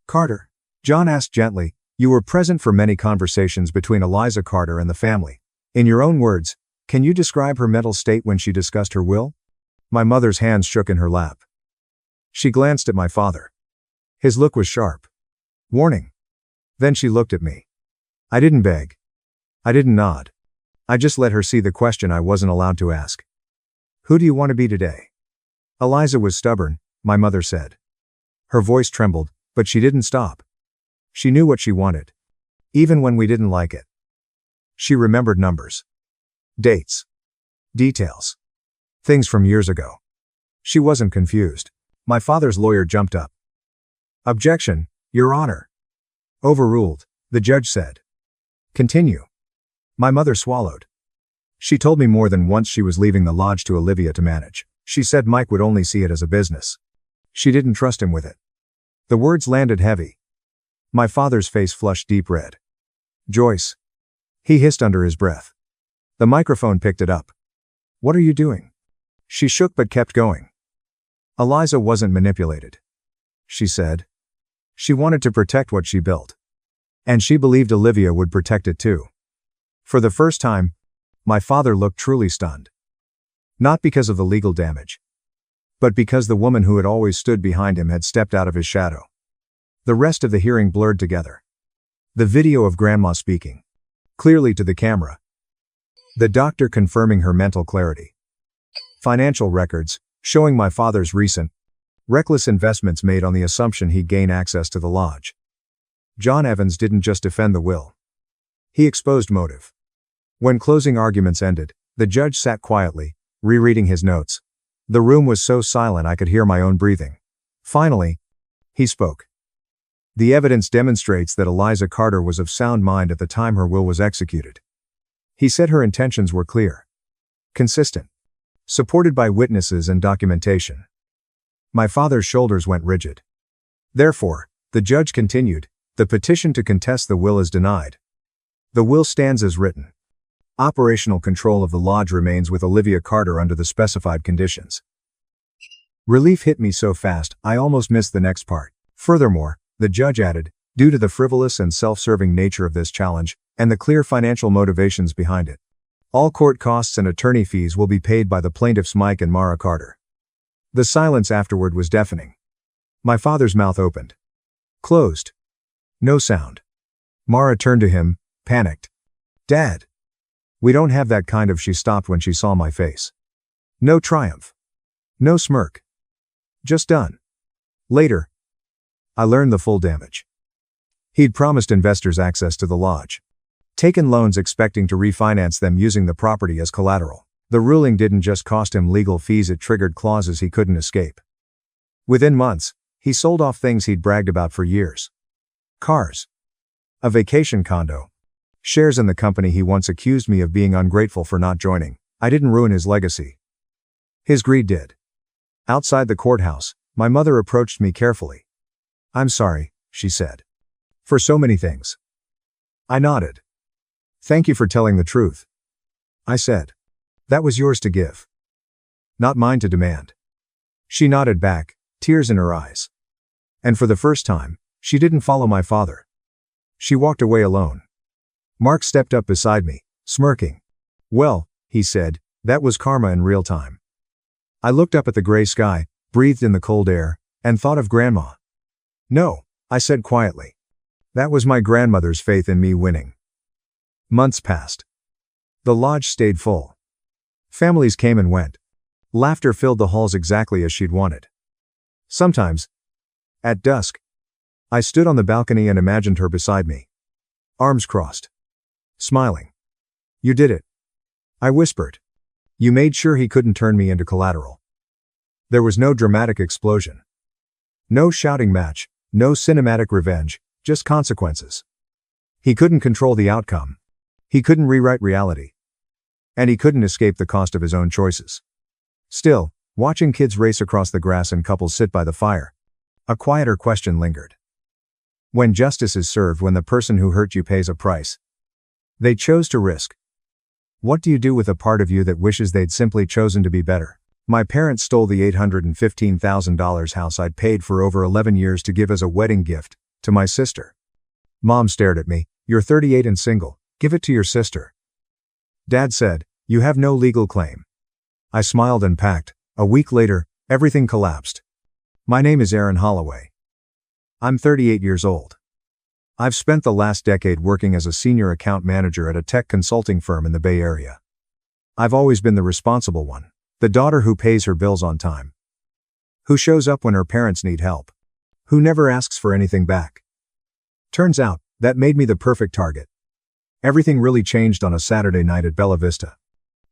Carter, John asked gently, you were present for many conversations between Eliza Carter and the family. In your own words, can you describe her mental state when she discussed her will? My mother's hands shook in her lap. She glanced at my father. His look was sharp. Warning. Then she looked at me. I didn't beg. I didn't nod. I just let her see the question I wasn't allowed to ask. Who do you want to be today? Eliza was stubborn, my mother said. Her voice trembled, but she didn't stop. She knew what she wanted. Even when we didn't like it. She remembered numbers. Dates. Details. Things from years ago. She wasn't confused. My father's lawyer jumped up. Objection, Your Honor. Overruled, the judge said. Continue. My mother swallowed. She told me more than once she was leaving the lodge to Olivia to manage. She said Mike would only see it as a business. She didn't trust him with it. The words landed heavy. My father's face flushed deep red. Joyce. He hissed under his breath. The microphone picked it up. What are you doing? She shook but kept going. Eliza wasn't manipulated. She said. She wanted to protect what she built. And she believed Olivia would protect it too. For the first time, my father looked truly stunned. Not because of the legal damage, but because the woman who had always stood behind him had stepped out of his shadow. The rest of the hearing blurred together. The video of Grandma speaking, clearly to the camera. The doctor confirming her mental clarity. Financial records, showing my father's recent, reckless investments made on the assumption he'd gain access to the lodge. John Evans didn't just defend the will. He exposed motive. When closing arguments ended, the judge sat quietly, rereading his notes. The room was so silent I could hear my own breathing. Finally, he spoke. The evidence demonstrates that Eliza Carter was of sound mind at the time her will was executed. He said her intentions were clear. Consistent. Supported by witnesses and documentation. My father's shoulders went rigid. Therefore, the judge continued, the petition to contest the will is denied. The will stands as written. Operational control of the lodge remains with Olivia Carter under the specified conditions. Relief hit me so fast, I almost missed the next part. Furthermore, the judge added, due to the frivolous and self-serving nature of this challenge, and the clear financial motivations behind it, all court costs and attorney fees will be paid by the plaintiffs Mike and Mara Carter. The silence afterward was deafening. My father's mouth opened. Closed. No sound. Mara turned to him, panicked. Dad. We don't have that kind of. She stopped when she saw my face. No triumph. No smirk. Just done. Later. I learned the full damage. He'd promised investors access to the lodge. Taken loans expecting to refinance them using the property as collateral. The ruling didn't just cost him legal fees, it triggered clauses he couldn't escape. Within months, he sold off things he'd bragged about for years. Cars. A vacation condo. Shares in the company he once accused me of being ungrateful for not joining. I didn't ruin his legacy. His greed did. Outside the courthouse, my mother approached me carefully. I'm sorry, she said. For so many things. I nodded. Thank you for telling the truth. I said. That was yours to give. Not mine to demand. She nodded back, tears in her eyes. And for the first time, she didn't follow my father. She walked away alone. Mark stepped up beside me, smirking. Well, he said, that was karma in real time. I looked up at the gray sky, breathed in the cold air, and thought of Grandma. No, I said quietly. That was my grandmother's faith in me winning. Months passed. The lodge stayed full. Families came and went. Laughter filled the halls exactly as she'd wanted. Sometimes, at dusk, I stood on the balcony and imagined her beside me. Arms crossed. Smiling. You did it. I whispered. You made sure he couldn't turn me into collateral. There was no dramatic explosion. No shouting match, no cinematic revenge, just consequences. He couldn't control the outcome. He couldn't rewrite reality. And he couldn't escape the cost of his own choices. Still, watching kids race across the grass and couples sit by the fire, a quieter question lingered. When justice is served, when the person who hurt you pays a price they chose to risk, what do you do with a part of you that wishes they'd simply chosen to be better? My parents stole the $815,000 house I'd paid for over 11 years to give as a wedding gift to my sister. Mom stared at me. You're 38 and single. Give it to your sister. Dad said, you have no legal claim. I smiled and packed. A week later, everything collapsed. My name is Aaron Holloway. I'm 38 years old. I've spent the last decade working as a senior account manager at a tech consulting firm in the Bay Area. I've always been the responsible one, the daughter who pays her bills on time, who shows up when her parents need help, who never asks for anything back. Turns out, that made me the perfect target. Everything really changed on a Saturday night at Bella Vista.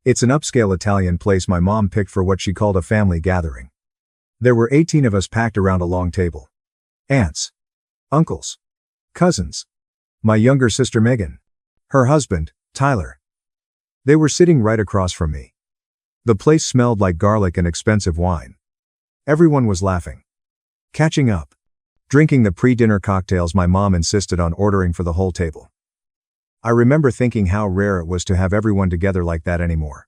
It's an upscale Italian place my mom picked for what she called a family gathering. There were 18 of us packed around a long table. Aunts, uncles, cousins, my younger sister Megan, her husband, Tyler. They were sitting right across from me. The place smelled like garlic and expensive wine. Everyone was laughing, catching up, drinking the pre-dinner cocktails my mom insisted on ordering for the whole table. I remember thinking how rare it was to have everyone together like that anymore.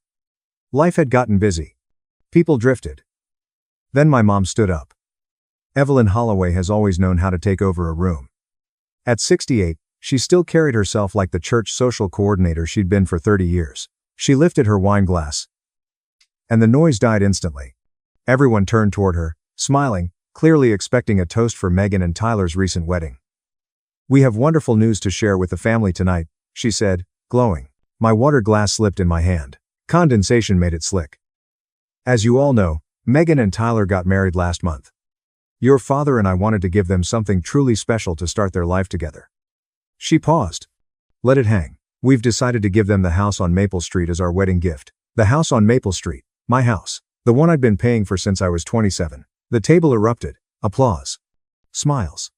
Life had gotten busy. People drifted. Then my mom stood up. Evelyn Holloway has always known how to take over a room. At 68, she still carried herself like the church social coordinator she'd been for 30 years. She lifted her wine glass. And the noise died instantly. Everyone turned toward her, smiling, clearly expecting a toast for Megan and Tyler's recent wedding. We have wonderful news to share with the family tonight, she said, glowing. My water glass slipped in my hand. Condensation made it slick. As you all know, Megan and Tyler got married last month. Your father and I wanted to give them something truly special to start their life together. She paused. Let it hang. We've decided to give them the house on Maple Street as our wedding gift. The house on Maple Street, my house. The one I'd been paying for since I was 27. The table erupted. Applause. Smiles.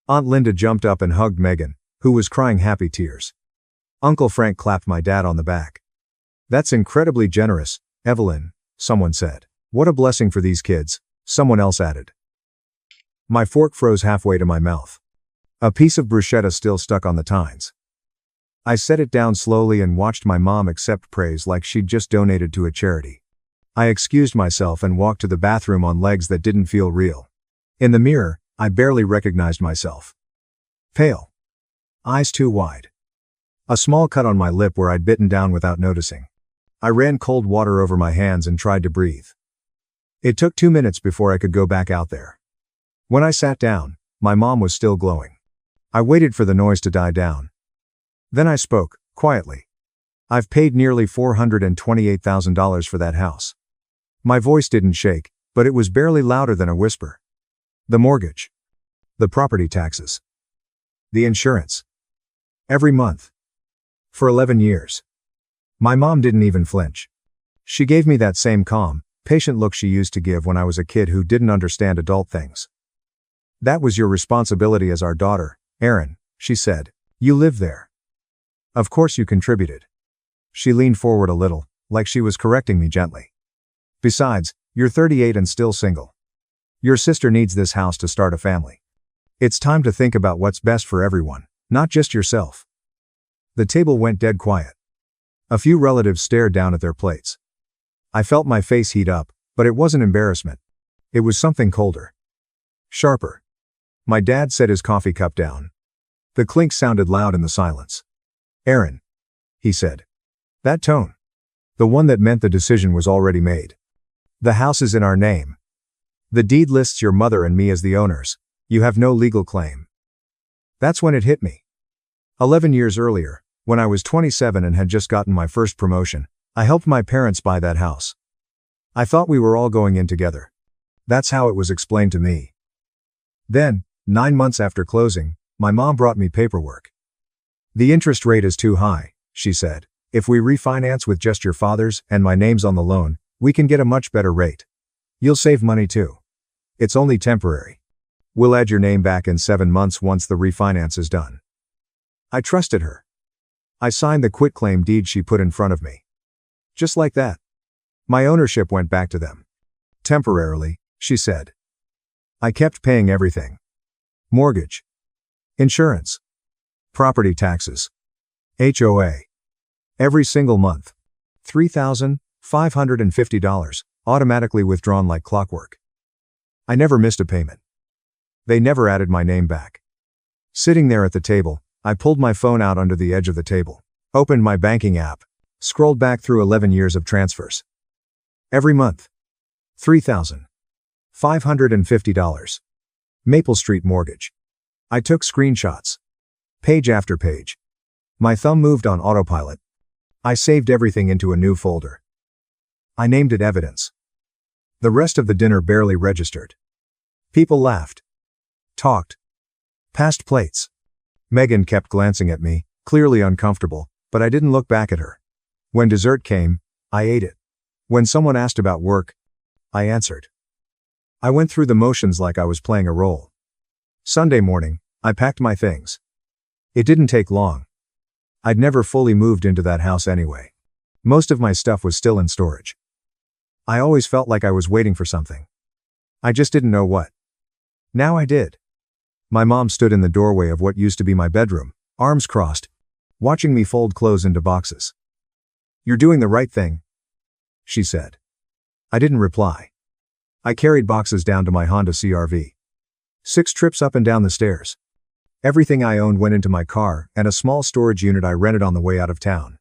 Aunt Linda jumped up and hugged Megan, who was crying happy tears. Uncle Frank clapped my dad on the back. That's incredibly generous, Evelyn, someone said. What a blessing for these kids, someone else added. My fork froze halfway to my mouth. A piece of bruschetta still stuck on the tines. I set it down slowly and watched my mom accept praise like she'd just donated to a charity. I excused myself and walked to the bathroom on legs that didn't feel real. In the mirror, I barely recognized myself. Pale. Eyes too wide. A small cut on my lip where I'd bitten down without noticing. I ran cold water over my hands and tried to breathe. It took 2 minutes before I could go back out there. When I sat down, my mom was still glowing. I waited for the noise to die down. Then I spoke, quietly. I've paid nearly $428,000 for that house. My voice didn't shake, but it was barely louder than a whisper. The mortgage. The property taxes. The insurance. Every month. For 11 years. My mom didn't even flinch. She gave me that same calm, patient look she used to give when I was a kid who didn't understand adult things. That was your responsibility as our daughter, Erin, she said. You live there. Of course you contributed. She leaned forward a little, like she was correcting me gently. Besides, you're 38 and still single. Your sister needs this house to start a family. It's time to think about what's best for everyone, not just yourself. The table went dead quiet. A few relatives stared down at their plates. I felt my face heat up, but it wasn't embarrassment. It was something colder. Sharper. My dad set his coffee cup down. The clink sounded loud in the silence. Erin, he said. That tone. The one that meant the decision was already made. The house is in our name. The deed lists your mother and me as the owners. You have no legal claim. That's when it hit me. 11 years earlier, when I was 27 and had just gotten my first promotion, I helped my parents buy that house. I thought we were all going in together. That's how it was explained to me. Then, 9 months after closing, my mom brought me paperwork. The interest rate is too high, she said. If we refinance with just your father's and my name's on the loan, we can get a much better rate. You'll save money too. It's only temporary. We'll add your name back in 7 months once the refinance is done. I trusted her. I signed the quitclaim deed she put in front of me. Just like that. My ownership went back to them. Temporarily, she said. I kept paying everything. Mortgage. Insurance. Property taxes. HOA. Every single month. $3,550, automatically withdrawn like clockwork. I never missed a payment. They never added my name back. Sitting there at the table, I pulled my phone out under the edge of the table, opened my banking app, scrolled back through 11 years of transfers. Every month. $3,550. Maple Street mortgage. I took screenshots. Page after page. My thumb moved on autopilot. I saved everything into a new folder. I named it evidence. The rest of the dinner barely registered. People laughed. Talked. Passed plates. Megan kept glancing at me, clearly uncomfortable, but I didn't look back at her. When dessert came, I ate it. When someone asked about work, I answered. I went through the motions like I was playing a role. Sunday morning, I packed my things. It didn't take long. I'd never fully moved into that house anyway. Most of my stuff was still in storage. I always felt like I was waiting for something. I just didn't know what. Now I did. My mom stood in the doorway of what used to be my bedroom, arms crossed, watching me fold clothes into boxes. You're doing the right thing, she said. I didn't reply. I carried boxes down to my Honda CR-V. 6 trips up and down the stairs. Everything I owned went into my car and a small storage unit I rented on the way out of town.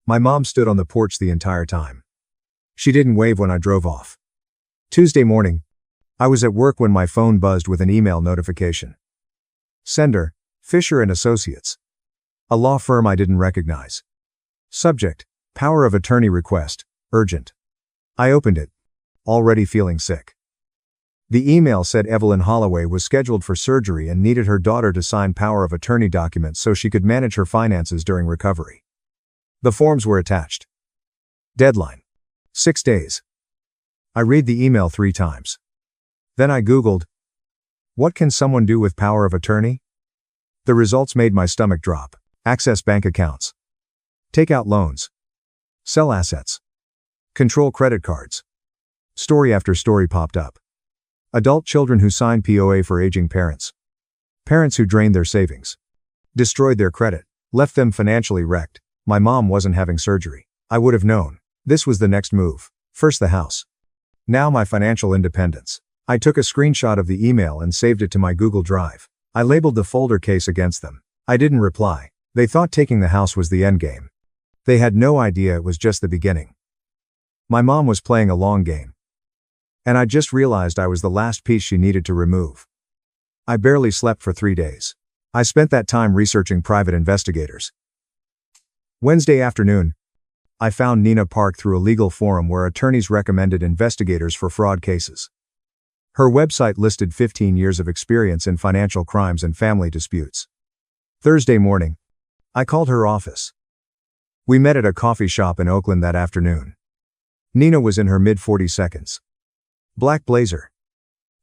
My mom stood on the porch the entire time. She didn't wave when I drove off. Tuesday morning, I was at work when my phone buzzed with an email notification. Sender, Fisher & Associates. A law firm I didn't recognize. Subject, power of attorney request, urgent. I opened it, already feeling sick. The email said Evelyn Holloway was scheduled for surgery and needed her daughter to sign power of attorney documents so she could manage her finances during recovery. The forms were attached. Deadline. 6 days. I read the email 3 times. Then I Googled, what can someone do with power of attorney? The results made my stomach drop. Access bank accounts. Take out loans. Sell assets. Control credit cards. Story after story popped up. Adult children who signed POA for aging parents. Parents who drained their savings. Destroyed their credit. Left them financially wrecked. My mom wasn't having surgery. I would have known. This was the next move. First the house. Now my financial independence. I took a screenshot of the email and saved it to my Google Drive. I labeled the folder case against them. I didn't reply. They thought taking the house was the endgame. They had no idea it was just the beginning. My mom was playing a long game. And I just realized I was the last piece she needed to remove. I barely slept for 3 days. I spent that time researching private investigators. Wednesday afternoon, I found Nina Park through a legal forum where attorneys recommended investigators for fraud cases. Her website listed 15 years of experience in financial crimes and family disputes. Thursday morning, I called her office. We met at a coffee shop in Oakland that afternoon. Nina was in her mid-40s. Black blazer.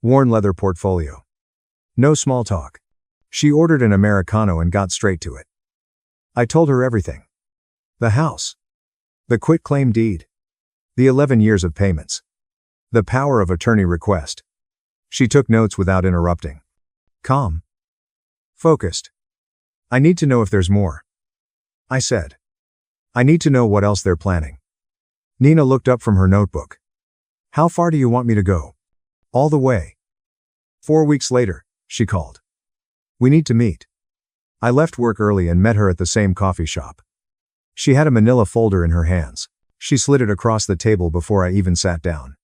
Worn leather portfolio. No small talk. She ordered an Americano and got straight to it. I told her everything. The house. The quitclaim deed. The 11 years of payments. The power of attorney request. She took notes without interrupting. Calm. Focused. I need to know if there's more. I said. I need to know what else they're planning. Nina looked up from her notebook. How far do you want me to go? All the way. 4 weeks later, she called. We need to meet. I left work early and met her at the same coffee shop. She had a manila folder in her hands. She slid it across the table before I even sat down.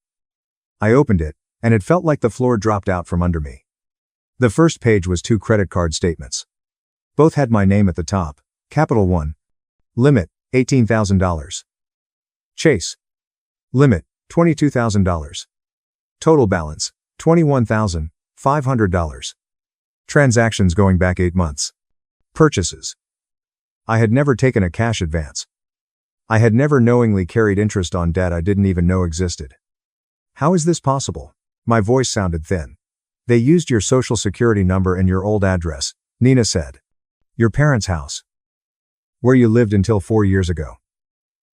I opened it, and it felt like the floor dropped out from under me. The first page was 2 credit card statements. Both had my name at the top. Capital 1. Limit, $18,000. Chase. Limit, $22,000. Total balance, $21,500. Transactions going back 8 months. Purchases. I had never taken a cash advance. I had never knowingly carried interest on debt I didn't even know existed. How is this possible? My voice sounded thin. They used your social security number and your old address, Nina said. Your parents' house. Where you lived until 4 years ago.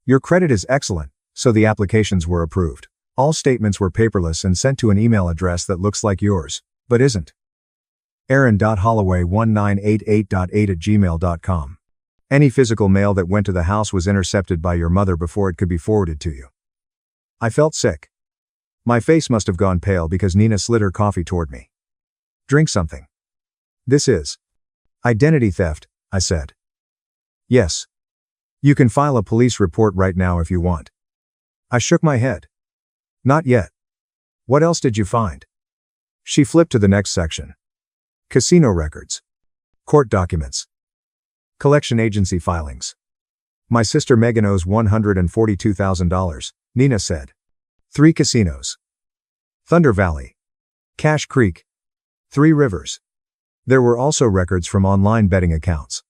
Your credit is excellent, so the applications were approved. All statements were paperless and sent to an email address that looks like yours, but isn't. Aaron.Holloway1988.8@gmail.com. Any physical mail that went to the house was intercepted by your mother before it could be forwarded to you. I felt sick. My face must have gone pale because Nina slid her coffee toward me. Drink something. This is identity theft, I said. Yes. You can file a police report right now if you want. I shook my head. Not yet. What else did you find? She flipped to the next section. Casino records. Court documents. Collection agency filings. My sister Megan owes $142,000, Nina said. 3 casinos. Thunder Valley. Cache Creek. 3 Rivers. There were also records from online betting accounts.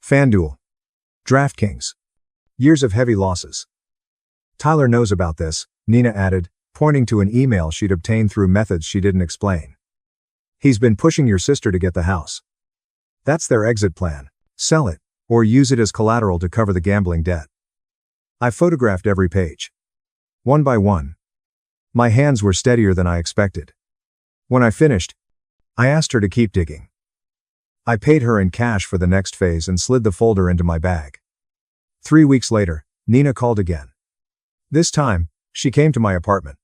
FanDuel. DraftKings. Years of heavy losses. Tyler knows about this, Nina added, pointing to an email she'd obtained through methods she didn't explain. He's been pushing your sister to get the house. That's their exit plan. Sell it, or use it as collateral to cover the gambling debt. I photographed every page. One by one. My hands were steadier than I expected. When I finished, I asked her to keep digging. I paid her in cash for the next phase and slid the folder into my bag. 3 weeks later, Nina called again. This time, she came to my apartment.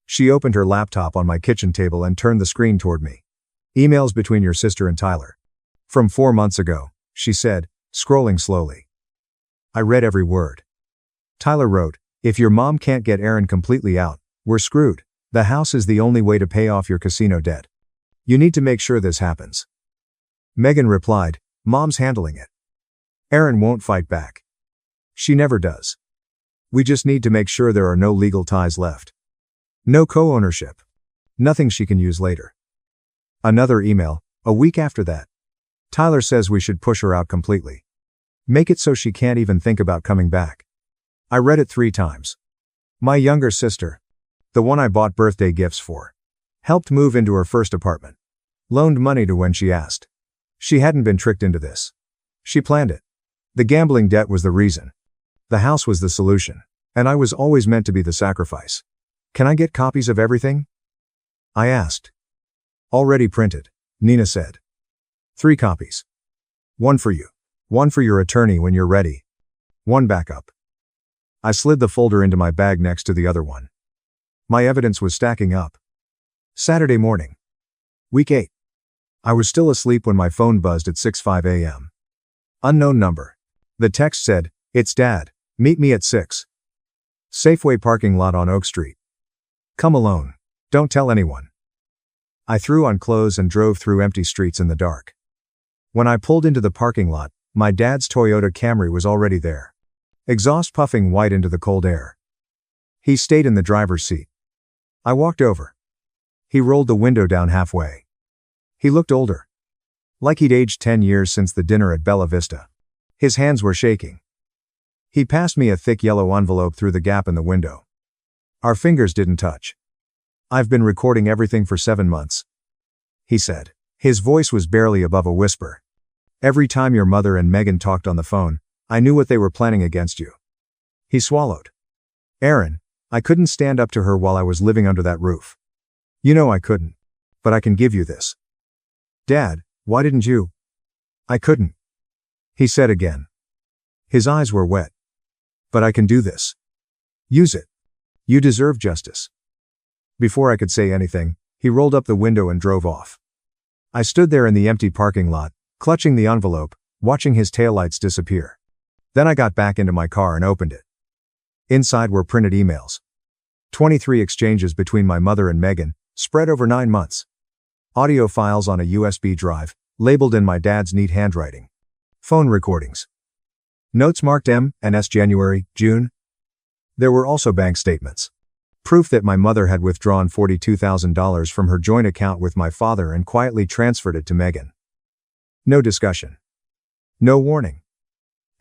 She opened her laptop on my kitchen table and turned the screen toward me. Emails between your sister and Tyler. From 4 months ago, she said, scrolling slowly. I read every word. Tyler wrote, if your mom can't get Aaron completely out, we're screwed. The house is the only way to pay off your casino debt. You need to make sure this happens. Megan replied, Mom's handling it. Aaron won't fight back. She never does. We just need to make sure there are no legal ties left. No co-ownership. Nothing she can use later. Another email, a week after that. Tyler says we should push her out completely. Make it so she can't even think about coming back. I read it 3 times. My younger sister, the one I bought birthday gifts for, helped move into her first apartment. Loaned money to when she asked. She hadn't been tricked into this. She planned it. The gambling debt was the reason. The house was the solution. And I was always meant to be the sacrifice. Can I get copies of everything? I asked. Already printed, Nina said. 3 copies. 1 for you. 1 for your attorney when you're ready. 1 backup. I slid the folder into my bag next to the other one. My evidence was stacking up. Saturday morning. Week 8. I was still asleep when my phone buzzed at 6:05 a.m. Unknown number. The text said, "It's Dad. Meet me at 6. Safeway parking lot on Oak Street. Come alone. Don't tell anyone." I threw on clothes and drove through empty streets in the dark. When I pulled into the parking lot, my dad's Toyota Camry was already there. Exhaust puffing white into the cold air. He stayed in the driver's seat. I walked over. He rolled the window down halfway. He looked older. Like he'd aged 10 years since the dinner at Bella Vista. His hands were shaking. He passed me a thick yellow envelope through the gap in the window. Our fingers didn't touch. "I've been recording everything for 7 months," he said. His voice was barely above a whisper. "Every time your mother and Megan talked on the phone, I knew what they were planning against you." He swallowed. "Aaron, I couldn't stand up to her while I was living under that roof. You know I couldn't. But I can give you this." "Dad, why didn't you?" "I couldn't," he said again. His eyes were wet. "But I can do this. Use it. You deserve justice." Before I could say anything, he rolled up the window and drove off. I stood there in the empty parking lot, clutching the envelope, watching his taillights disappear. Then I got back into my car and opened it. Inside were printed emails. 23 exchanges between my mother and Megan, spread over 9 months. Audio files on a USB drive, labeled in my dad's neat handwriting. Phone recordings. Notes marked M and S January, June. There were also bank statements. Proof that my mother had withdrawn $42,000 from her joint account with my father and quietly transferred it to Megan. No discussion. No warning.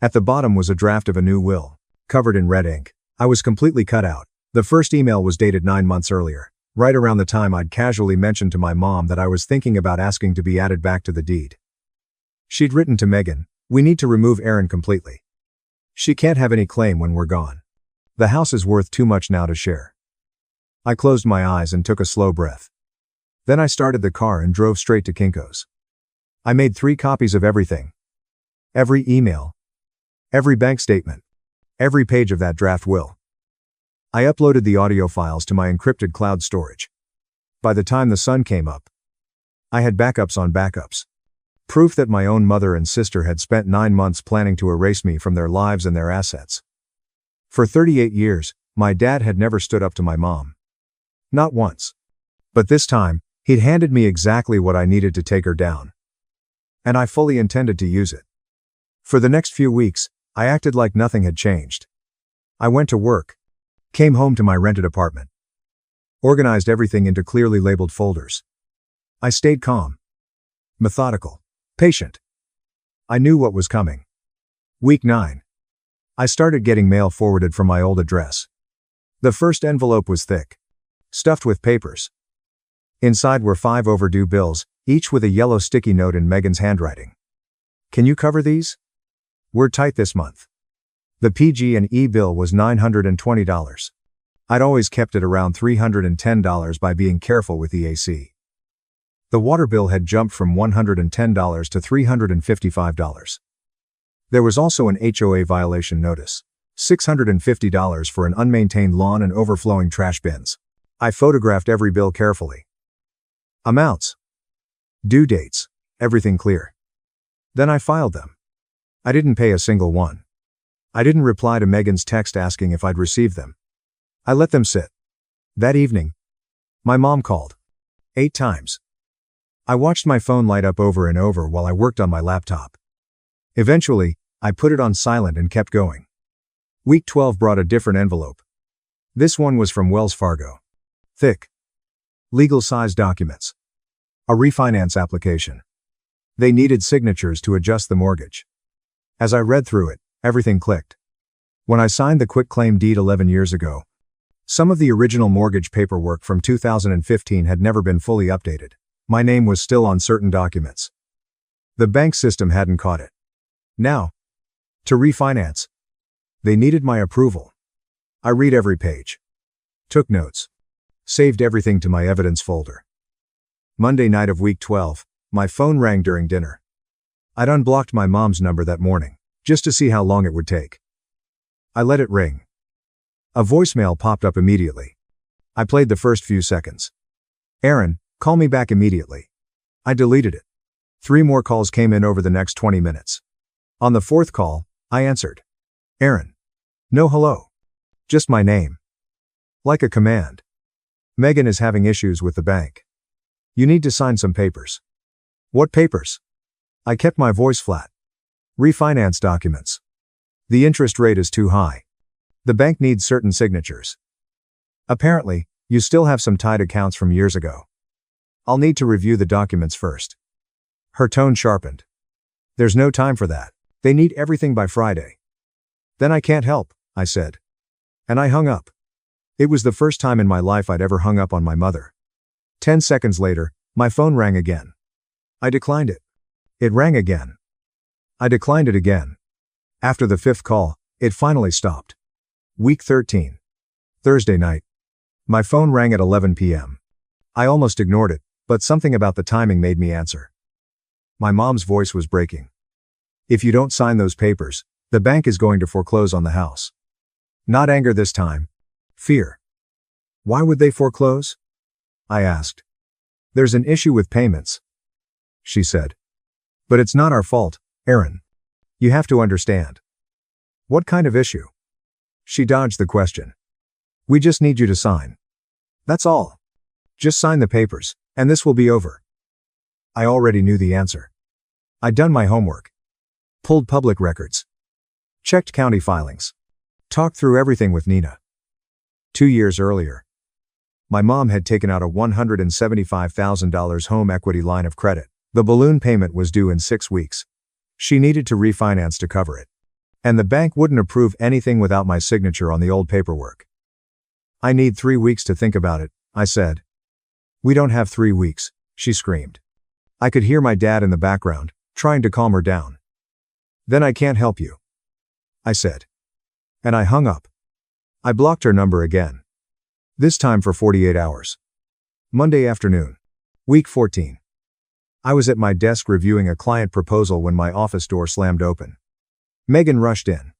At the bottom was a draft of a new will, covered in red ink. I was completely cut out. The first email was dated 9 months earlier, right around the time I'd casually mentioned to my mom that I was thinking about asking to be added back to the deed. She'd written to Megan, "We need to remove Aaron completely. She can't have any claim when we're gone. The house is worth too much now to share." I closed my eyes and took a slow breath. Then I started the car and drove straight to Kinko's. I made 3 copies of everything. Every email. Every bank statement. Every page of that draft will. I uploaded the audio files to my encrypted cloud storage. By the time the sun came up, I had backups on backups. Proof that my own mother and sister had spent 9 months planning to erase me from their lives and their assets. For 38 years, my dad had never stood up to my mom. Not once. But this time, he'd handed me exactly what I needed to take her down. And I fully intended to use it. For the next few weeks, I acted like nothing had changed. I went to work. Came home to my rented apartment. Organized everything into clearly labeled folders. I stayed calm. Methodical. Patient. I knew what was coming. Week 9. I started getting mail forwarded from my old address. The first envelope was thick. Stuffed with papers. Inside were 5 overdue bills, each with a yellow sticky note in Megan's handwriting. "Can you cover these? We're tight this month." The PG&E bill was $920. I'd always kept it around $310 by being careful with the AC. The water bill had jumped from $110 to $355. There was also an HOA violation notice. $650 for an unmaintained lawn and overflowing trash bins. I photographed every bill carefully. Amounts. Due dates. Everything clear. Then I filed them. I didn't pay a single one. I didn't reply to Megan's text asking if I'd received them. I let them sit. That evening, my mom called. 8 times. I watched my phone light up over and over while I worked on my laptop. Eventually, I put it on silent and kept going. Week 12 brought a different envelope. This one was from Wells Fargo. Thick. Legal-size documents. A refinance application. They needed signatures to adjust the mortgage. As I read through it, everything clicked. When I signed the quitclaim deed 11 years ago, some of the original mortgage paperwork from 2015 had never been fully updated. My name was still on certain documents. The bank system hadn't caught it. Now, to refinance. They needed my approval. I read every page. Took notes. Saved everything to my evidence folder. Monday night of week 12, my phone rang during dinner. I'd unblocked my mom's number that morning, just to see how long it would take. I let it ring. A voicemail popped up immediately. I played the first few seconds. Aaron, call me back immediately. I deleted it. 3 more calls came in over the next 20 minutes. On the 4th call, I answered. Aaron. No hello. Just my name. Like a command. Megan is having issues with the bank. You need to sign some papers. What papers? I kept my voice flat. Refinance documents. The interest rate is too high. The bank needs certain signatures. Apparently, you still have some tied accounts from years ago. I'll need to review the documents first. Her tone sharpened. There's no time for that. They need everything by Friday. Then I can't help, I said. And I hung up. It was the first time in my life I'd ever hung up on my mother. 10 seconds later, my phone rang again. I declined it. It rang again. I declined it again. After the 5th call, it finally stopped. Week 13. Thursday night. My phone rang at 11 p.m. I almost ignored it, but something about the timing made me answer. My mom's voice was breaking. If you don't sign those papers, the bank is going to foreclose on the house. Not anger this time. Fear. Why would they foreclose? I asked. There's an issue with payments. She said. But it's not our fault, Aaron. You have to understand. What kind of issue? She dodged the question. We just need you to sign. That's all. Just sign the papers, and this will be over. I already knew the answer. I'd done my homework. Pulled public records. Checked county filings. Talked through everything with Nina. 2 years earlier, my mom had taken out a $175,000 home equity line of credit. The balloon payment was due in 6 weeks. She needed to refinance to cover it. And the bank wouldn't approve anything without my signature on the old paperwork. I need 3 weeks to think about it, I said. We don't have 3 weeks, she screamed. I could hear my dad in the background, trying to calm her down. Then I can't help you, I said. And I hung up. I blocked her number again. This time for 48 hours. Monday afternoon. Week 14. I was at my desk reviewing a client proposal when my office door slammed open. Megan rushed in.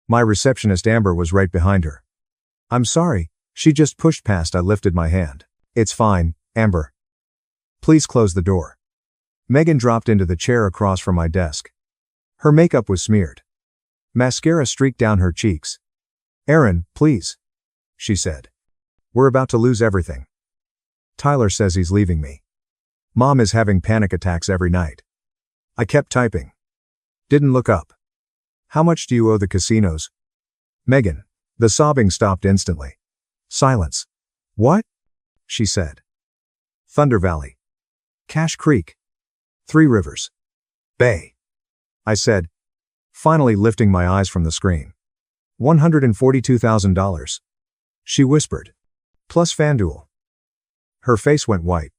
My receptionist Amber was right behind her. I'm sorry, she just pushed past. I lifted my hand. It's fine, Amber. Please close the door. Megan dropped into the chair across from my desk. Her makeup was smeared. Mascara streaked down her cheeks. Aaron, please, she said. We're about to lose everything. Tyler says he's leaving me. Mom is having panic attacks every night. I kept typing. Didn't look up. How much do you owe the casinos? Megan. The sobbing stopped instantly. Silence. What? She said. Thunder Valley. Cache Creek. 3 Rivers. Bay. I said, finally lifting my eyes from the screen. $142,000. She whispered. Plus FanDuel. Her face went white.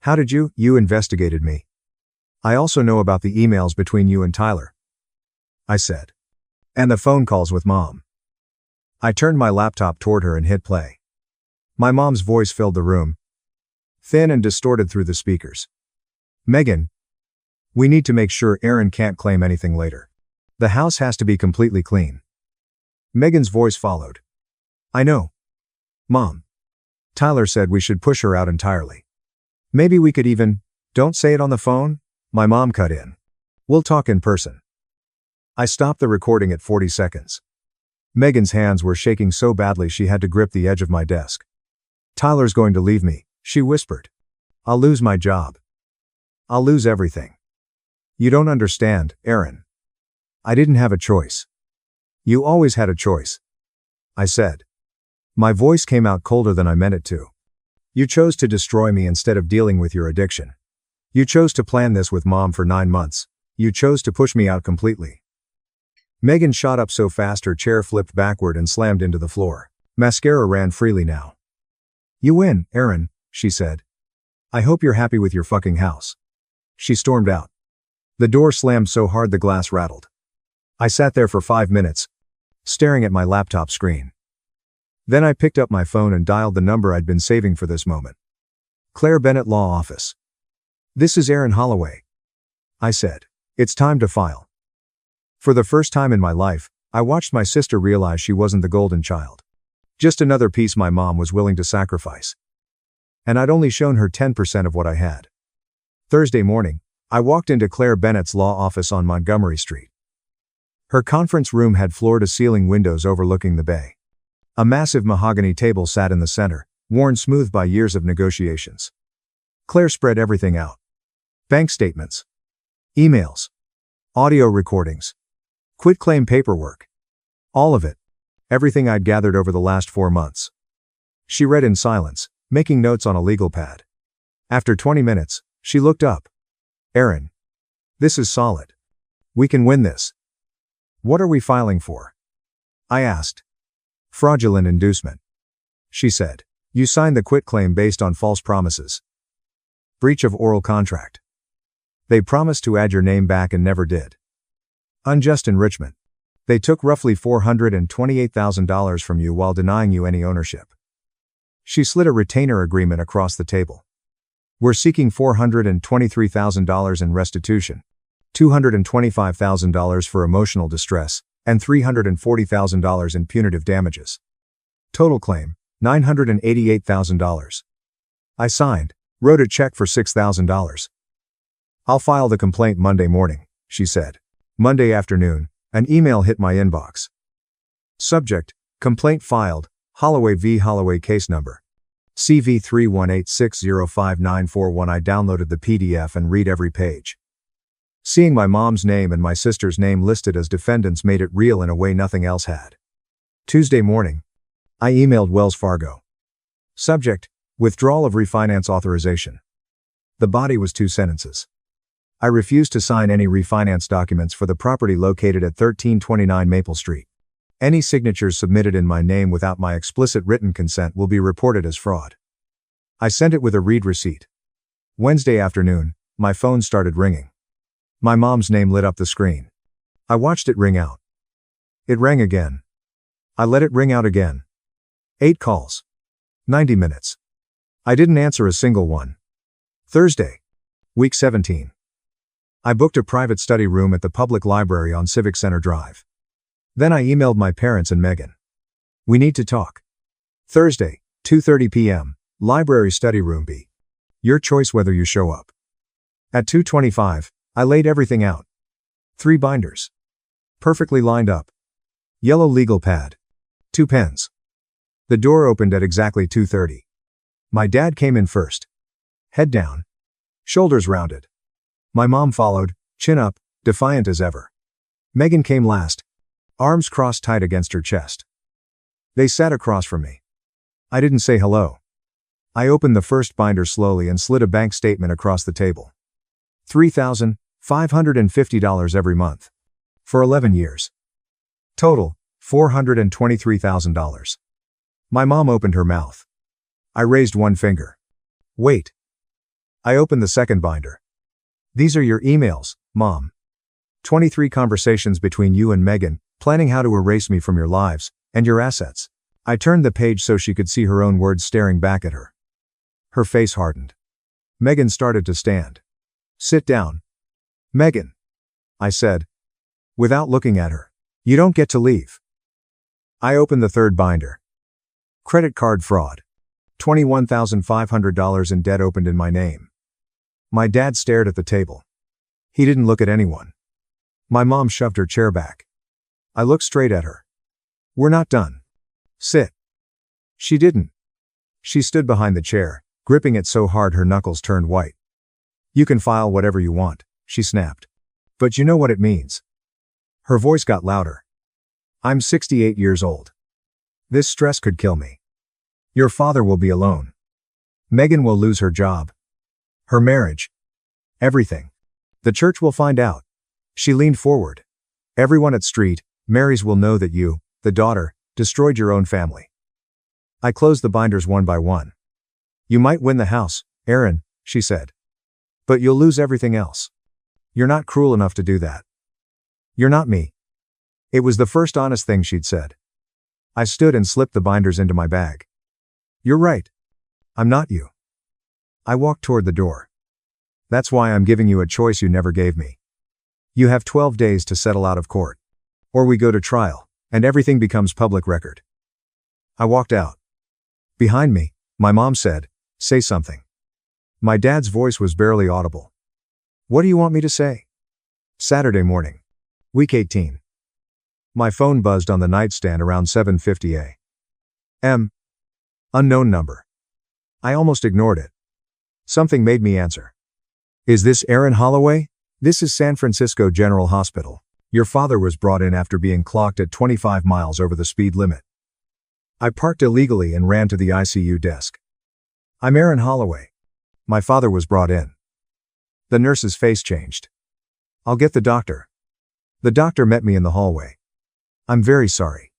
How did you investigated me. I also know about the emails between you and Tyler. I said. And the phone calls with Mom. I turned my laptop toward her and hit play. My mom's voice filled the room. Thin and distorted through the speakers. Megan. We need to make sure Aaron can't claim anything later. The house has to be completely clean. Megan's voice followed. I know. Mom. Tyler said we should push her out entirely. Maybe we could even, don't say it on the phone, my mom cut in. We'll talk in person. I stopped the recording at 40 seconds. Megan's hands were shaking so badly she had to grip the edge of my desk. Tyler's going to leave me, she whispered. I'll lose my job. I'll lose everything. You don't understand, Aaron. I didn't have a choice. You always had a choice. I said. My voice came out colder than I meant it to. You chose to destroy me instead of dealing with your addiction. You chose to plan this with Mom for 9 months. You chose to push me out completely. Megan shot up so fast her chair flipped backward and slammed into the floor. Mascara ran freely now. You win, Aaron, she said. I hope you're happy with your fucking house. She stormed out. The door slammed so hard the glass rattled. I sat there for 5 minutes, staring at my laptop screen. Then I picked up my phone and dialed the number I'd been saving for this moment. Claire Bennett Law Office. This is Aaron Holloway, I said. It's time to file. For the first time in my life, I watched my sister realize she wasn't the golden child. Just another piece my mom was willing to sacrifice. And I'd only shown her 10% of what I had. Thursday morning, I walked into Claire Bennett's law office on Montgomery Street. Her conference room had floor-to-ceiling windows overlooking the bay. A massive mahogany table sat in the center, worn smooth by years of negotiations. Claire spread everything out. Bank statements. Emails. Audio recordings. Quitclaim paperwork. All of it. Everything I'd gathered over the last 4 months. She read in silence, making notes on a legal pad. After 20 minutes, she looked up. Aaron. This is solid. We can win this. What are we filing for? I asked. Fraudulent inducement. She said. You signed the quitclaim based on false promises. Breach of oral contract. They promised to add your name back and never did. Unjust enrichment. They took roughly $428,000 from you while denying you any ownership. She slid a retainer agreement across the table. We're seeking $423,000 in restitution, $225,000 for emotional distress, and $340,000 in punitive damages. Total claim, $988,000. I signed, wrote a check for $6,000. I'll file the complaint Monday morning, she said. Monday afternoon, an email hit my inbox. Subject, complaint filed, Holloway v. Holloway case number. CV318605941. I downloaded the PDF and read every page. Seeing my mom's name and my sister's name listed as defendants made it real in a way nothing else had. Tuesday morning, I emailed Wells Fargo. Subject, withdrawal of refinance authorization. The body was 2 sentences. I refused to sign any refinance documents for the property located at 1329 Maple Street. Any signatures submitted in my name without my explicit written consent will be reported as fraud. I sent it with a read receipt. Wednesday afternoon, my phone started ringing. My mom's name lit up the screen. I watched it ring out. It rang again. I let it ring out again. 8 calls. 90 minutes. I didn't answer a single one. Thursday. Week 17. I booked a private study room at the public library on Civic Center Drive. Then I emailed my parents and Megan. We need to talk. Thursday, 2:30 p.m., library study room B. Your choice whether you show up. At 2:25, I laid everything out. 3 binders. Perfectly lined up. Yellow legal pad. 2 pens. The door opened at exactly 2:30. My dad came in first. Head down. Shoulders rounded. My mom followed, chin up, defiant as ever. Megan came last. Arms crossed tight against her chest. They sat across from me. I didn't say hello. I opened the first binder slowly and slid a bank statement across the table. $3,550 every month. For 11 years. Total, $423,000. My mom opened her mouth. I raised one finger. Wait. I opened the second binder. These are your emails, Mom. 23 conversations between you and Megan, planning how to erase me from your lives, and your assets. I turned the page so she could see her own words staring back at her. Her face hardened. Megan started to stand. Sit down. Megan. I said. Without looking at her. You don't get to leave. I opened the third binder. Credit card fraud. $21,500 in debt opened in my name. My dad stared at the table. He didn't look at anyone. My mom shoved her chair back. I looked straight at her. We're not done. Sit. She didn't. She stood behind the chair, gripping it so hard her knuckles turned white. You can file whatever you want, she snapped. But you know what it means. Her voice got louder. I'm 68 years old. This stress could kill me. Your father will be alone. Megan will lose her job. Her marriage. Everything. The church will find out. She leaned forward. Everyone at Street, Mary's will know that you, the daughter, destroyed your own family. I closed the binders one by one. You might win the house, Aaron, she said. But you'll lose everything else. You're not cruel enough to do that. You're not me. It was the first honest thing she'd said. I stood and slipped the binders into my bag. You're right. I'm not you. I walked toward the door. That's why I'm giving you a choice you never gave me. You have 12 days to settle out of court. Or we go to trial, and everything becomes public record. I walked out. Behind me, my mom said, say something. My dad's voice was barely audible. What do you want me to say? Saturday morning. Week 18. My phone buzzed on the nightstand around 7:50 a.m. Unknown number. I almost ignored it. Something made me answer. Is this Aaron Holloway? This is San Francisco General Hospital. Your father was brought in after being clocked at 25 miles over the speed limit. I parked illegally and ran to the ICU desk. I'm Aaron Holloway. My father was brought in. The nurse's face changed. I'll get the doctor. The doctor met me in the hallway. I'm very sorry.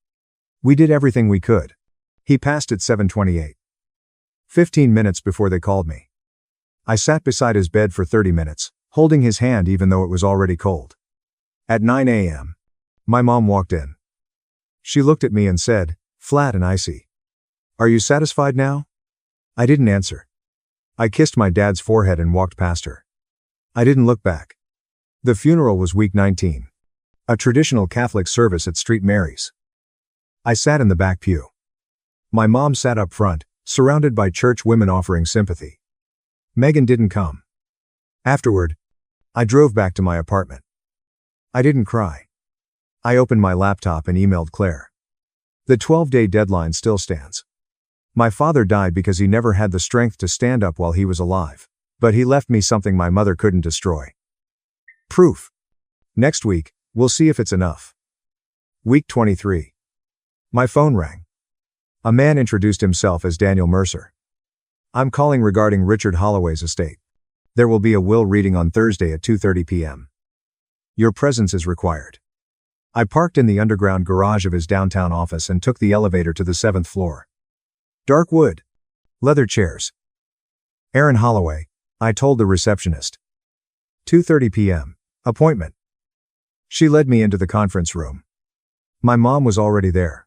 We did everything we could. He passed at 7:28. 15 minutes before they called me. I sat beside his bed for 30 minutes, holding his hand even though it was already cold. At 9 a.m., my mom walked in. She looked at me and said, flat and icy, are you satisfied now? I didn't answer. I kissed my dad's forehead and walked past her. I didn't look back. The funeral was week 19. A traditional Catholic service at St. Mary's. I sat in the back pew. My mom sat up front, surrounded by church women offering sympathy. Megan didn't come. Afterward, I drove back to my apartment. I didn't cry. I opened my laptop and emailed Claire. The 12-day deadline still stands. My father died because he never had the strength to stand up while he was alive, but he left me something my mother couldn't destroy. Proof. Next week, we'll see if it's enough. Week 23. My phone rang. A man introduced himself as Daniel Mercer. I'm calling regarding Richard Holloway's estate. There will be a will reading on Thursday at 2:30 p.m. Your presence is required. I parked in the underground garage of his downtown office and took the elevator to the 7th floor. Dark wood. Leather chairs. Aaron Holloway, I told the receptionist. 2:30 p.m. Appointment. She led me into the conference room. My mom was already there.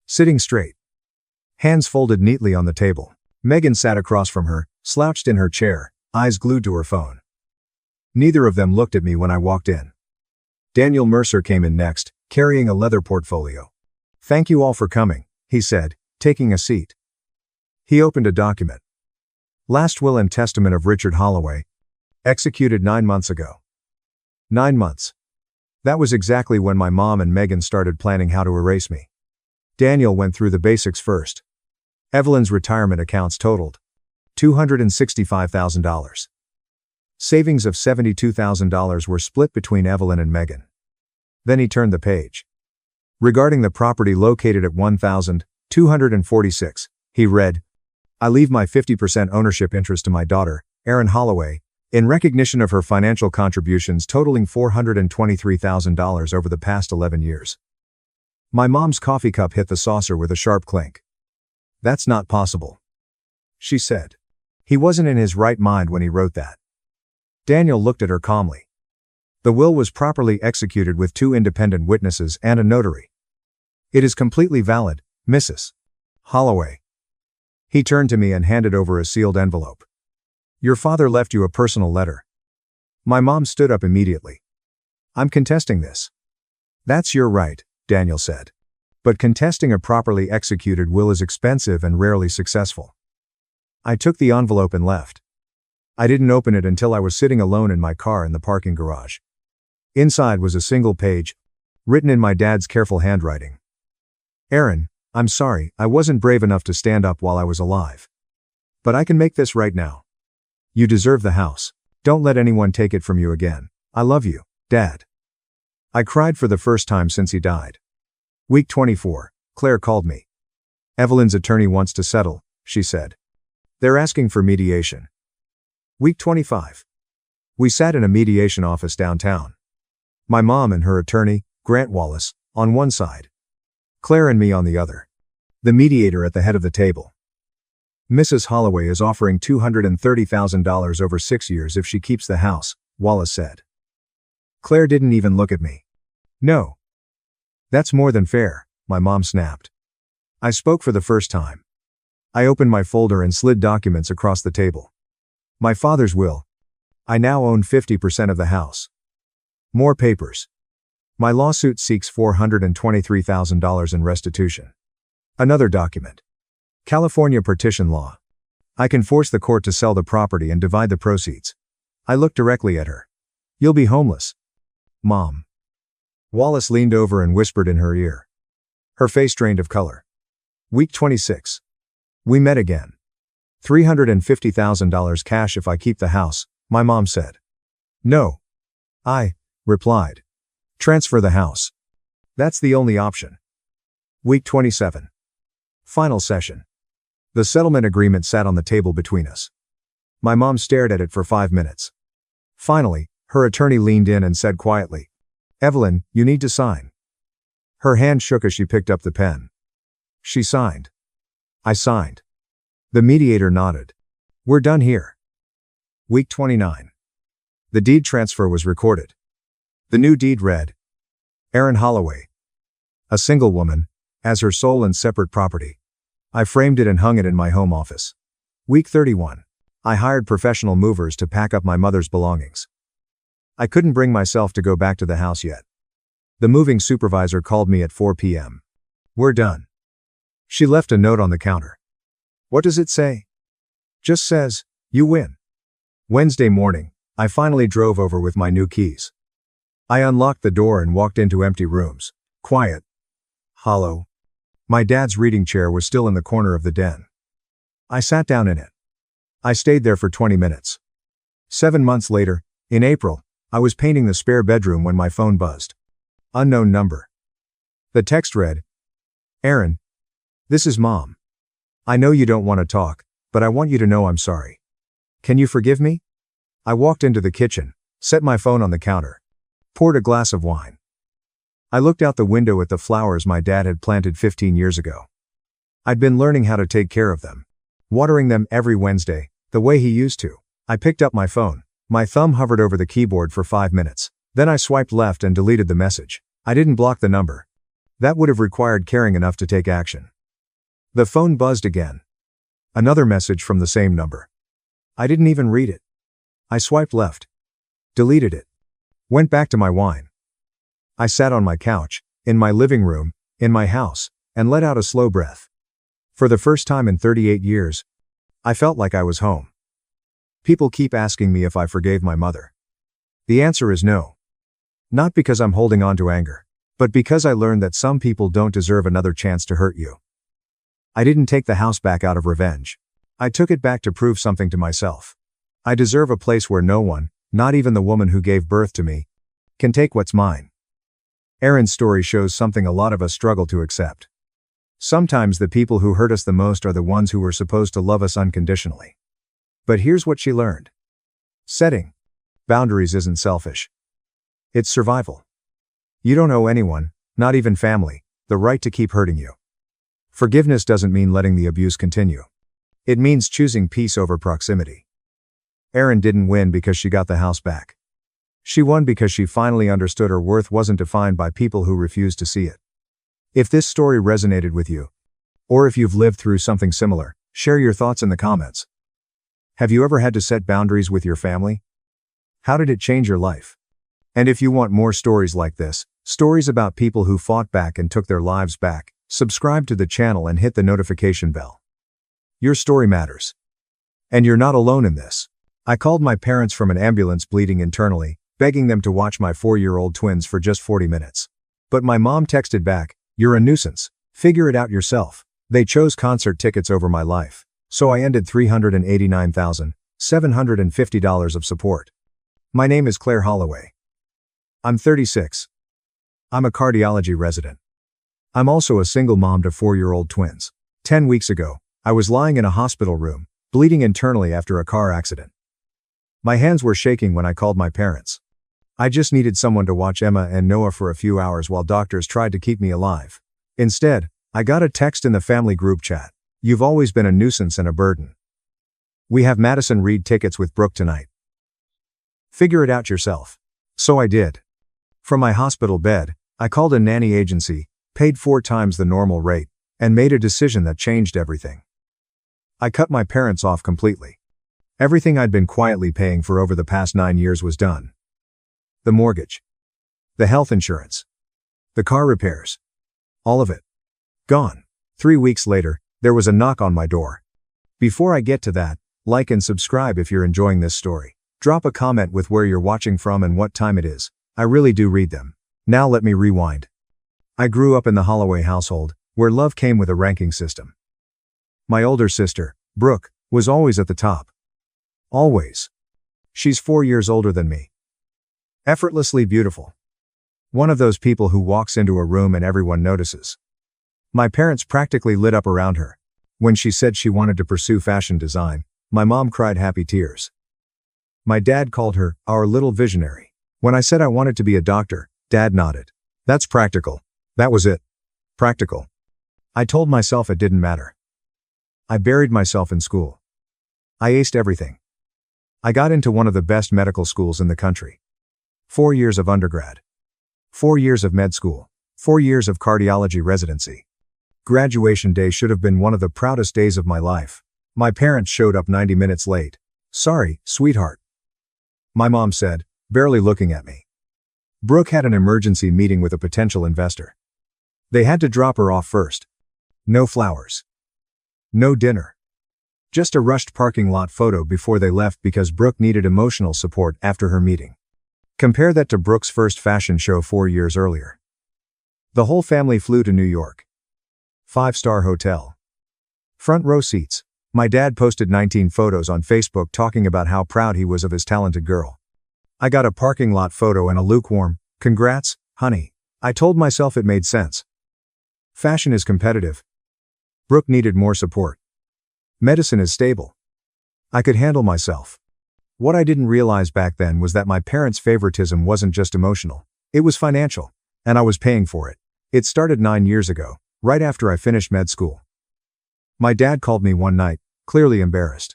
Sitting straight. Hands folded neatly on the table. Megan sat across from her, slouched in her chair, eyes glued to her phone. Neither of them looked at me when I walked in. Daniel Mercer came in next, carrying a leather portfolio. Thank you all for coming, he said, taking a seat. He opened a document. Last will and testament of Richard Holloway. Executed 9 months ago. 9 months. That was exactly when my mom and Megan started planning how to erase me. Daniel went through the basics first. Evelyn's retirement accounts totaled $265,000. Savings of $72,000 were split between Evelyn and Megan. Then he turned the page. Regarding the property located at 1246, he read, I leave my 50% ownership interest to my daughter, Aaron Holloway, in recognition of her financial contributions totaling $423,000 over the past 11 years. My mom's coffee cup hit the saucer with a sharp clink. That's not possible, she said. He wasn't in his right mind when he wrote that. Daniel looked at her calmly. The will was properly executed with 2 independent witnesses and a notary. It is completely valid, Mrs. Holloway. He turned to me and handed over a sealed envelope. Your father left you a personal letter. My mom stood up immediately. I'm contesting this. That's your right, Daniel said. But contesting a properly executed will is expensive and rarely successful. I took the envelope and left. I didn't open it until I was sitting alone in my car in the parking garage. Inside was a single page, written in my dad's careful handwriting. Aaron, I'm sorry, I wasn't brave enough to stand up while I was alive. But I can make this right now. You deserve the house. Don't let anyone take it from you again. I love you, Dad. I cried for the first time since he died. Week 24, Claire called me. Evelyn's attorney wants to settle, she said. They're asking for mediation. Week 25. We sat in a mediation office downtown. My mom and her attorney, Grant Wallace, on one side. Claire and me on the other. The mediator at the head of the table. Mrs. Holloway is offering $230,000 over 6 years if she keeps the house, Wallace said. Claire didn't even look at me. No. That's more than fair, my mom snapped. I spoke for the first time. I opened my folder and slid documents across the table. My father's will. I now own 50% of the house. More papers. My lawsuit seeks $423,000 in restitution. Another document. California partition law. I can force the court to sell the property and divide the proceeds. I looked directly at her. You'll be homeless. Mom. Wallace leaned over and whispered in her ear. Her face drained of color. Week 26. We met again. $350,000 cash if I keep the house, my mom said. No. I replied. Transfer the house. That's the only option. Week 27. Final session. The settlement agreement sat on the table between us. My mom stared at it for 5 minutes. Finally, her attorney leaned in and said quietly, Evelyn, you need to sign. Her hand shook as she picked up the pen. She signed. I signed. The mediator nodded. We're done here. Week 29. The deed transfer was recorded. The new deed read, Erin Holloway, a single woman, as her sole and separate property. I framed it and hung it in my home office. Week 31. I hired professional movers to pack up my mother's belongings. I couldn't bring myself to go back to the house yet. The moving supervisor called me at 4 p.m. We're done. She left a note on the counter. What does it say? Just says, you win. Wednesday morning, I finally drove over with my new keys. I unlocked the door and walked into empty rooms. Quiet. Hollow. My dad's reading chair was still in the corner of the den. I sat down in it. I stayed there for 20 minutes. 7 months later, in April, I was painting the spare bedroom when my phone buzzed. Unknown number. The text read, Erin, this is Mom. I know you don't want to talk, but I want you to know I'm sorry. Can you forgive me? I walked into the kitchen, set my phone on the counter, poured a glass of wine. I looked out the window at the flowers my dad had planted 15 years ago. I'd been learning how to take care of them, watering them every Wednesday, the way he used to. I picked up my phone. My thumb hovered over the keyboard for 5 minutes. Then I swiped left and deleted the message. I didn't block the number. That would have required caring enough to take action. The phone buzzed again. Another message from the same number. I didn't even read it. I swiped left. Deleted it. Went back to my wine. I sat on my couch, in my living room, in my house, and let out a slow breath. For the first time in 38 years, I felt like I was home. People keep asking me if I forgave my mother. The answer is no. Not because I'm holding on to anger, but because I learned that some people don't deserve another chance to hurt you. I didn't take the house back out of revenge. I took it back to prove something to myself. I deserve a place where no one, not even the woman who gave birth to me, can take what's mine. Erin's story shows something a lot of us struggle to accept. Sometimes the people who hurt us the most are the ones who were supposed to love us unconditionally. But here's what she learned. Setting boundaries isn't selfish. It's survival. You don't owe anyone, not even family, the right to keep hurting you. Forgiveness doesn't mean letting the abuse continue. It means choosing peace over proximity. Erin didn't win because she got the house back. She won because she finally understood her worth wasn't defined by people who refused to see it. If this story resonated with you, or if you've lived through something similar, share your thoughts in the comments. Have you ever had to set boundaries with your family? How did it change your life? And if you want more stories like this, stories about people who fought back and took their lives back, subscribe to the channel and hit the notification bell. Your story matters. And you're not alone in this. I called my parents from an ambulance bleeding internally, begging them to watch my 4-year-old twins for just 40 minutes. But my mom texted back, "You're a nuisance. Figure it out yourself." They chose concert tickets over my life. So I ended $389,750 of support. My name is Claire Holloway. I'm 36. I'm a cardiology resident. I'm also a single mom to 4-year-old twins. 10 weeks ago, I was lying in a hospital room, bleeding internally after a car accident. My hands were shaking when I called my parents. I just needed someone to watch Emma and Noah for a few hours while doctors tried to keep me alive. Instead, I got a text in the family group chat. "You've always been a nuisance and a burden. We have Madison Reed tickets with Brooke tonight. Figure it out yourself." So I did. From my hospital bed, I called a nanny agency, paid 4 times the normal rate, and made a decision that changed everything. I cut my parents off completely. Everything I'd been quietly paying for over the past 9 years was done. The mortgage. The health insurance. The car repairs. All of it. Gone. 3 weeks later, there was a knock on my door. Before I get to that, like and subscribe if you're enjoying this story. Drop a comment with where you're watching from and what time it is. I really do read them. Now let me rewind. I grew up in the Holloway household, where love came with a ranking system. My older sister, Brooke, was always at the top. Always. She's 4 years older than me. Effortlessly beautiful. One of those people who walks into a room and everyone notices. My parents practically lit up around her. When she said she wanted to pursue fashion design, my mom cried happy tears. My dad called her our little visionary. When I said I wanted to be a doctor, Dad nodded. That's practical. That was it. Practical. I told myself it didn't matter. I buried myself in school. I aced everything. I got into one of the best medical schools in the country. 4 years of undergrad. 4 years of med school. 4 years of cardiology residency. Graduation day should have been one of the proudest days of my life. My parents showed up 90 minutes late. Sorry, sweetheart. My mom said, barely looking at me. Brooke had an emergency meeting with a potential investor. They had to drop her off first. No flowers. No dinner. Just a rushed parking lot photo before they left because Brooke needed emotional support after her meeting. Compare that to Brooke's first fashion show 4 years earlier. The whole family flew to New York. 5-star hotel. Front row seats. My dad posted 19 photos on Facebook talking about how proud he was of his talented girl. I got a parking lot photo and a lukewarm, congrats, honey. I told myself it made sense. Fashion is competitive. Brooke needed more support. Medicine is stable. I could handle myself. What I didn't realize back then was that my parents' favoritism wasn't just emotional. It was financial. And I was paying for it. It started 9 years ago, right after I finished med school. My dad called me one night, clearly embarrassed.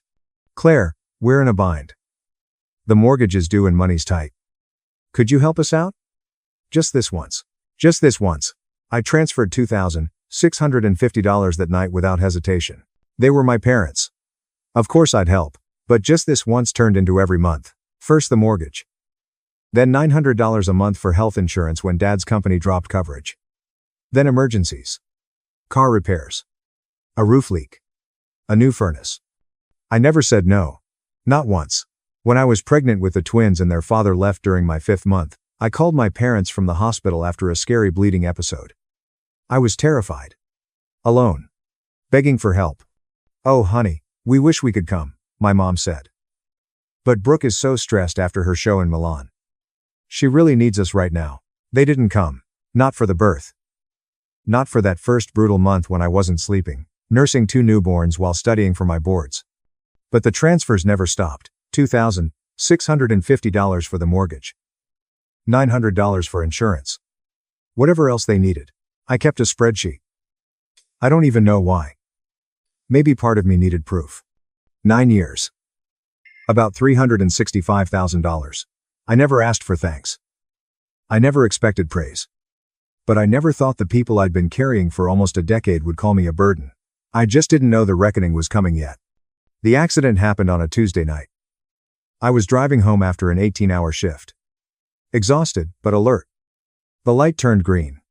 Claire, we're in a bind. The mortgage is due and money's tight. Could you help us out? Just this once. Just this once. I transferred $2,650 that night without hesitation. They were my parents. Of course I'd help, but just this once turned into every month. First the mortgage. Then $900 a month for health insurance when Dad's company dropped coverage. Then emergencies. Car repairs. A roof leak. A new furnace. I never said no. Not once. When I was pregnant with the twins and their father left during my 5th month, I called my parents from the hospital after a scary bleeding episode. I was terrified. Alone. Begging for help. Oh honey, we wish we could come, my mom said. But Brooke is so stressed after her show in Milan. She really needs us right now. They didn't come. Not for the birth. Not for that first brutal month when I wasn't sleeping, nursing 2 newborns while studying for my boards. But the transfers never stopped. $2,650 for the mortgage. $900 for insurance. Whatever else they needed. I kept a spreadsheet. I don't even know why. Maybe part of me needed proof. 9 years. About $365,000. I never asked for thanks. I never expected praise. But I never thought the people I'd been carrying for almost a decade would call me a burden. I just didn't know the reckoning was coming yet. The accident happened on a Tuesday night. I was driving home after an 18-hour shift. Exhausted, but alert. The light turned green.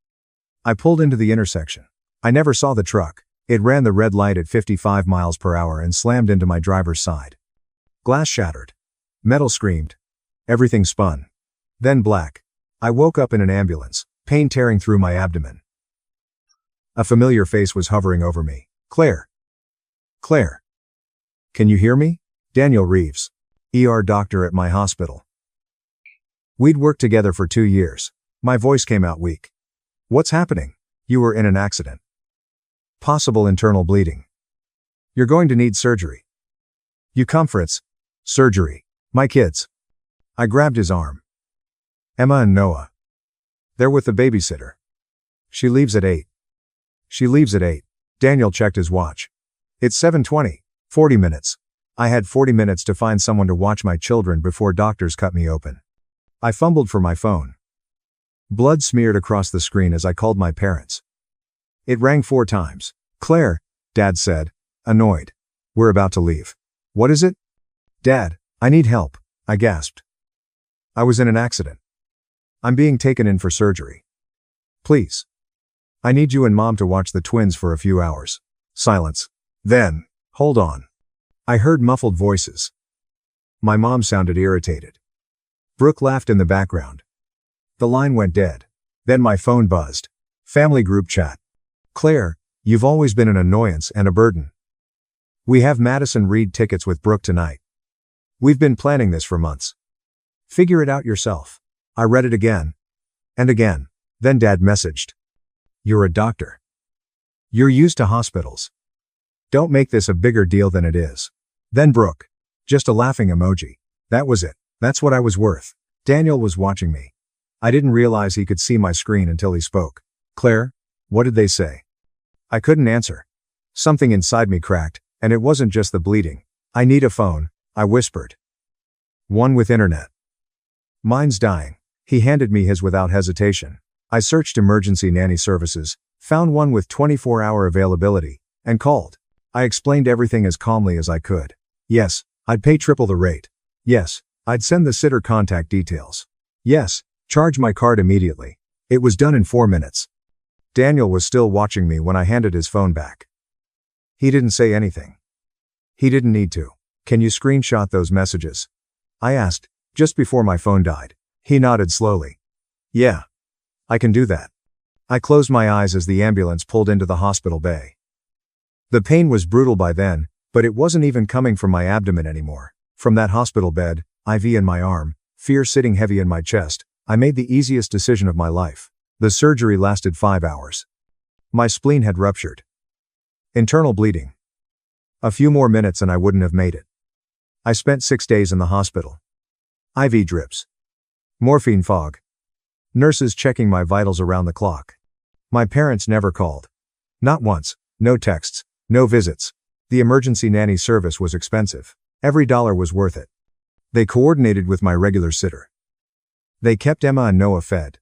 I pulled into the intersection. I never saw the truck. It ran the red light at 55 miles per hour and slammed into my driver's side. Glass shattered. Metal screamed. Everything spun. Then black. I woke up in an ambulance, pain tearing through my abdomen. A familiar face was hovering over me. Claire. Claire. Can you hear me? Daniel Reeves. ER doctor at my hospital. We'd worked together for 2 years. My voice came out weak. What's happening? You were in an accident. Possible internal bleeding. You're going to need surgery. You comforts. Surgery. My kids. I grabbed his arm. Emma and Noah. They're with the babysitter. She leaves at 8. She leaves at 8. Daniel checked his watch. It's 7:20. 40 minutes. I had 40 minutes to find someone to watch my children before doctors cut me open. I fumbled for my phone. Blood smeared across the screen as I called my parents. It rang 4 times. Claire, Dad said, annoyed. We're about to leave. What is it? Dad, I need help, I gasped. I was in an accident. I'm being taken in for surgery. Please. I need you and Mom to watch the twins for a few hours. Silence. Then, hold on. I heard muffled voices. My mom sounded irritated. Brooke laughed in the background. The line went dead. Then my phone buzzed. Family group chat. Claire, you've always been an annoyance and a burden. We have Madison Reed tickets with Brooke tonight. We've been planning this for months. Figure it out yourself. I read it again. And again. Then Dad messaged. You're a doctor. You're used to hospitals. Don't make this a bigger deal than it is. Then Brooke. Just a laughing emoji. That was it. That's what I was worth. Daniel was watching me. I didn't realize he could see my screen until he spoke. Claire, what did they say? I couldn't answer. Something inside me cracked, and it wasn't just the bleeding. I need a phone, I whispered. One with internet. Mine's dying. He handed me his without hesitation. I searched emergency nanny services, found one with 24-hour availability, and called. I explained everything as calmly as I could. Yes, I'd pay triple the rate. Yes, I'd send the sitter contact details. Yes, charge my card immediately. It was done in 4 minutes. Daniel was still watching me when I handed his phone back. He didn't say anything. He didn't need to. Can you screenshot those messages? I asked, just before my phone died. He nodded slowly. Yeah. I can do that. I closed my eyes as the ambulance pulled into the hospital bay. The pain was brutal by then, but it wasn't even coming from my abdomen anymore. From that hospital bed, IV in my arm, fear sitting heavy in my chest, I made the easiest decision of my life. The surgery lasted 5 hours. My spleen had ruptured. Internal bleeding. A few more minutes and I wouldn't have made it. I spent 6 days in the hospital. IV drips. Morphine fog. Nurses checking my vitals around the clock. My parents never called. Not once, no texts, no visits. The emergency nanny service was expensive. Every dollar was worth it. They coordinated with my regular sitter. They kept Emma and Noah fed.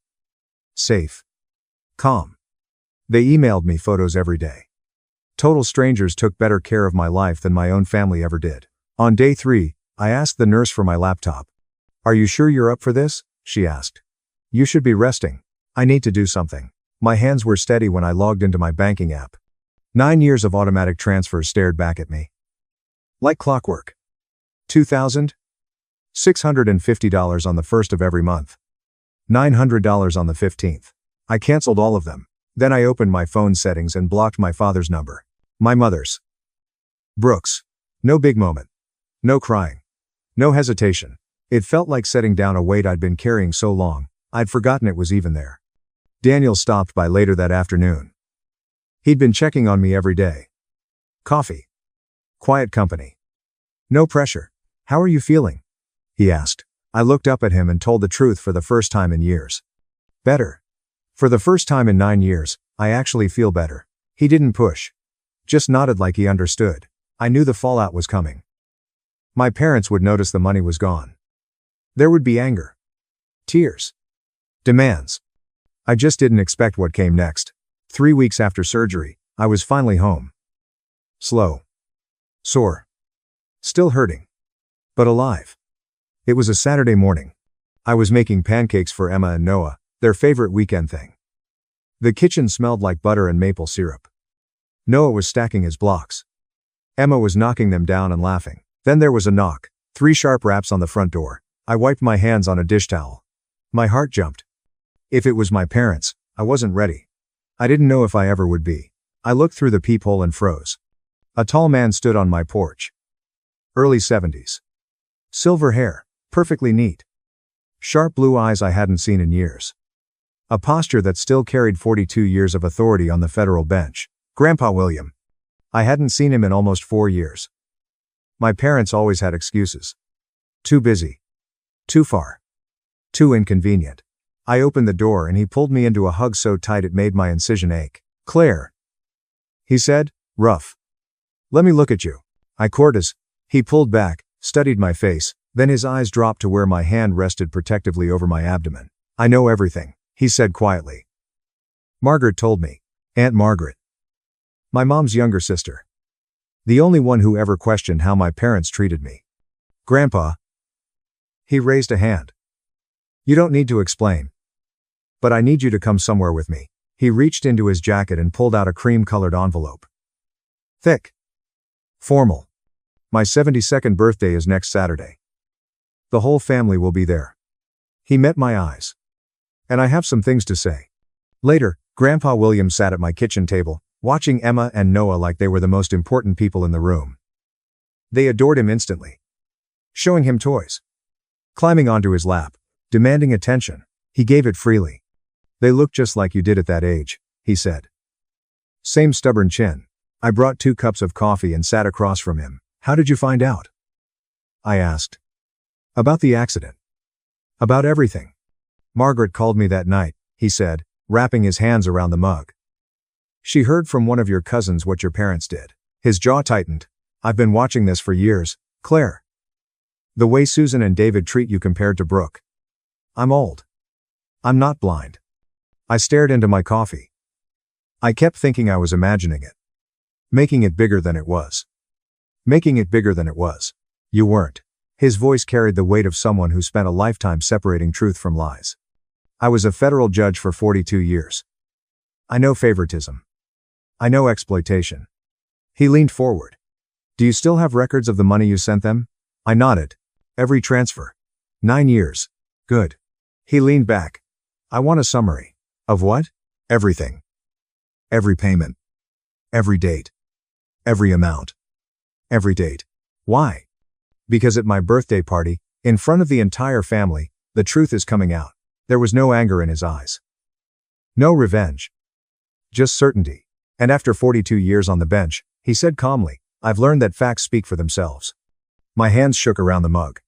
Safe. Calm. They emailed me photos every day. Total strangers took better care of my life than my own family ever did. On day 3, I asked the nurse for my laptop. Are you sure you're up for this? She asked. You should be resting. I need to do something. My hands were steady when I logged into my banking app. 9 years of automatic transfers stared back at me. Like clockwork. $2,650 on the 1st of every month. $900 on the 15th. I canceled all of them. Then I opened my phone settings and blocked my father's number. My mother's. Brooks. No big moment. No crying. No hesitation. It felt like setting down a weight I'd been carrying so long, I'd forgotten it was even there. Daniel stopped by later that afternoon. He'd been checking on me every day. Coffee. Quiet company. No pressure. How are you feeling? He asked. I looked up at him and told the truth for the first time in years. Better. For the first time in 9 years, I actually feel better. He didn't push. Just nodded like he understood. I knew the fallout was coming. My parents would notice the money was gone. There would be anger. Tears. Demands. I just didn't expect what came next. 3 weeks after surgery, I was finally home. Slow. Sore. Still hurting. But alive. It was a Saturday morning. I was making pancakes for Emma and Noah, their favorite weekend thing. The kitchen smelled like butter and maple syrup. Noah was stacking his blocks. Emma was knocking them down and laughing. Then there was a knock. 3 sharp raps on the front door. I wiped my hands on a dish towel. My heart jumped. If it was my parents, I wasn't ready. I didn't know if I ever would be. I looked through the peephole and froze. A tall man stood on my porch. Early 70s. Silver hair, perfectly neat. Sharp blue eyes I hadn't seen in years. A posture that still carried 42 years of authority on the federal bench. Grandpa William. I hadn't seen him in almost 4 years. My parents always had excuses. Too busy. Too far. Too inconvenient. I opened the door and he pulled me into a hug so tight it made my incision ache. Claire. He said, rough. Let me look at you. I courted. He pulled back, studied my face, then his eyes dropped to where my hand rested protectively over my abdomen. I know everything. he said quietly. Margaret told me. Aunt Margaret. My mom's younger sister. The only one who ever questioned how my parents treated me. Grandpa. He raised a hand. You don't need to explain. But I need you to come somewhere with me. He reached into his jacket and pulled out a cream-colored envelope. Thick. Formal. My 72nd birthday is next Saturday. The whole family will be there. He met my eyes. And I have some things to say. Later, Grandpa William sat at my kitchen table, watching Emma and Noah like they were the most important people in the room. They adored him instantly. Showing him toys. Climbing onto his lap. Demanding attention. He gave it freely. They look just like you did at that age, he said. Same stubborn chin. I brought 2 cups of coffee and sat across from him. How did you find out? I asked. About the accident. About everything. Margaret called me that night, he said, wrapping his hands around the mug. She heard from one of your cousins what your parents did. His jaw tightened. I've been watching this for years, Claire. The way Susan and David treat you compared to Brooke. I'm old. I'm not blind. I stared into my coffee. I kept thinking I was imagining it. Making it bigger than it was. Making it bigger than it was. You weren't. His voice carried the weight of someone who spent a lifetime separating truth from lies. I was a federal judge for 42 years. I know favoritism. I know exploitation. He leaned forward. Do you still have records of the money you sent them? I nodded. Every transfer. 9 years. Good. He leaned back. I want a summary. Of what? Everything. Every payment. Every date. Every amount. Every date. Why? Because at my birthday party, in front of the entire family, the truth is coming out. There was no anger in his eyes. No revenge. Just certainty. And after 42 years on the bench, he said calmly, I've learned that facts speak for themselves. My hands shook around the mug.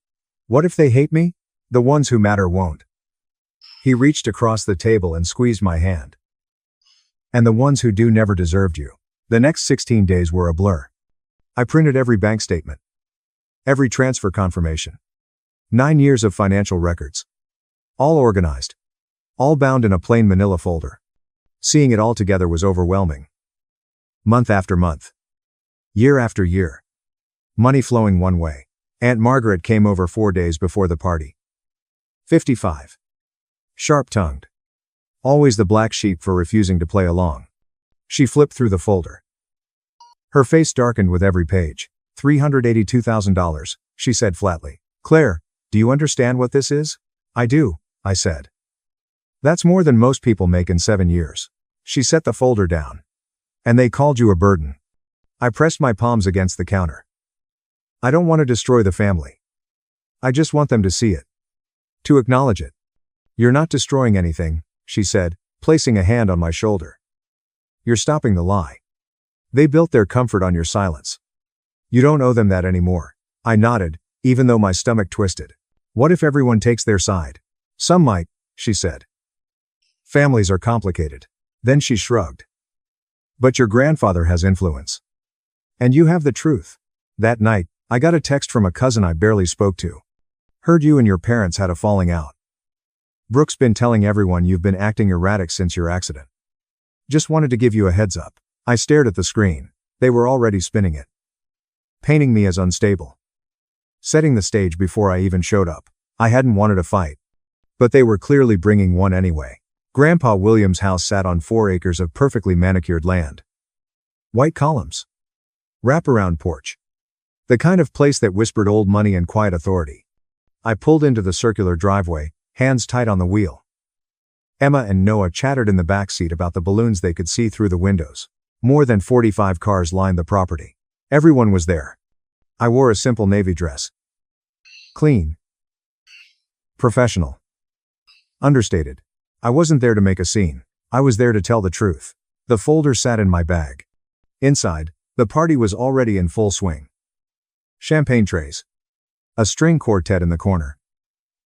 What if they hate me? The ones who matter won't. He reached across the table and squeezed my hand. And the ones who do never deserved you. The next 16 days were a blur. I printed every bank statement. Every transfer confirmation. 9 years of financial records. All organized. All bound in a plain manila folder. Seeing it all together was overwhelming. Month after month. Year after year. Money flowing one way. Aunt Margaret came over 4 days before the party. 55. Sharp-tongued. Always the black sheep for refusing to play along. She flipped through the folder. Her face darkened with every page. $382,000, she said flatly. Claire, do you understand what this is? I do, I said. That's more than most people make in 7 years. She set the folder down. And they called you a burden. I pressed my palms against the counter. I don't want to destroy the family. I just want them to see it. To acknowledge it. You're not destroying anything, she said, placing a hand on my shoulder. You're stopping the lie. They built their comfort on your silence. You don't owe them that anymore. I nodded, even though my stomach twisted. What if everyone takes their side? Some might, she said. Families are complicated. Then she shrugged. But your grandfather has influence. And you have the truth. That night, I got a text from a cousin I barely spoke to. Heard you and your parents had a falling out. Brooke's been telling everyone you've been acting erratic since your accident. Just wanted to give you a heads up. I stared at the screen. They were already spinning it. Painting me as unstable. Setting the stage before I even showed up. I hadn't wanted a fight. But they were clearly bringing one anyway. Grandpa William's house sat on 4 acres of perfectly manicured land. White columns. Wraparound porch. The kind of place that whispered old money and quiet authority. I pulled into the circular driveway, hands tight on the wheel. Emma and Noah chattered in the back seat about the balloons they could see through the windows. More than 45 cars lined the property. Everyone was there. I wore a simple navy dress. Clean. Professional. Understated. I wasn't there to make a scene. I was there to tell the truth. The folder sat in my bag. Inside, the party was already in full swing. Champagne trays. A string quartet in the corner.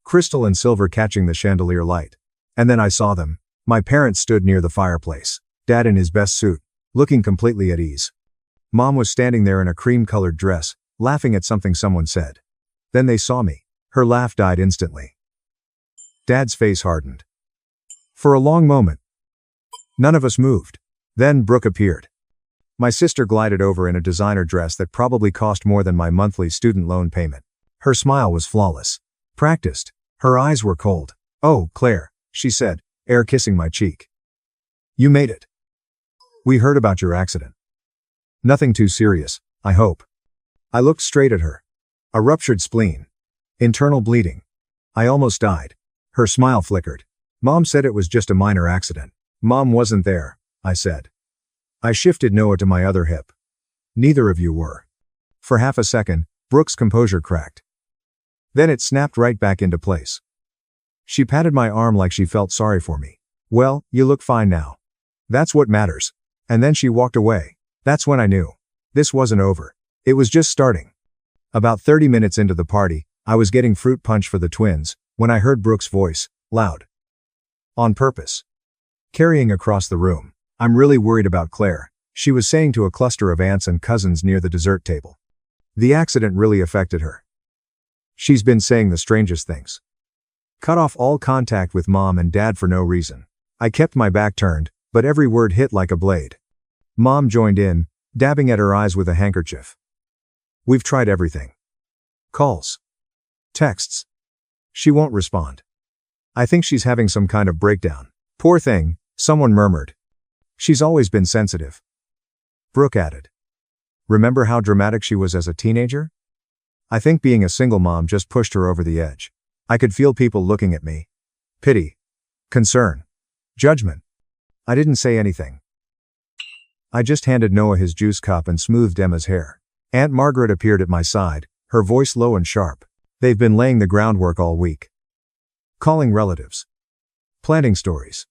Crystal and silver catching the chandelier light. And then I saw them. My parents stood near the fireplace. Dad in his best suit, looking completely at ease. Mom was standing there in a cream-colored dress, laughing at something someone said. Then they saw me. Her laugh died instantly. Dad's face hardened. For a long moment, none of us moved. Then Brooke appeared. My sister glided over in a designer dress that probably cost more than my monthly student loan payment. Her smile was flawless. Practiced. Her eyes were cold. "Oh, Claire," she said, air kissing my cheek. "You made it. We heard about your accident. Nothing too serious, I hope." I looked straight at her. A ruptured spleen. Internal bleeding. I almost died. Her smile flickered. "Mom said it was just a minor accident." "Mom wasn't there," I said. I shifted Noah to my other hip. "Neither of you were." For half a second, Brooke's composure cracked. Then it snapped right back into place. She patted my arm like she felt sorry for me. "Well, you look fine now. That's what matters." And then she walked away. That's when I knew. This wasn't over. It was just starting. About 30 minutes into the party, I was getting fruit punch for the twins, when I heard Brooke's voice, loud. On purpose. Carrying across the room. "I'm really worried about Claire," she was saying to a cluster of aunts and cousins near the dessert table. "The accident really affected her. She's been saying the strangest things. Cut off all contact with Mom and Dad for no reason." I kept my back turned, but every word hit like a blade. Mom joined in, dabbing at her eyes with a handkerchief. "We've tried everything. Calls. Texts. She won't respond. I think she's having some kind of breakdown." "Poor thing," someone murmured. "She's always been sensitive." Brooke added. "Remember how dramatic she was as a teenager? I think being a single mom just pushed her over the edge." I could feel people looking at me. Pity. Concern. Judgment. I didn't say anything. I just handed Noah his juice cup and smoothed Emma's hair. Aunt Margaret appeared at my side, her voice low and sharp. "They've been laying the groundwork all week. Calling relatives. Planting stories.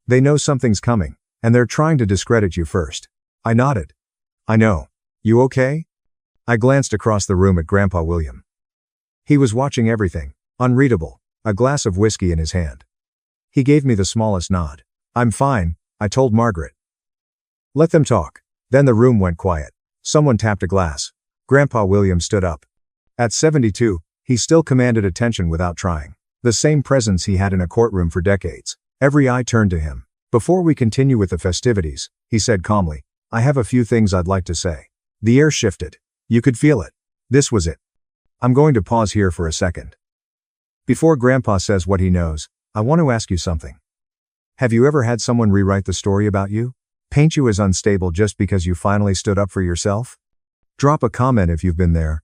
They know something's coming, and they're trying to discredit you first." I nodded. "I know. You okay?" I glanced across the room at Grandpa William. He was watching everything, unreadable, a glass of whiskey in his hand. He gave me the smallest nod. "I'm fine," I told Margaret. "Let them talk." Then the room went quiet. Someone tapped a glass. Grandpa William stood up. At 72, he still commanded attention without trying. The same presence he had in a courtroom for decades. Every eye turned to him. "Before we continue with the festivities," he said calmly, "I have a few things I'd like to say." The air shifted. You could feel it. This was it. I'm going to pause here for a second. Before Grandpa says what he knows, I want to ask you something. Have you ever had someone rewrite the story about you? Paint you as unstable just because you finally stood up for yourself? Drop a comment if you've been there.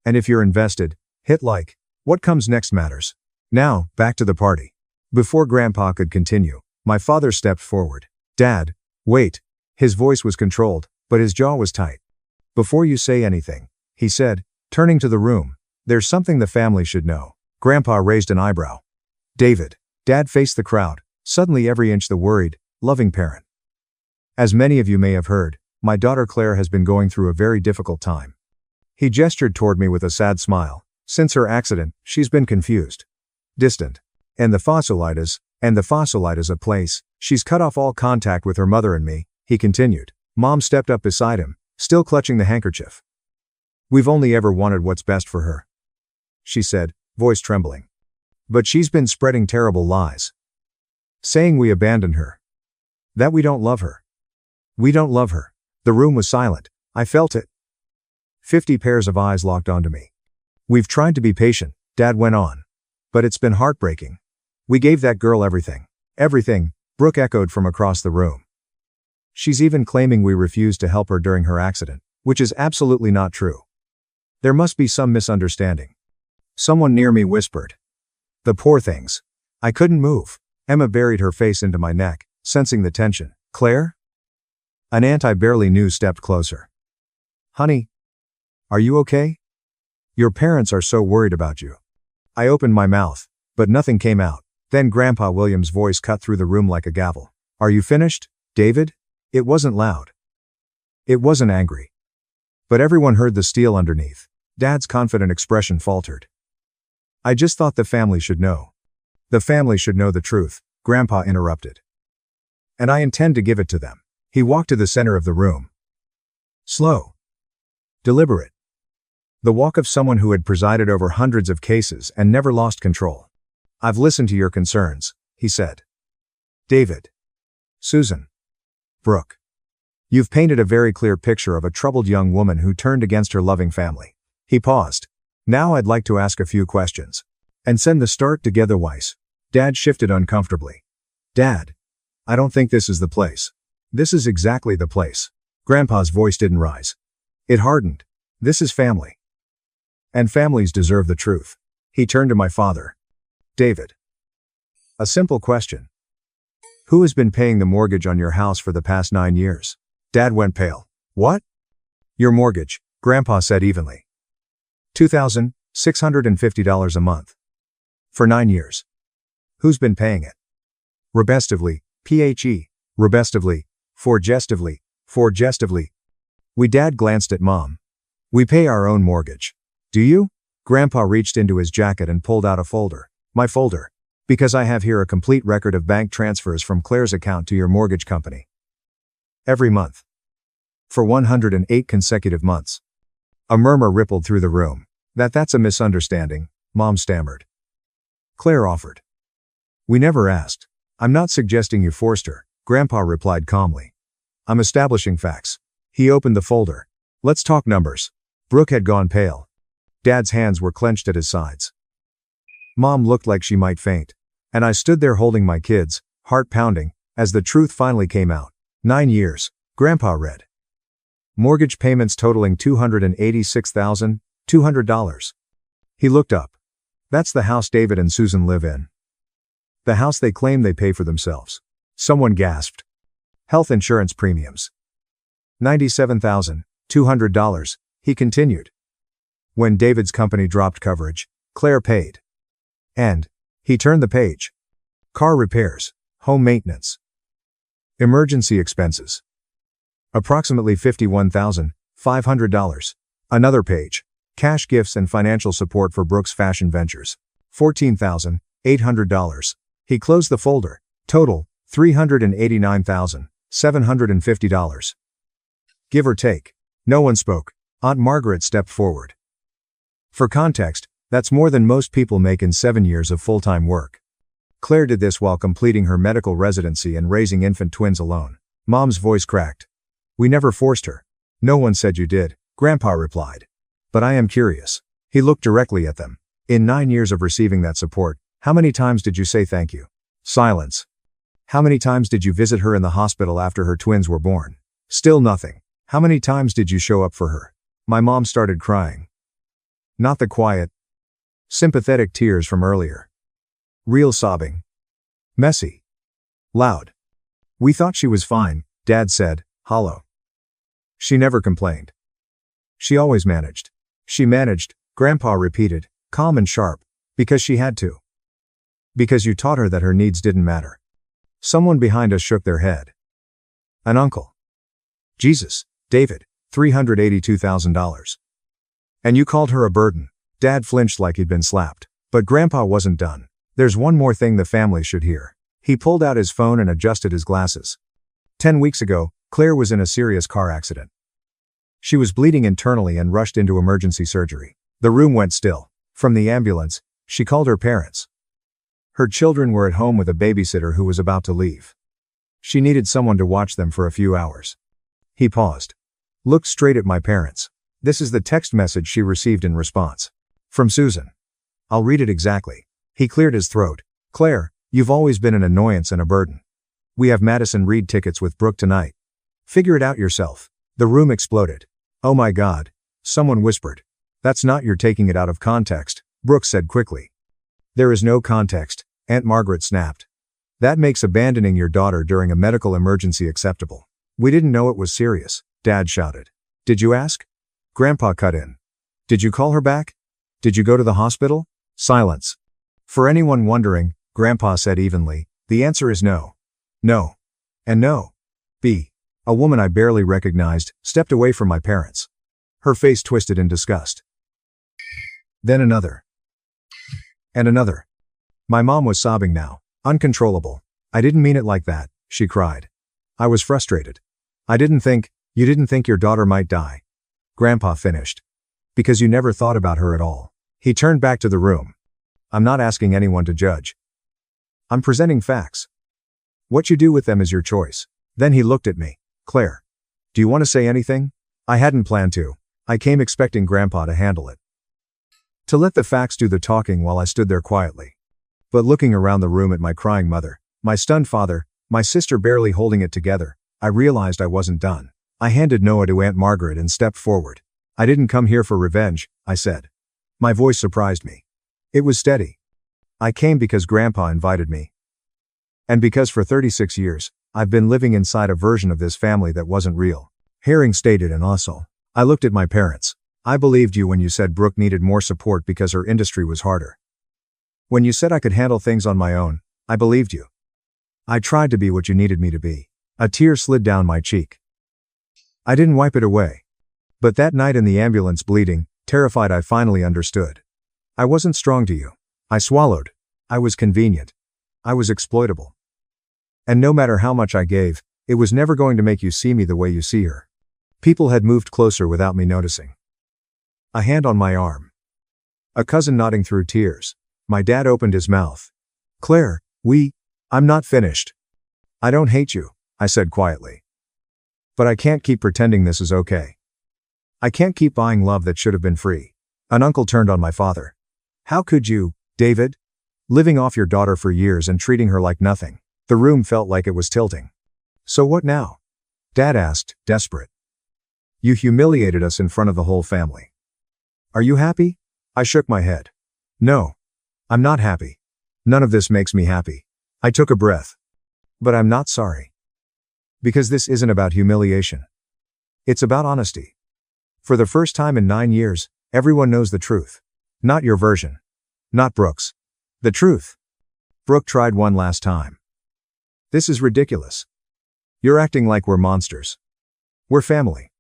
And if you're invested, hit like. What comes next matters. Now, back to the party. Before Grandpa could continue, my father stepped forward. "Dad, wait." His voice was controlled, but his jaw was tight. "Before you say anything," he said, turning to the room, "there's something the family should know." Grandpa raised an eyebrow. "David." Dad faced the crowd, suddenly every inch the worried, loving parent. "As many of you may have heard, my daughter Claire has been going through a very difficult time." He gestured toward me with a sad smile. "Since her accident, she's been confused. Distant. And the Fossilite is a place. She's cut off all contact with her mother and me," he continued. Mom stepped up beside him, still clutching the handkerchief. "We've only ever wanted what's best for her," she said, voice trembling. "But she's been spreading terrible lies. Saying we abandoned her. That we don't love her. We don't love her." The room was silent. I felt it. 50 pairs of eyes locked onto me. "We've tried to be patient," Dad went on. "But it's been heartbreaking. We gave that girl everything." "Everything," Brooke echoed from across the room. "She's even claiming we refused to help her during her accident, which is absolutely not true. There must be some misunderstanding." Someone near me whispered. "The poor things." I couldn't move. Emma buried her face into my neck, sensing the tension. "Claire?" An aunt I barely knew stepped closer. "Honey, are you okay? Your parents are so worried about you." I opened my mouth, but nothing came out. Then Grandpa William's voice cut through the room like a gavel. "Are you finished, David?" It wasn't loud. It wasn't angry. But everyone heard the steel underneath. Dad's confident expression faltered. "I just thought the family should know." "The family should know the truth," Grandpa interrupted. "And I intend to give it to them." He walked to the center of the room. Slow. Deliberate. The walk of someone who had presided over hundreds of cases and never lost control. "I've listened to your concerns," he said. David. Susan. Brooke. You've painted a very clear picture of a troubled young woman who turned against her loving family. He paused. Now I'd like to ask a few questions. And send the start together Weiss. Dad shifted uncomfortably. Dad. I don't think this is the place. This is exactly the place. Grandpa's voice didn't rise. It hardened. This is family. And families deserve the truth. He turned to my father. David. A simple question. Who has been paying the mortgage on your house for the past 9 years? Dad went pale. What? Your mortgage, Grandpa said evenly. $2,650 a month. For 9 years. Who's been paying it? Rebestively, P-H-E, rebestively, forgestively. We. Dad glanced at Mom. We pay our own mortgage. Do you? Grandpa reached into his jacket and pulled out a folder. My folder. Because I have here a complete record of bank transfers from Claire's account to your mortgage company. Every month. For 108 consecutive months. A murmur rippled through the room. That's a misunderstanding, Mom stammered. Claire offered. We never asked. I'm not suggesting you forced her, Grandpa replied calmly. I'm establishing facts. He opened the folder. Let's talk numbers. Brooke had gone pale. Dad's hands were clenched at his sides. Mom looked like she might faint. And I stood there holding my kids, heart pounding, as the truth finally came out. 9 years, Grandpa read. Mortgage payments totaling $286,200. He looked up. That's the house David and Susan live in. The house they claim they pay for themselves. Someone gasped. Health insurance premiums. $97,200, he continued. When David's company dropped coverage, Claire paid. And he turned the page. Car repairs, home maintenance. Emergency expenses. Approximately $51,500. Another page. Cash gifts and financial support for Brooks Fashion Ventures. $14,800. He closed the folder. Total, $389,750. Give or take. No one spoke. Aunt Margaret stepped forward. For context, that's more than most people make in 7 years of full-time work. Claire did this while completing her medical residency and raising infant twins alone. Mom's voice cracked. We never forced her. No one said you did, Grandpa replied. But I am curious. He looked directly at them. In 9 years of receiving that support, how many times did you say thank you? Silence. How many times did you visit her in the hospital after her twins were born? Still nothing. How many times did you show up for her? My mom started crying. Not the quiet, sympathetic tears from earlier. Real sobbing. Messy. Loud. We thought she was fine, Dad said, hollow. She never complained. She always managed. She managed, Grandpa repeated, calm and sharp, because she had to. Because you taught her that her needs didn't matter. Someone behind us shook their head. An uncle. Jesus, David, $382,000. And you called her a burden. Dad flinched like he'd been slapped. But Grandpa wasn't done. There's one more thing the family should hear. He pulled out his phone and adjusted his glasses. 10 weeks ago, Claire was in a serious car accident. She was bleeding internally and rushed into emergency surgery. The room went still. From the ambulance, she called her parents. Her children were at home with a babysitter who was about to leave. She needed someone to watch them for a few hours. He paused. Looked straight at my parents. This is the text message she received in response. From Susan. I'll read it exactly. He cleared his throat. Claire, you've always been an annoyance and a burden. We have Madison Reed tickets with Brooke tonight. Figure it out yourself. The room exploded. Oh my God. Someone whispered. That's not your taking it out of context, Brooke said quickly. There is no context, Aunt Margaret snapped. That makes abandoning your daughter during a medical emergency acceptable. We didn't know it was serious, Dad shouted. Did you ask? Grandpa cut in. Did you call her back? Did you go to the hospital? Silence. For anyone wondering, Grandpa said evenly, the answer is no. No. And no. B. A woman I barely recognized, stepped away from my parents. Her face twisted in disgust. Then another. And another. My mom was sobbing now, uncontrollable. I didn't mean it like that, she cried. I was frustrated. You didn't think your daughter might die. Grandpa finished. Because you never thought about her at all. He turned back to the room. I'm not asking anyone to judge. I'm presenting facts. What you do with them is your choice. Then he looked at me. Claire. Do you want to say anything? I hadn't planned to. I came expecting Grandpa to handle it. To let the facts do the talking while I stood there quietly. But looking around the room at my crying mother, my stunned father, my sister barely holding it together, I realized I wasn't done. I handed Noah to Aunt Margaret and stepped forward. I didn't come here for revenge, I said. My voice surprised me. It was steady. I came because Grandpa invited me. And because for 36 years, I've been living inside a version of this family that wasn't real. Herring stated and also. I looked at my parents. I believed you when you said Brooke needed more support because her industry was harder. When you said I could handle things on my own, I believed you. I tried to be what you needed me to be. A tear slid down my cheek. I didn't wipe it away. But that night in the ambulance bleeding, terrified, I finally understood. I wasn't strong to you. I swallowed. I was convenient. I was exploitable. And no matter how much I gave, it was never going to make you see me the way you see her. People had moved closer without me noticing. A hand on my arm. A cousin nodding through tears. My dad opened his mouth. Claire, I'm not finished. I don't hate you, I said quietly. But I can't keep pretending this is okay. I can't keep buying love that should have been free. An uncle turned on my father. How could you, David? Living off your daughter for years and treating her like nothing. The room felt like it was tilting. So what now? Dad asked, desperate. You humiliated us in front of the whole family. Are you happy? I shook my head. No. I'm not happy. None of this makes me happy. I took a breath. But I'm not sorry. Because this isn't about humiliation. It's about honesty. For the first time in 9 years, everyone knows the truth. Not your version. Not Brooke's. The truth. Brooke tried one last time. This is ridiculous. You're acting like we're monsters. We're family.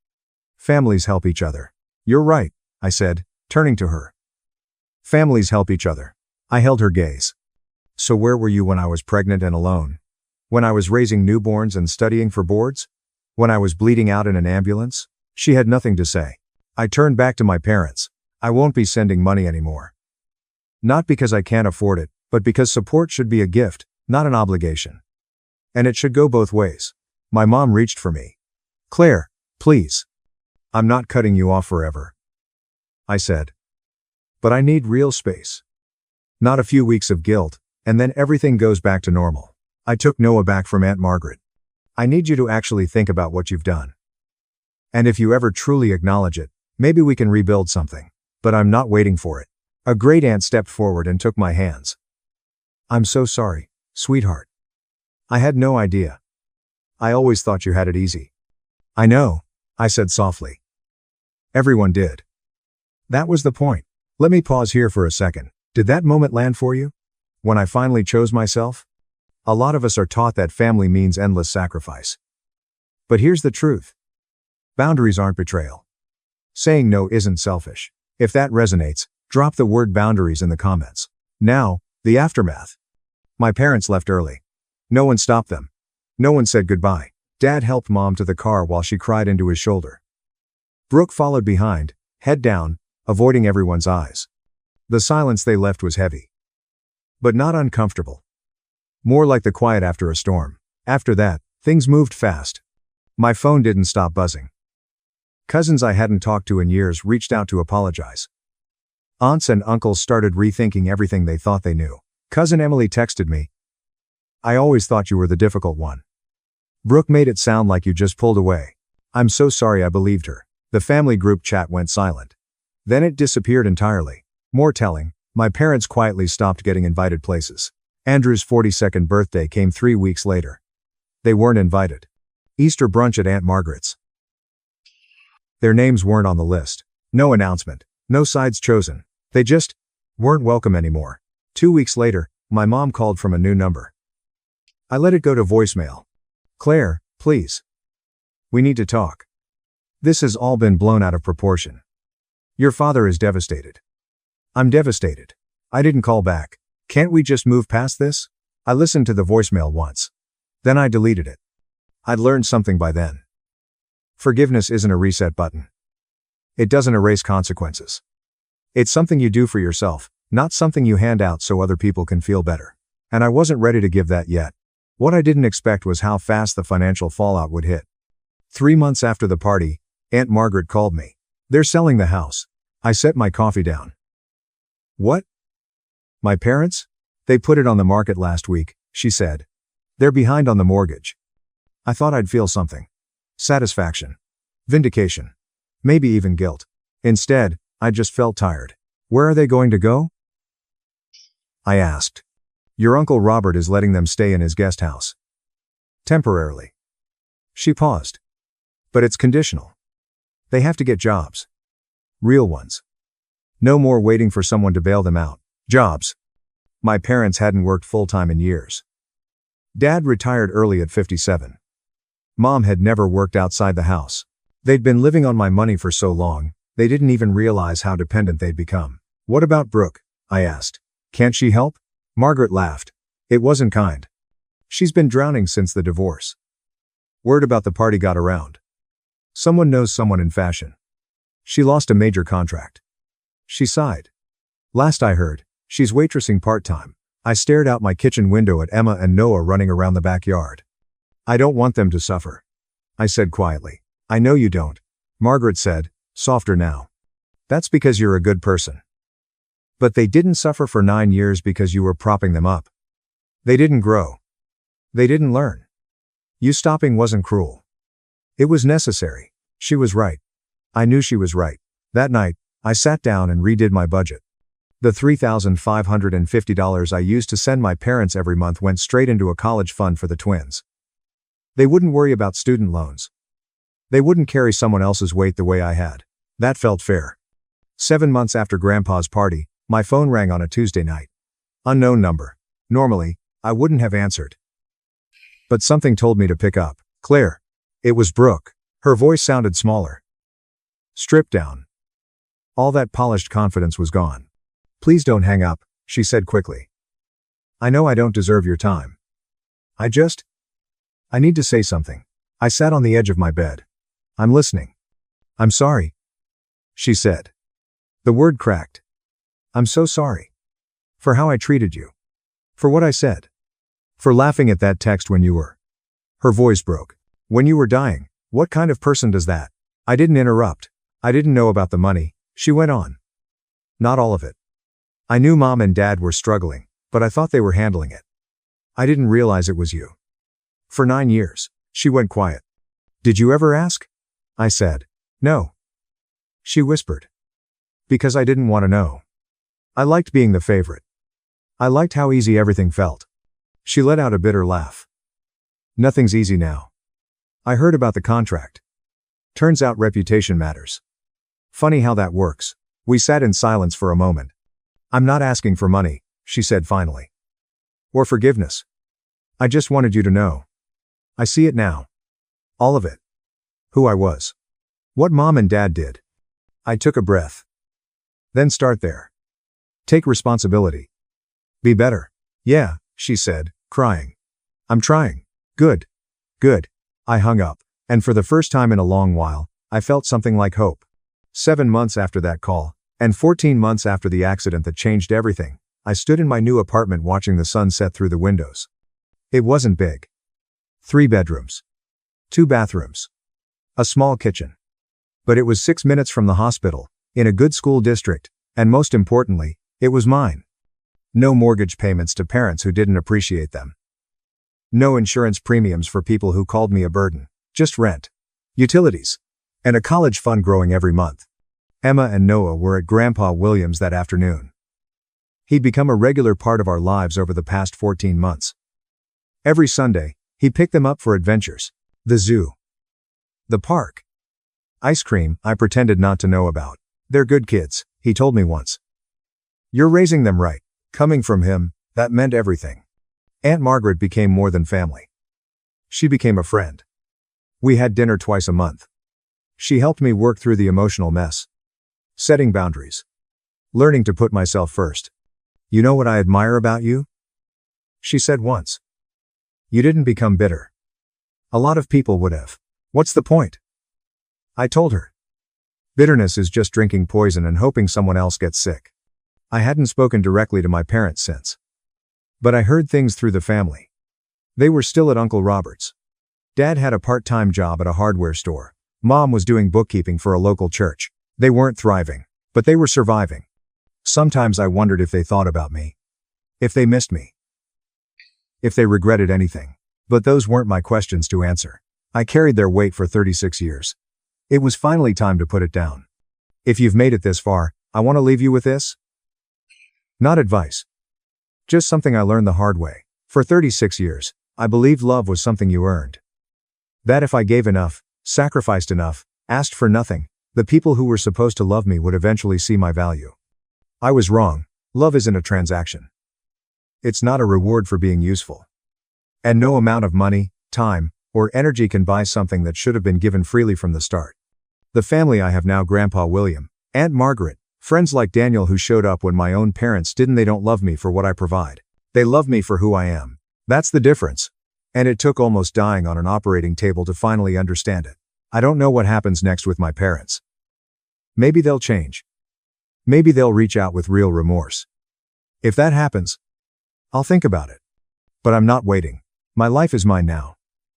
Families help each other. You're right, I said, turning to her. Families help each other. I held her gaze. So where were you when I was pregnant and alone? When I was raising newborns and studying for boards? When I was bleeding out in an ambulance? She had nothing to say. I turned back to my parents. I won't be sending money anymore. Not because I can't afford it, but because support should be a gift, not an obligation. And it should go both ways. My mom reached for me. Claire, please. I'm not cutting you off forever. I said. But I need real space. Not a few weeks of guilt, and then everything goes back to normal. I took Noah back from Aunt Margaret. I need you to actually think about what you've done. And if you ever truly acknowledge it, maybe we can rebuild something. But I'm not waiting for it. A great aunt stepped forward and took my hands. I'm so sorry, sweetheart. I had no idea. I always thought you had it easy. I know, I said softly. Everyone did. That was the point. Let me pause here for a second. Did that moment land for you? When I finally chose myself? A lot of us are taught that family means endless sacrifice. But here's the truth. Boundaries aren't betrayal. Saying no isn't selfish. If that resonates, drop the word boundaries in the comments. Now, the aftermath. My parents left early. No one stopped them. No one said goodbye. Dad helped Mom to the car while she cried into his shoulder. Brooke followed behind, head down, avoiding everyone's eyes. The silence they left was heavy. But not uncomfortable. More like the quiet after a storm. After that, things moved fast. My phone didn't stop buzzing. Cousins I hadn't talked to in years reached out to apologize. Aunts and uncles started rethinking everything they thought they knew. Cousin Emily texted me. I always thought you were the difficult one. Brooke made it sound like you just pulled away. I'm so sorry I believed her. The family group chat went silent. Then it disappeared entirely. More telling, my parents quietly stopped getting invited places. Andrew's 42nd birthday came 3 weeks later. They weren't invited. Easter brunch at Aunt Margaret's. Their names weren't on the list. No announcement. No sides chosen. They just weren't welcome anymore. 2 weeks later, my mom called from a new number. I let it go to voicemail. Claire, please. We need to talk. This has all been blown out of proportion. Your father is devastated. I'm devastated. I didn't call back. Can't we just move past this? I listened to the voicemail once. Then I deleted it. I'd learned something by then. Forgiveness isn't a reset button. It doesn't erase consequences. It's something you do for yourself, not something you hand out so other people can feel better. And I wasn't ready to give that yet. What I didn't expect was how fast the financial fallout would hit. 3 months after the party, Aunt Margaret called me. They're selling the house. I set my coffee down. What? My parents? They put it on the market last week, she said. They're behind on the mortgage. I thought I'd feel something. Satisfaction. Vindication. Maybe even guilt. Instead, I just felt tired. Where are they going to go? I asked. Your Uncle Robert is letting them stay in his guest house. Temporarily. She paused. But it's conditional. They have to get jobs. Real ones. No more waiting for someone to bail them out. Jobs. My parents hadn't worked full-time in years. Dad retired early at 57. Mom had never worked outside the house. They'd been living on my money for so long, they didn't even realize how dependent they'd become. What about Brooke? I asked. Can't she help? Margaret laughed. It wasn't kind. She's been drowning since the divorce. Word about the party got around. Someone knows someone in fashion. She lost a major contract. She sighed. Last I heard, she's waitressing part-time. I stared out my kitchen window at Emma and Noah running around the backyard. I don't want them to suffer, I said quietly. I know you don't, Margaret said, softer now. That's because you're a good person. But they didn't suffer for 9 years because you were propping them up. They didn't grow. They didn't learn. You stopping wasn't cruel. It was necessary. She was right. I knew she was right. That night, I sat down and redid my budget. The $3,550 I used to send my parents every month went straight into a college fund for the twins. They wouldn't worry about student loans. They wouldn't carry someone else's weight the way I had. That felt fair. 7 months after Grandpa's party, my phone rang on a Tuesday night. Unknown number. Normally, I wouldn't have answered. But something told me to pick up. Claire. It was Brooke. Her voice sounded smaller. Stripped down. All that polished confidence was gone. Please don't hang up, she said quickly. I know I don't deserve your time. I need to say something. I sat on the edge of my bed. I'm listening. I'm sorry, she said. The word cracked. I'm so sorry. For how I treated you. For what I said. For laughing at that text when you were. Her voice broke. When you were dying. What kind of person does that? I didn't interrupt. I didn't know about the money, she went on. Not all of it. I knew Mom and Dad were struggling, but I thought they were handling it. I didn't realize it was you. For 9 years, she went quiet. Did you ever ask? I said. No. She whispered. Because I didn't want to know. I liked being the favorite. I liked how easy everything felt. She let out a bitter laugh. Nothing's easy now. I heard about the contract. Turns out reputation matters. Funny how that works. We sat in silence for a moment. I'm not asking for money, she said finally. Or forgiveness. I just wanted you to know. I see it now. All of it. Who I was. What Mom and Dad did. I took a breath. Then start there. Take responsibility. Be better. Yeah, she said, crying. I'm trying. Good. Good. I hung up, and for the first time in a long while, I felt something like hope. 7 months after that call, and 14 months after the accident that changed everything, I stood in my new apartment watching the sun set through the windows. It wasn't big. 3 bedrooms. 2 bathrooms. A small kitchen. But it was 6 minutes from the hospital, in a good school district, and most importantly, it was mine. No mortgage payments to parents who didn't appreciate them. No insurance premiums for people who called me a burden. Just rent. Utilities. And a college fund growing every month. Emma and Noah were at Grandpa Williams that afternoon. He'd become a regular part of our lives over the past 14 months. Every Sunday, he picked them up for adventures. The zoo. The park. Ice cream, I pretended not to know about. They're good kids, he told me once. You're raising them right. Coming from him, that meant everything. Aunt Margaret became more than family. She became a friend. We had dinner twice a month. She helped me work through the emotional mess. Setting boundaries. Learning to put myself first. You know what I admire about you? She said once. You didn't become bitter. A lot of people would have. What's the point? I told her. Bitterness is just drinking poison and hoping someone else gets sick. I hadn't spoken directly to my parents since. But I heard things through the family. They were still at Uncle Robert's. Dad had a part-time job at a hardware store. Mom was doing bookkeeping for a local church. They weren't thriving, but they were surviving. Sometimes I wondered if they thought about me. If they missed me. If they regretted anything. But those weren't my questions to answer. I carried their weight for 36 years. It was finally time to put it down. If you've made it this far, I want to leave you with this. Not advice. Just something I learned the hard way. For 36 years, I believed love was something you earned. That if I gave enough, sacrificed enough, asked for nothing, the people who were supposed to love me would eventually see my value. I was wrong. Love isn't a transaction. It's not a reward for being useful. And no amount of money, time, or energy can buy something that should have been given freely from the start. The family I have now, Grandpa William, Aunt Margaret, friends like Daniel who showed up when my own parents didn't. They don't love me for what I provide. They love me for who I am. That's the difference. And it took almost dying on an operating table to finally understand it. I don't know what happens next with my parents. Maybe they'll change. Maybe they'll reach out with real remorse. If that happens, I'll think about it. But I'm not waiting. My life is mine now.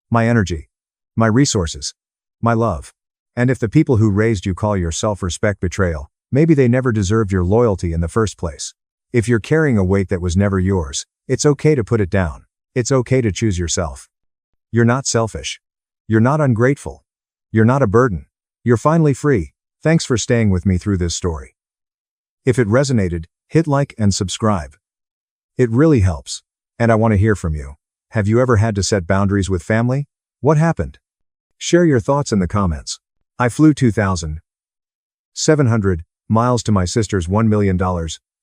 My energy. My resources. My love. And if the people who raised you call your self-respect betrayal, maybe they never deserved your loyalty in the first place. If you're carrying a weight that was never yours, it's okay to put it down. It's okay to choose yourself. You're not selfish. You're not ungrateful. You're not a burden. You're finally free. Thanks for staying with me through this story. If it resonated, hit like and subscribe. It really helps. And I want to hear from you. Have you ever had to set boundaries with family? What happened? Share your thoughts in the comments. I flew 2,700 miles to my sister's $1 million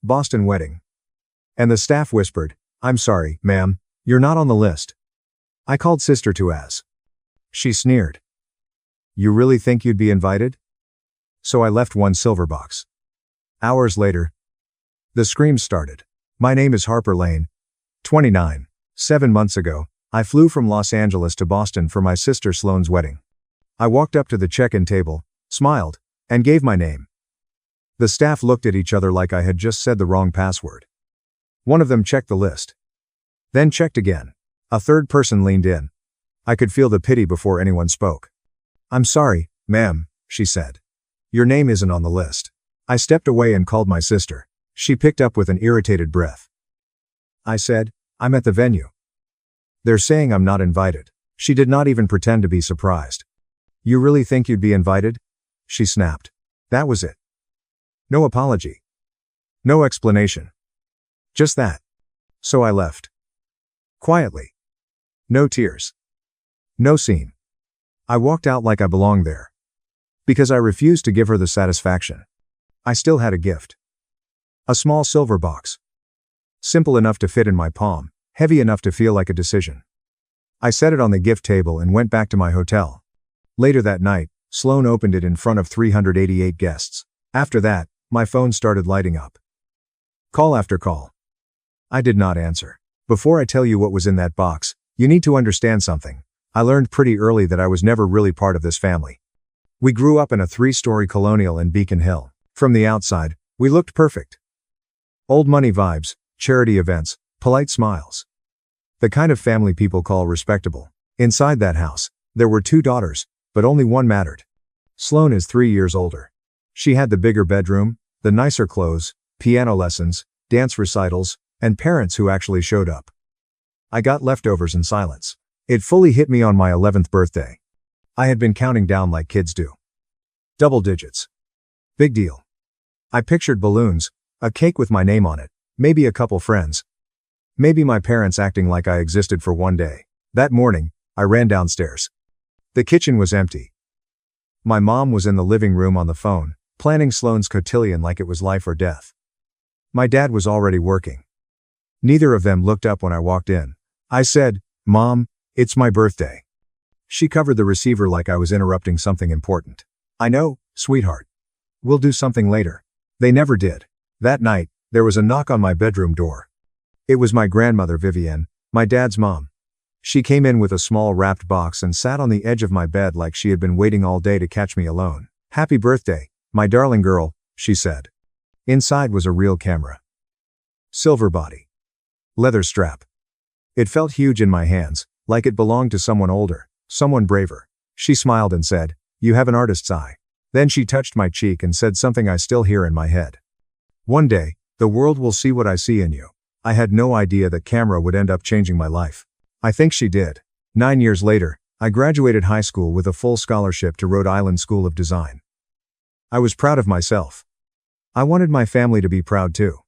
Boston wedding. And the staff whispered, "I'm sorry, ma'am, you're not on the list." I called sister to ask. She sneered. "You really think you'd be invited?" So I left one silver box. Hours later, the screams started. My name is Harper Lane. 29. 7 months ago, I flew from Los Angeles to Boston for my sister Sloane's wedding. I walked up to the check-in table, smiled, and gave my name. The staff looked at each other like I had just said the wrong password. One of them checked the list. Then checked again. A third person leaned in. I could feel the pity before anyone spoke. "I'm sorry, ma'am," she said. "Your name isn't on the list." I stepped away and called my sister. She picked up with an irritated breath. I said, "I'm at the venue." "They're saying I'm not invited." She did not even pretend to be surprised. "You really think you'd be invited?" she snapped. That was it. No apology. No explanation. Just that. So I left. Quietly. No tears. No scene. I walked out like I belonged there. Because I refused to give her the satisfaction. I still had a gift. A small silver box. Simple enough to fit in my palm, heavy enough to feel like a decision. I set it on the gift table and went back to my hotel. Later that night, Sloane opened it in front of 388 guests. After that, my phone started lighting up. Call after call. I did not answer. Before I tell you what was in that box, you need to understand something. I learned pretty early that I was never really part of this family. We grew up in a 3-story colonial in Beacon Hill. From the outside, we looked perfect. Old money vibes, charity events, polite smiles. The kind of family people call respectable. Inside that house, there were 2 daughters, but only one mattered. Sloane is 3 years older. She had the bigger bedroom, the nicer clothes, piano lessons, dance recitals, and parents who actually showed up. I got leftovers in silence. It fully hit me on my 11th birthday. I had been counting down like kids do. Double digits. Big deal. I pictured balloons, a cake with my name on it, maybe a couple friends. Maybe my parents acting like I existed for one day. That morning, I ran downstairs. The kitchen was empty. My mom was in the living room on the phone, planning Sloane's cotillion like it was life or death. My dad was already working. Neither of them looked up when I walked in. I said, "Mom, it's my birthday." She covered the receiver like I was interrupting something important. "I know, sweetheart. We'll do something later." They never did. That night, there was a knock on my bedroom door. It was my grandmother Vivienne, my dad's mom. She came in with a small wrapped box and sat on the edge of my bed like she had been waiting all day to catch me alone. "Happy birthday, my darling girl," she said. Inside was a real camera. Silver body. Leather strap. It felt huge in my hands, like it belonged to someone older, someone braver. She smiled and said, "You have an artist's eye." Then she touched my cheek and said something I still hear in my head. "One day, the world will see what I see in you." I had no idea that camera would end up changing my life. I think she did. 9 years later, I graduated high school with a full scholarship to Rhode Island School of Design. I was proud of myself. I wanted my family to be proud too.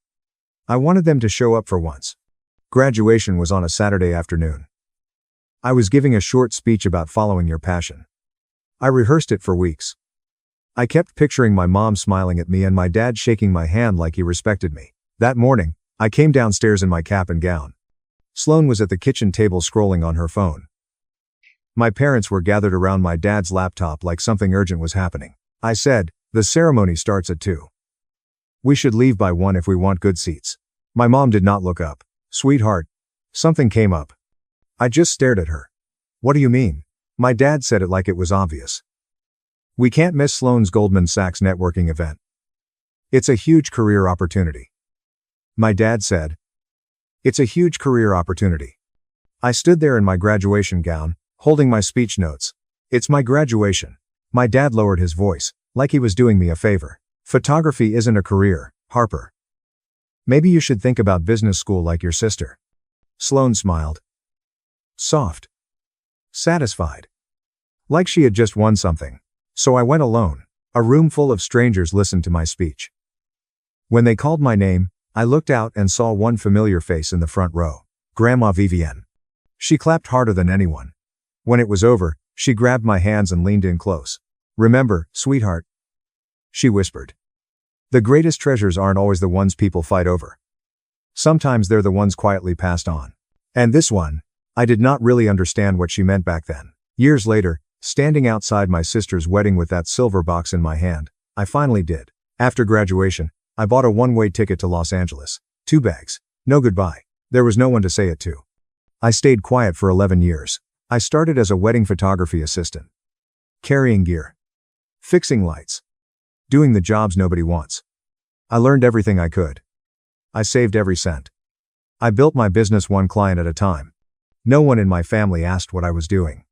I wanted them to show up for once. Graduation was on a Saturday afternoon. I was giving a short speech about following your passion. I rehearsed it for weeks. I kept picturing my mom smiling at me and my dad shaking my hand like he respected me. That morning, I came downstairs in my cap and gown. Sloan was at the kitchen table scrolling on her phone. My parents were gathered around my dad's laptop like something urgent was happening. I said, "The ceremony starts at 2. We should leave by 1 if we want good seats." My mom did not look up. "Sweetheart." Something came up. I just stared at her. "What do you mean?" My dad said it like it was obvious. "We can't miss Sloan's Goldman Sachs networking event. It's a huge career opportunity." My dad said, "It's a huge career opportunity." I stood there in my graduation gown, holding my speech notes. "It's my graduation." My dad lowered his voice, like he was doing me a favor. "Photography isn't a career, Harper. Maybe you should think about business school like your sister." Sloan smiled. Soft. Satisfied. Like she had just won something. So I went alone. A room full of strangers listened to my speech. When they called my name, I looked out and saw one familiar face in the front row. Grandma Vivienne. She clapped harder than anyone. When it was over, she grabbed my hands and leaned in close. "Remember, sweetheart," she whispered. "The greatest treasures aren't always the ones people fight over. Sometimes they're the ones quietly passed on." And this one, I did not really understand what she meant back then. Years later, standing outside my sister's wedding with that silver box in my hand, I finally did. After graduation, I bought a one-way ticket to Los Angeles. 2 bags. No goodbye. There was no one to say it to. I stayed quiet for 11 years. I started as a wedding photography assistant. Carrying gear. Fixing lights. Doing the jobs nobody wants. I learned everything I could. I saved every cent. I built my business one client at a time. No one in my family asked what I was doing.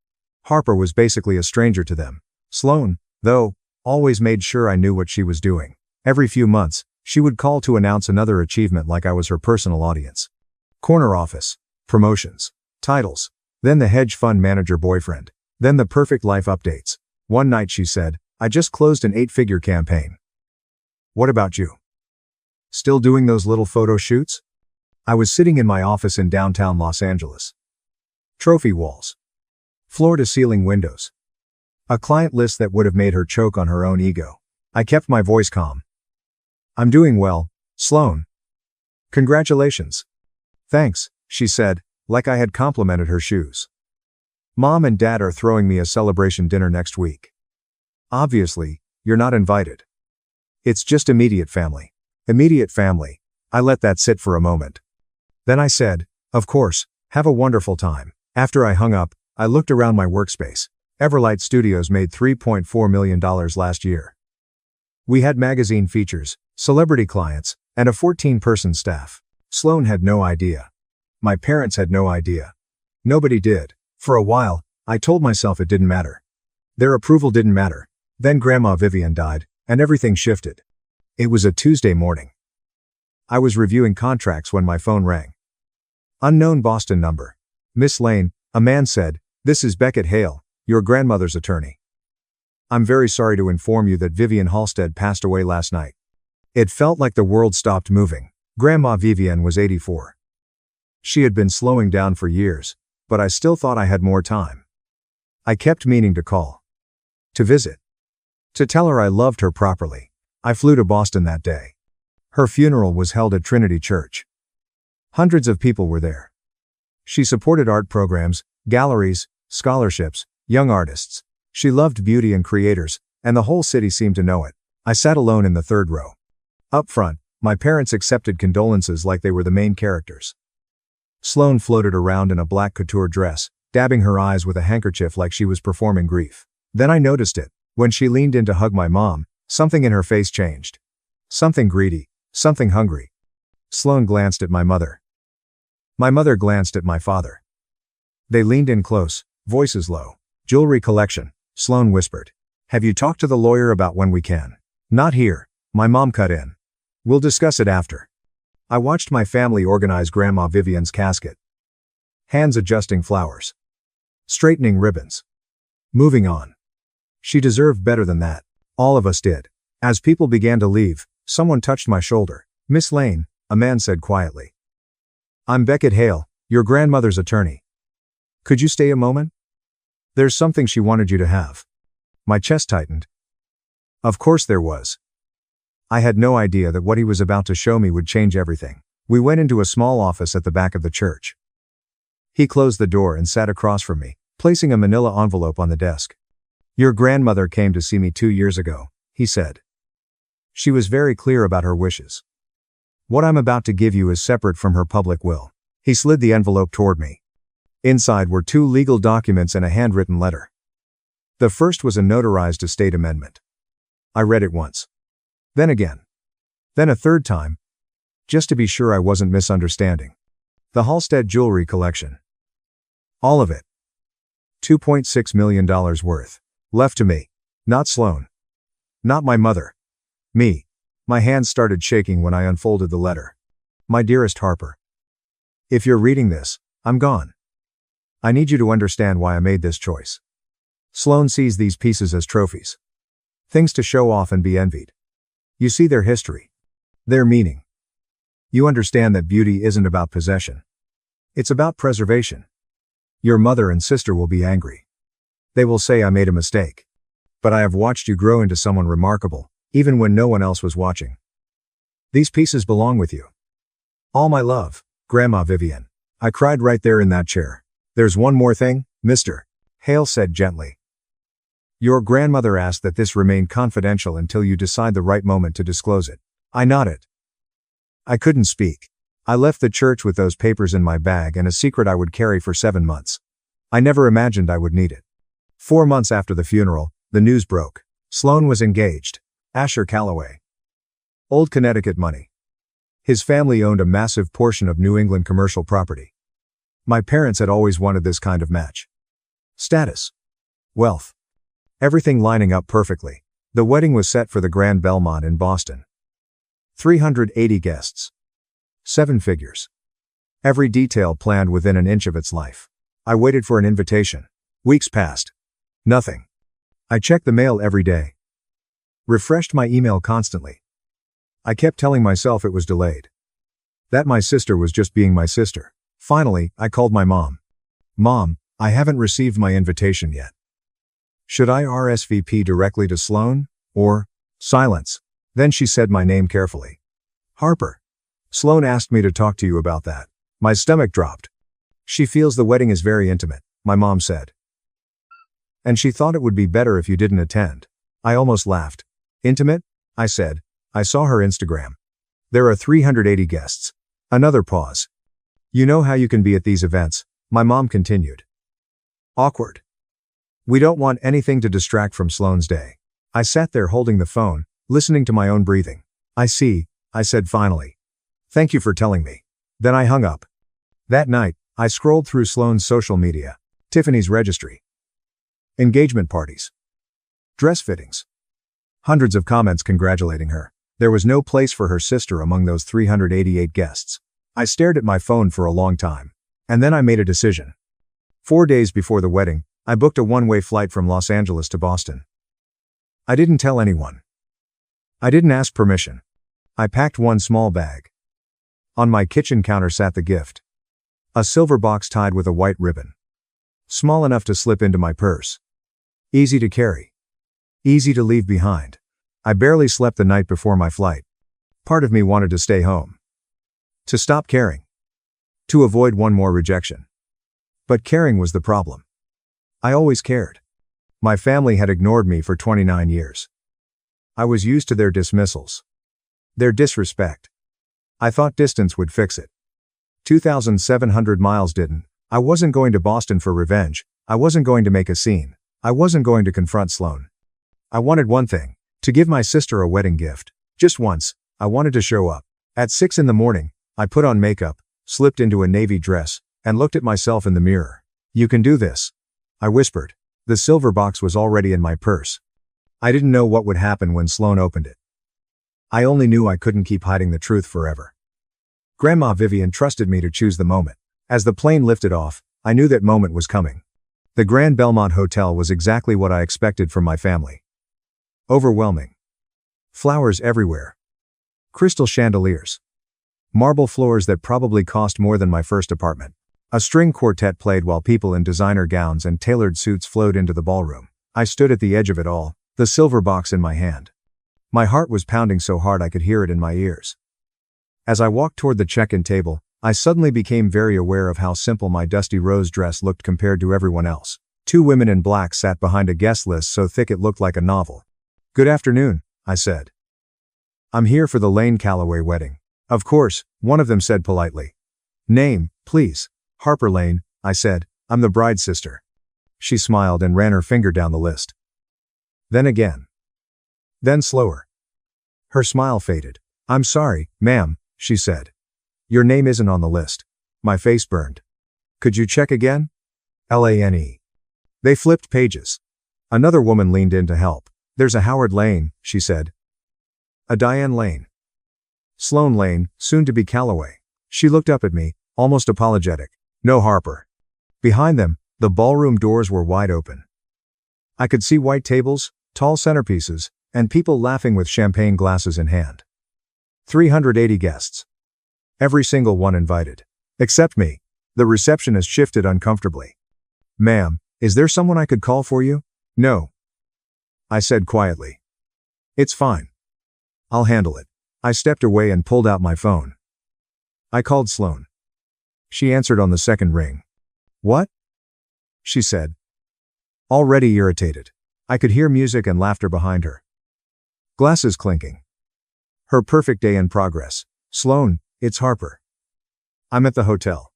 Harper was basically a stranger to them. Sloan, though, always made sure I knew what she was doing. Every few months, she would call to announce another achievement like I was her personal audience. Corner office. Promotions. Titles. Then the hedge fund manager boyfriend. Then the perfect life updates. One night she said, "I just closed an 8-figure campaign. What about you? Still doing those little photo shoots?" I was sitting in my office in downtown Los Angeles. Trophy walls. Floor-to-ceiling windows. A client list that would have made her choke on her own ego. I kept my voice calm. "I'm doing well, Sloan. Congratulations." "Thanks," she said, like I had complimented her shoes. "Mom and Dad are throwing me a celebration dinner next week. Obviously, you're not invited. It's just immediate family." Immediate family. I let that sit for a moment. Then I said, "Of course, have a wonderful time." After I hung up, I looked around my workspace. R.Studios made $3.4 million last year. We had magazine features, celebrity clients, and a 14-person staff. Sloan had no idea. My parents had no idea. Nobody did. For a while, I told myself it didn't matter. Their approval didn't matter. Then Grandma Vivienne died, and everything shifted. It was a Tuesday morning. I was reviewing contracts when my phone rang. Unknown Boston number. "Miss Lane," a man said, "this is Beckett Hale, your grandmother's attorney. I'm very sorry to inform you that Vivienne Halstead passed away last night." It felt like the world stopped moving. Grandma Vivienne was 84. She had been slowing down for years, but I still thought I had more time. I kept meaning to call. To visit. To tell her I loved her properly. I flew to Boston that day. Her funeral was held at Trinity Church. Hundreds of people were there. She supported art programs, galleries, scholarships, young artists. She loved beauty and creators, and the whole city seemed to know it. I sat alone in the third row. Up front, my parents accepted condolences like they were the main characters. Sloan floated around in a black couture dress, dabbing her eyes with a handkerchief like she was performing grief. Then I noticed it. When she leaned in to hug my mom, something in her face changed. Something greedy, something hungry. Sloan glanced at my mother. My mother glanced at my father. They leaned in close, voices low. Jewelry collection, Sloan whispered. Have you talked to the lawyer about when we can? Not here, my mom cut in. We'll discuss it after. I watched my family organize Grandma Vivian's casket. Hands adjusting flowers. Straightening ribbons. Moving on. She deserved better than that. All of us did. As people began to leave, someone touched my shoulder. Miss Lane, a man said quietly. I'm Beckett Hale, your grandmother's attorney. Could you stay a moment? There's something she wanted you to have. My chest tightened. Of course there was. I had no idea that what he was about to show me would change everything. We went into a small office at the back of the church. He closed the door and sat across from me, placing a manila envelope on the desk. Your grandmother came to see me 2 years ago, he said. She was very clear about her wishes. What I'm about to give you is separate from her public will. He slid the envelope toward me. Inside were 2 legal documents and a handwritten letter. The first was a notarized estate amendment. I read it once. Then again. Then a third time. Just to be sure I wasn't misunderstanding. The Halstead jewelry collection. All of it. $2.6 million worth. Left to me. Not Sloan. Not my mother. Me. My hands started shaking when I unfolded the letter. My dearest Harper. If you're reading this, I'm gone. I need you to understand why I made this choice. Sloan sees these pieces as trophies. Things to show off and be envied. You see their history. Their meaning. You understand that beauty isn't about possession. It's about preservation. Your mother and sister will be angry. They will say I made a mistake. But I have watched you grow into someone remarkable, even when no one else was watching. These pieces belong with you. All my love, Grandma Vivian. I cried right there in that chair. There's one more thing, Mr. Hale said gently. Your grandmother asked that this remain confidential until you decide the right moment to disclose it. I nodded. I couldn't speak. I left the church with those papers in my bag and a secret I would carry for 7 months. I never imagined I would need it. 4 months after the funeral, the news broke. Sloan was engaged. Asher Calloway. Old Connecticut money. His family owned a massive portion of New England commercial property. My parents had always wanted this kind of match. Status. Wealth. Everything lining up perfectly. The wedding was set for the Grand Belmont in Boston. 380 guests. 7 figures. Every detail planned within an inch of its life. I waited for an invitation. Weeks passed. Nothing. I checked the mail every day. Refreshed my email constantly. I kept telling myself it was delayed. That my sister was just being my sister. Finally, I called my mom. Mom, I haven't received my invitation yet. Should I RSVP directly to Sloan, or? Silence. Then she said my name carefully. Harper. Sloan asked me to talk to you about that. My stomach dropped. She feels the wedding is very intimate, my mom said. And she thought it would be better if you didn't attend. I almost laughed. Intimate? I said. I saw her Instagram. There are 380 guests. Another pause. You know how you can be at these events, my mom continued. Awkward. We don't want anything to distract from Sloan's day. I sat there holding the phone, listening to my own breathing. I see, I said finally. Thank you for telling me. Then I hung up. That night, I scrolled through Sloan's social media. Tiffany's registry. Engagement parties. Dress fittings. Hundreds of comments congratulating her. There was no place for her sister among those 388 guests. I stared at my phone for a long time. And then I made a decision. 4 days before the wedding, I booked a one-way flight from Los Angeles to Boston. I didn't tell anyone. I didn't ask permission. I packed one small bag. On my kitchen counter sat the gift. A silver box tied with a white ribbon. Small enough to slip into my purse. Easy to carry. Easy to leave behind. I barely slept the night before my flight. Part of me wanted to stay home. To stop caring. To avoid one more rejection. But caring was the problem. I always cared. My family had ignored me for 29 years. I was used to their dismissals. Their disrespect. I thought distance would fix it. 2,700 miles didn't. I wasn't going to Boston for revenge. I wasn't going to make a scene. I wasn't going to confront Sloan. I wanted one thing. To give my sister a wedding gift. Just once. I wanted to show up. At 6 in the morning, I put on makeup, slipped into a navy dress, and looked at myself in the mirror. You can do this, I whispered. The silver box was already in my purse. I didn't know what would happen when Sloane opened it. I only knew I couldn't keep hiding the truth forever. Grandma Vivian trusted me to choose the moment. As the plane lifted off, I knew that moment was coming. The Grand Belmont Hotel was exactly what I expected from my family. Overwhelming. Flowers everywhere. Crystal chandeliers. Marble floors that probably cost more than my first apartment. A string quartet played while people in designer gowns and tailored suits flowed into the ballroom. I stood at the edge of it all, the silver box in my hand. My heart was pounding so hard I could hear it in my ears. As I walked toward the check-in table, I suddenly became very aware of how simple my dusty rose dress looked compared to everyone else. 2 women in black sat behind a guest list so thick it looked like a novel. "Good afternoon," I said. "I'm here for the Lane Calloway wedding." "Of course," one of them said politely. "Name, please." "Harper Lane," I said. "I'm the bride's sister." She smiled and ran her finger down the list. Then again. Then slower. Her smile faded. "I'm sorry, ma'am," she said. "Your name isn't on the list." My face burned. "Could you check again?" Lane. They flipped pages. Another woman leaned in to help. "There's a Howard Lane," she said. "A Diane Lane. Sloane Lane, soon to be Calloway." She looked up at me, almost apologetic. "No Harper." Behind them, the ballroom doors were wide open. I could see white tables, tall centerpieces, and people laughing with champagne glasses in hand. 380 guests. Every single one invited. Except me. The receptionist shifted uncomfortably. "Ma'am, is there someone I could call for you?" "No," I said quietly. "It's fine. I'll handle it." I stepped away and pulled out my phone. I called Sloane. She answered on the second ring. "What?" she said. Already irritated. I could hear music and laughter behind her. Glasses clinking. Her perfect day in progress. "Sloane, it's Harper. I'm at the hotel.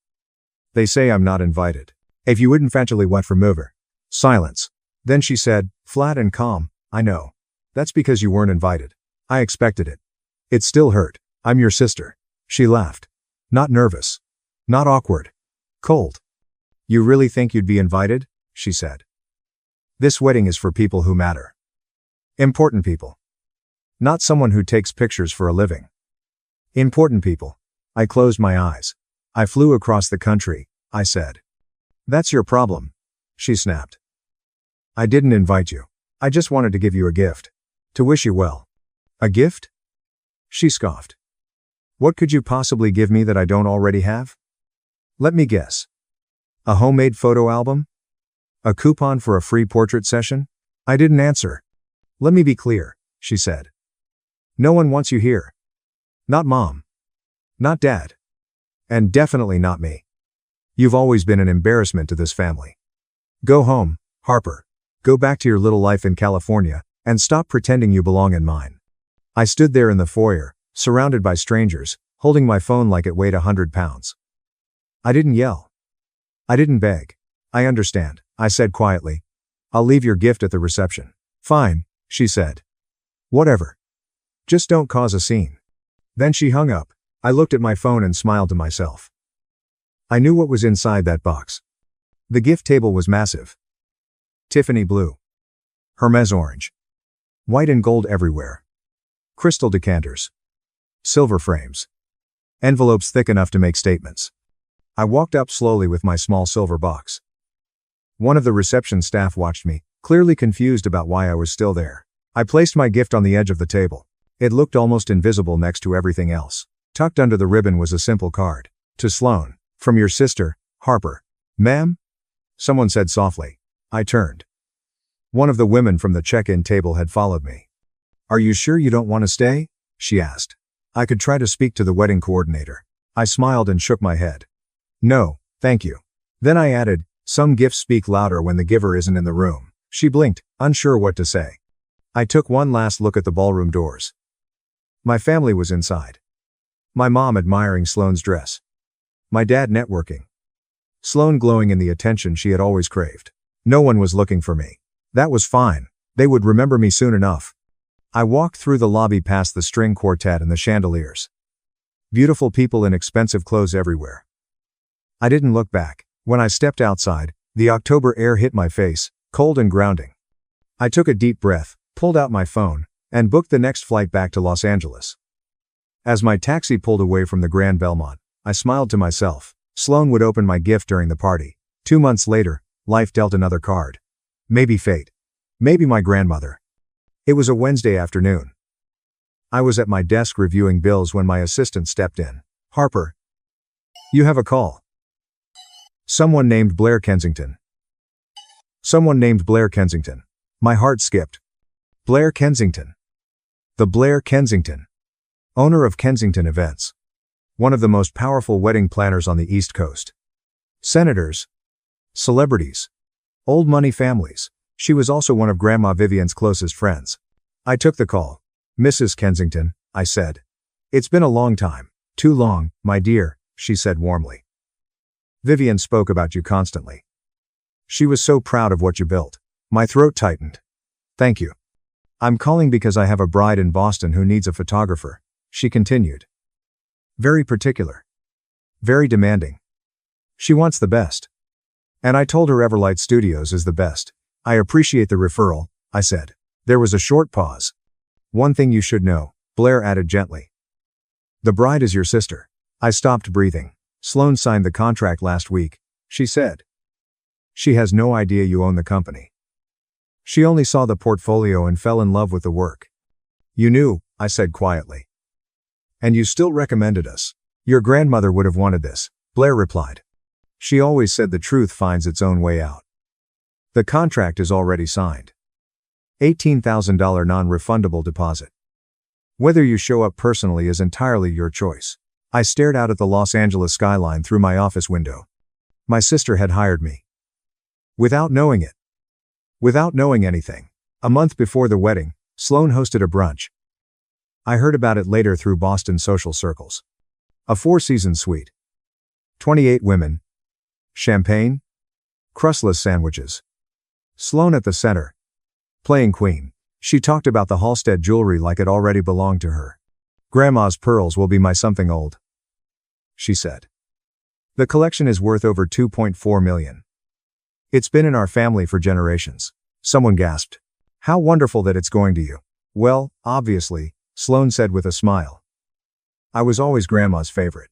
They say I'm not invited. If you wouldn't eventually went for mover." Silence. Then she said, flat and calm, "I know. That's because you weren't invited. I expected it. It still hurt. I'm your sister." She laughed. Not nervous. Not awkward. Cold. "You really think you'd be invited?" she said. "This wedding is for people who matter. Important people. Not someone who takes pictures for a living. Important people." I closed my eyes. "I flew across the country," I said. "That's your problem," she snapped. "I didn't invite you. I just wanted to give you a gift. To wish you well." "A gift?" she scoffed. "What could you possibly give me that I don't already have?" "Let me guess. A homemade photo album? A coupon for a free portrait session?" I didn't answer. "Let me be clear," she said. "No one wants you here. Not Mom. Not Dad. And definitely not me. You've always been an embarrassment to this family. Go home, Harper. Go back to your little life in California, and stop pretending you belong in mine." I stood there in the foyer, surrounded by strangers, holding my phone like it weighed 100 pounds. I didn't yell. I didn't beg. "I understand," I said quietly. "I'll leave your gift at the reception." "Fine," she said. "Whatever. Just don't cause a scene." Then she hung up. I looked at my phone and smiled to myself. I knew what was inside that box. The gift table was massive. Tiffany blue. Hermes orange. White and gold everywhere. Crystal decanters. Silver frames. Envelopes thick enough to make statements. I walked up slowly with my small silver box. One of the reception staff watched me, clearly confused about why I was still there. I placed my gift on the edge of the table. It looked almost invisible next to everything else. Tucked under the ribbon was a simple card. "To Sloane. From your sister, Harper." "Ma'am?" someone said softly. I turned. One of the women from the check-in table had followed me. "Are you sure you don't want to stay?" she asked. I could try to speak to the wedding coordinator. I smiled and shook my head. "No, thank you." Then I added, "Some gifts speak louder when the giver isn't in the room." She blinked, unsure what to say. I took one last look at the ballroom doors. My family was inside. My mom admiring Sloane's dress. My dad networking. Sloane glowing in the attention she had always craved. No one was looking for me. That was fine. They would remember me soon enough. I walked through the lobby past the string quartet and the chandeliers. Beautiful people in expensive clothes everywhere. I didn't look back. When I stepped outside, The October air hit my face, cold and grounding. I took a deep breath, pulled out my phone, and booked the next flight back to Los Angeles. As my taxi pulled away from the Grand Belmont, I smiled to myself. Sloan would open my gift during the party. 2 months later, life dealt another card. Maybe fate. Maybe my grandmother. It was a Wednesday afternoon. I was at my desk reviewing bills when my assistant stepped in. "Harper. You have a call." Someone named Blair Kensington. Someone named Blair Kensington. My heart skipped. Blair Kensington. The Blair Kensington. Owner of Kensington Events. One of the most powerful wedding planners on the East Coast. Senators. Celebrities. Old money families. She was also one of Grandma Vivian's closest friends. I took the call. "Mrs. Kensington," I said. "It's been a long time." "Too long, my dear," she said warmly. "Vivian spoke about you constantly. She was so proud of what you built." My throat tightened. "Thank you. I'm calling because I have a bride in Boston who needs a photographer," she continued. "Very particular. Very demanding. She wants the best. And I told her Everlight Studios is the best." "I appreciate the referral," I said. There was a short pause. "One thing you should know," Blair added gently. "The bride is your sister." I stopped breathing. "Sloan signed the contract last week," she said. "She has no idea you own the company. She only saw the portfolio and fell in love with the work." "You knew," I said quietly. "And you still recommended us." "Your grandmother would have wanted this," Blair replied. "She always said the truth finds its own way out." "The contract is already signed. $18,000 non-refundable deposit. Whether you show up personally is entirely your choice." I stared out at the Los Angeles skyline through my office window. My sister had hired me. Without knowing it. Without knowing anything. A month before the wedding, Sloan hosted a brunch. I heard about it later through Boston social circles. A 4-season suite. 28 women. Champagne. Crustless sandwiches. Sloan at the center. Playing queen. She talked about the Halstead jewelry like it already belonged to her. "Grandma's pearls will be my something old," she said. "The collection is worth over $2.4 million. It's been in our family for generations." Someone gasped. "How wonderful that it's going to you." "Well, obviously," Sloan said with a smile. "I was always Grandma's favorite.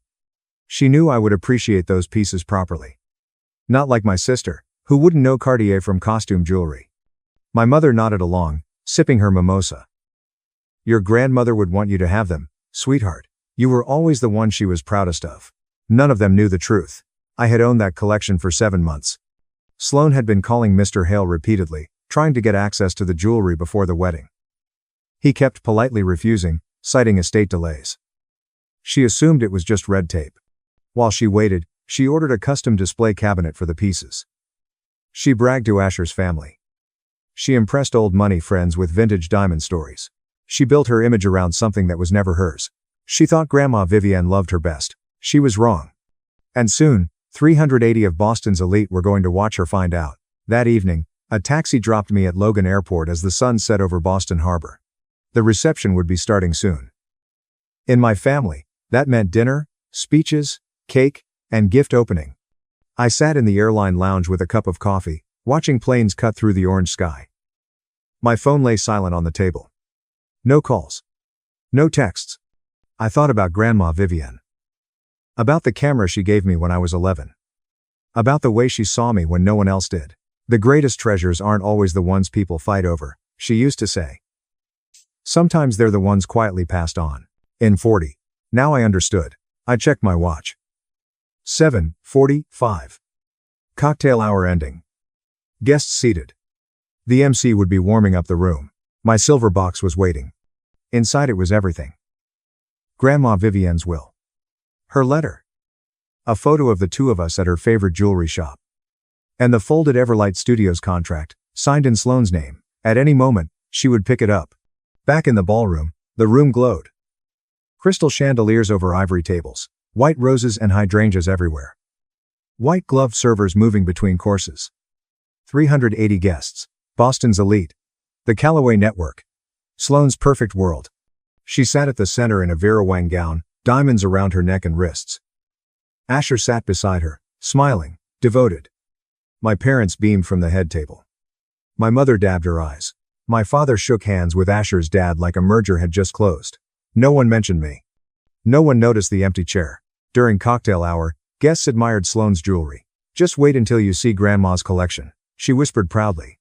She knew I would appreciate those pieces properly. Not like my sister, who wouldn't know Cartier from costume jewelry." My mother nodded along, sipping her mimosa. "Your grandmother would want you to have them, sweetheart. You were always the one she was proudest of." None of them knew the truth. I had owned that collection for 7 months. Sloan had been calling Mr. Hale repeatedly, trying to get access to the jewelry before the wedding. He kept politely refusing, citing estate delays. She assumed it was just red tape. While she waited, she ordered a custom display cabinet for the pieces. She bragged to Asher's family. She impressed old money friends with vintage diamond stories. She built her image around something that was never hers. She thought Grandma Vivian loved her best. She was wrong. And soon, 380 of Boston's elite were going to watch her find out. That evening, a taxi dropped me at Logan Airport as the sun set over Boston Harbor. The reception would be starting soon. In my family, that meant dinner, speeches, cake, and gift opening. I sat in the airline lounge with a cup of coffee, watching planes cut through the orange sky. My phone lay silent on the table. No calls. No texts. I thought about Grandma Vivian. About the camera she gave me when I was 11. About the way she saw me when no one else did. "The greatest treasures aren't always the ones people fight over," she used to say. "Sometimes they're the ones quietly passed on." In 40. Now I understood. I checked my watch. 7:45. Cocktail hour ending. Guests seated. The MC would be warming up the room. My silver box was waiting. Inside it was everything. Grandma Vivian's will. Her letter. A photo of the two of us at her favorite jewelry shop. And the folded Everlight Studios contract, signed in Sloan's name. At any moment, she would pick it up. Back in the ballroom, the room glowed. Crystal chandeliers over ivory tables. White roses and hydrangeas everywhere. White gloved servers moving between courses. 380 guests. Boston's elite. The Callaway Network. Sloan's perfect world. She sat at the center in a Vera Wang gown, diamonds around her neck and wrists. Asher sat beside her, smiling, devoted. My parents beamed from the head table. My mother dabbed her eyes. My father shook hands with Asher's dad like a merger had just closed. No one mentioned me. No one noticed the empty chair. During cocktail hour, guests admired Sloane's jewelry. Just wait until you see Grandma's collection, she whispered proudly.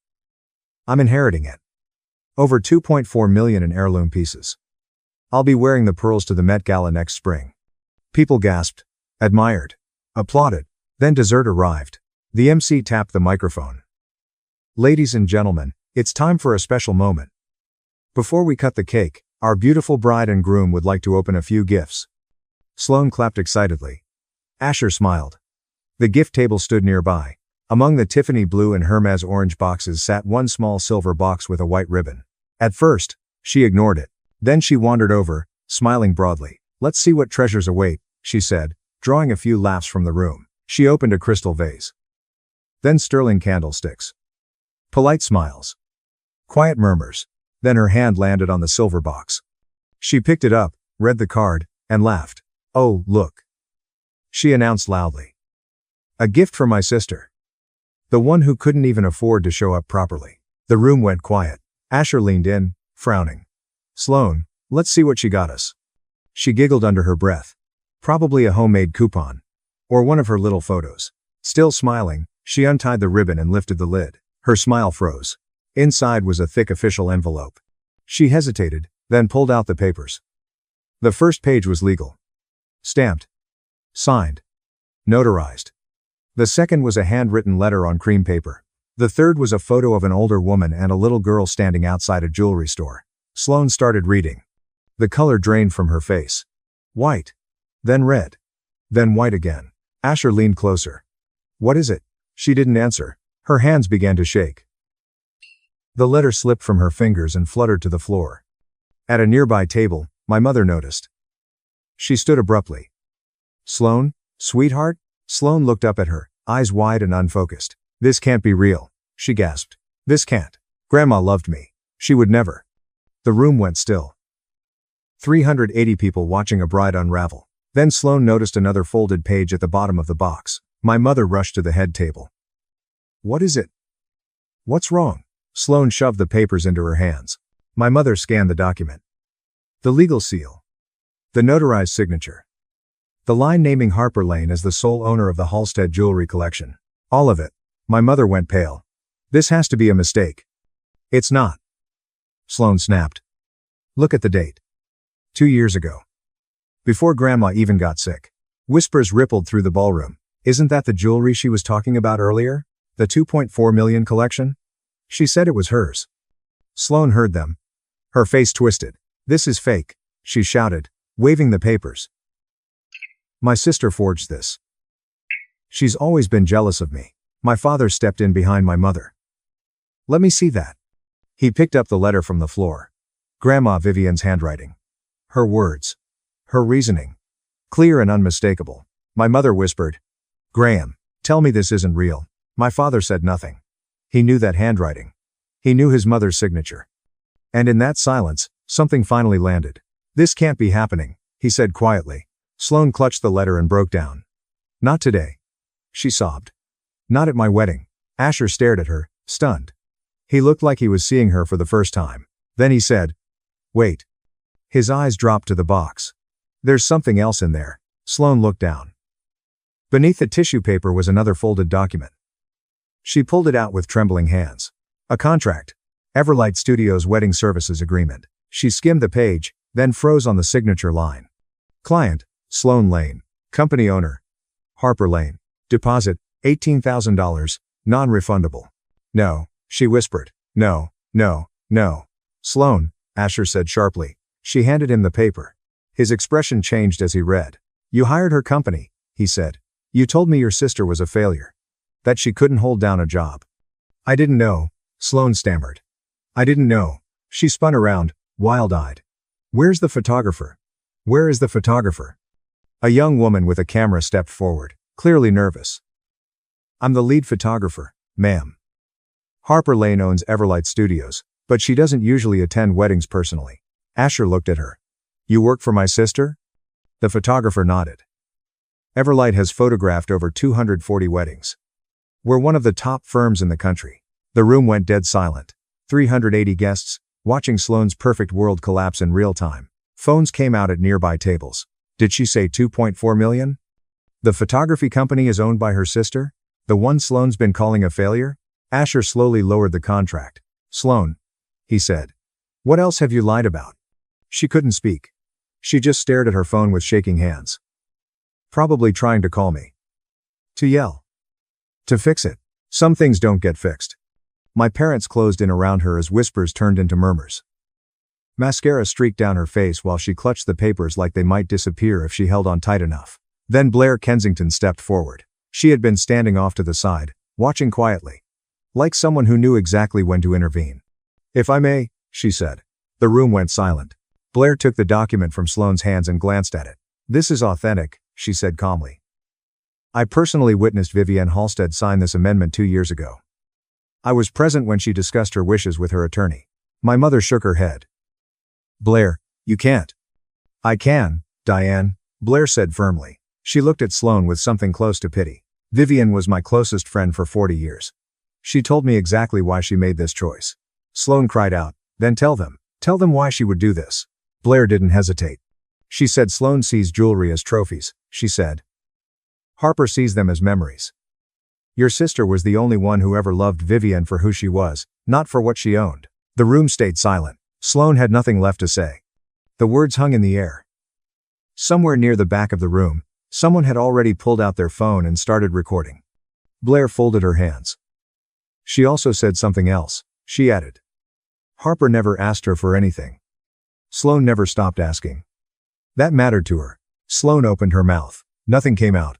I'm inheriting it. Over 2.4 million in heirloom pieces. I'll be wearing the pearls to the Met Gala next spring. People gasped, admired, applauded. Then dessert arrived. The MC tapped the microphone. Ladies and gentlemen, it's time for a special moment. Before we cut the cake, our beautiful bride and groom would like to open a few gifts. Sloane clapped excitedly. Asher smiled. The gift table stood nearby. Among the Tiffany blue and Hermes orange boxes sat one small silver box with a white ribbon. At first, she ignored it. Then she wandered over, smiling broadly. Let's see what treasures await, she said, drawing a few laughs from the room. She opened a crystal vase. Then sterling candlesticks. Polite smiles. Quiet murmurs. Then her hand landed on the silver box. She picked it up, read the card, and laughed. Oh, look. She announced loudly. A gift for my sister. The one who couldn't even afford to show up properly. The room went quiet. Asher leaned in, frowning. Sloane, let's see what she got us. She giggled under her breath. Probably a homemade coupon. Or one of her little photos. Still smiling, she untied the ribbon and lifted the lid. Her smile froze. Inside was a thick official envelope. She hesitated, then pulled out the papers. The first page was legal. Stamped. Signed. Notarized. The second was a handwritten letter on cream paper. The third was a photo of an older woman and a little girl standing outside a jewelry store. Sloane started reading. The color drained from her face. White. Then red. Then white again. Asher leaned closer. What is it? She didn't answer. Her hands began to shake. The letter slipped from her fingers and fluttered to the floor. At a nearby table, my mother noticed. She stood abruptly. Sloane, sweetheart? Sloane looked up at her, eyes wide and unfocused. This can't be real, she gasped. This can't. Grandma loved me. She would never. The room went still. 380 people watching a bride unravel. Then Sloane noticed another folded page at the bottom of the box. My mother rushed to the head table. What is it? What's wrong? Sloane shoved the papers into her hands. My mother scanned the document. The legal seal. The notarized signature. The line naming Harper Lane as the sole owner of the Halstead jewelry collection. All of it. My mother went pale. This has to be a mistake. It's not. Sloane snapped. Look at the date. 2 years ago. Before Grandma even got sick. Whispers rippled through the ballroom. Isn't that the jewelry she was talking about earlier? The 2.4 million collection? She said it was hers. Sloane heard them. Her face twisted. This is fake, she shouted, waving the papers. My sister forged this. She's always been jealous of me. My father stepped in behind my mother. Let me see that. He picked up the letter from the floor. Grandma Vivian's handwriting. Her words. Her reasoning. Clear and unmistakable. My mother whispered. Graham, tell me this isn't real. My father said nothing. He knew that handwriting. He knew his mother's signature. And in that silence, something finally landed. This can't be happening, he said quietly. Sloane clutched the letter and broke down. Not today. She sobbed. Not at my wedding. Asher stared at her, stunned. He looked like he was seeing her for the first time. Then he said, wait. His eyes dropped to the box. There's something else in there. Sloane looked down. Beneath the tissue paper was another folded document. She pulled it out with trembling hands. A contract. R.Studio's wedding services agreement. She skimmed the page, then froze on the signature line. Client, Sloane Lane. Company owner, Harper Lane. Deposit, $18,000, non-refundable. No, she whispered. No, no, no. Sloane, Asher said sharply. She handed him the paper. His expression changed as he read. You hired her company, he said. You told me your sister was a failure. That she couldn't hold down a job. I didn't know, Sloane stammered. I didn't know. She spun around, wild-eyed. Where's the photographer? Where is the photographer? A young woman with a camera stepped forward, clearly nervous. I'm the lead photographer, ma'am. Harper Lane owns R.Studios, but she doesn't usually attend weddings personally. Asher looked at her. You work for my sister? The photographer nodded. Everlight has photographed over 240 weddings. We're one of the top firms in the country. The room went dead silent. 380 guests, watching Sloane's perfect world collapse in real time. Phones came out at nearby tables. Did she say 2.4 million? The photography company is owned by her sister? The one Sloane's been calling a failure? Asher slowly lowered the contract. Sloane, he said. What else have you lied about? She couldn't speak. She just stared at her phone with shaking hands. Probably trying to call me. To yell. To fix it. Some things don't get fixed. My parents closed in around her as whispers turned into murmurs. Mascara streaked down her face while she clutched the papers like they might disappear if she held on tight enough. Then Blair Kensington stepped forward. She had been standing off to the side, watching quietly. Like someone who knew exactly when to intervene. If I may, she said. The room went silent. Blair took the document from Sloane's hands and glanced at it. This is authentic, she said calmly. I personally witnessed Vivienne Halstead sign this amendment 2 years ago. I was present when she discussed her wishes with her attorney. My mother shook her head. Blair, you can't. I can, Diane, Blair said firmly. She looked at Sloane with something close to pity. Vivienne was my closest friend for 40 years. She told me exactly why she made this choice. Sloane cried out, then tell them why she would do this. Blair didn't hesitate. She said Sloane sees jewelry as trophies, she said. Harper sees them as memories. Your sister was the only one who ever loved Vivienne for who she was, not for what she owned. The room stayed silent. Sloane had nothing left to say. The words hung in the air. Somewhere near the back of the room, someone had already pulled out their phone and started recording. Blair folded her hands. She also said something else, she added. Harper never asked her for anything. Sloane never stopped asking. That mattered to her. Sloane opened her mouth. Nothing came out.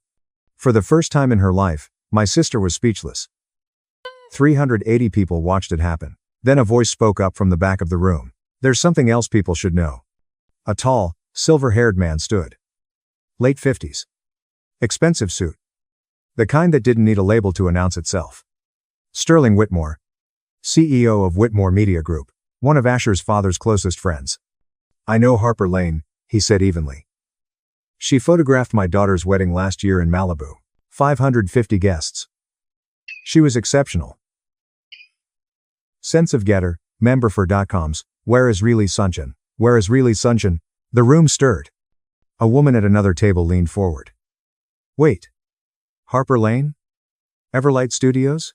For the first time in her life, my sister was speechless. 380 people watched it happen. Then a voice spoke up from the back of the room. There's something else people should know. A tall, silver-haired man stood. Late 50s. Expensive suit. The kind that didn't need a label to announce itself. Sterling Whitmore. CEO of Whitmore Media Group. One of Asher's father's closest friends. I know Harper Lane, he said evenly. She photographed my daughter's wedding last year in Malibu. 550 guests. She was exceptional. Sense of Getter, member for .coms, where is really Sunshine? Where is really Sunshine? The room stirred. A woman at another table leaned forward. Wait. Harper Lane? Everlight Studios?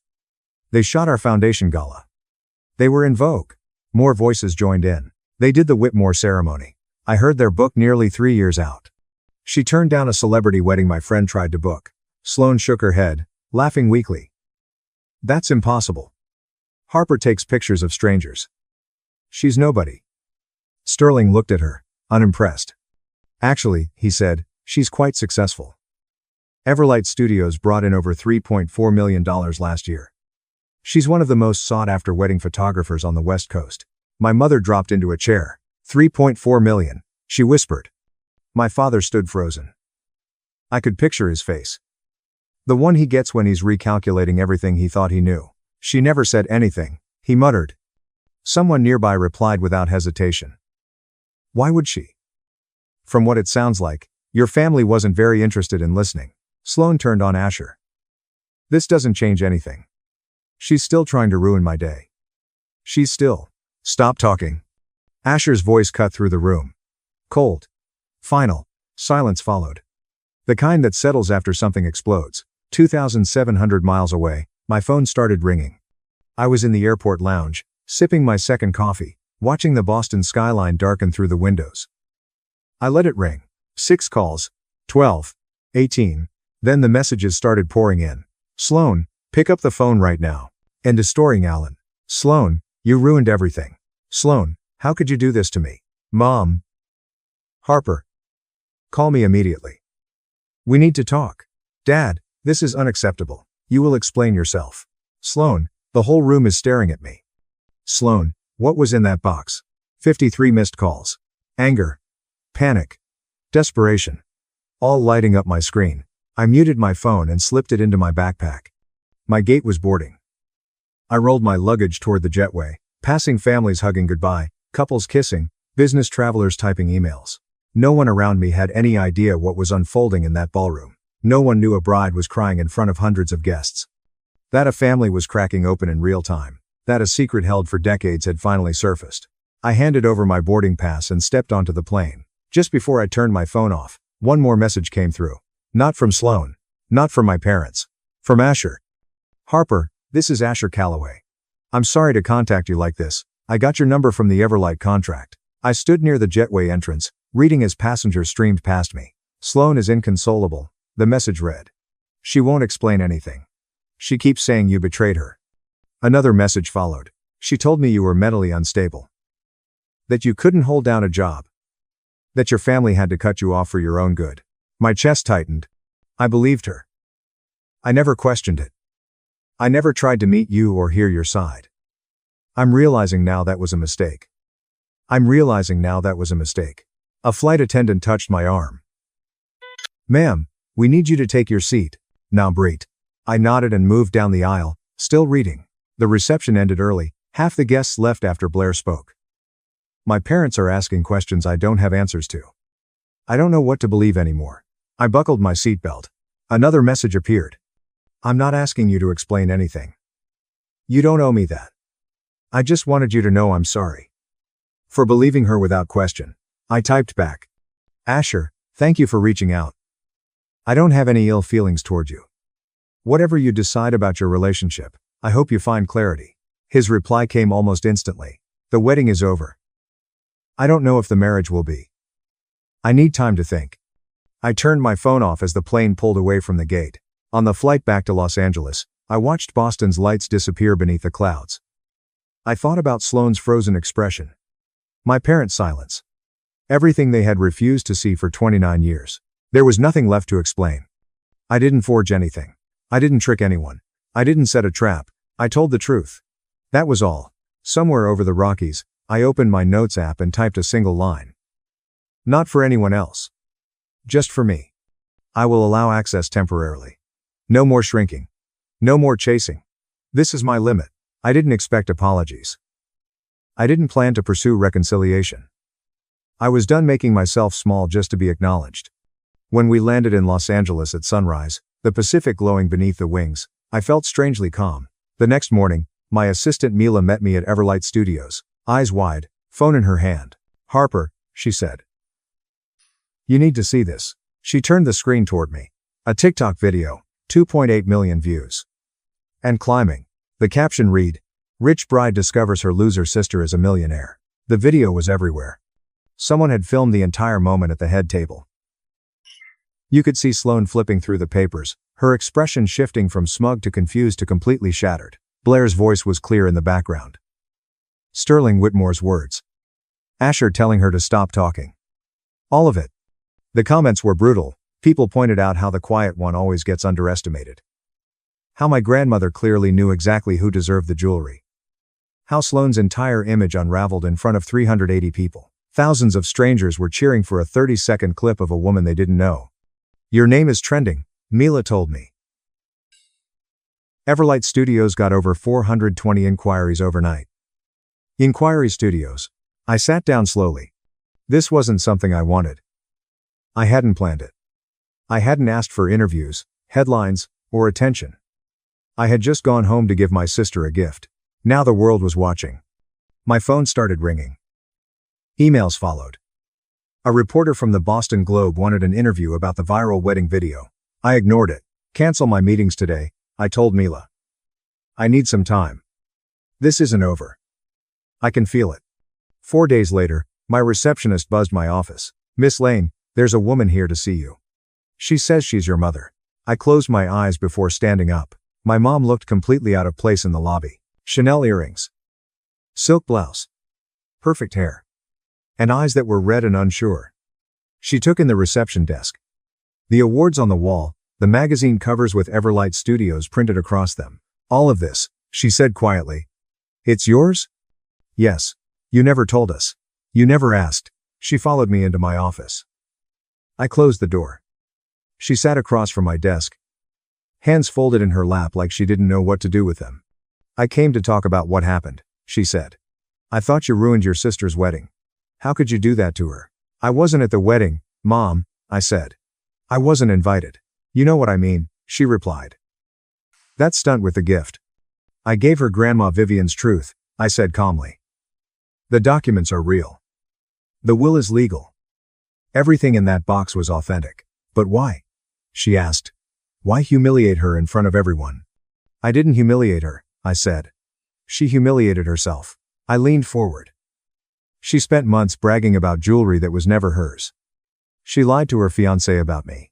They shot our foundation gala. They were in vogue. More voices joined in. They did the Whitmore ceremony. I heard their book nearly 3 years out. She turned down a celebrity wedding my friend tried to book. Sloane shook her head, laughing weakly. That's impossible. Harper takes pictures of strangers. She's nobody. Sterling looked at her, unimpressed. Actually, he said, she's quite successful. Everlight Studios brought in over $3.4 million last year. She's one of the most sought-after wedding photographers on the West Coast. My mother dropped into a chair. 3.4 million, she whispered. My father stood frozen. I could picture his face. The one he gets when he's recalculating everything he thought he knew. She never said anything, he muttered. Someone nearby replied without hesitation. Why would she? From what it sounds like, your family wasn't very interested in listening. Sloane turned on Asher. This doesn't change anything. She's still trying to ruin my day. She's still. Stop talking. Asher's voice cut through the room. Cold. Final. Silence followed. The kind that settles after something explodes. 2,700 miles away, my phone started ringing. I was in the airport lounge, sipping my second coffee, watching the Boston skyline darken through the windows. I let it ring. 6 calls. 12. 18. Then the messages started pouring in. Sloane, pick up the phone right now. End of storing Alan. Sloane, you ruined everything. Sloane, how could you do this to me? Mom. Harper. Call me immediately. We need to talk. Dad, this is unacceptable. You will explain yourself. Sloane, the whole room is staring at me. Sloane, what was in that box? 53 missed calls. Anger. Panic. Desperation. All lighting up my screen. I muted my phone and slipped it into my backpack. My gate was boarding. I rolled my luggage toward the jetway, passing families hugging goodbye, couples kissing, business travelers typing emails. No one around me had any idea what was unfolding in that ballroom. No one knew a bride was crying in front of hundreds of guests. That a family was cracking open in real time. That a secret held for decades had finally surfaced. I handed over my boarding pass and stepped onto the plane. Just before I turned my phone off, one more message came through. Not from Sloan. Not from my parents. From Asher. Harper, this is Asher Calloway. I'm sorry to contact you like this. I got your number from the Everlight contract. I stood near the jetway entrance, reading as passengers streamed past me. Sloan is inconsolable, the message read. She won't explain anything. She keeps saying you betrayed her. Another message followed. She told me you were mentally unstable. That you couldn't hold down a job. That your family had to cut you off for your own good. My chest tightened. I believed her. I never questioned it. I never tried to meet you or hear your side. I'm realizing now that was a mistake. A flight attendant touched my arm. Ma'am, we need you to take your seat. Now breathe. I nodded and moved down the aisle, still reading. The reception ended early. Half the guests left after Blair spoke. My parents are asking questions I don't have answers to. I don't know what to believe anymore. I buckled my seatbelt. Another message appeared. I'm not asking you to explain anything. You don't owe me that. I just wanted you to know I'm sorry. For believing her without question. I typed back. Asher, thank you for reaching out. I don't have any ill feelings toward you. Whatever you decide about your relationship, I hope you find clarity. His reply came almost instantly. The wedding is over. I don't know if the marriage will be. I need time to think. I turned my phone off as the plane pulled away from the gate. On the flight back to Los Angeles, I watched Boston's lights disappear beneath the clouds. I thought about Sloane's frozen expression. My parents' silence. Everything they had refused to see for 29 years. There was nothing left to explain. I didn't forge anything. I didn't trick anyone. I didn't set a trap. I told the truth. That was all. Somewhere over the Rockies, I opened my notes app and typed a single line. Not for anyone else. Just for me. I will allow access temporarily. No more shrinking. No more chasing. This is my limit. I didn't expect apologies. I didn't plan to pursue reconciliation. I was done making myself small just to be acknowledged. When we landed in Los Angeles at sunrise, the Pacific glowing beneath the wings, I felt strangely calm. The next morning, my assistant Mila met me at Everlight Studios, eyes wide, phone in her hand. Harper, she said. You need to see this. She turned the screen toward me. A TikTok video, 2.8 million views. And climbing. The caption read, Rich bride discovers her loser sister is a millionaire. The video was everywhere. Someone had filmed the entire moment at the head table. You could see Sloan flipping through the papers, her expression shifting from smug to confused to completely shattered. Blair's voice was clear in the background. Sterling Whitmore's words. Asher telling her to stop talking. All of it. The comments were brutal. People pointed out how the quiet one always gets underestimated. How my grandmother clearly knew exactly who deserved the jewelry. How Sloane's entire image unraveled in front of 380 people. Thousands of strangers were cheering for a 30-second clip of a woman they didn't know. Your name is trending, Mila told me. Everlight Studios got over 420 inquiries overnight. Inquiry Studios. I sat down slowly. This wasn't something I wanted. I hadn't planned it. I hadn't asked for interviews, headlines, or attention. I had just gone home to give my sister a gift. Now the world was watching. My phone started ringing. Emails followed. A reporter from the Boston Globe wanted an interview about the viral wedding video. I ignored it. Cancel my meetings today, I told Mila. I need some time. This isn't over. I can feel it. 4 days later, my receptionist buzzed my office. Miss Lane, there's a woman here to see you. She says she's your mother. I closed my eyes before standing up. My mom looked completely out of place in the lobby. Chanel earrings. Silk blouse. Perfect hair. And eyes that were red and unsure. She took in the reception desk. The awards on the wall, the magazine covers with Everlight Studios printed across them. All of this, she said quietly. It's yours? Yes. You never told us. You never asked. She followed me into my office. I closed the door. She sat across from my desk. Hands folded in her lap like she didn't know what to do with them. I came to talk about what happened, she said. I thought you ruined your sister's wedding. How could you do that to her? I wasn't at the wedding, Mom, I said. I wasn't invited. You know what I mean, she replied. That stunt with the gift. I gave her Grandma Vivian's truth, I said calmly. The documents are real. The will is legal. Everything in that box was authentic. But why? She asked. Why humiliate her in front of everyone? I didn't humiliate her, I said. She humiliated herself. I leaned forward. She spent months bragging about jewelry that was never hers. She lied to her fiancé about me.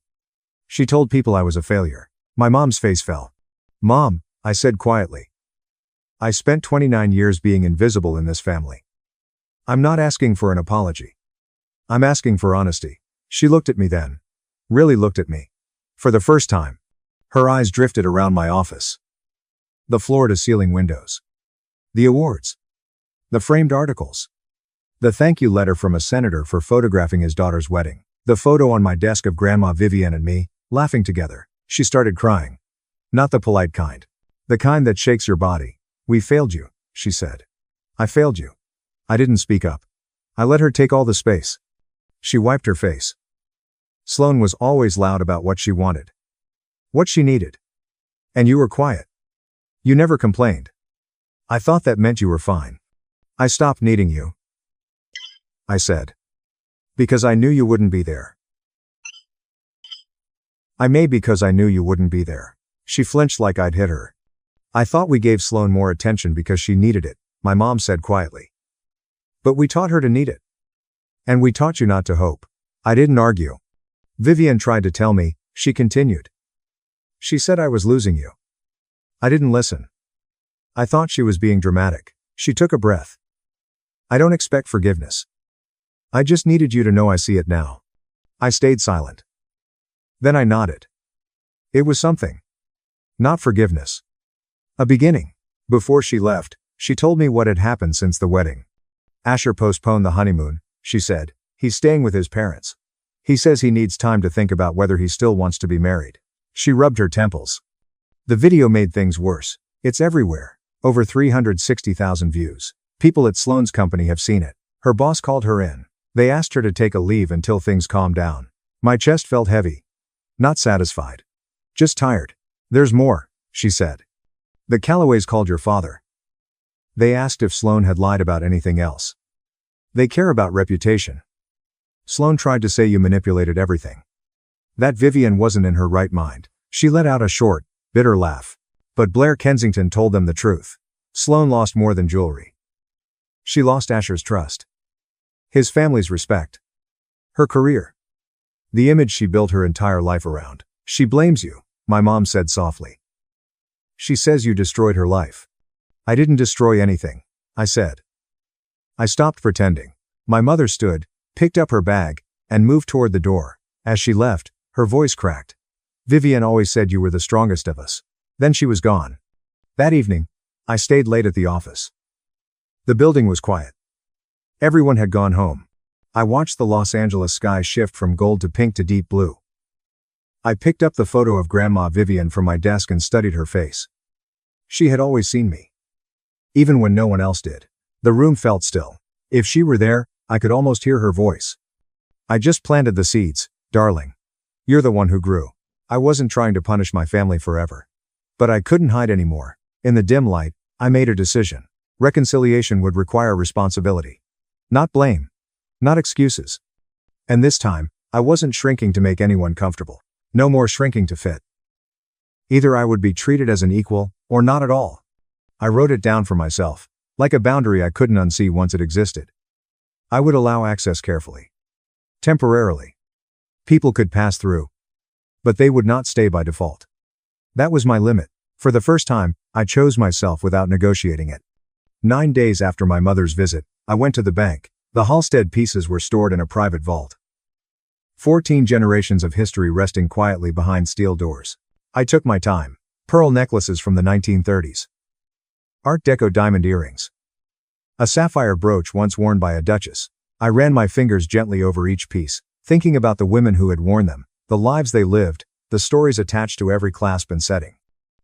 She told people I was a failure. My mom's face fell. Mom, I said quietly. I spent 29 years being invisible in this family. I'm not asking for an apology. I'm asking for honesty. She looked at me then. Really looked at me. For the first time. Her eyes drifted around my office. The floor-to-ceiling windows. The awards. The framed articles. The thank you letter from a senator for photographing his daughter's wedding. The photo on my desk of Grandma Vivian and me, laughing together. She started crying. Not the polite kind. The kind that shakes your body. We failed you, she said. I failed you. I didn't speak up. I let her take all the space. She wiped her face. Sloane was always loud about what she wanted. What she needed. And you were quiet. You never complained. I thought that meant you were fine. I stopped needing you. I said. Because I knew you wouldn't be there. I may because I knew you wouldn't be there. She flinched like I'd hit her. I thought we gave Sloane more attention because she needed it, my mom said quietly. But we taught her to need it. And we taught you not to hope. I didn't argue. Vivian tried to tell me, she continued. She said I was losing you. I didn't listen. I thought she was being dramatic. She took a breath. I don't expect forgiveness. I just needed you to know I see it now. I stayed silent. Then I nodded. It was something. Not forgiveness. A beginning. Before she left, she told me what had happened since the wedding. Asher postponed the honeymoon, she said. He's staying with his parents. He says he needs time to think about whether he still wants to be married. She rubbed her temples. The video made things worse. It's everywhere. Over 360,000 views. People at Sloane's company have seen it. Her boss called her in. They asked her to take a leave until things calmed down. My chest felt heavy. Not satisfied. Just tired. There's more, she said. The Callaways called your father. They asked if Sloane had lied about anything else. They care about reputation. Sloane tried to say you manipulated everything. That Vivian wasn't in her right mind. She let out a short, bitter laugh. But Blair Kensington told them the truth. Sloane lost more than jewelry. She lost Asher's trust. His family's respect. Her career. The image she built her entire life around. She blames you, my mom said softly. She says you destroyed her life. I didn't destroy anything, I said. I stopped pretending. My mother stood, picked up her bag, and moved toward the door. As she left, her voice cracked. Vivian always said you were the strongest of us. Then she was gone. That evening, I stayed late at the office. The building was quiet. Everyone had gone home. I watched the Los Angeles sky shift from gold to pink to deep blue. I picked up the photo of Grandma Vivian from my desk and studied her face. She had always seen me. Even when no one else did. The room felt still. If she were there, I could almost hear her voice. I just planted the seeds, darling. You're the one who grew. I wasn't trying to punish my family forever. But I couldn't hide anymore. In the dim light, I made a decision. Reconciliation would require responsibility. Not blame. Not excuses. And this time, I wasn't shrinking to make anyone comfortable. No more shrinking to fit. Either I would be treated as an equal, or not at all. I wrote it down for myself, like a boundary I couldn't unsee once it existed. I would allow access carefully. Temporarily. People could pass through. But they would not stay by default. That was my limit. For the first time, I chose myself without negotiating it. 9 days after my mother's visit, I went to the bank. The Halstead pieces were stored in a private vault. 14 generations of history resting quietly behind steel doors. I took my time. Pearl necklaces from the 1930s. Art Deco diamond earrings. A sapphire brooch once worn by a duchess. I ran my fingers gently over each piece, thinking about the women who had worn them, the lives they lived, the stories attached to every clasp and setting.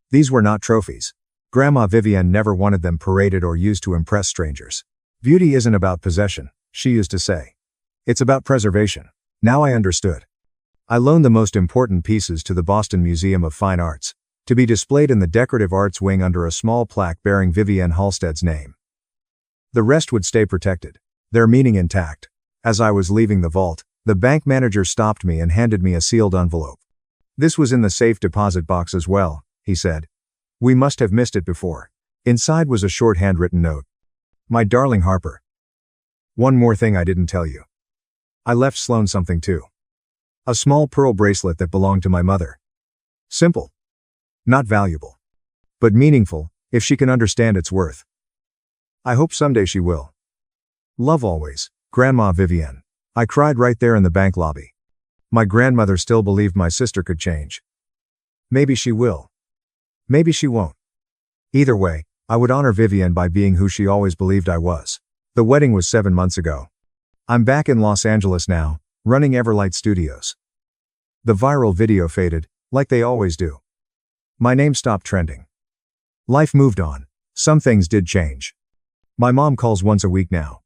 These were not trophies. Grandma Vivian never wanted them paraded or used to impress strangers. Beauty isn't about possession, she used to say. It's about preservation. Now I understood. I loaned the most important pieces to the Boston Museum of Fine Arts, to be displayed in the decorative arts wing under a small plaque bearing Vivienne Halstead's name. The rest would stay protected, their meaning intact. As I was leaving the vault, the bank manager stopped me and handed me a sealed envelope. "This was in the safe deposit box as well," he said. "We must have missed it before." Inside was a short handwritten note. "My darling Harper. One more thing I didn't tell you. I left Sloane something too. A small pearl bracelet that belonged to my mother. Simple. Not valuable. But meaningful, if she can understand its worth. I hope someday she will. Love always, Grandma Vivienne." I cried right there in the bank lobby. My grandmother still believed my sister could change. Maybe she will. Maybe she won't. Either way, I would honor Vivienne by being who she always believed I was. The wedding was 7 months ago. I'm back in Los Angeles now, running R.Studios. The viral video faded, like they always do. My name stopped trending. Life moved on. Some things did change. My mom calls once a week now.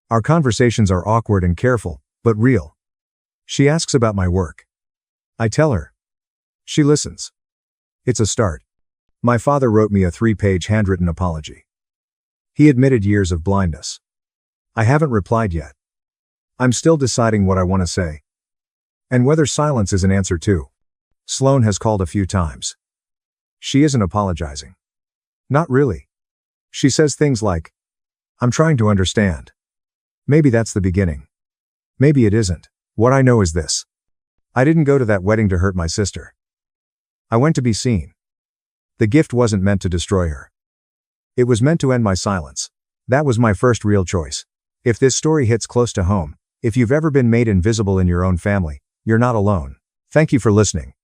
Our conversations are awkward and careful, but real. She asks about my work. I tell her. She listens. It's a start. My father wrote me a 3-page handwritten apology. He admitted years of blindness. I haven't replied yet. I'm still deciding what I want to say. And whether silence is an answer too. Sloane has called a few times. She isn't apologizing. Not really. She says things like, "I'm trying to understand." Maybe that's the beginning. Maybe it isn't. What I know is this. I didn't go to that wedding to hurt my sister. I went to be seen. The gift wasn't meant to destroy her. It was meant to end my silence. That was my first real choice. If this story hits close to home, if you've ever been made invisible in your own family, you're not alone. Thank you for listening.